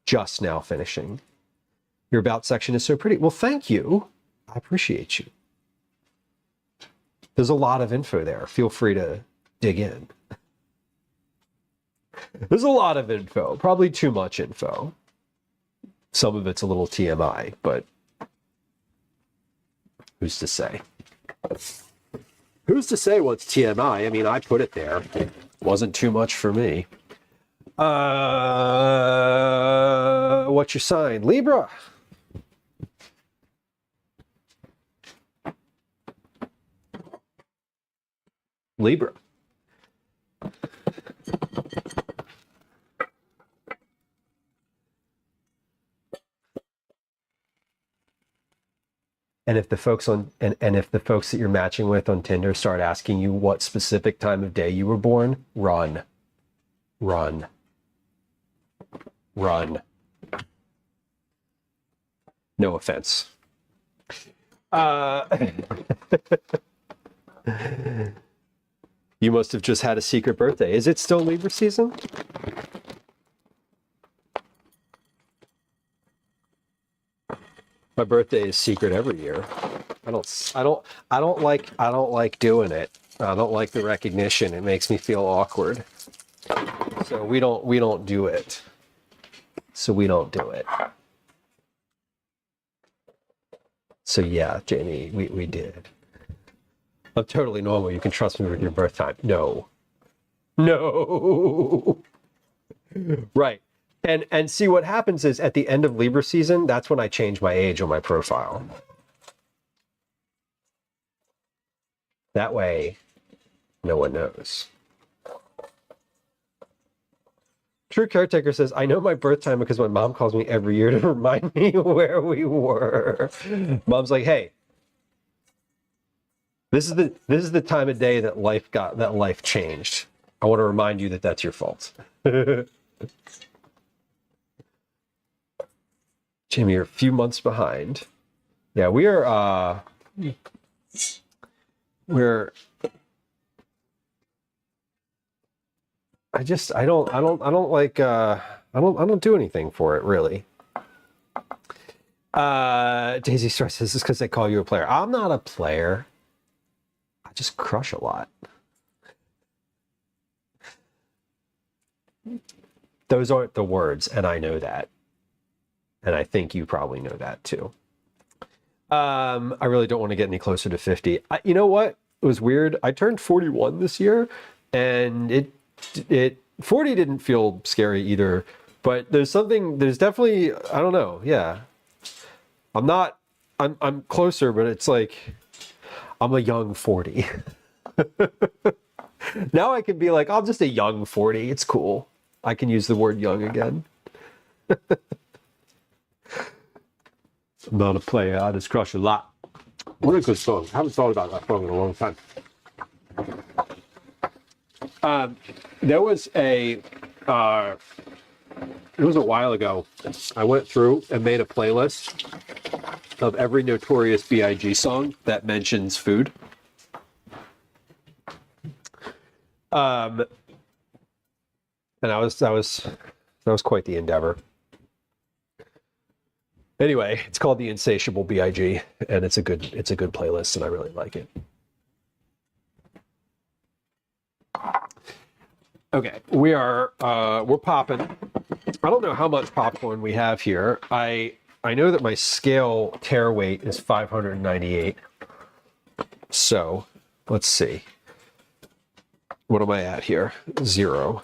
just now finishing. Your about section is so pretty. Well, thank you. I appreciate you. There's a lot of info there. Feel free to dig in. There's a lot of info. Probably too much info. Some of it's a little TMI, but who's to say? Who's to say what's TMI? I mean, I put it there. It wasn't too much for me. What's your sign? Libra. Libra. And if the folks on and if the folks that you're matching with on Tinder start asking you what specific time of day you were born, run. Run. Run. No offense. You must have just had a secret birthday. Is it still Libra season? My birthday is secret every year. I don't like doing it. I don't like the recognition. It makes me feel awkward. So we don't do it. So yeah, Jamie, we did. I'm totally normal. You can trust me with your birth time. No. Right. And see, what happens is at the end of Libra season, that's when I change my age on my profile. That way, no one knows. True Caretaker says, I know my birth time because my mom calls me every year to remind me where we were. Mom's like, hey, this is the time of day that life changed. I want to remind you that that's your fault. Jamie, you're a few months behind. Yeah, we're I don't do anything for it really. Daisy Star says this is because they call you a player. I'm not a player. I just crush a lot. Those aren't the words, and I know that. And I think you probably know that too. I really don't want to get any closer to 50. You know what? It was weird. I turned 41 this year, and 40 didn't feel scary either. But there's definitely, I don't know. Yeah. I'm closer, but it's like, I'm a young 40. Now I can be like, I'm just a young 40. It's cool. I can use the word young again. I'm not a player. I just crush a lot. What a good song. I haven't thought about that song in a long time. There was it was a while ago. I went through and made a playlist of every Notorious B.I.G. song that mentions food. And that was quite the endeavor. Anyway, it's called The Insatiable B.I.G. and it's a good playlist and I really like it. Okay, we're popping. I don't know how much popcorn we have here. I know that my scale tear weight is 598. So, let's see. What am I at here? 0.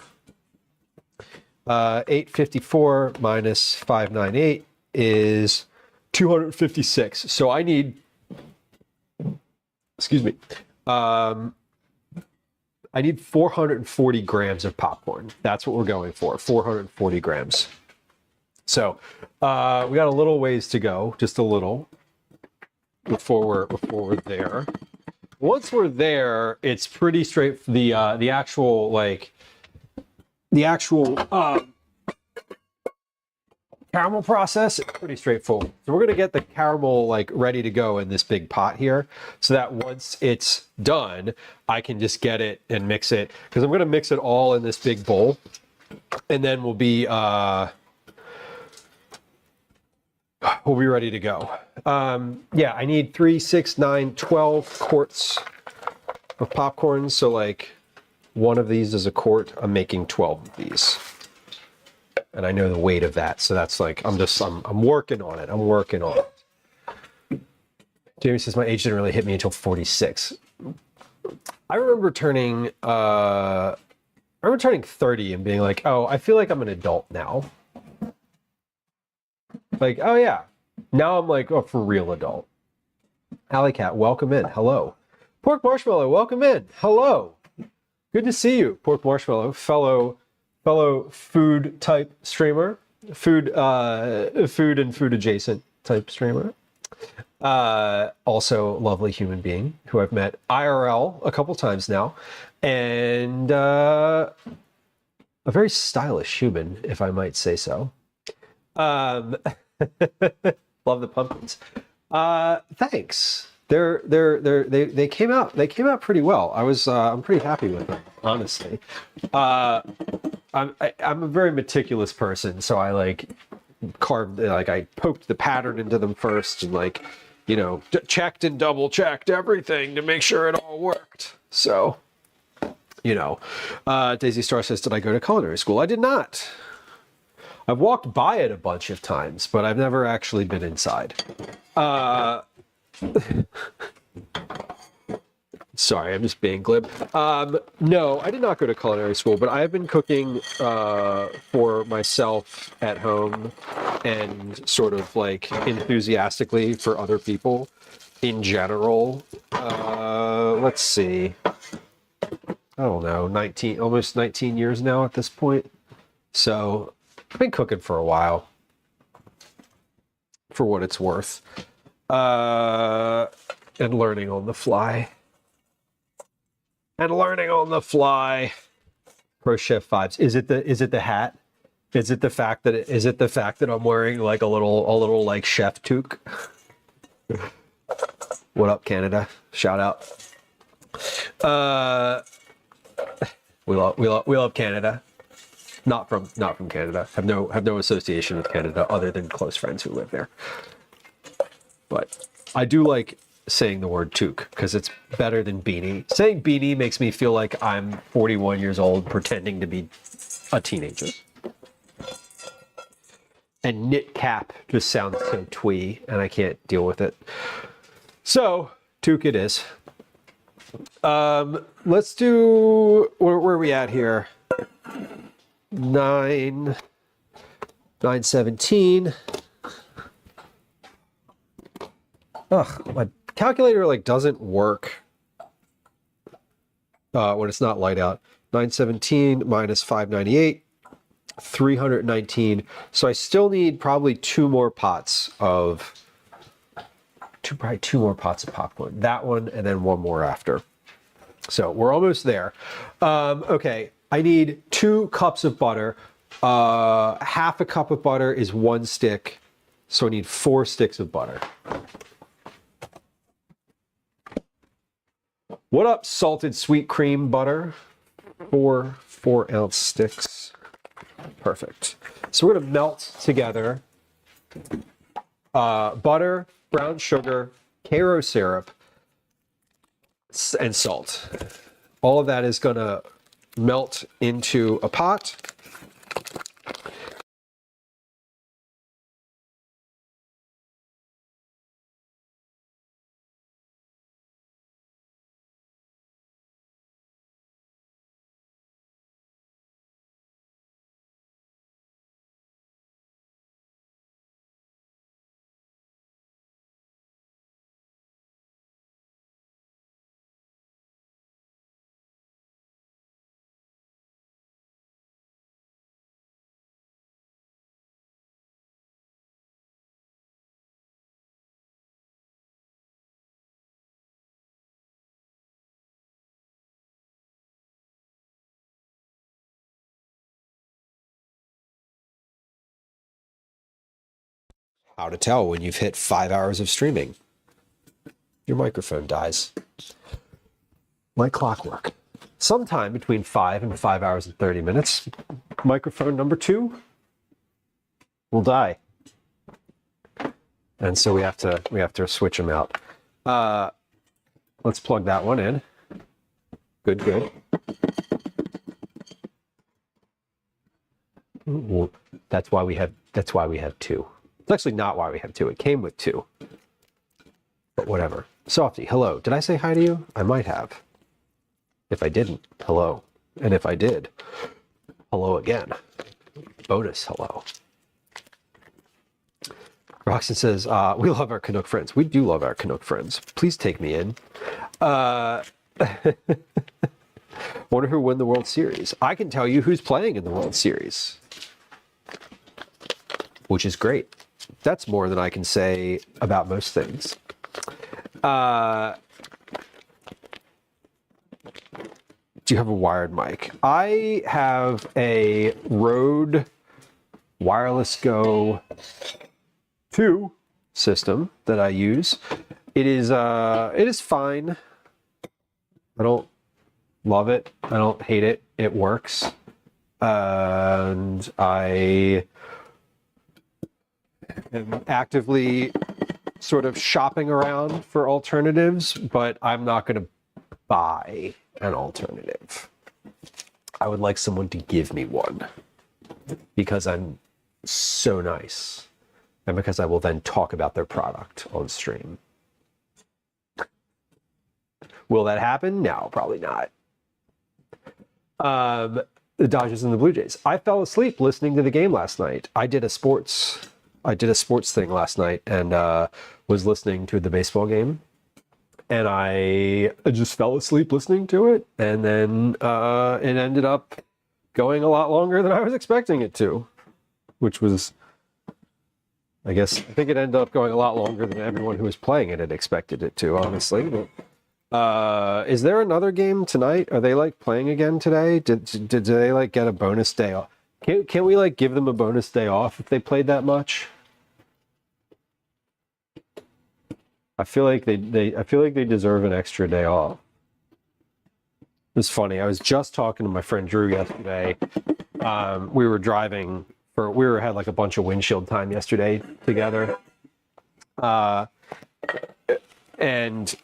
854 minus 598 is 256. So I need, excuse me, I need 440 grams of popcorn. That's what we're going for, 440 grams. So we got a little ways to go, just a little, before we're there. Once we're there, it's pretty straight. The actual caramel process is pretty straightforward. So we're going to get the caramel like ready to go in this big pot here so that once it's done, I can just get it and mix it because I'm going to mix it all in this big bowl and then we'll be ready to go. Yeah, I need 3, 6, 9, 12 quarts of popcorn. So like one of these is a quart. I'm making 12 of these. And I know the weight of that. So that's like, I'm working on it. I'm working on it. Jamie says my age didn't really hit me until 46. I remember turning 30 and being like, oh, I feel like I'm an adult now. Like, oh yeah. Now I'm like, oh, for real adult. Alley Cat, welcome in. Hello. Pork Marshmallow, welcome in. Hello. Good to see you, Pork Marshmallow, fellow food type streamer, food and food adjacent type streamer. Also lovely human being who I've met IRL a couple times now, and a very stylish human, if I might say so. Love the pumpkins. Thanks. They came out pretty well. I'm pretty happy with them, honestly. I'm a very meticulous person, so I I poked the pattern into them first and like, you know, checked and double checked everything to make sure it all worked. So, you know, Daisy Star says, did I go to culinary school? I did not. I've walked by it a bunch of times, but I've never actually been inside. Sorry, I'm just being glib. No, I did not go to culinary school, but I have been cooking for myself at home and sort of like enthusiastically for other people in general. Let's see. I don't know, almost 19 years now at this point. So I've been cooking for a while, for what it's worth. And learning on the fly. Pro Chef vibes. Is it the hat? Is it the fact that I'm wearing like a little like chef toque? What up, Canada? Shout out. We love Canada. Not from Canada. Have no association with Canada other than close friends who live there. But I do like saying the word toque because it's better than beanie. Saying beanie makes me feel like I'm 41 years old pretending to be a teenager. And knit cap just sounds so twee and I can't deal with it. So, toque it is. Let's do, where are we at here? 9:17. Ugh, my calculator like doesn't work when it's not light out. 917 minus 598, 319. So I still need probably two more pots of popcorn. That one and then one more after. So we're almost there. Okay, I need 2 cups of butter. Half a cup of butter is 1 stick, so I need 4 sticks of butter. What up, salted sweet cream butter? 4 4-ounce sticks. Perfect. So we're gonna melt together butter, brown sugar, Karo syrup, and salt. All of that is gonna melt into a pot. How to tell when you've hit 5 hours of streaming. Your microphone dies. Like clockwork. Sometime between 5 and 5 hours and 30 minutes, microphone number 2 will die. And so we have to switch them out. Let's plug that one in. Good. Well, that's why we have 2. It's actually not why we have 2. It came with 2. But whatever. Softy, hello. Did I say hi to you? I might have. If I didn't, hello. And if I did, hello again. Bonus hello. Roxanne says, we love our Canuck friends. We do love our Canuck friends. Please take me in. Wonder who won the World Series. I can tell you who's playing in the World Series. Which is great. That's more than I can say about most things. Do you have a wired mic? I have a Rode Wireless Go 2 system that I use. It is fine. I don't love it. I don't hate it. It works. And I am actively sort of shopping around for alternatives, but I'm not going to buy an alternative. I would like someone to give me one because I'm so nice and because I will then talk about their product on stream. Will that happen? No, probably not. The Dodgers and the Blue Jays. I fell asleep listening to the game last night. I did a sports thing last night and was listening to the baseball game. And I just fell asleep listening to it. And then it ended up going a lot longer than I was expecting it to, which was, I think it ended up going a lot longer than everyone who was playing it had expected it to, honestly. But, is there another game tonight? Are they like playing again today? Did they like get a bonus day off? Can't we like give them a bonus day off if they played that much? I feel like they deserve an extra day off. It's funny. I was just talking to my friend Drew yesterday. We were driving had like a bunch of windshield time yesterday together. And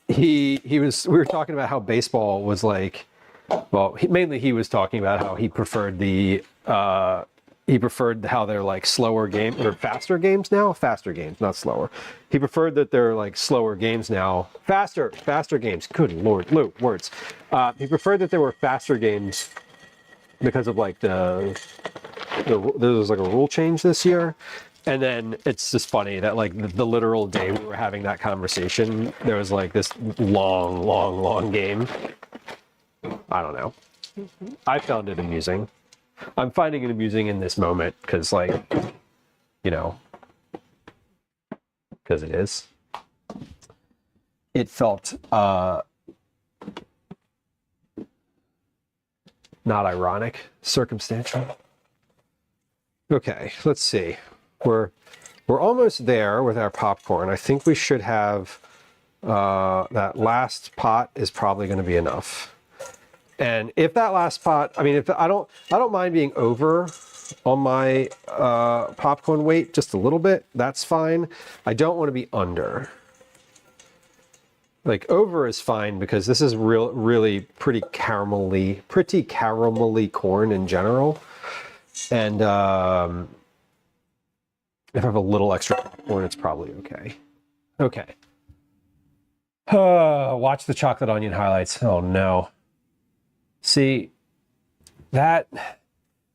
we were talking about how baseball was like, well, mainly he was talking about how he preferred how they're like slower game or faster games now. Faster games, not slower. He preferred that they're like slower games now. Faster games. Good Lord, Lou, words. He preferred that there were faster games because of like there was like a rule change this year. And then it's just funny that like the literal day we were having that conversation, there was like this long game. I don't know. I found it amusing. I'm finding it amusing in this moment because, like, you know, because it is. It felt not ironic, circumstantial. Okay, let's see. We're almost there with our popcorn. I think we should have that last pot is probably going to be enough. And if that last pot, I mean, if I don't mind being over on my popcorn weight just a little bit, that's fine. I don't want to be under. Like over is fine because this is really pretty caramelly corn in general. And if I have a little extra popcorn, it's probably okay. Okay. Watch the chocolate onion highlights. Oh no. See, that,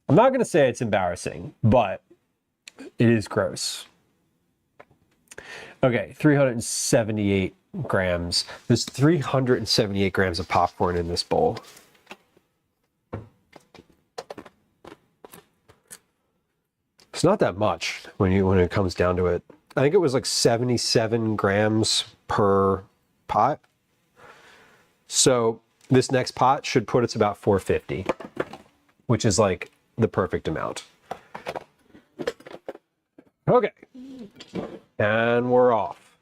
I'm not going to say it's embarrassing, but it is gross. Okay, 378 grams. There's 378 grams of popcorn in this bowl. It's not that much when it comes down to it. I think it was like 77 grams per pot. So this next pot should put us about 450, which is like the perfect amount. Okay. And we're off.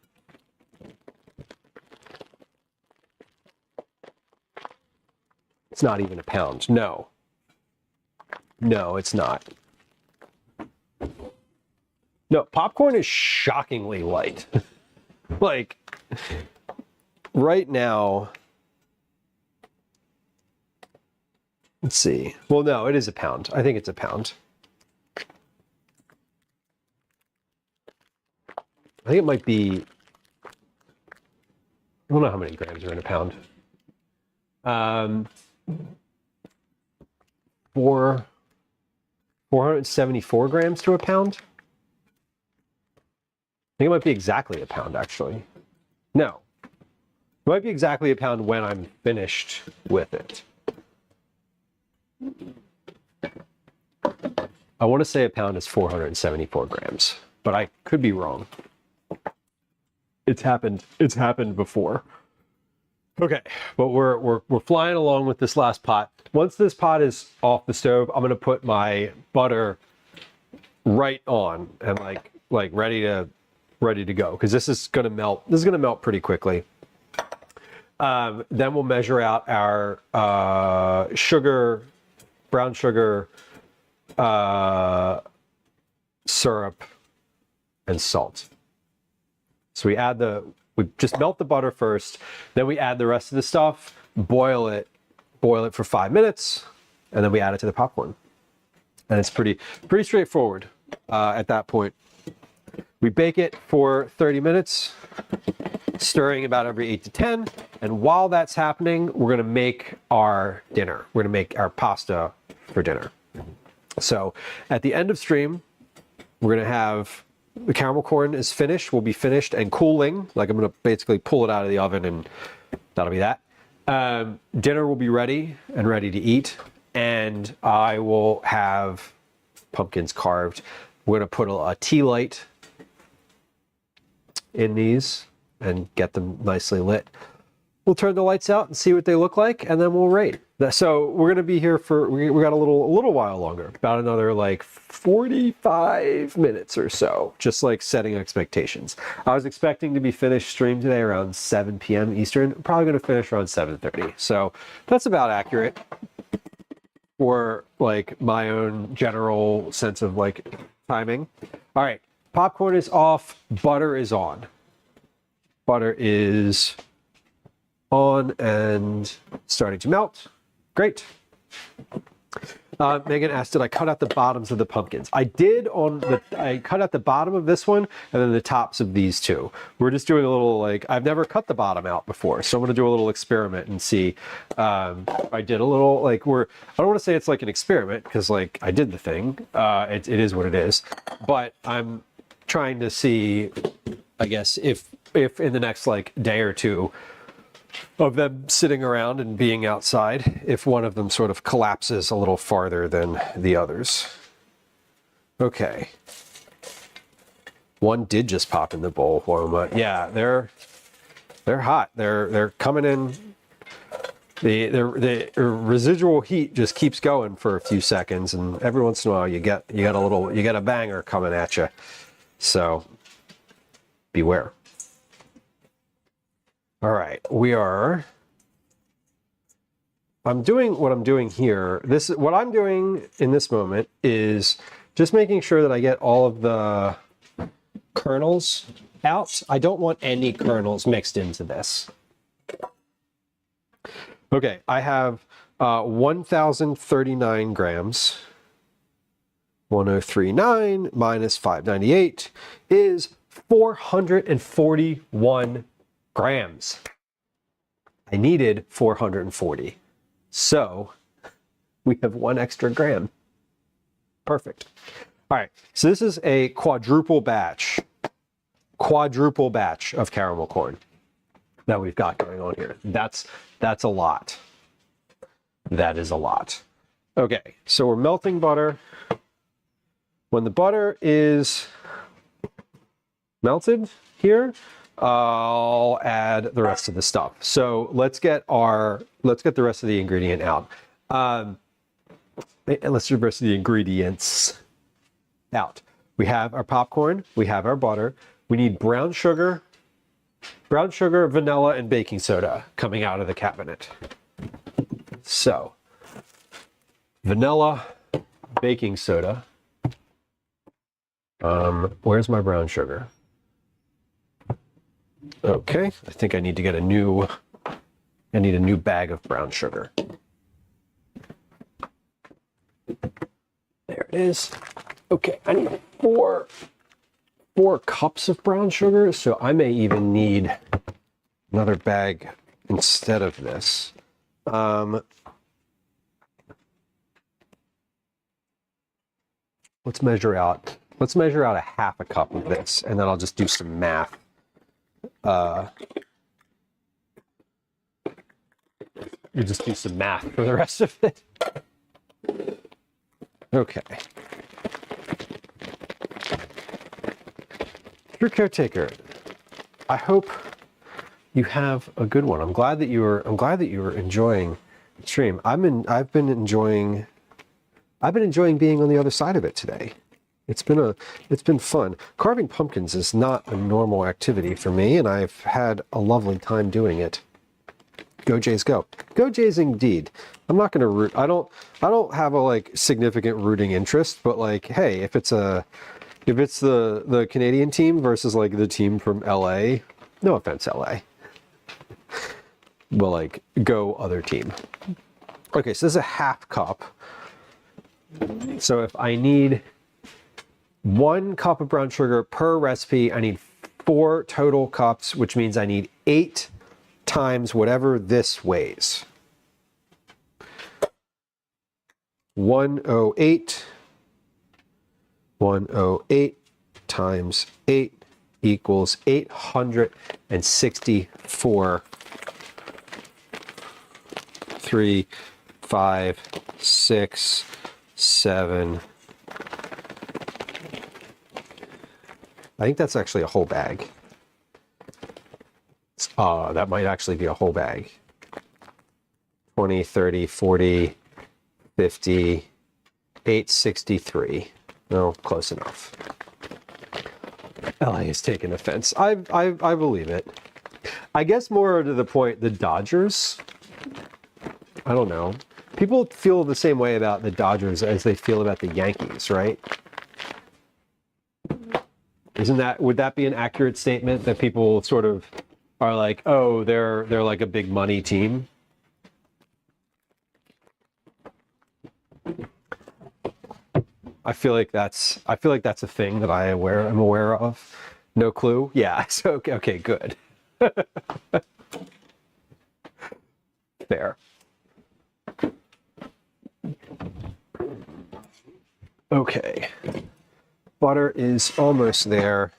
It's not even a pound. No. No, it's not. No, popcorn is shockingly light. Like, right now, let's see. Well, no, it is a pound. I think it's a pound. I think it might be, I don't know how many grams are in a pound. 474 grams to a pound. I think it might be exactly a pound, actually. No. It might be exactly a pound when I'm finished with it. I want to say a pound is 474 grams, but I could be wrong. It's happened before. Okay, but we're flying along with this last pot. Once this pot is off the stove, I'm gonna put my butter right on and like ready to go, because this is gonna melt. This is gonna melt pretty quickly. Then we'll measure out our sugar, brown sugar, syrup, and salt. So we just melt the butter first, then we add the rest of the stuff, boil it for 5 minutes, and then we add it to the popcorn. And it's pretty straightforward at that point. We bake it for 30 minutes, stirring about every 8 to 10. And while that's happening, we're gonna make our dinner. We're gonna make our pasta for dinner. So at the end of stream, we're gonna have the caramel corn is finished, will be finished and cooling. Like, I'm gonna basically pull it out of the oven and that'll be that. Dinner will be ready and ready to eat. And I will have pumpkins carved. We're gonna put a tea light in these and get them nicely lit. We'll turn the lights out and see what they look like, and then we'll rate. So we're gonna be here for, we got a little while longer, about another like 45 minutes or so, just like setting expectations. I was expecting to be finished stream today around 7 p.m. Eastern. I'm probably gonna finish around 7:30. So that's about accurate for like my own general sense of like timing. All right, popcorn is off, butter is on. Butter is on and starting to melt. Great. Megan asked, did I cut out the bottoms of the pumpkins? I did I cut out the bottom of this one and then the tops of these two. We're just doing a little, like, I've never cut the bottom out before, so I'm gonna do a little experiment and see. I did a little, like, I don't wanna say it's like an experiment, because like I did the thing. It is what it is, but I'm trying to see, I guess, if in the next like day or two of them sitting around and being outside, if one of them sort of collapses a little farther than the others. Okay. One did just pop in the bowl for them. Yeah, they're hot. They're coming in. The residual heat just keeps going for a few seconds, and every once in a while you get a banger coming at you. So beware. All right, I'm doing what I'm doing here. What I'm doing in this moment is just making sure that I get all of the kernels out. I don't want any kernels mixed into this. Okay, I have 1,039 grams. 1039 minus 598 is 441 grams. I needed 440. So we have 1 extra gram. Perfect. All right, so this is a quadruple batch of caramel corn that we've got going on here. That's a lot. That is a lot. Okay, so we're melting butter. When the butter is melted here, I'll add the rest of the stuff. So let's get the rest of the ingredient out. Let's do the rest of the ingredients out. We have our popcorn. We have our butter. We need brown sugar, vanilla, and baking soda coming out of the cabinet. So, vanilla, baking soda. Where's my brown sugar? Okay, I think I need to get a new bag of brown sugar. There it is. Okay, I need four cups of brown sugar, so I may even need another bag instead of this. Let's measure out a half a cup of this, and then I'll just do some math. You just do some math for the rest of it. Okay. Your caretaker, I hope you have a good one. I'm glad that you were enjoying the stream. I've been enjoying being on the other side of it today. It's been fun. Carving pumpkins is not a normal activity for me, and I've had a lovely time doing it. Go Jays go. Go Jays indeed. I'm not going to root. I don't have a like significant rooting interest, but like, hey, if it's the Canadian team versus like the team from LA, no offense LA, but like go other team. Okay, so this is a half cup. So if I need 1 cup of brown sugar per recipe, I need 4 total cups, which means I need 8 times whatever this weighs. 108 times 8 equals 864. 3, 5, 6, 7. I think that's actually a whole bag. That might actually be a whole bag. 20, 30, 40, 50, 863. No, close enough. LA is taking offense. I believe it. I guess more to the point, the Dodgers, I don't know. People feel the same way about the Dodgers as they feel about the Yankees, right? Would that be an accurate statement that people sort of are like, oh, they're like a big money team? I feel like that's a thing that I'm aware of. No clue. Yeah. So okay, good. Fair. Okay. Butter is almost there.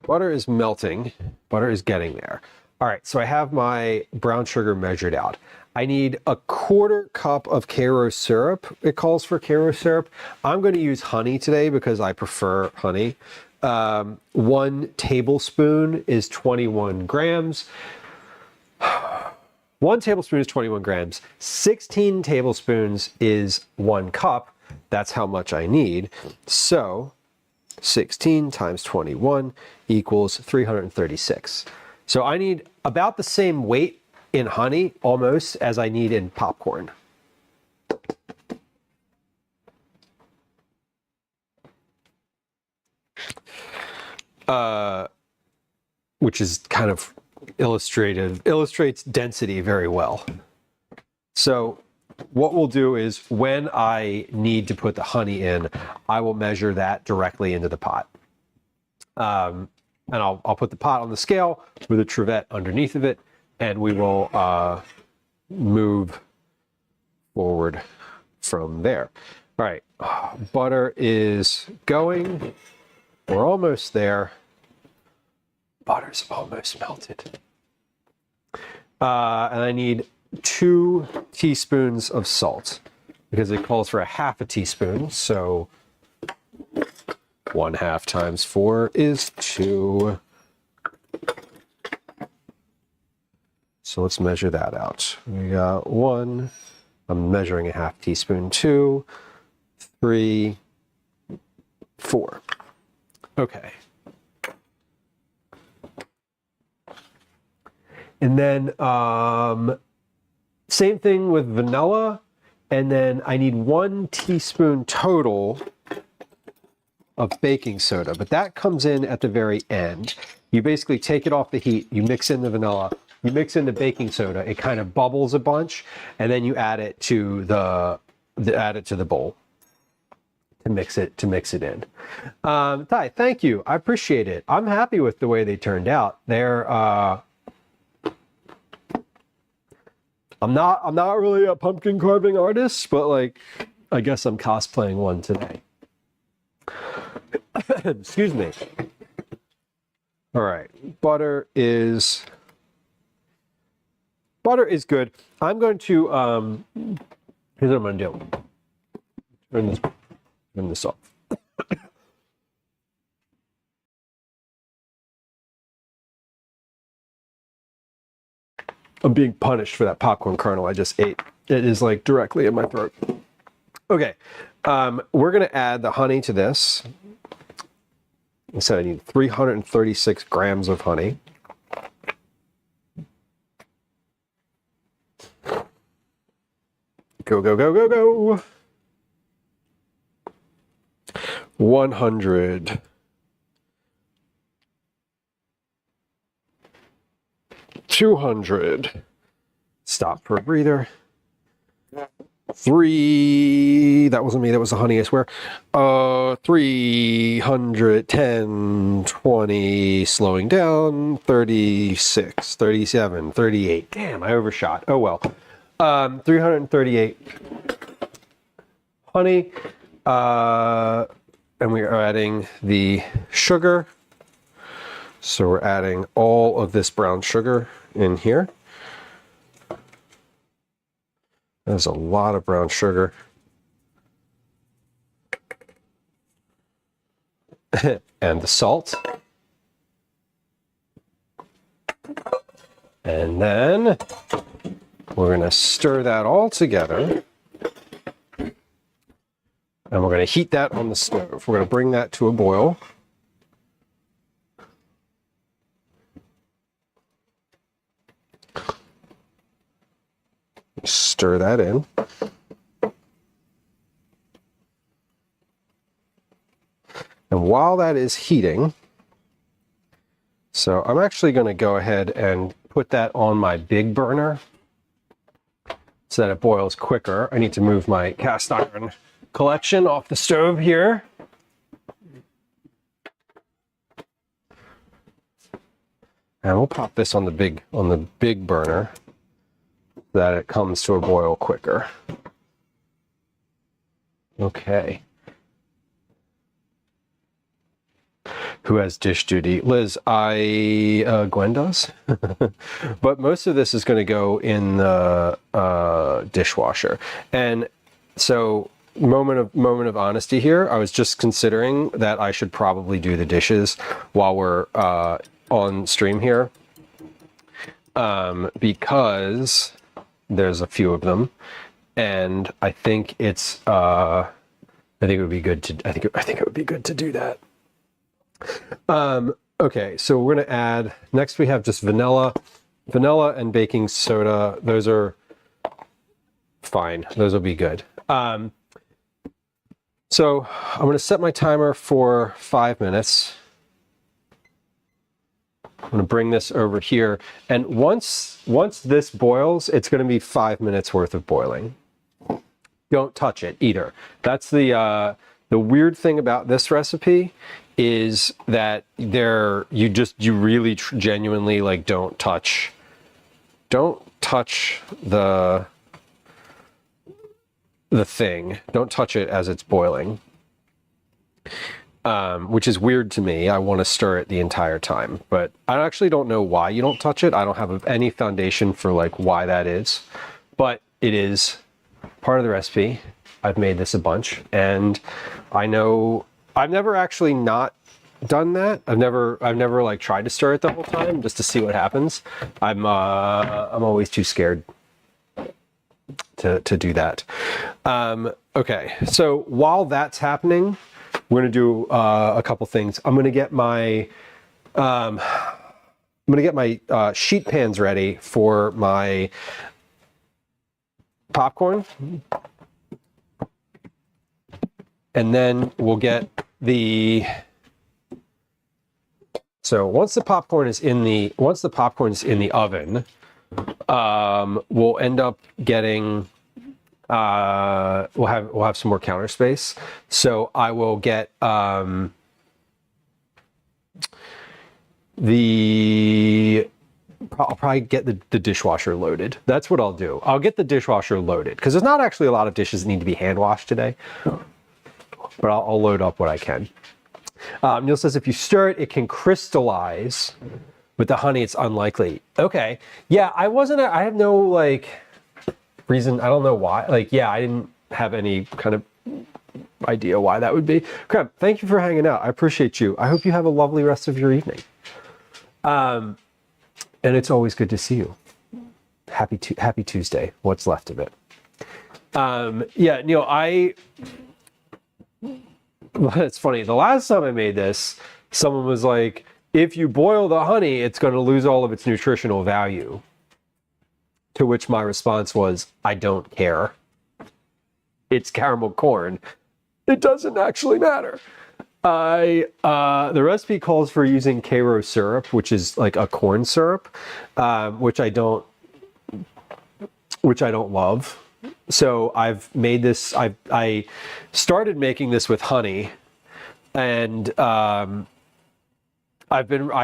Butter is melting. Butter is getting there. All right, so I have my brown sugar measured out. I need a 1/4 cup of Karo syrup. It calls for Karo syrup. I'm going to use honey today because I prefer honey. 1 tablespoon is 21 grams. 1 tablespoon is 21 grams. 16 tablespoons is 1 cup. That's how much I need. So 16 times 21 equals 336. So I need about the same weight in honey, almost, as I need in popcorn. Which is kind of illustrates density very well. So what we'll do is when I need to put the honey in, I will measure that directly into the pot. And I'll put the pot on the scale with a trivet underneath of it, and we will move forward from there. All right, butter is going. We're almost there. Butter's almost melted. And I need 2 teaspoons of salt because it calls for a 1/2 teaspoon. So 1/2 times 4 is 2. So let's measure that out. We got 1, I'm measuring a half teaspoon. 2, 3, 4. Okay. And then same thing with vanilla. And then I need 1 teaspoon total of baking soda, but that comes in at the very end. You basically take it off the heat, you mix in the vanilla, you mix in the baking soda, it kind of bubbles a bunch, and then you add it to the bowl to mix it in. Ty, thank you. I appreciate it. I'm happy with the way they turned out. They're I'm not really a pumpkin carving artist, but like I guess I'm cosplaying one today. Excuse me. All right, butter is good. I'm going to here's what I'm going to do. Turn this off. I'm being punished for that popcorn kernel I just ate. It is like directly in my throat. Okay, we're going to add the honey to this. So I need 336 grams of honey. Go, go, go, go, go. 100. 200. Stop for a breather. 3. That wasn't me. That was the honey, I swear. 310, 20. Slowing down. 36, 37, 38. Damn, I overshot. Oh well. 338 honey. And we are adding the sugar. So we're adding all of this brown sugar in here. There's a lot of brown sugar. And the salt. And then we're going to stir that all together. And we're going to heat that on the stove. We're going to bring that to a boil. Stir that in. And while that is heating, so I'm actually going to go ahead and put that on my big burner so that it boils quicker. I need to move my cast iron collection off the stove here. And we'll pop this on the big burner so that it comes to a boil quicker. Okay. Who has dish duty? Liz, Gwen does. But most of this is going to go in the dishwasher. And so moment of honesty here, I was just considering that I should probably do the dishes while we're on stream here, because there's a few of them, and I think it's I think it would be good to do that. Okay, so we're going to add, next we have just vanilla and baking soda. Those are fine. Those will be good. So I'm going to set my timer for 5 minutes. I'm going to bring this over here. And once this boils, it's going to be 5 minutes worth of boiling. Don't touch it either. That's the weird thing about this recipe, is that you really genuinely like don't touch the thing. Don't touch it as it's boiling, which is weird to me. I want to stir it the entire time, but I actually don't know why you don't touch it. I don't have any foundation for like why that is, but it is part of the recipe. I've made this a bunch, and I know I've never actually not done that. I've never like tried to stir it the whole time just to see what happens. I'm always too scared to do that. Okay, so while that's happening, we're gonna do a couple things. I'm gonna get my sheet pans ready for my popcorn, and then we'll get the. So once the popcorn is in the oven, we'll end up getting. We'll have some more counter space. So I will get I'll probably get the dishwasher loaded. That's what I'll do. I'll get the dishwasher loaded because there's not actually a lot of dishes that need to be hand washed today. But I'll load up what I can. Neil says if you stir it, it can crystallize. With the honey, it's unlikely. Okay. Yeah, I have no like reason. I don't know why. Like, yeah, I didn't have any kind of idea why that would be. Crab, thank you for hanging out. I appreciate you. I hope you have a lovely rest of your evening. And it's always good to see you. Happy Tuesday. What's left of it. Yeah, Neil, it's funny. The last time I made this, someone was like, if you boil the honey, it's going to lose all of its nutritional value. To which my response was, I don't care. It's caramel corn. It doesn't actually matter. The recipe calls for using Karo syrup, which is like a corn syrup, which I don't love. So I've made this. I started making this with honey, and I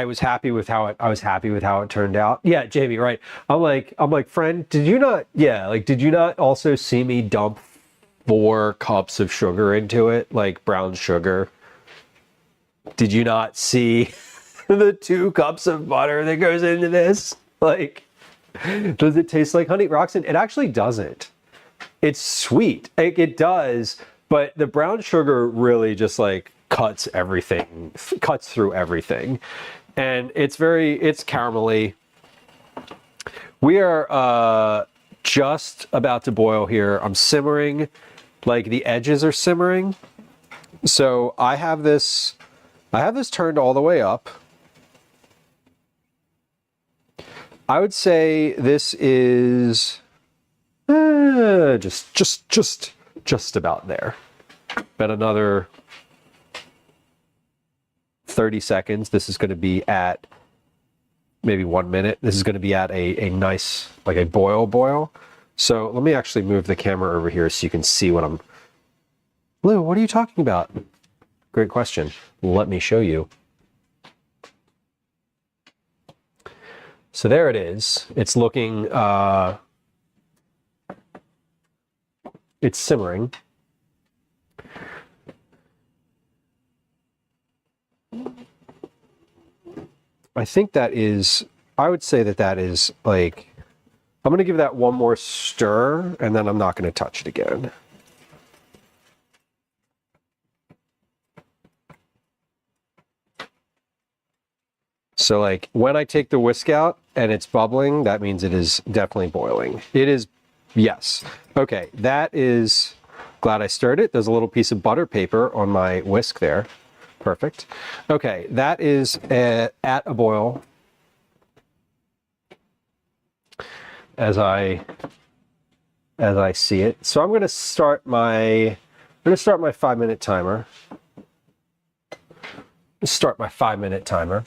was happy with how it turned out. Yeah, Jamie, right? I'm like, friend, did you not also see me dump 4 cups of sugar into it, like brown sugar? Did you not see the 2 cups of butter that goes into this? Like, does it taste like honey? Roxanne, it actually doesn't. It's sweet. It does, but the brown sugar really just like cuts through everything. And it's caramelly. We are just about to boil here. I'm simmering, like the edges are simmering. So I have this turned all the way up. I would say this is just about there. But another 30 seconds. This is going to be at maybe 1 minute. This is going to be at a nice, like a boil. So let me actually move the camera over here so you can see what I'm. Lou, what are you talking about? Great question. Let me show you. So there it is. It's looking, it's simmering. I think I would say that is like, I'm going to give that one more stir and then I'm not going to touch it again. So like when I take the whisk out and it's bubbling, that means it is definitely boiling. It is, yes. Okay, that is, glad I stirred it. There's a little piece of butter paper on my whisk there. Perfect. Okay, that is at a boil. As I see it. So I'm going to start my 5-minute timer. Start my 5-minute timer.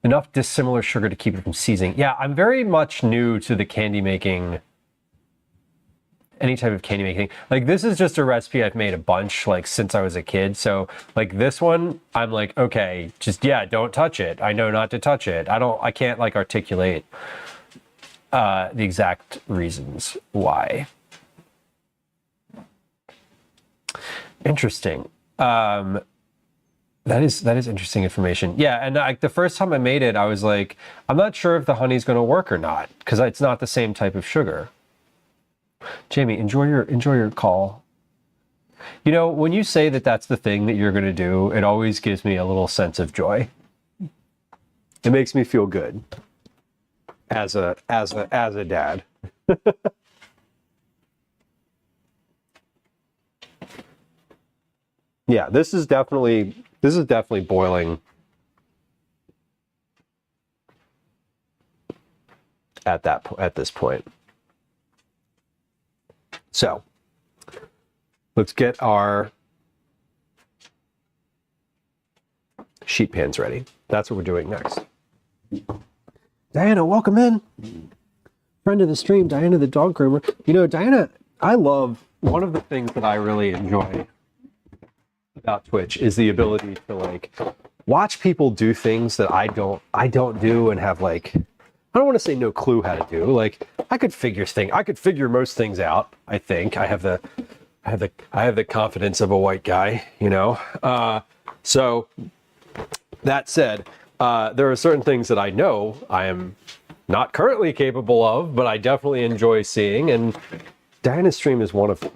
Enough dissimilar sugar to keep it from seizing. Yeah, I'm very much new to the candy making, any type of candy making. Like this is just a recipe I've made a bunch like since I was a kid. So like this one, I'm like, okay, just, yeah, don't touch it. I know not to touch it. I can't like articulate the exact reasons why. Interesting. That is interesting information. Yeah, and the first time I made it, I was like, I'm not sure if the honey's going to work or not because it's not the same type of sugar. Jamie, enjoy your call. You know, when you say that that's the thing that you're going to do, it always gives me a little sense of joy. It makes me feel good as a dad. Yeah, this is definitely boiling at this point. So let's get our sheet pans ready. That's what we're doing next. Diana, welcome in. Friend of the stream, Diana the dog groomer. You know, Diana, I love, one of the things that I really enjoy about Twitch is the ability to like watch people do things that I don't do and have like, I don't want to say no clue how to do. Like I could figure most things out. I think I have the confidence of a white guy, you know? So that said, there are certain things that I know I am not currently capable of, but I definitely enjoy seeing, and Diana's stream is one of them.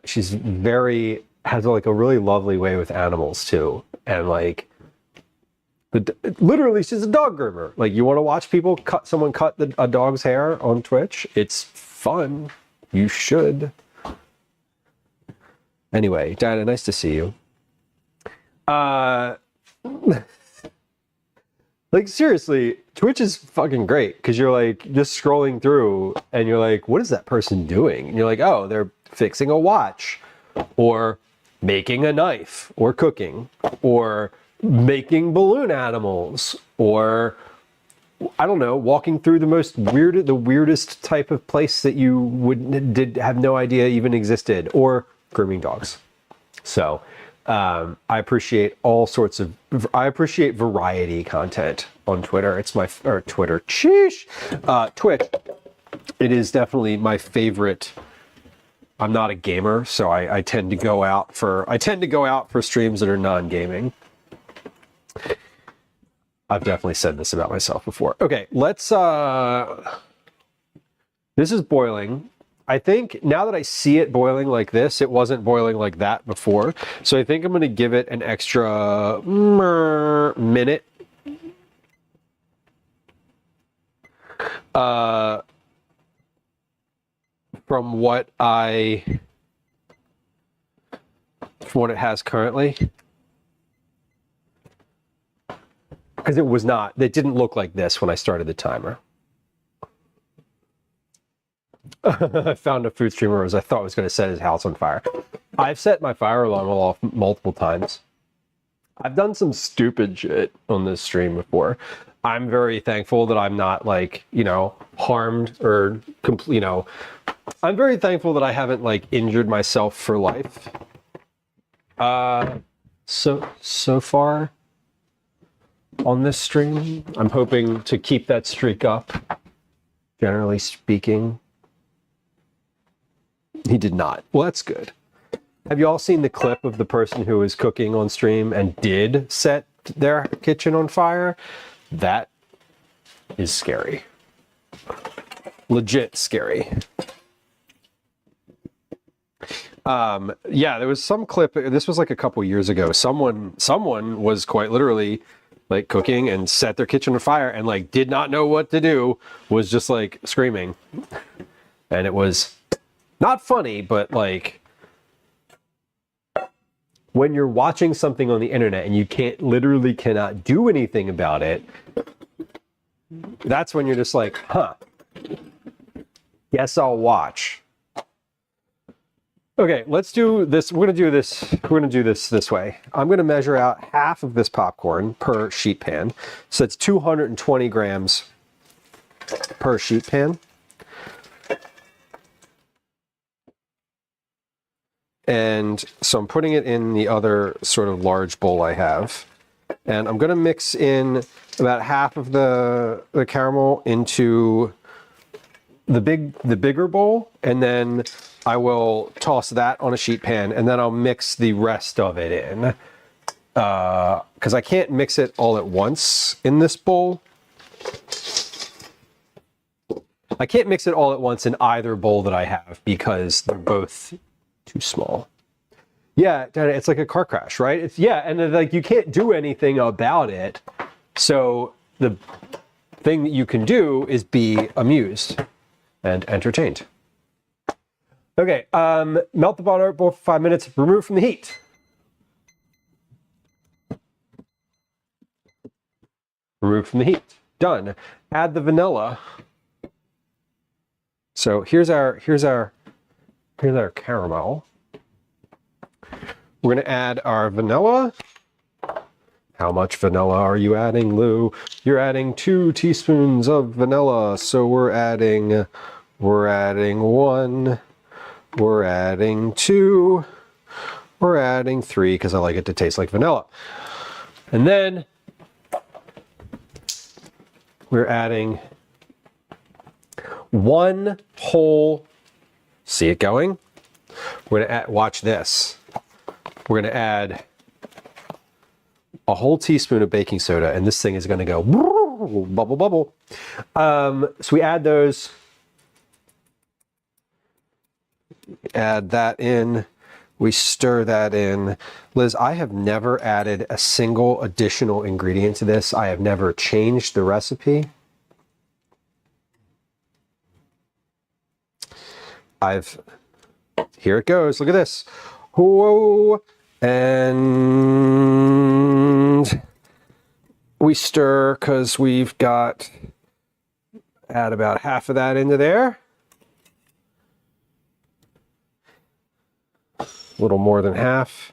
She's has like a really lovely way with animals too, and like literally she's a dog groomer. Like you want to watch people someone cut a dog's hair on Twitch, it's fun. You should. Anyway, Diana, nice to see you. Like seriously, Twitch is fucking great because you're like just scrolling through and you're like, what is that person doing? And you're like, oh, they're fixing a watch or making a knife or cooking or making balloon animals or I don't know, walking through the weirdest type of place that you did have no idea even existed, or grooming dogs. So I appreciate I appreciate variety content on Twitter. It's Twitter. Sheesh. Twitch. It is definitely my favorite. I'm not a gamer, so I tend to go out for streams that are non-gaming. I've definitely said this about myself before. Okay, let's this is boiling. I think now that I see it boiling like this, it wasn't boiling like that before. So I think I'm going to give it an extra minute. From what it has currently. Because it didn't look like this when I started the timer. I found a food streamer as I thought was going to set his house on fire. I've set my fire alarm off multiple times. I've done some stupid shit on this stream before. I'm very thankful that I'm not like, harmed or I'm very thankful that I haven't like injured myself for life. So far on this stream, I'm hoping to keep that streak up, generally speaking. He did not. Well, that's good. Have you all seen the clip of the person who was cooking on stream and did set their kitchen on fire? That is scary. Legit scary. Yeah, there was some clip. This was like a couple years ago. Someone was quite literally like cooking and set their kitchen on fire and like did not know what to do, was just like screaming. And it was not funny, but like when you're watching something on the internet and you cannot do anything about it, that's when you're just like, huh, guess I'll watch. Okay, let's do this. We're gonna do this way. I'm gonna measure out half of this popcorn per sheet pan. So it's 220 grams per sheet pan. And so I'm putting it in the other sort of large bowl I have. And I'm gonna mix in about half of the caramel into the bigger bowl, and then I will toss that on a sheet pan, and then I'll mix the rest of it in. Because I can't mix it all at once in this bowl. I can't mix it all at once in either bowl that I have because they're both too small. Yeah, it's like a car crash, right? And then, like you can't do anything about it. So the thing that you can do is be amused and entertained. Okay, melt the butter for 5 minutes, remove from the heat. Remove from the heat. Done. Add the vanilla. So here's our caramel. We're going to add our vanilla. How much vanilla are you adding, Lou? You're adding 2 teaspoons of vanilla. So we're adding 1, we're adding 2, we're adding 3 because I like it to taste like vanilla. And then we're adding 1 whole, see it going? We're gonna add, watch this. We're gonna add a whole teaspoon of baking soda, and this thing is gonna go bubble, bubble. So we add those, add that in, we stir that in. Liz, I have never added a single additional ingredient to this. I have never changed the recipe. Here it goes, look at this. Whoa, and we stir because we've got, add about half of that into there. A little more than half.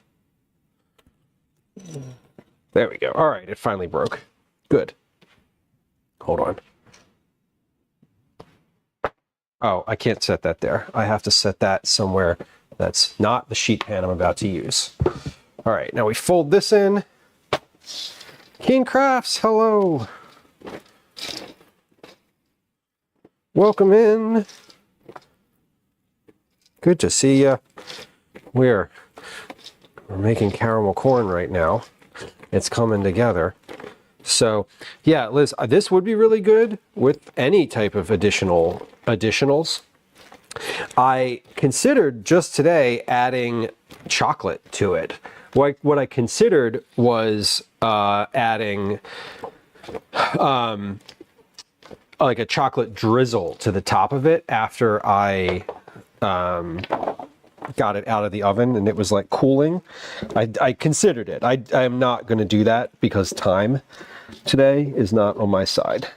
There we go. All right, it finally broke. Good. Hold on. Oh, I can't set that there. I have to set that somewhere that's not the sheet pan I'm about to use. All right, now we fold this in. Keen Crafts, hello. Welcome in. Good to see you. We're making caramel corn right now. It's coming together. So yeah, Liz, this would be really good with any type of additionals. I considered just today adding chocolate to it. What I considered was adding like a chocolate drizzle to the top of it after I got it out of the oven and it was like cooling. I considered it. I am not going to do that because time today is not on my side.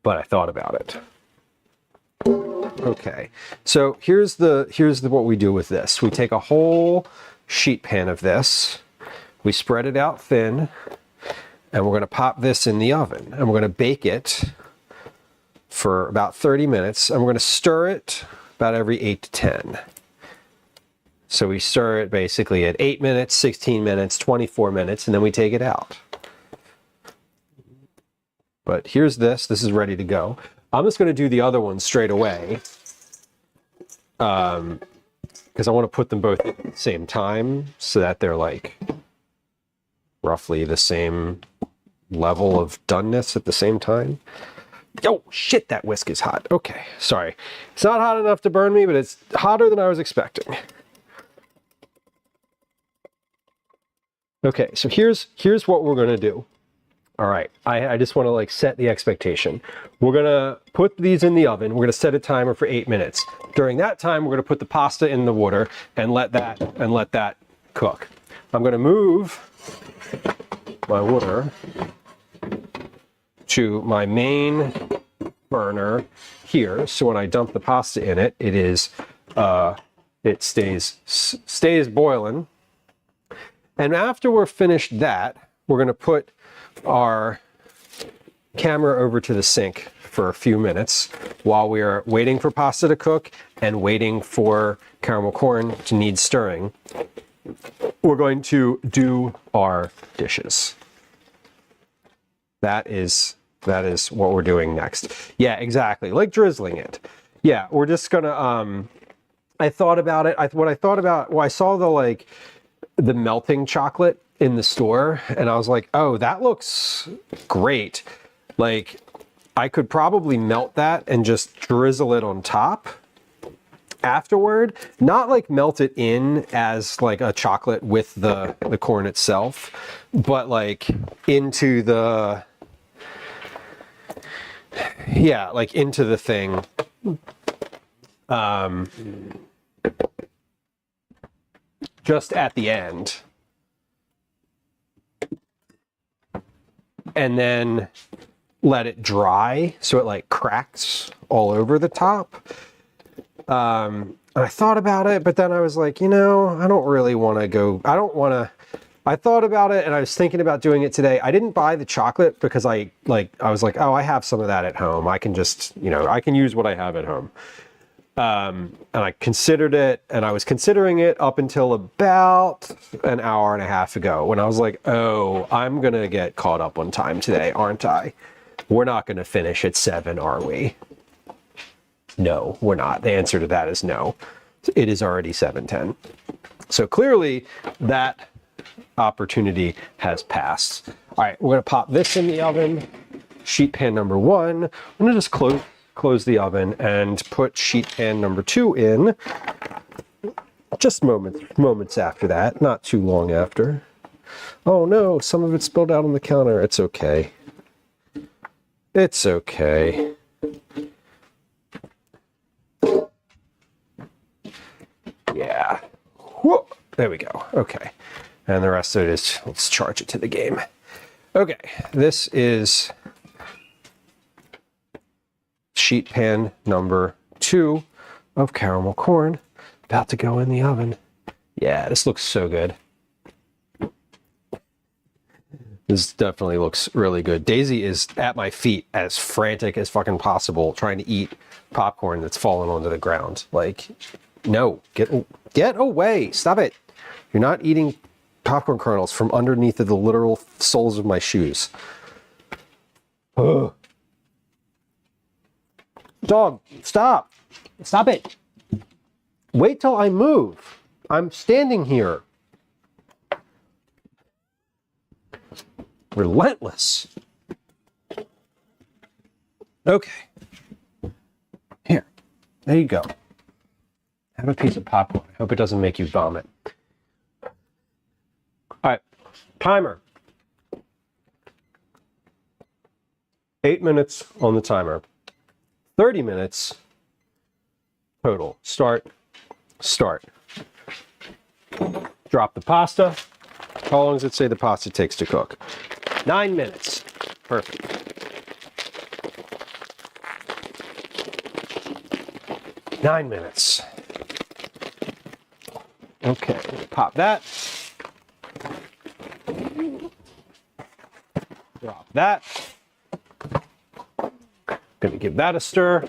But I thought about it. Okay, so here's what we do with this. We take a whole sheet pan of this, we spread it out thin, and we're going to pop this in the oven, and we're going to bake it for about 30 minutes, and we're going to stir it about every 8 to 10. So we stir it basically at 8 minutes, 16 minutes, 24 minutes, and then we take it out. But here's this is ready to go. I'm just going to do the other one straight away because I want to put them both at the same time so that they're like roughly the same level of doneness at the same time. Oh shit, that whisk is hot. Okay, sorry. It's not hot enough to burn me, but it's hotter than I was expecting. Okay, so here's what we're going to do. All right, I just want to like set the expectation. We're gonna put these in the oven. We're gonna set a timer for 8 minutes. During that time, we're gonna put the pasta in the water and let that cook. I'm gonna move my water to my main burner here. So when I dump the pasta in it, it stays boiling. And after we're finished that, we're gonna put our camera over to the sink for a few minutes while we are waiting for pasta to cook and waiting for caramel corn to need stirring. We're going to do our dishes. That is what we're doing next. Yeah, exactly, like drizzling it. Yeah, we're just gonna, I thought about it. I saw the melting chocolate in the store and I was like, oh, that looks great. Like I could probably melt that and just drizzle it on top afterward, not like melt it in as like a chocolate with the corn itself, but like into the, yeah, like into the thing just at the end. And then let it dry so it like cracks all over the top. I thought about it, but then I was like, you know, I don't really want to go. I thought about it and I was thinking about doing it today. I didn't buy the chocolate because I was like, oh, I have some of that at home. I can just, you know, I can use what I have at home. And I considered it, and I was considering it up until about an hour and a half ago when I was like, oh, I'm going to get caught up on time today, aren't I? We're not going to finish at 7, are we? No, we're not. The answer to that is no. It is already 7:10. So clearly that opportunity has passed. All right, we're going to pop this in the oven. Sheet pan number 1. I'm going to just close the oven and put sheet pan number 2 in. Just moments after that, not too long after. Oh no, some of it spilled out on the counter. It's okay. It's okay. Yeah. Whoa. There we go. Okay. And the rest of it is, let's charge it to the game. Okay. This is sheet pan number 2 of caramel corn. About to go in the oven. Yeah, this looks so good. This definitely looks really good. Daisy is at my feet as frantic as fucking possible trying to eat popcorn that's fallen onto the ground. Like, no, get away. Stop it. You're not eating popcorn kernels from underneath of the literal soles of my shoes. Ugh. Dog, stop. Stop it. Wait till I move. I'm standing here. Relentless. Okay. Here. There you go. Have a piece of popcorn. I hope it doesn't make you vomit. All right. Timer. 8 minutes on the timer. 30 minutes total. Start. Drop the pasta. How long does it say the pasta takes to cook? 9 minutes. Perfect. Nine minutes. Okay, pop that. Drop that. Gonna give that a stir.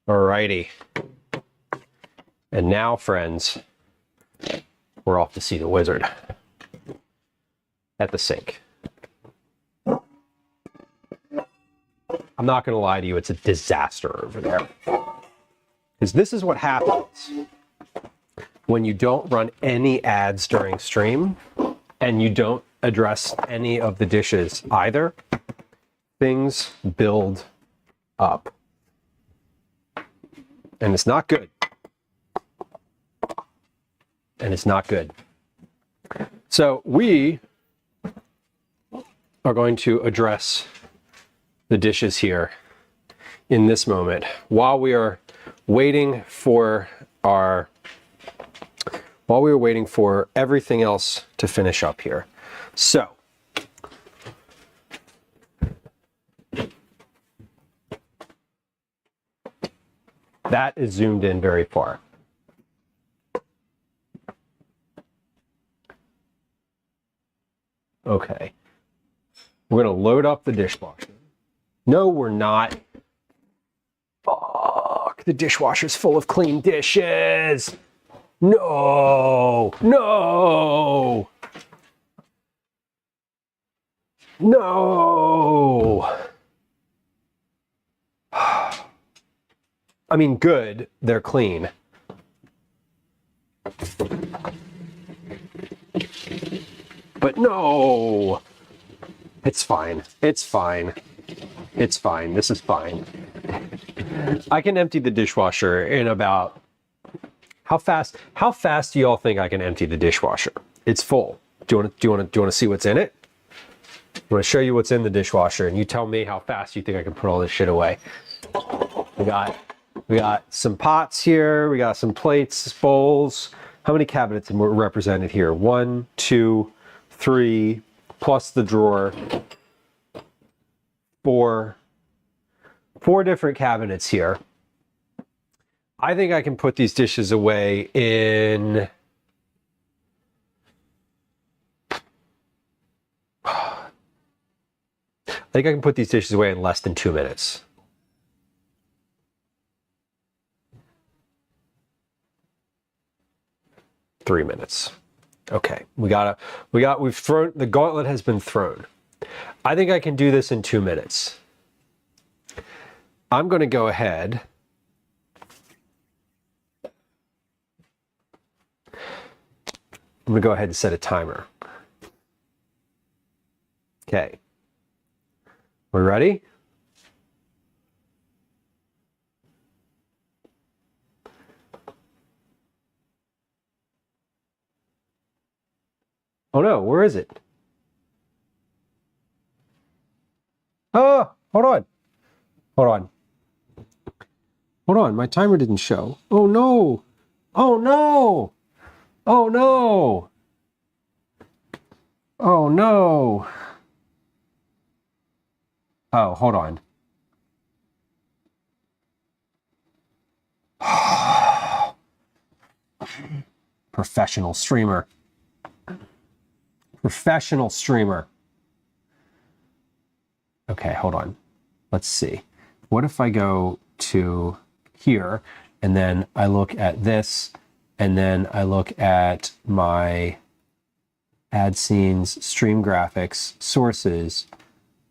Alrighty. And now, friends, we're off to see the wizard at the sink. I'm not going to lie to you, it's a disaster over there. Because this is what happens when you don't run any ads during stream and you don't address any of the dishes either. Things build up. And it's not good. And it's not good. So we are going to address the dishes here in this moment while we are waiting for everything else to finish up here. So that is zoomed in very far. Okay. We're going to load up the dishwasher. No, we're not. Fuck, the dishwasher's full of clean dishes. No, no, no. I mean, good, they're clean. But no, it's fine. It's fine. It's fine. This is fine. I can empty the dishwasher in about, how fast do y'all think I can empty the dishwasher? It's full. Do you want to see what's in it? I'm gonna show you what's in the dishwasher, and you tell me how fast you think I can put all this shit away. We got some pots here. We got some plates, bowls. How many cabinets are represented here? 1, 2, 3, plus the drawer. 4 different cabinets here. I think I can put these dishes away in... I think I can put these dishes away in less than 2 minutes. Three minutes. Okay, we've thrown, the gauntlet has been thrown. I think I can do this in 2 minutes. I'm going to go ahead. I'm going to go ahead and set a timer. Okay. We're ready? Oh no, where is it? Oh, hold on. Hold on. Hold on, my timer didn't show. Oh no. Oh no. Oh no. Oh no. Oh, hold on. Professional streamer. Professional streamer. Okay, hold on. Let's see. What if I go to here and then I look at this and then I look at my add scenes, stream graphics, sources,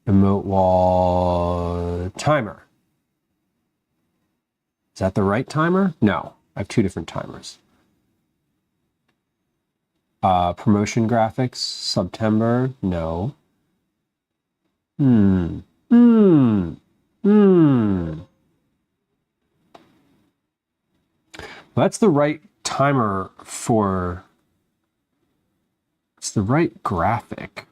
emote wall, timer. Is that the right timer? No, I have two different timers. Promotion graphics, September, no. That's the right timer for, it's the right graphic.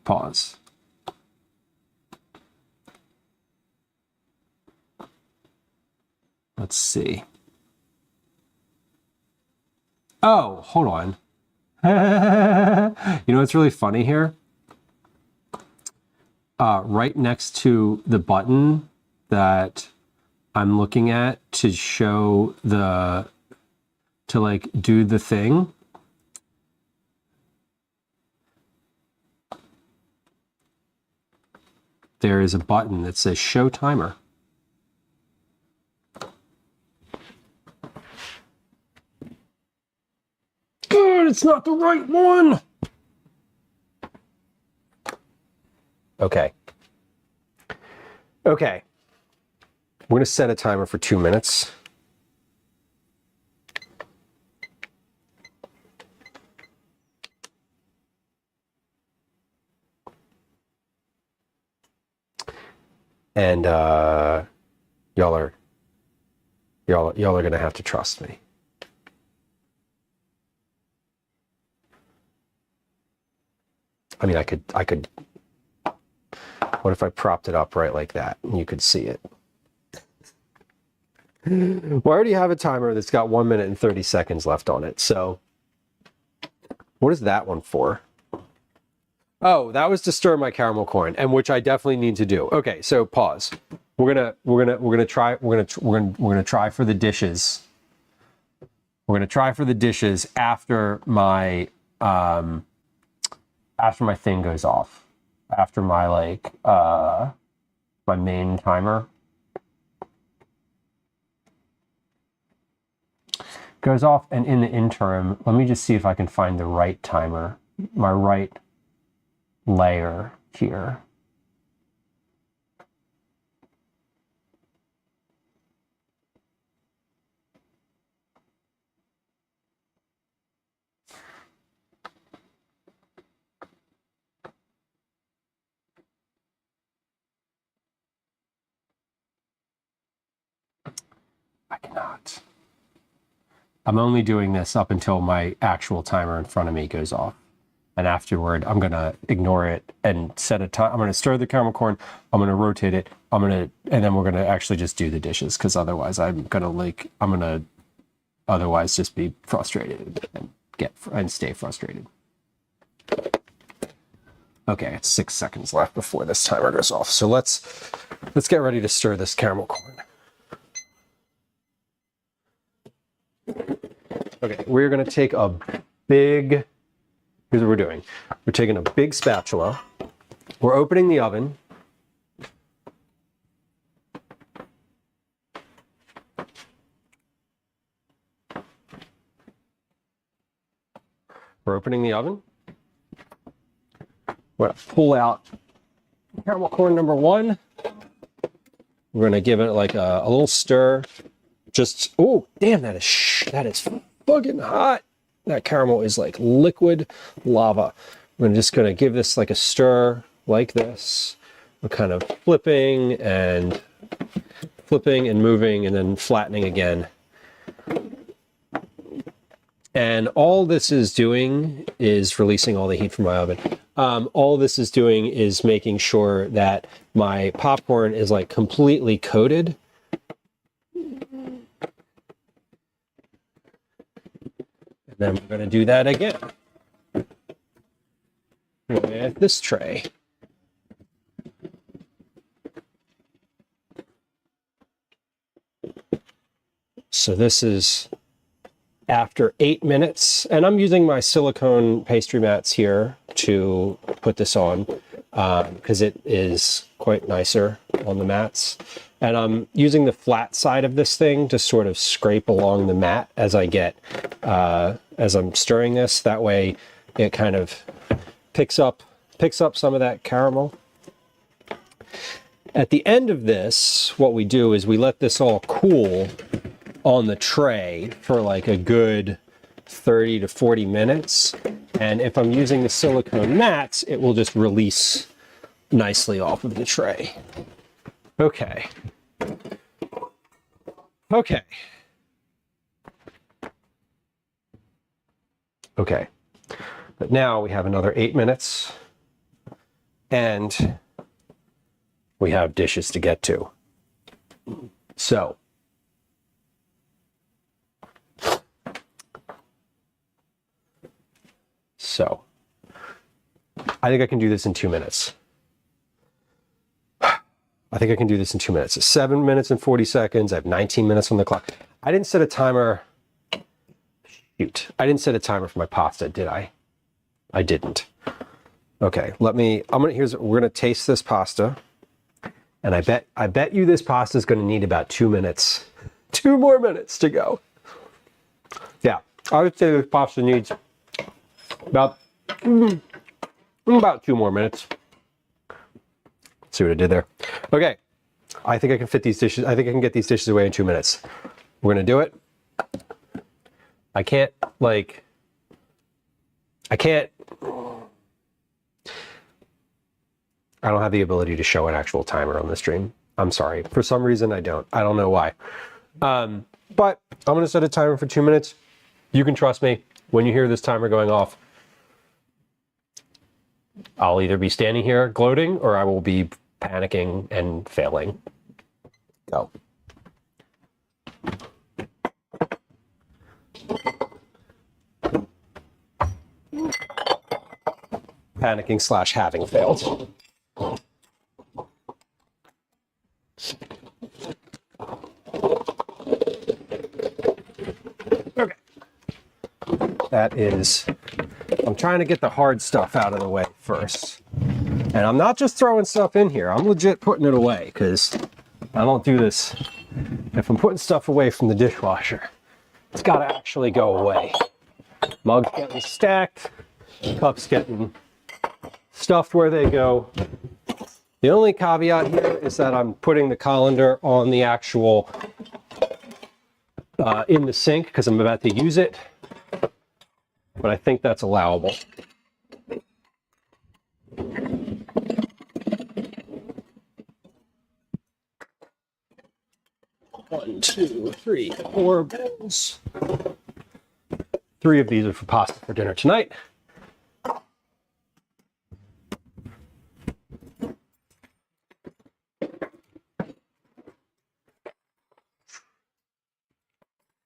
Pause. Let's see. Oh, hold on. You know what's really funny here? Right next to the button that I'm looking at to show the, to like do the thing. There is a button that says show timer. God, it's not the right one. Okay. Okay. We're going to set a timer for 2 minutes. And y'all are going to have to trust me. I mean, I could, what if I propped it up right like that and you could see it? Well, I already have a timer that's got 1 minute and 30 seconds left on it. So what is that one for? Oh, that was to stir my caramel corn, and which I definitely need to do. Okay, so pause. We're gonna try for the dishes. We're gonna try for the dishes after my thing goes off. After my my main timer goes off, and in the interim, let me just see if I can find the right timer, my right layer here. I cannot. I'm only doing this up until my actual timer in front of me goes off. And afterward, I'm going to ignore it and set a time. I'm going to stir the caramel corn. I'm going to rotate it. And then we're going to actually just do the dishes, because otherwise I'm going to otherwise just be frustrated and stay frustrated. Okay, it's 6 seconds left before this timer goes off. So let's get ready to stir this caramel corn. Okay, we're going to take a big, here's what we're doing. We're taking a big spatula. We're opening the oven. We're opening the oven. We're going to pull out caramel corn number 1. We're going to give it like a little stir. Just, oh, damn, that is fucking hot. That caramel is like liquid lava. I'm just going to give this like a stir like this. We're kind of flipping and moving and then flattening again. And all this is doing is releasing all the heat from my oven. All this is doing is making sure that my popcorn is like completely coated. And then we're going to do that again with this tray. So this is after 8 minutes, and I'm using my silicone pastry mats here to put this on because it is quite nicer on the mats. And I'm using the flat side of this thing to sort of scrape along the mat as I get, as I'm stirring this. That way it kind of picks up some of that caramel. At the end of this, what we do is we let this all cool on the tray for like a good 30 to 40 minutes. And if I'm using the silicone mats, it will just release nicely off of the tray. Okay. Okay. Okay. But now we have another 8 minutes and we have dishes to get to. So I think I can do this in 2 minutes. I think I can do this in 2 minutes. It's 7 minutes and 40 seconds. I have 19 minutes on the clock. I didn't set a timer. Shoot. I didn't set a timer for my pasta, did I? I didn't. Okay, we're gonna taste this pasta. And I bet you this pasta is gonna need about 2 minutes. 2 more minutes to go. Yeah, I would say this pasta needs about 2 more minutes. See what I did there? Okay, I think I can fit these dishes. I think I can get these dishes away in 2 minutes. We're gonna do it. I don't have the ability to show an actual timer on the stream. I'm sorry. For some reason, I don't. I don't know why. But I'm gonna set a timer for 2 minutes. You can trust me. When you hear this timer going off, I'll either be standing here gloating or I will be panicking and failing. Go. Panicking / having failed. Okay. That is, I'm trying to get the hard stuff out of the way first. And I'm not just throwing stuff in here. I'm legit putting it away because I don't do this. If I'm putting stuff away from the dishwasher, it's got to actually go away. Mugs getting stacked, cups getting stuffed where they go. The only caveat here is that I'm putting the colander on the actual, in the sink because I'm about to use it. But I think that's allowable. 1, 2, 3, 4 bowls. 3 of these are for pasta for dinner tonight.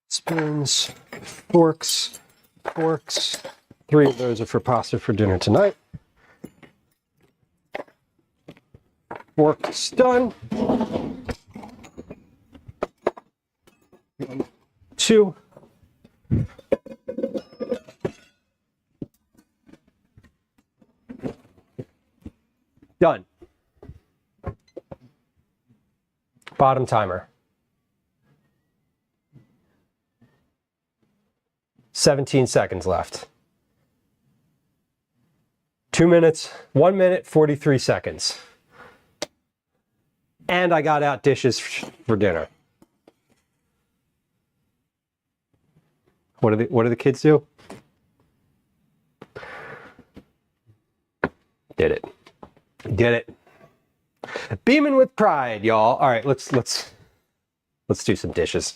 Spoons, forks. 3 of those are for pasta for dinner tonight. Forks done. 1, 2. Done. Bottom timer. 17 seconds left. 2 minutes, 1 minute, 43 seconds. And I got out dishes for dinner. What do the kids do? Did it. Did it. Beaming with pride, y'all. All right, let's do some dishes.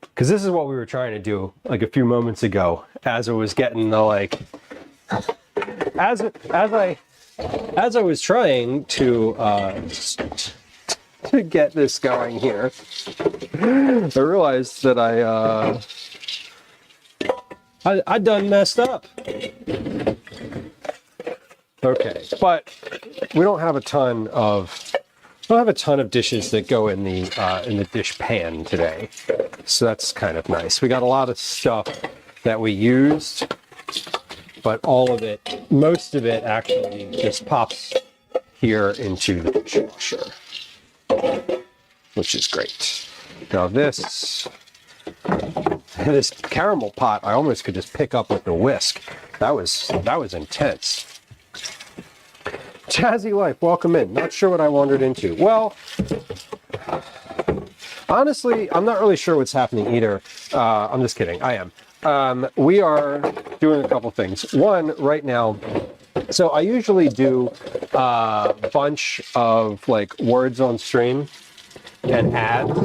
Because this is what we were trying to do like a few moments ago as I was getting the like as I was trying to get this going here, I realized that I done messed up. Okay, but we don't have a ton of dishes that go in the dish pan today, so that's kind of nice. We got a lot of stuff that we used, but most of it actually just pops here into the dishwasher, which is great. Now this caramel pot, I almost could just pick up with the whisk. That was intense. Jazzy Life, welcome in. Not sure what I wandered into. Well, honestly, I'm not really sure what's happening either. I'm just kidding. I am. We are doing a couple things. One, right now, so I usually do a bunch of like words on stream and ads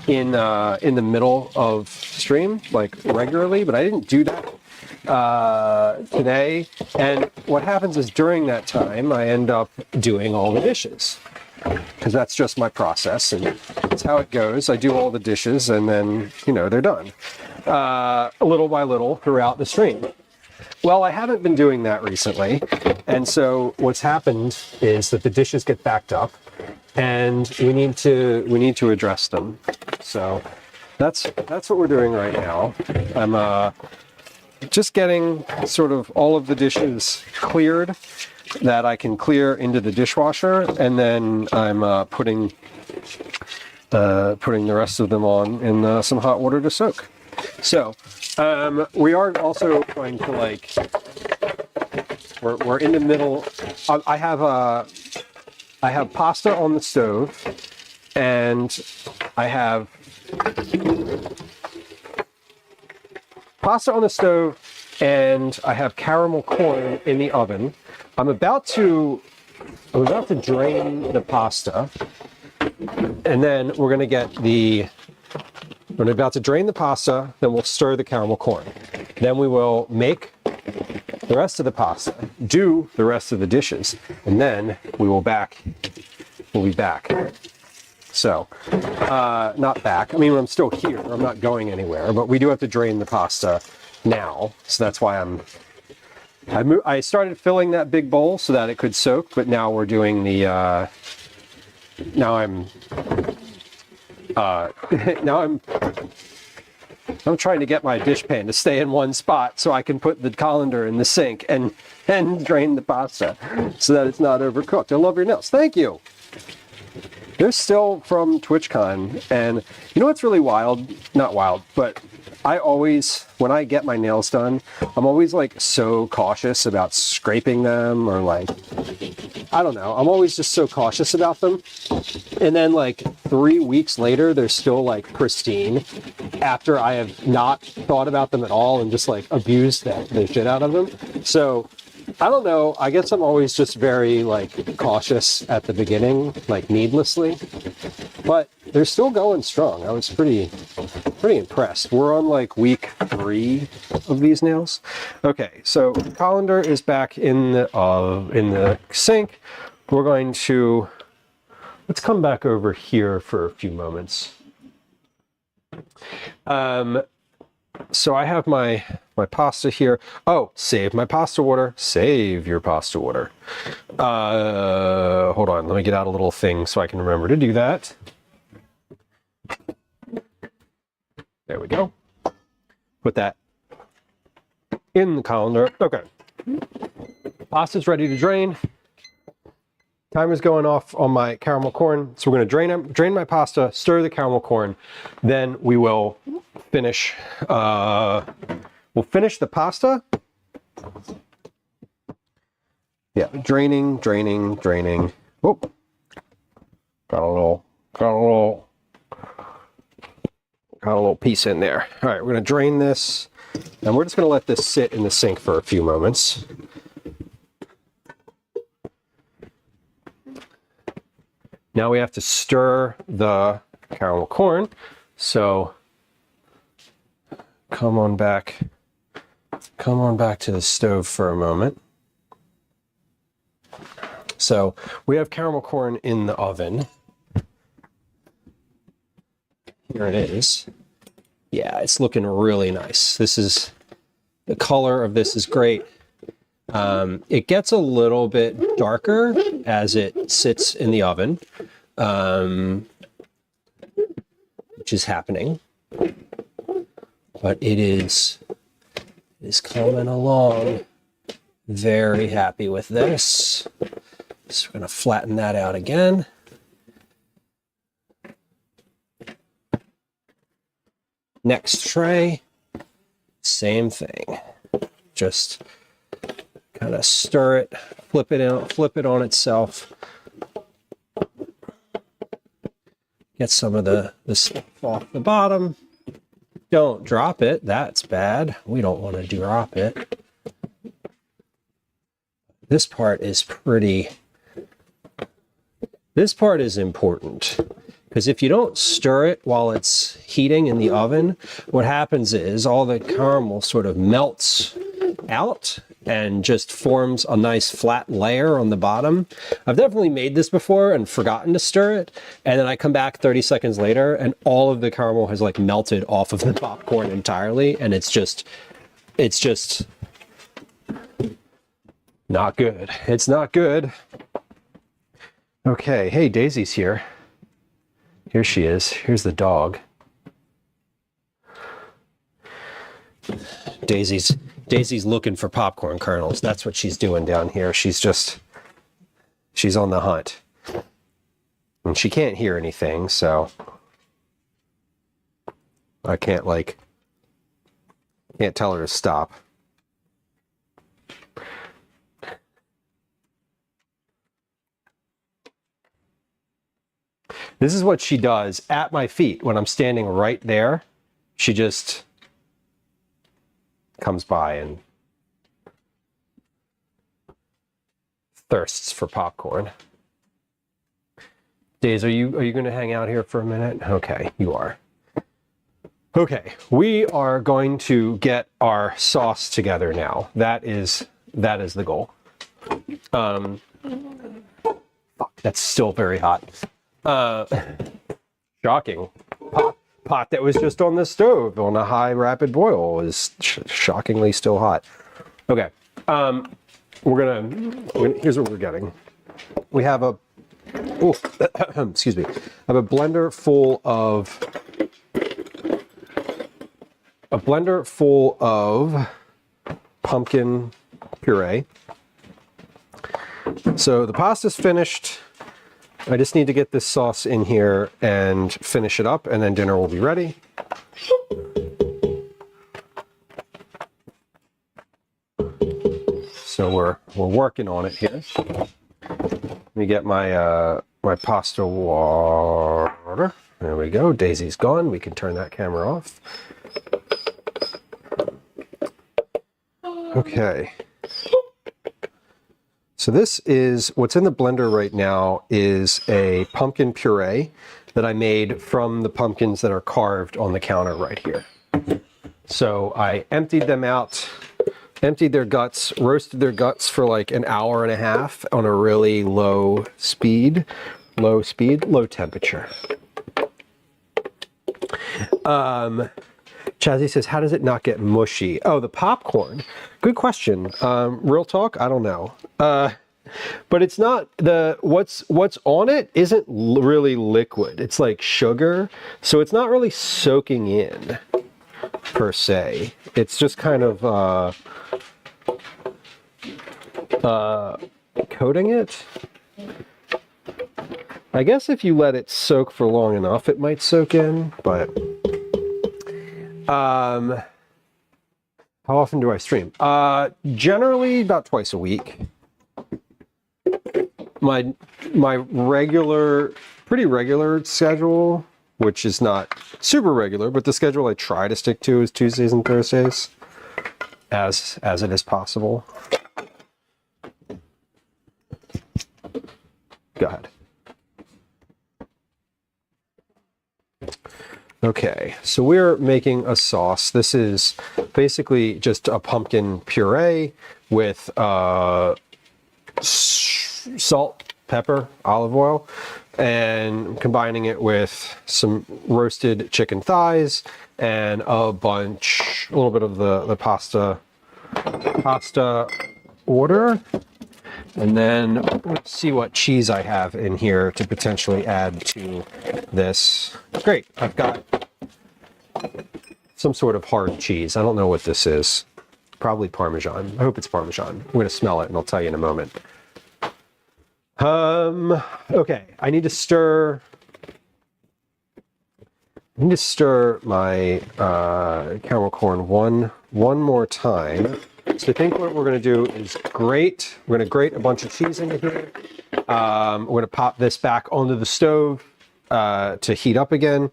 in the middle of stream, like regularly, but I didn't do that today. And what happens is during that time, I end up doing all the dishes because that's just my process and it's how it goes. I do all the dishes and then, they're done little by little throughout the stream. Well, I haven't been doing that recently. And so what's happened is that the dishes get backed up and we need to address them. So that's what we're doing right now. I'm just getting sort of all of the dishes cleared that I can clear into the dishwasher, and then I'm putting the rest of them on in some hot water to soak. So we are also going to we're in the middle. I have pasta on the stove, and I have pasta on the stove, and I have caramel corn in the oven. I'm about to drain the pasta, and then we're about to drain the pasta, then we'll stir the caramel corn. Then we will make the rest of the pasta, do the rest of the dishes, and then we'll be back. So, not back. I mean, I'm still here. I'm not going anywhere, but we do have to drain the pasta now. So that's why I started filling that big bowl so that it could soak, but now we're doing the, I'm trying to get my dish pan to stay in one spot so I can put the colander in the sink and drain the pasta so that it's not overcooked. I love your nails. Thank you. They're still from TwitchCon, and you know what's really wild? Not wild, but I always, when I get my nails done, I'm always so cautious about scraping them or I don't know. I'm always just so cautious about them. And then 3 weeks later, they're still pristine after I have not thought about them at all and just abused the shit out of them. So I don't know. I guess I'm always just very cautious at the beginning, needlessly. but they're still going strong. I was pretty impressed. We're on like week 3 of these nails. Okay, so colander is back in the sink. We're going to, let's come back over here for a few moments. So I have my pasta here. Oh, save my pasta water. Save your pasta water. Hold on, let me get out a little thing so I can remember to do that. There we go. Put that in the colander. Okay. Pasta's ready to drain. Timer's going off on my caramel corn. So we're going to drain my pasta, stir the caramel corn. Then we will finish, we'll finish the pasta. Yeah, draining. Oh, got a little piece in there. All right, we're going to drain this, and we're just going to let this sit in the sink for a few moments. Now we have to stir the caramel corn. So come on back to the stove for a moment. So we have caramel corn in the oven. Here it is. Yeah, it's looking really nice. The color of this is great. It gets a little bit darker as it sits in the oven, which is happening, but it is coming along. Very happy with this. So we're going to flatten that out again. Next tray, same thing. Just kind of stir it, flip it on itself. Get some of the stuff off the bottom. Don't drop it, that's bad. We don't want to drop it. This part is important. Because if you don't stir it while it's heating in the oven, what happens is all the caramel sort of melts out and just forms a nice flat layer on the bottom. I've definitely made this before and forgotten to stir it, and then I come back 30 seconds later and all of the caramel has like melted off of the popcorn entirely, and it's just not good. It's not good. Okay, hey, Daisy's here. Here she is. Here's the dog. Daisy's looking for popcorn kernels. That's what she's doing down here. She's on the hunt. And she can't hear anything, so I can't tell her to stop. This is what she does at my feet when I'm standing right there. She just comes by and thirsts for popcorn. Days, are you going to hang out here for a minute? Okay, you are. Okay, we are going to get our sauce together now. That is the goal. Fuck, that's still very hot. Shocking. Pot that was just on the stove on a high rapid boil is shockingly still hot. Okay, here's what we're getting. We have excuse me. I have a blender full of pumpkin puree. So the pasta's finished. I just need to get this sauce in here and finish it up, and then dinner will be ready. So we're working on it here. Let me get my my pasta water. There we go. Daisy's gone. We can turn that camera off. Okay. So this is, what's in the blender right now is a pumpkin puree. that I made from the pumpkins that are carved on the counter right here. So I emptied them out, emptied their guts, roasted their guts for like an hour and a half on a really low temperature. Chazzy says, how does it not get mushy? Oh, the popcorn. Good question. Real talk, I don't know. But it's not what's on it isn't really liquid. It's like sugar, so it's not really soaking in per se. It's just kind of coating it. I guess if you let it soak for long enough, it might soak in, but how often do I stream? Generally about twice a week. My pretty regular schedule, which is not super regular, but the schedule I try to stick to is Tuesdays and Thursdays, as it is possible. Go ahead. Okay, so we're making a sauce. This is basically just a pumpkin puree with salt, pepper, olive oil, and combining it with some roasted chicken thighs and a little bit of the pasta order. And then let's see what cheese I have in here to potentially add to this. Great, I've got some sort of hard cheese. I don't know what this is. Probably Parmesan. I hope it's Parmesan. I'm gonna smell it and I'll tell you in a moment. Okay, I need to stir my caramel corn one more time. So I think what we're going to do is we're going to grate a bunch of cheese into here. We're going to pop this back onto the stove to heat up again.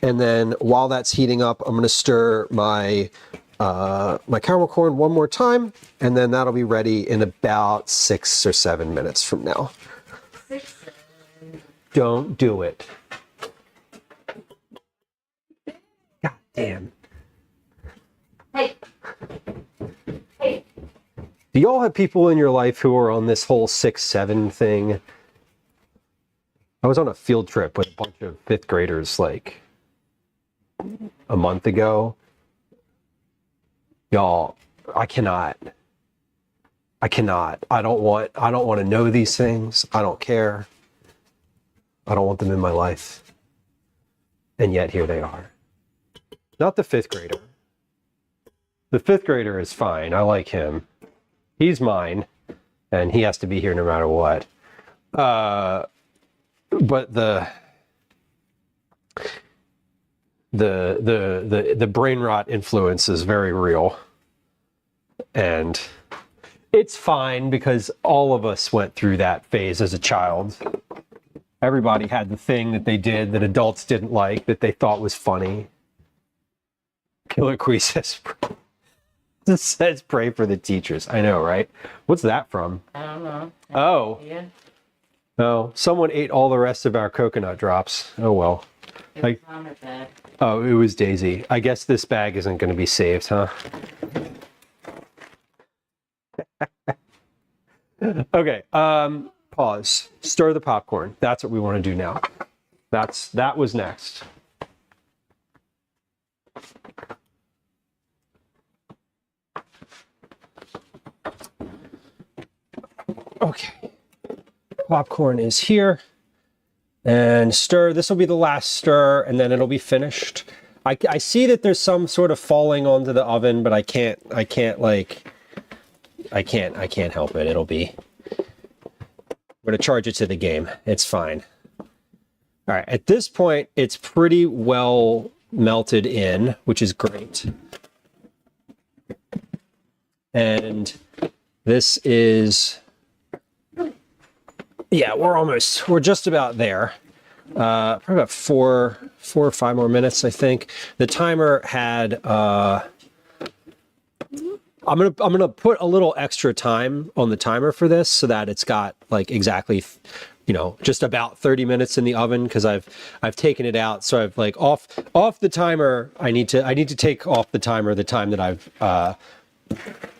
And then while that's heating up, I'm going to stir my caramel corn one more time, and then that'll be ready in about 6 or 7 minutes from now. 6. Don't do it. God damn. Hey. Hey. Do y'all have people in your life who are on this whole 6-7 thing? I was on a field trip with a bunch of 5th graders like a month ago. Y'all, I cannot. I don't want to know these things. I don't care. I don't want them in my life. And yet here they are. Not the 5th grader. The 5th grader is fine. I like him. He's mine, and he has to be here no matter what. But the brain rot influence is very real, and it's fine because all of us went through that phase as a child. Everybody had the thing that they did that adults didn't like that they thought was funny. Killer Quee says, it says pray for the teachers. I know, right? What's that from? I don't know. Oh. Yeah. Oh, someone ate all the rest of our coconut drops. Oh well. It was on her bed. Oh, it was Daisy. I guess this bag isn't going to be saved, huh? Okay, pause. Stir the popcorn. That's what we want to do now. That was next. Okay. Popcorn is here. And stir. This will be the last stir, and then it'll be finished. I see that there's some sort of falling onto the oven, but I can't help it. It'll be. I'm going to charge it to the game. It's fine. All right. At this point, it's pretty well melted in, which is great. And this is, yeah, we're just about there. Probably about four or 5 more minutes, I think. The timer had, I'm gonna put a little extra time on the timer for this so that it's got like exactly you know, just about 30 minutes in the oven because I've taken it out. So I've like off the timer. I need to take off the timer the time that I've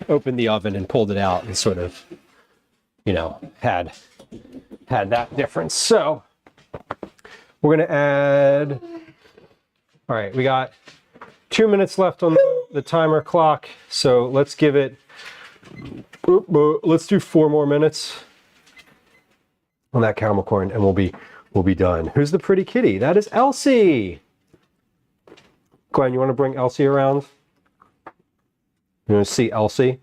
opened the oven and pulled it out and sort of, you know, had that difference. So we're going to add, all right, we got 2 minutes left on the timer clock. So let's give it, let's do 4 more minutes on that caramel corn and we'll be done. Who's the pretty kitty? That is Elsie. Glenn, you want to bring Elsie around? You want to see Elsie?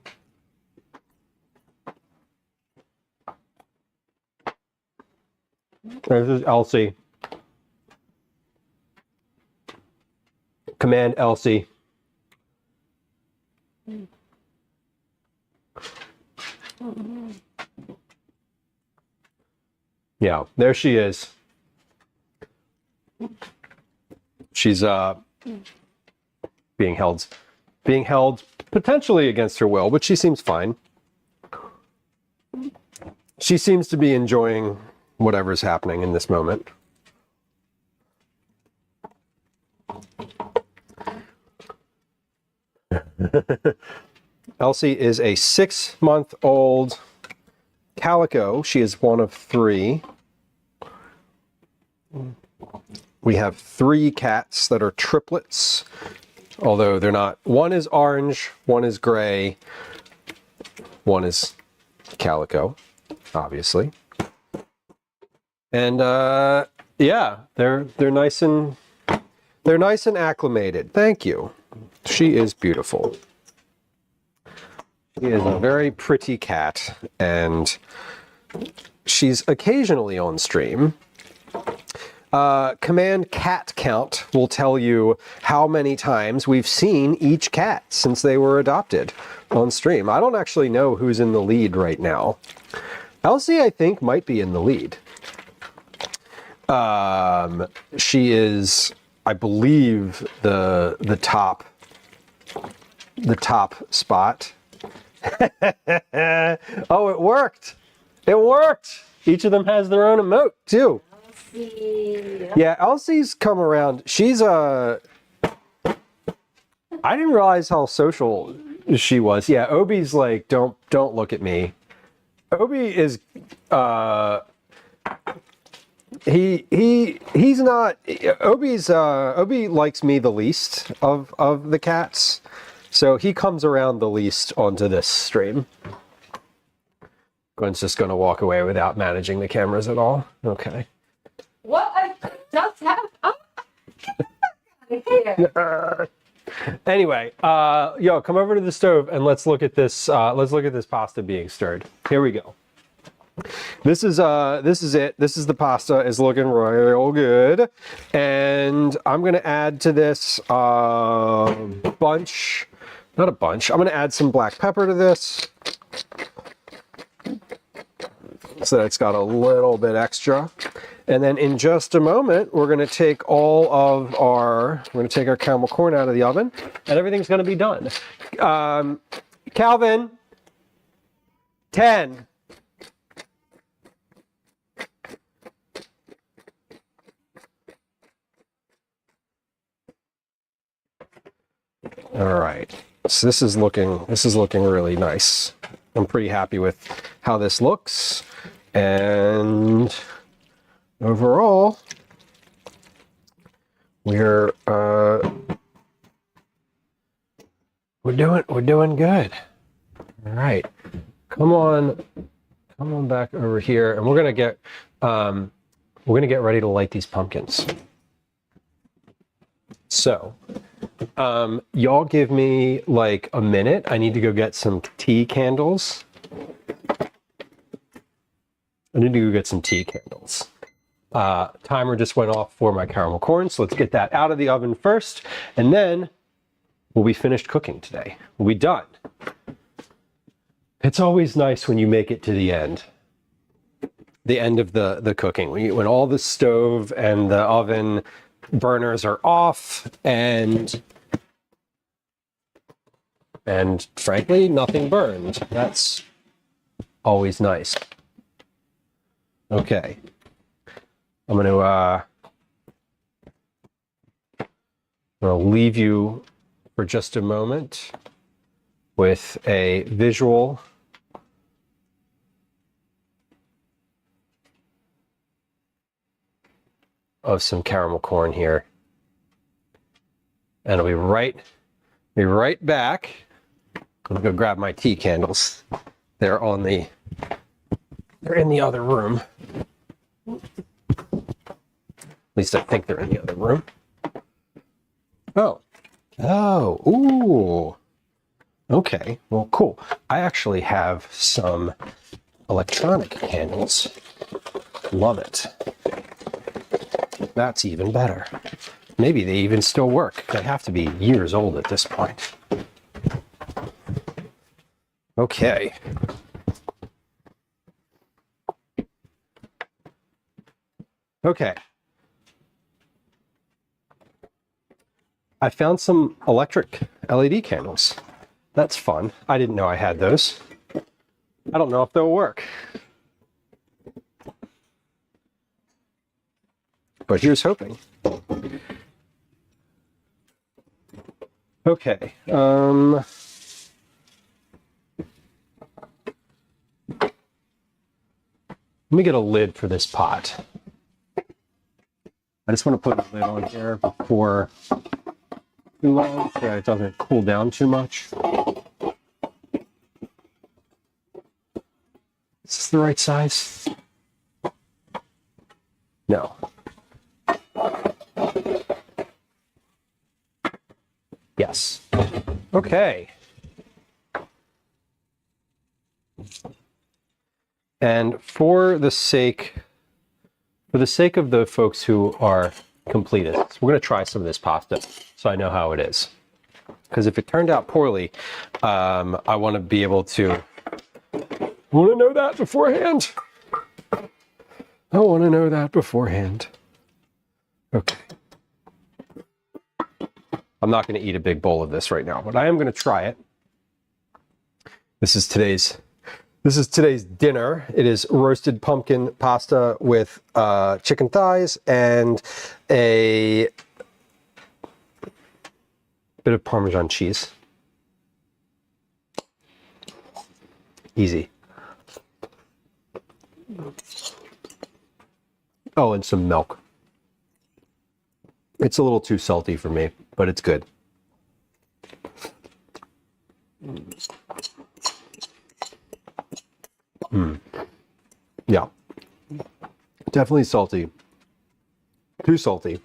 This is Elsie. Command Elsie. Yeah, there she is. She's being held potentially against her will, but she seems fine. She seems to be enjoying whatever's happening in this moment. Elsie is a 6-month-old calico. She is one of 3. We have 3 cats that are triplets, although they're not. One is orange, one is gray, one is calico, obviously. And yeah, they're nice and acclimated. Thank you. She is beautiful. She is a very pretty cat, and she's occasionally on stream. Command cat count will tell you how many times we've seen each cat since they were adopted on stream. I don't actually know who's in the lead right now. Elsie, I think, might be in the lead. She is, I believe, the top spot. Oh, it worked! It worked! Each of them has their own emote, too. Yeah, Elsie's come around. She's I didn't realize how social she was. Yeah, Obi's like, don't look at me. Obi is he's not. Obi likes me the least of the cats, so he comes around the least onto this stream. Gwen's just gonna walk away without managing the cameras at all. Okay. What I just have. Oh, get here. Anyway, yo, come over to the stove and let's look at this. Let's look at this pasta being stirred. Here we go. This is it. This is the pasta. It's looking real good, and I'm gonna add to this bunch. Not a bunch. I'm gonna add some black pepper to this, so that it's got a little bit extra. And then in just a moment, we're gonna take our caramel corn out of the oven, and everything's gonna be done. Calvin, 10. All right, so this is looking really nice. I'm pretty happy with how this looks, and overall, we're doing good. All right, come on back over here, and we're gonna get ready to light these pumpkins. So, y'all give me like a minute. I need to go get some tea candles. Timer just went off for my caramel corn, so let's get that out of the oven first, and then we'll be finished cooking today. We'll be done. It's always nice when you make it to the end of the cooking, when all the stove and the oven burners are off, and frankly, nothing burned. That's always nice. Okay. I'm gonna leave you for just a moment with a visual of some caramel corn here. And I'll be right back. I'm gonna go grab my tea candles. They're in the other room. At least I think they're in the other room. Oh, ooh. Okay, well, cool. I actually have some electronic candles. Love it. That's even better. Maybe they even still work. They have to be years old at this point. Okay. Okay. I found some electric LED candles. That's fun. I didn't know I had those. I don't know if they'll work. But here's hoping. Okay. Let me get a lid for this pot. I just want to put a lid on here before too long so it doesn't cool down too much. Is this the right size? No. Yes. Okay. And for the sake of the folks who are completists, we're going to try some of this pasta so I know how it is. Because if it turned out poorly, I want to be able to know that beforehand. I want to know that beforehand. Okay. I'm not going to eat a big bowl of this right now, but I am going to try it. This is today's dinner. It is roasted pumpkin pasta with chicken thighs and a bit of Parmesan cheese. Easy. Oh, and some milk. It's a little too salty for me, but it's good. Yeah. Definitely salty. Too salty.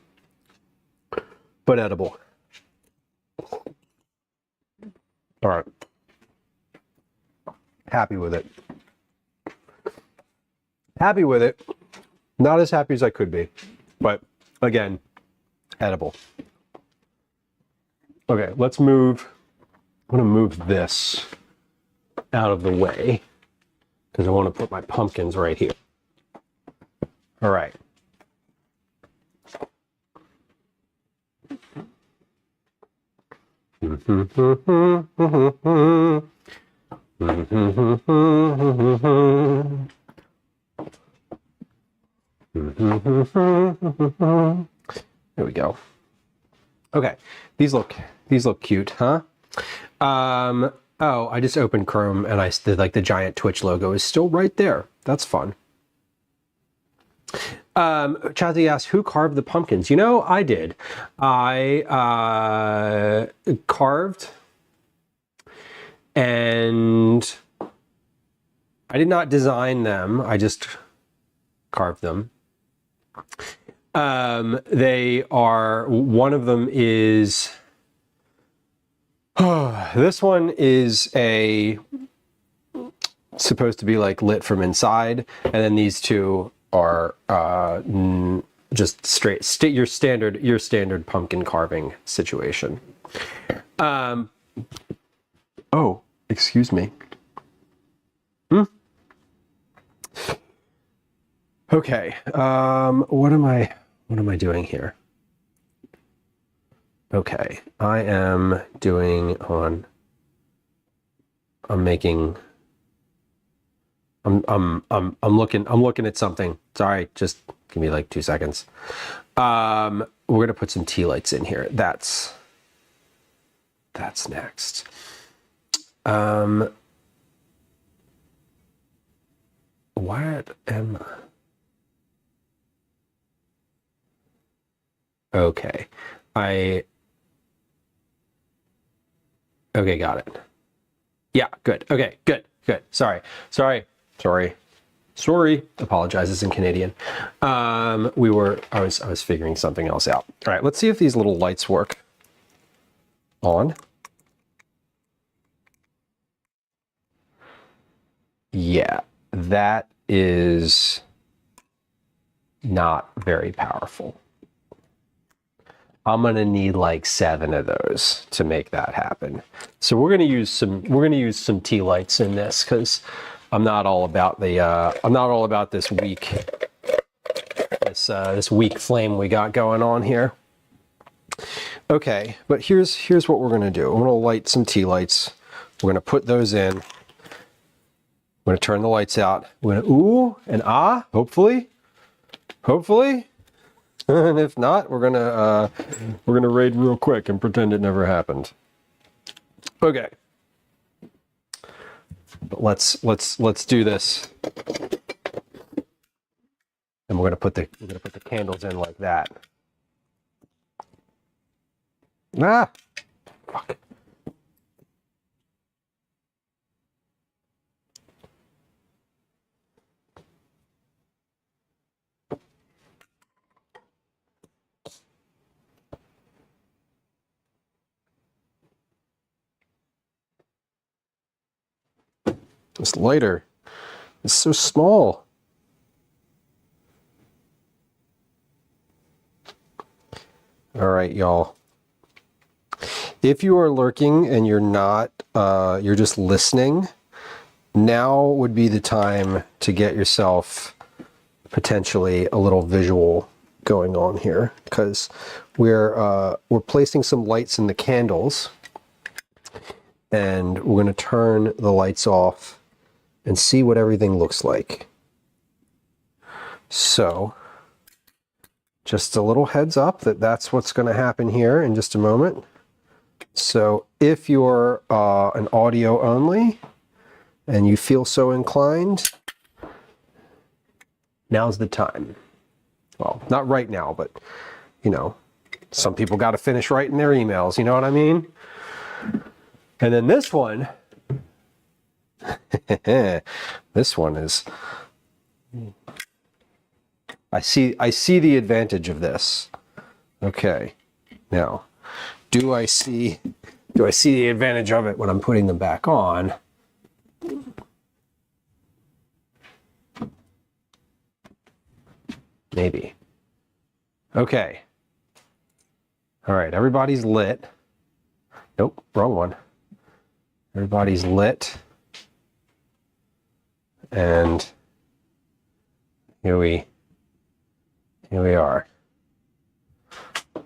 But edible. All right. Happy with it. Happy with it. Not as happy as I could be. But again, edible. Okay, let's move. I'm going to move this out of the way because I want to put my pumpkins right here. All right. There we go. Okay, these look cute, huh? Oh, I just opened Chrome and the giant Twitch logo is still right there. That's fun. Chazzy asked, who carved the pumpkins? You know, I did. I carved, and I did not design them. I just carved them. They are, one of them is, this one is supposed to be like lit from inside, and then these two are just straight your standard pumpkin carving situation. Oh, excuse me. Okay. What am I doing here? Okay, I'm making I'm looking at something. Sorry, just give me like 2 seconds. We're gonna put some tea lights in here. That's next. What am I? Okay. Okay, got it. Yeah, good. Okay, good. Sorry. Apologizes in Canadian. I was figuring something else out. All right, let's see if these little lights work. On. Yeah, that is not very powerful. I'm gonna need like 7 of those to make that happen. So we're gonna use some tea lights in this because I'm not all about this weak flame we got going on here. Okay, but here's what we're gonna do. I'm gonna light some tea lights. We're gonna put those in. I'm gonna turn the lights out. We're gonna ooh and ah, hopefully. And if not, we're gonna raid real quick and pretend it never happened. Okay. But let's do this. And we're gonna put the candles in like that. Ah, fuck. This lighter is so small. All right, y'all. If you are lurking and you're not, you're just listening, now would be the time to get yourself potentially a little visual going on here, because we're placing some lights in the candles, and we're going to turn the lights off and see what everything looks like. So, just a little heads up that that's what's going to happen here in just a moment. So, if you're an audio only and you feel so inclined, now's the time. Well, not right now, but, you know, some people got to finish writing their emails, you know what I mean? And then this one, this one is, I see the advantage of this. Okay. Now, do I see the advantage of it when I'm putting them back on? Maybe. Okay. All right, everybody's lit. Nope, wrong one. Everybody's lit. And here we are. I'm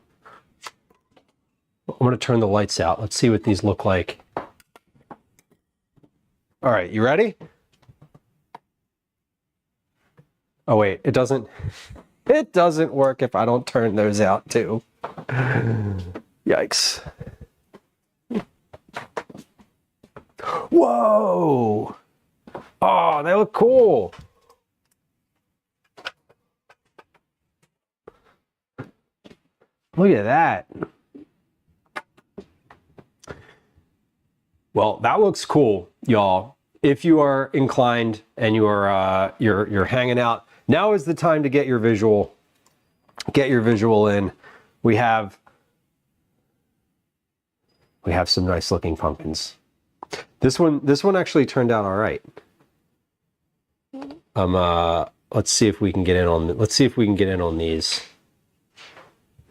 going to turn the lights out. Let's see what these look like. All right, you ready? Oh wait, it doesn't work if I don't turn those out too. Yikes. Whoa! Oh, they look cool. Look at that. Well, that looks cool, y'all. If you are inclined and you're hanging out, now is the time to get your visual in. We have some nice looking pumpkins. This one actually turned out all right. Let's see if we can get in on these.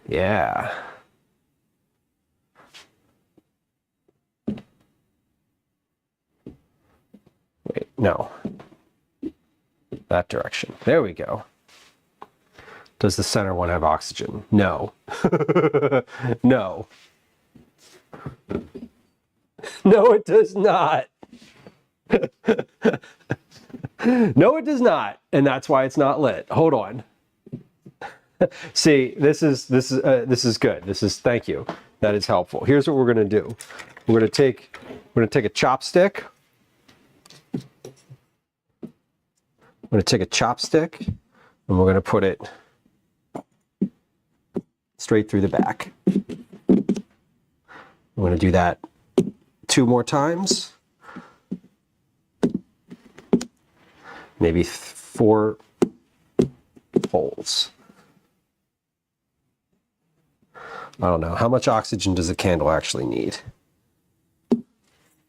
Yeah. Wait, no. That direction. There we go. Does the center one have oxygen? No. No. No, it does not. No, it does not, and that's why it's not lit. Hold on. See, this is good. Thank you. That is helpful. Here's what we're gonna do. We're gonna take a chopstick. I'm gonna take a chopstick, and we're gonna put it straight through the back. I'm gonna do that 2 more times. Maybe 4 holes. I don't know. How much oxygen does a candle actually need?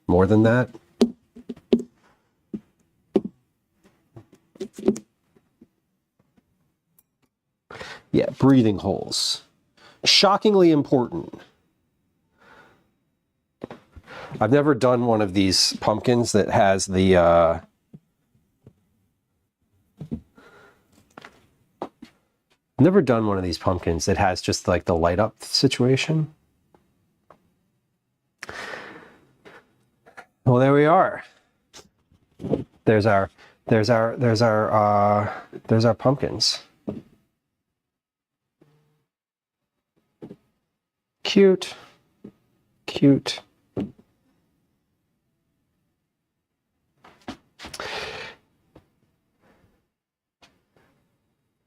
More than that? Yeah, breathing holes. Shockingly important. I've never done one of these pumpkins that has the never done one of these pumpkins that has just like the light up situation. Well, there we are. There's our pumpkins. Cute. Cute.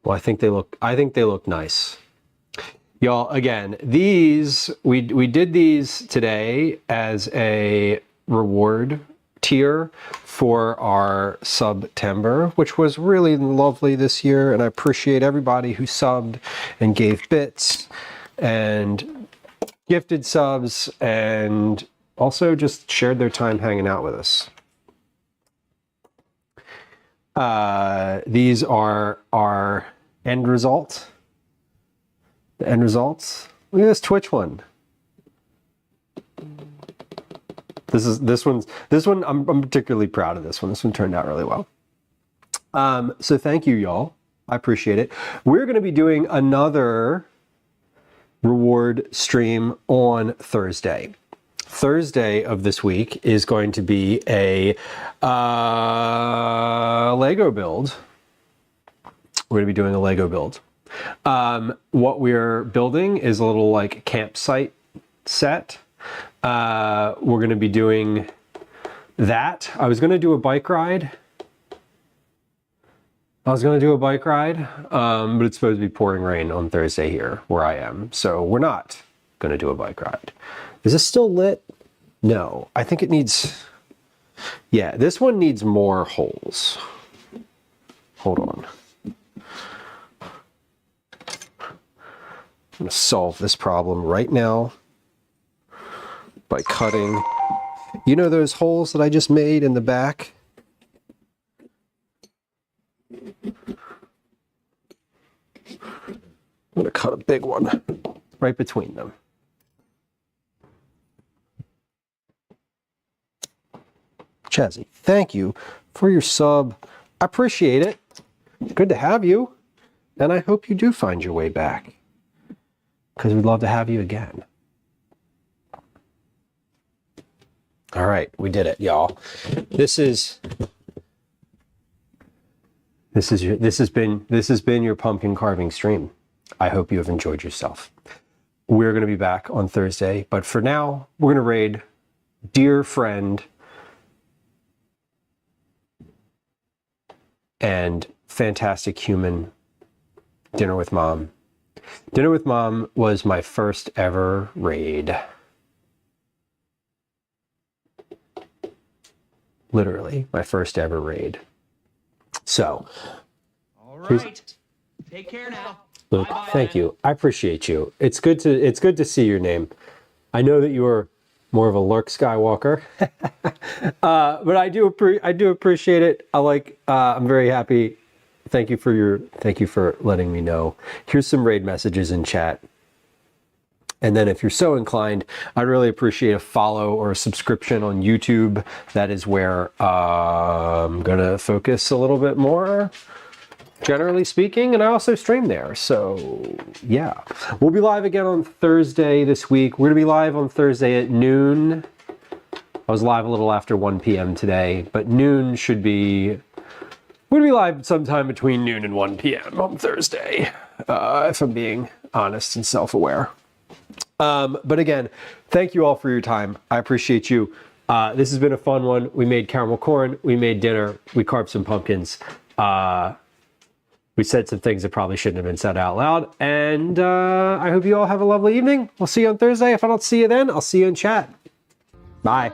Well, I think they look nice. Y'all, again, these we did these today as a reward tier for our September, which was really lovely this year, and I appreciate everybody who subbed and gave bits and gifted subs and also just shared their time hanging out with us. These are our end result. The end results. Look at this Twitch one. This one I'm particularly proud of this one. This one turned out really well. So thank you, y'all. I appreciate it. We're going to be doing another reward stream on Thursday. Thursday of this week is going to be a Lego build. We're going to be doing a Lego build. What we're building is a little like campsite set. We're going to be doing that. I was going to do a bike ride. But it's supposed to be pouring rain on Thursday here where I am. So we're not going to do a bike ride. Is this still lit? No, I think it needs, yeah, this one needs more holes. Hold on. I'm going to solve this problem right now by cutting, you know those holes that I just made in the back? I'm going to cut a big one right between them. Chazzy, thank you for your sub. I appreciate it. Good to have you. And I hope you do find your way back, because we'd love to have you again. All right, we did it, y'all. This has been your pumpkin carving stream. I hope you have enjoyed yourself. We're going to be back on Thursday, but for now, we're going to raid dear friend and fantastic human, Dinner with Mom. Dinner with Mom was my first ever raid. Literally, my first ever raid. So, all right. Take care now. Luke, Bye-bye, thank then. you. I appreciate you. It's good to see your name. I know that you are more of a Lurk Skywalker, but I do appreciate it. I'm very happy. Thank you for letting me know. Here's some raid messages in chat. And then if you're so inclined, I'd really appreciate a follow or a subscription on YouTube. That is where I'm gonna focus a little bit more, generally speaking, and I also stream there. So yeah, we'll be live again on Thursday this week. We're gonna be live on Thursday at noon. I was live a little after 1 p.m. today, but noon should be We're gonna be live sometime between noon and 1 p.m. on Thursday, if I'm being honest and self-aware. But again, thank you all for your time. I appreciate you. This has been a fun one. We made caramel corn. We made dinner. We carved some pumpkins. We said some things that probably shouldn't have been said out loud. And I hope you all have a lovely evening. We'll see you on Thursday. If I don't see you then, I'll see you in chat. Bye.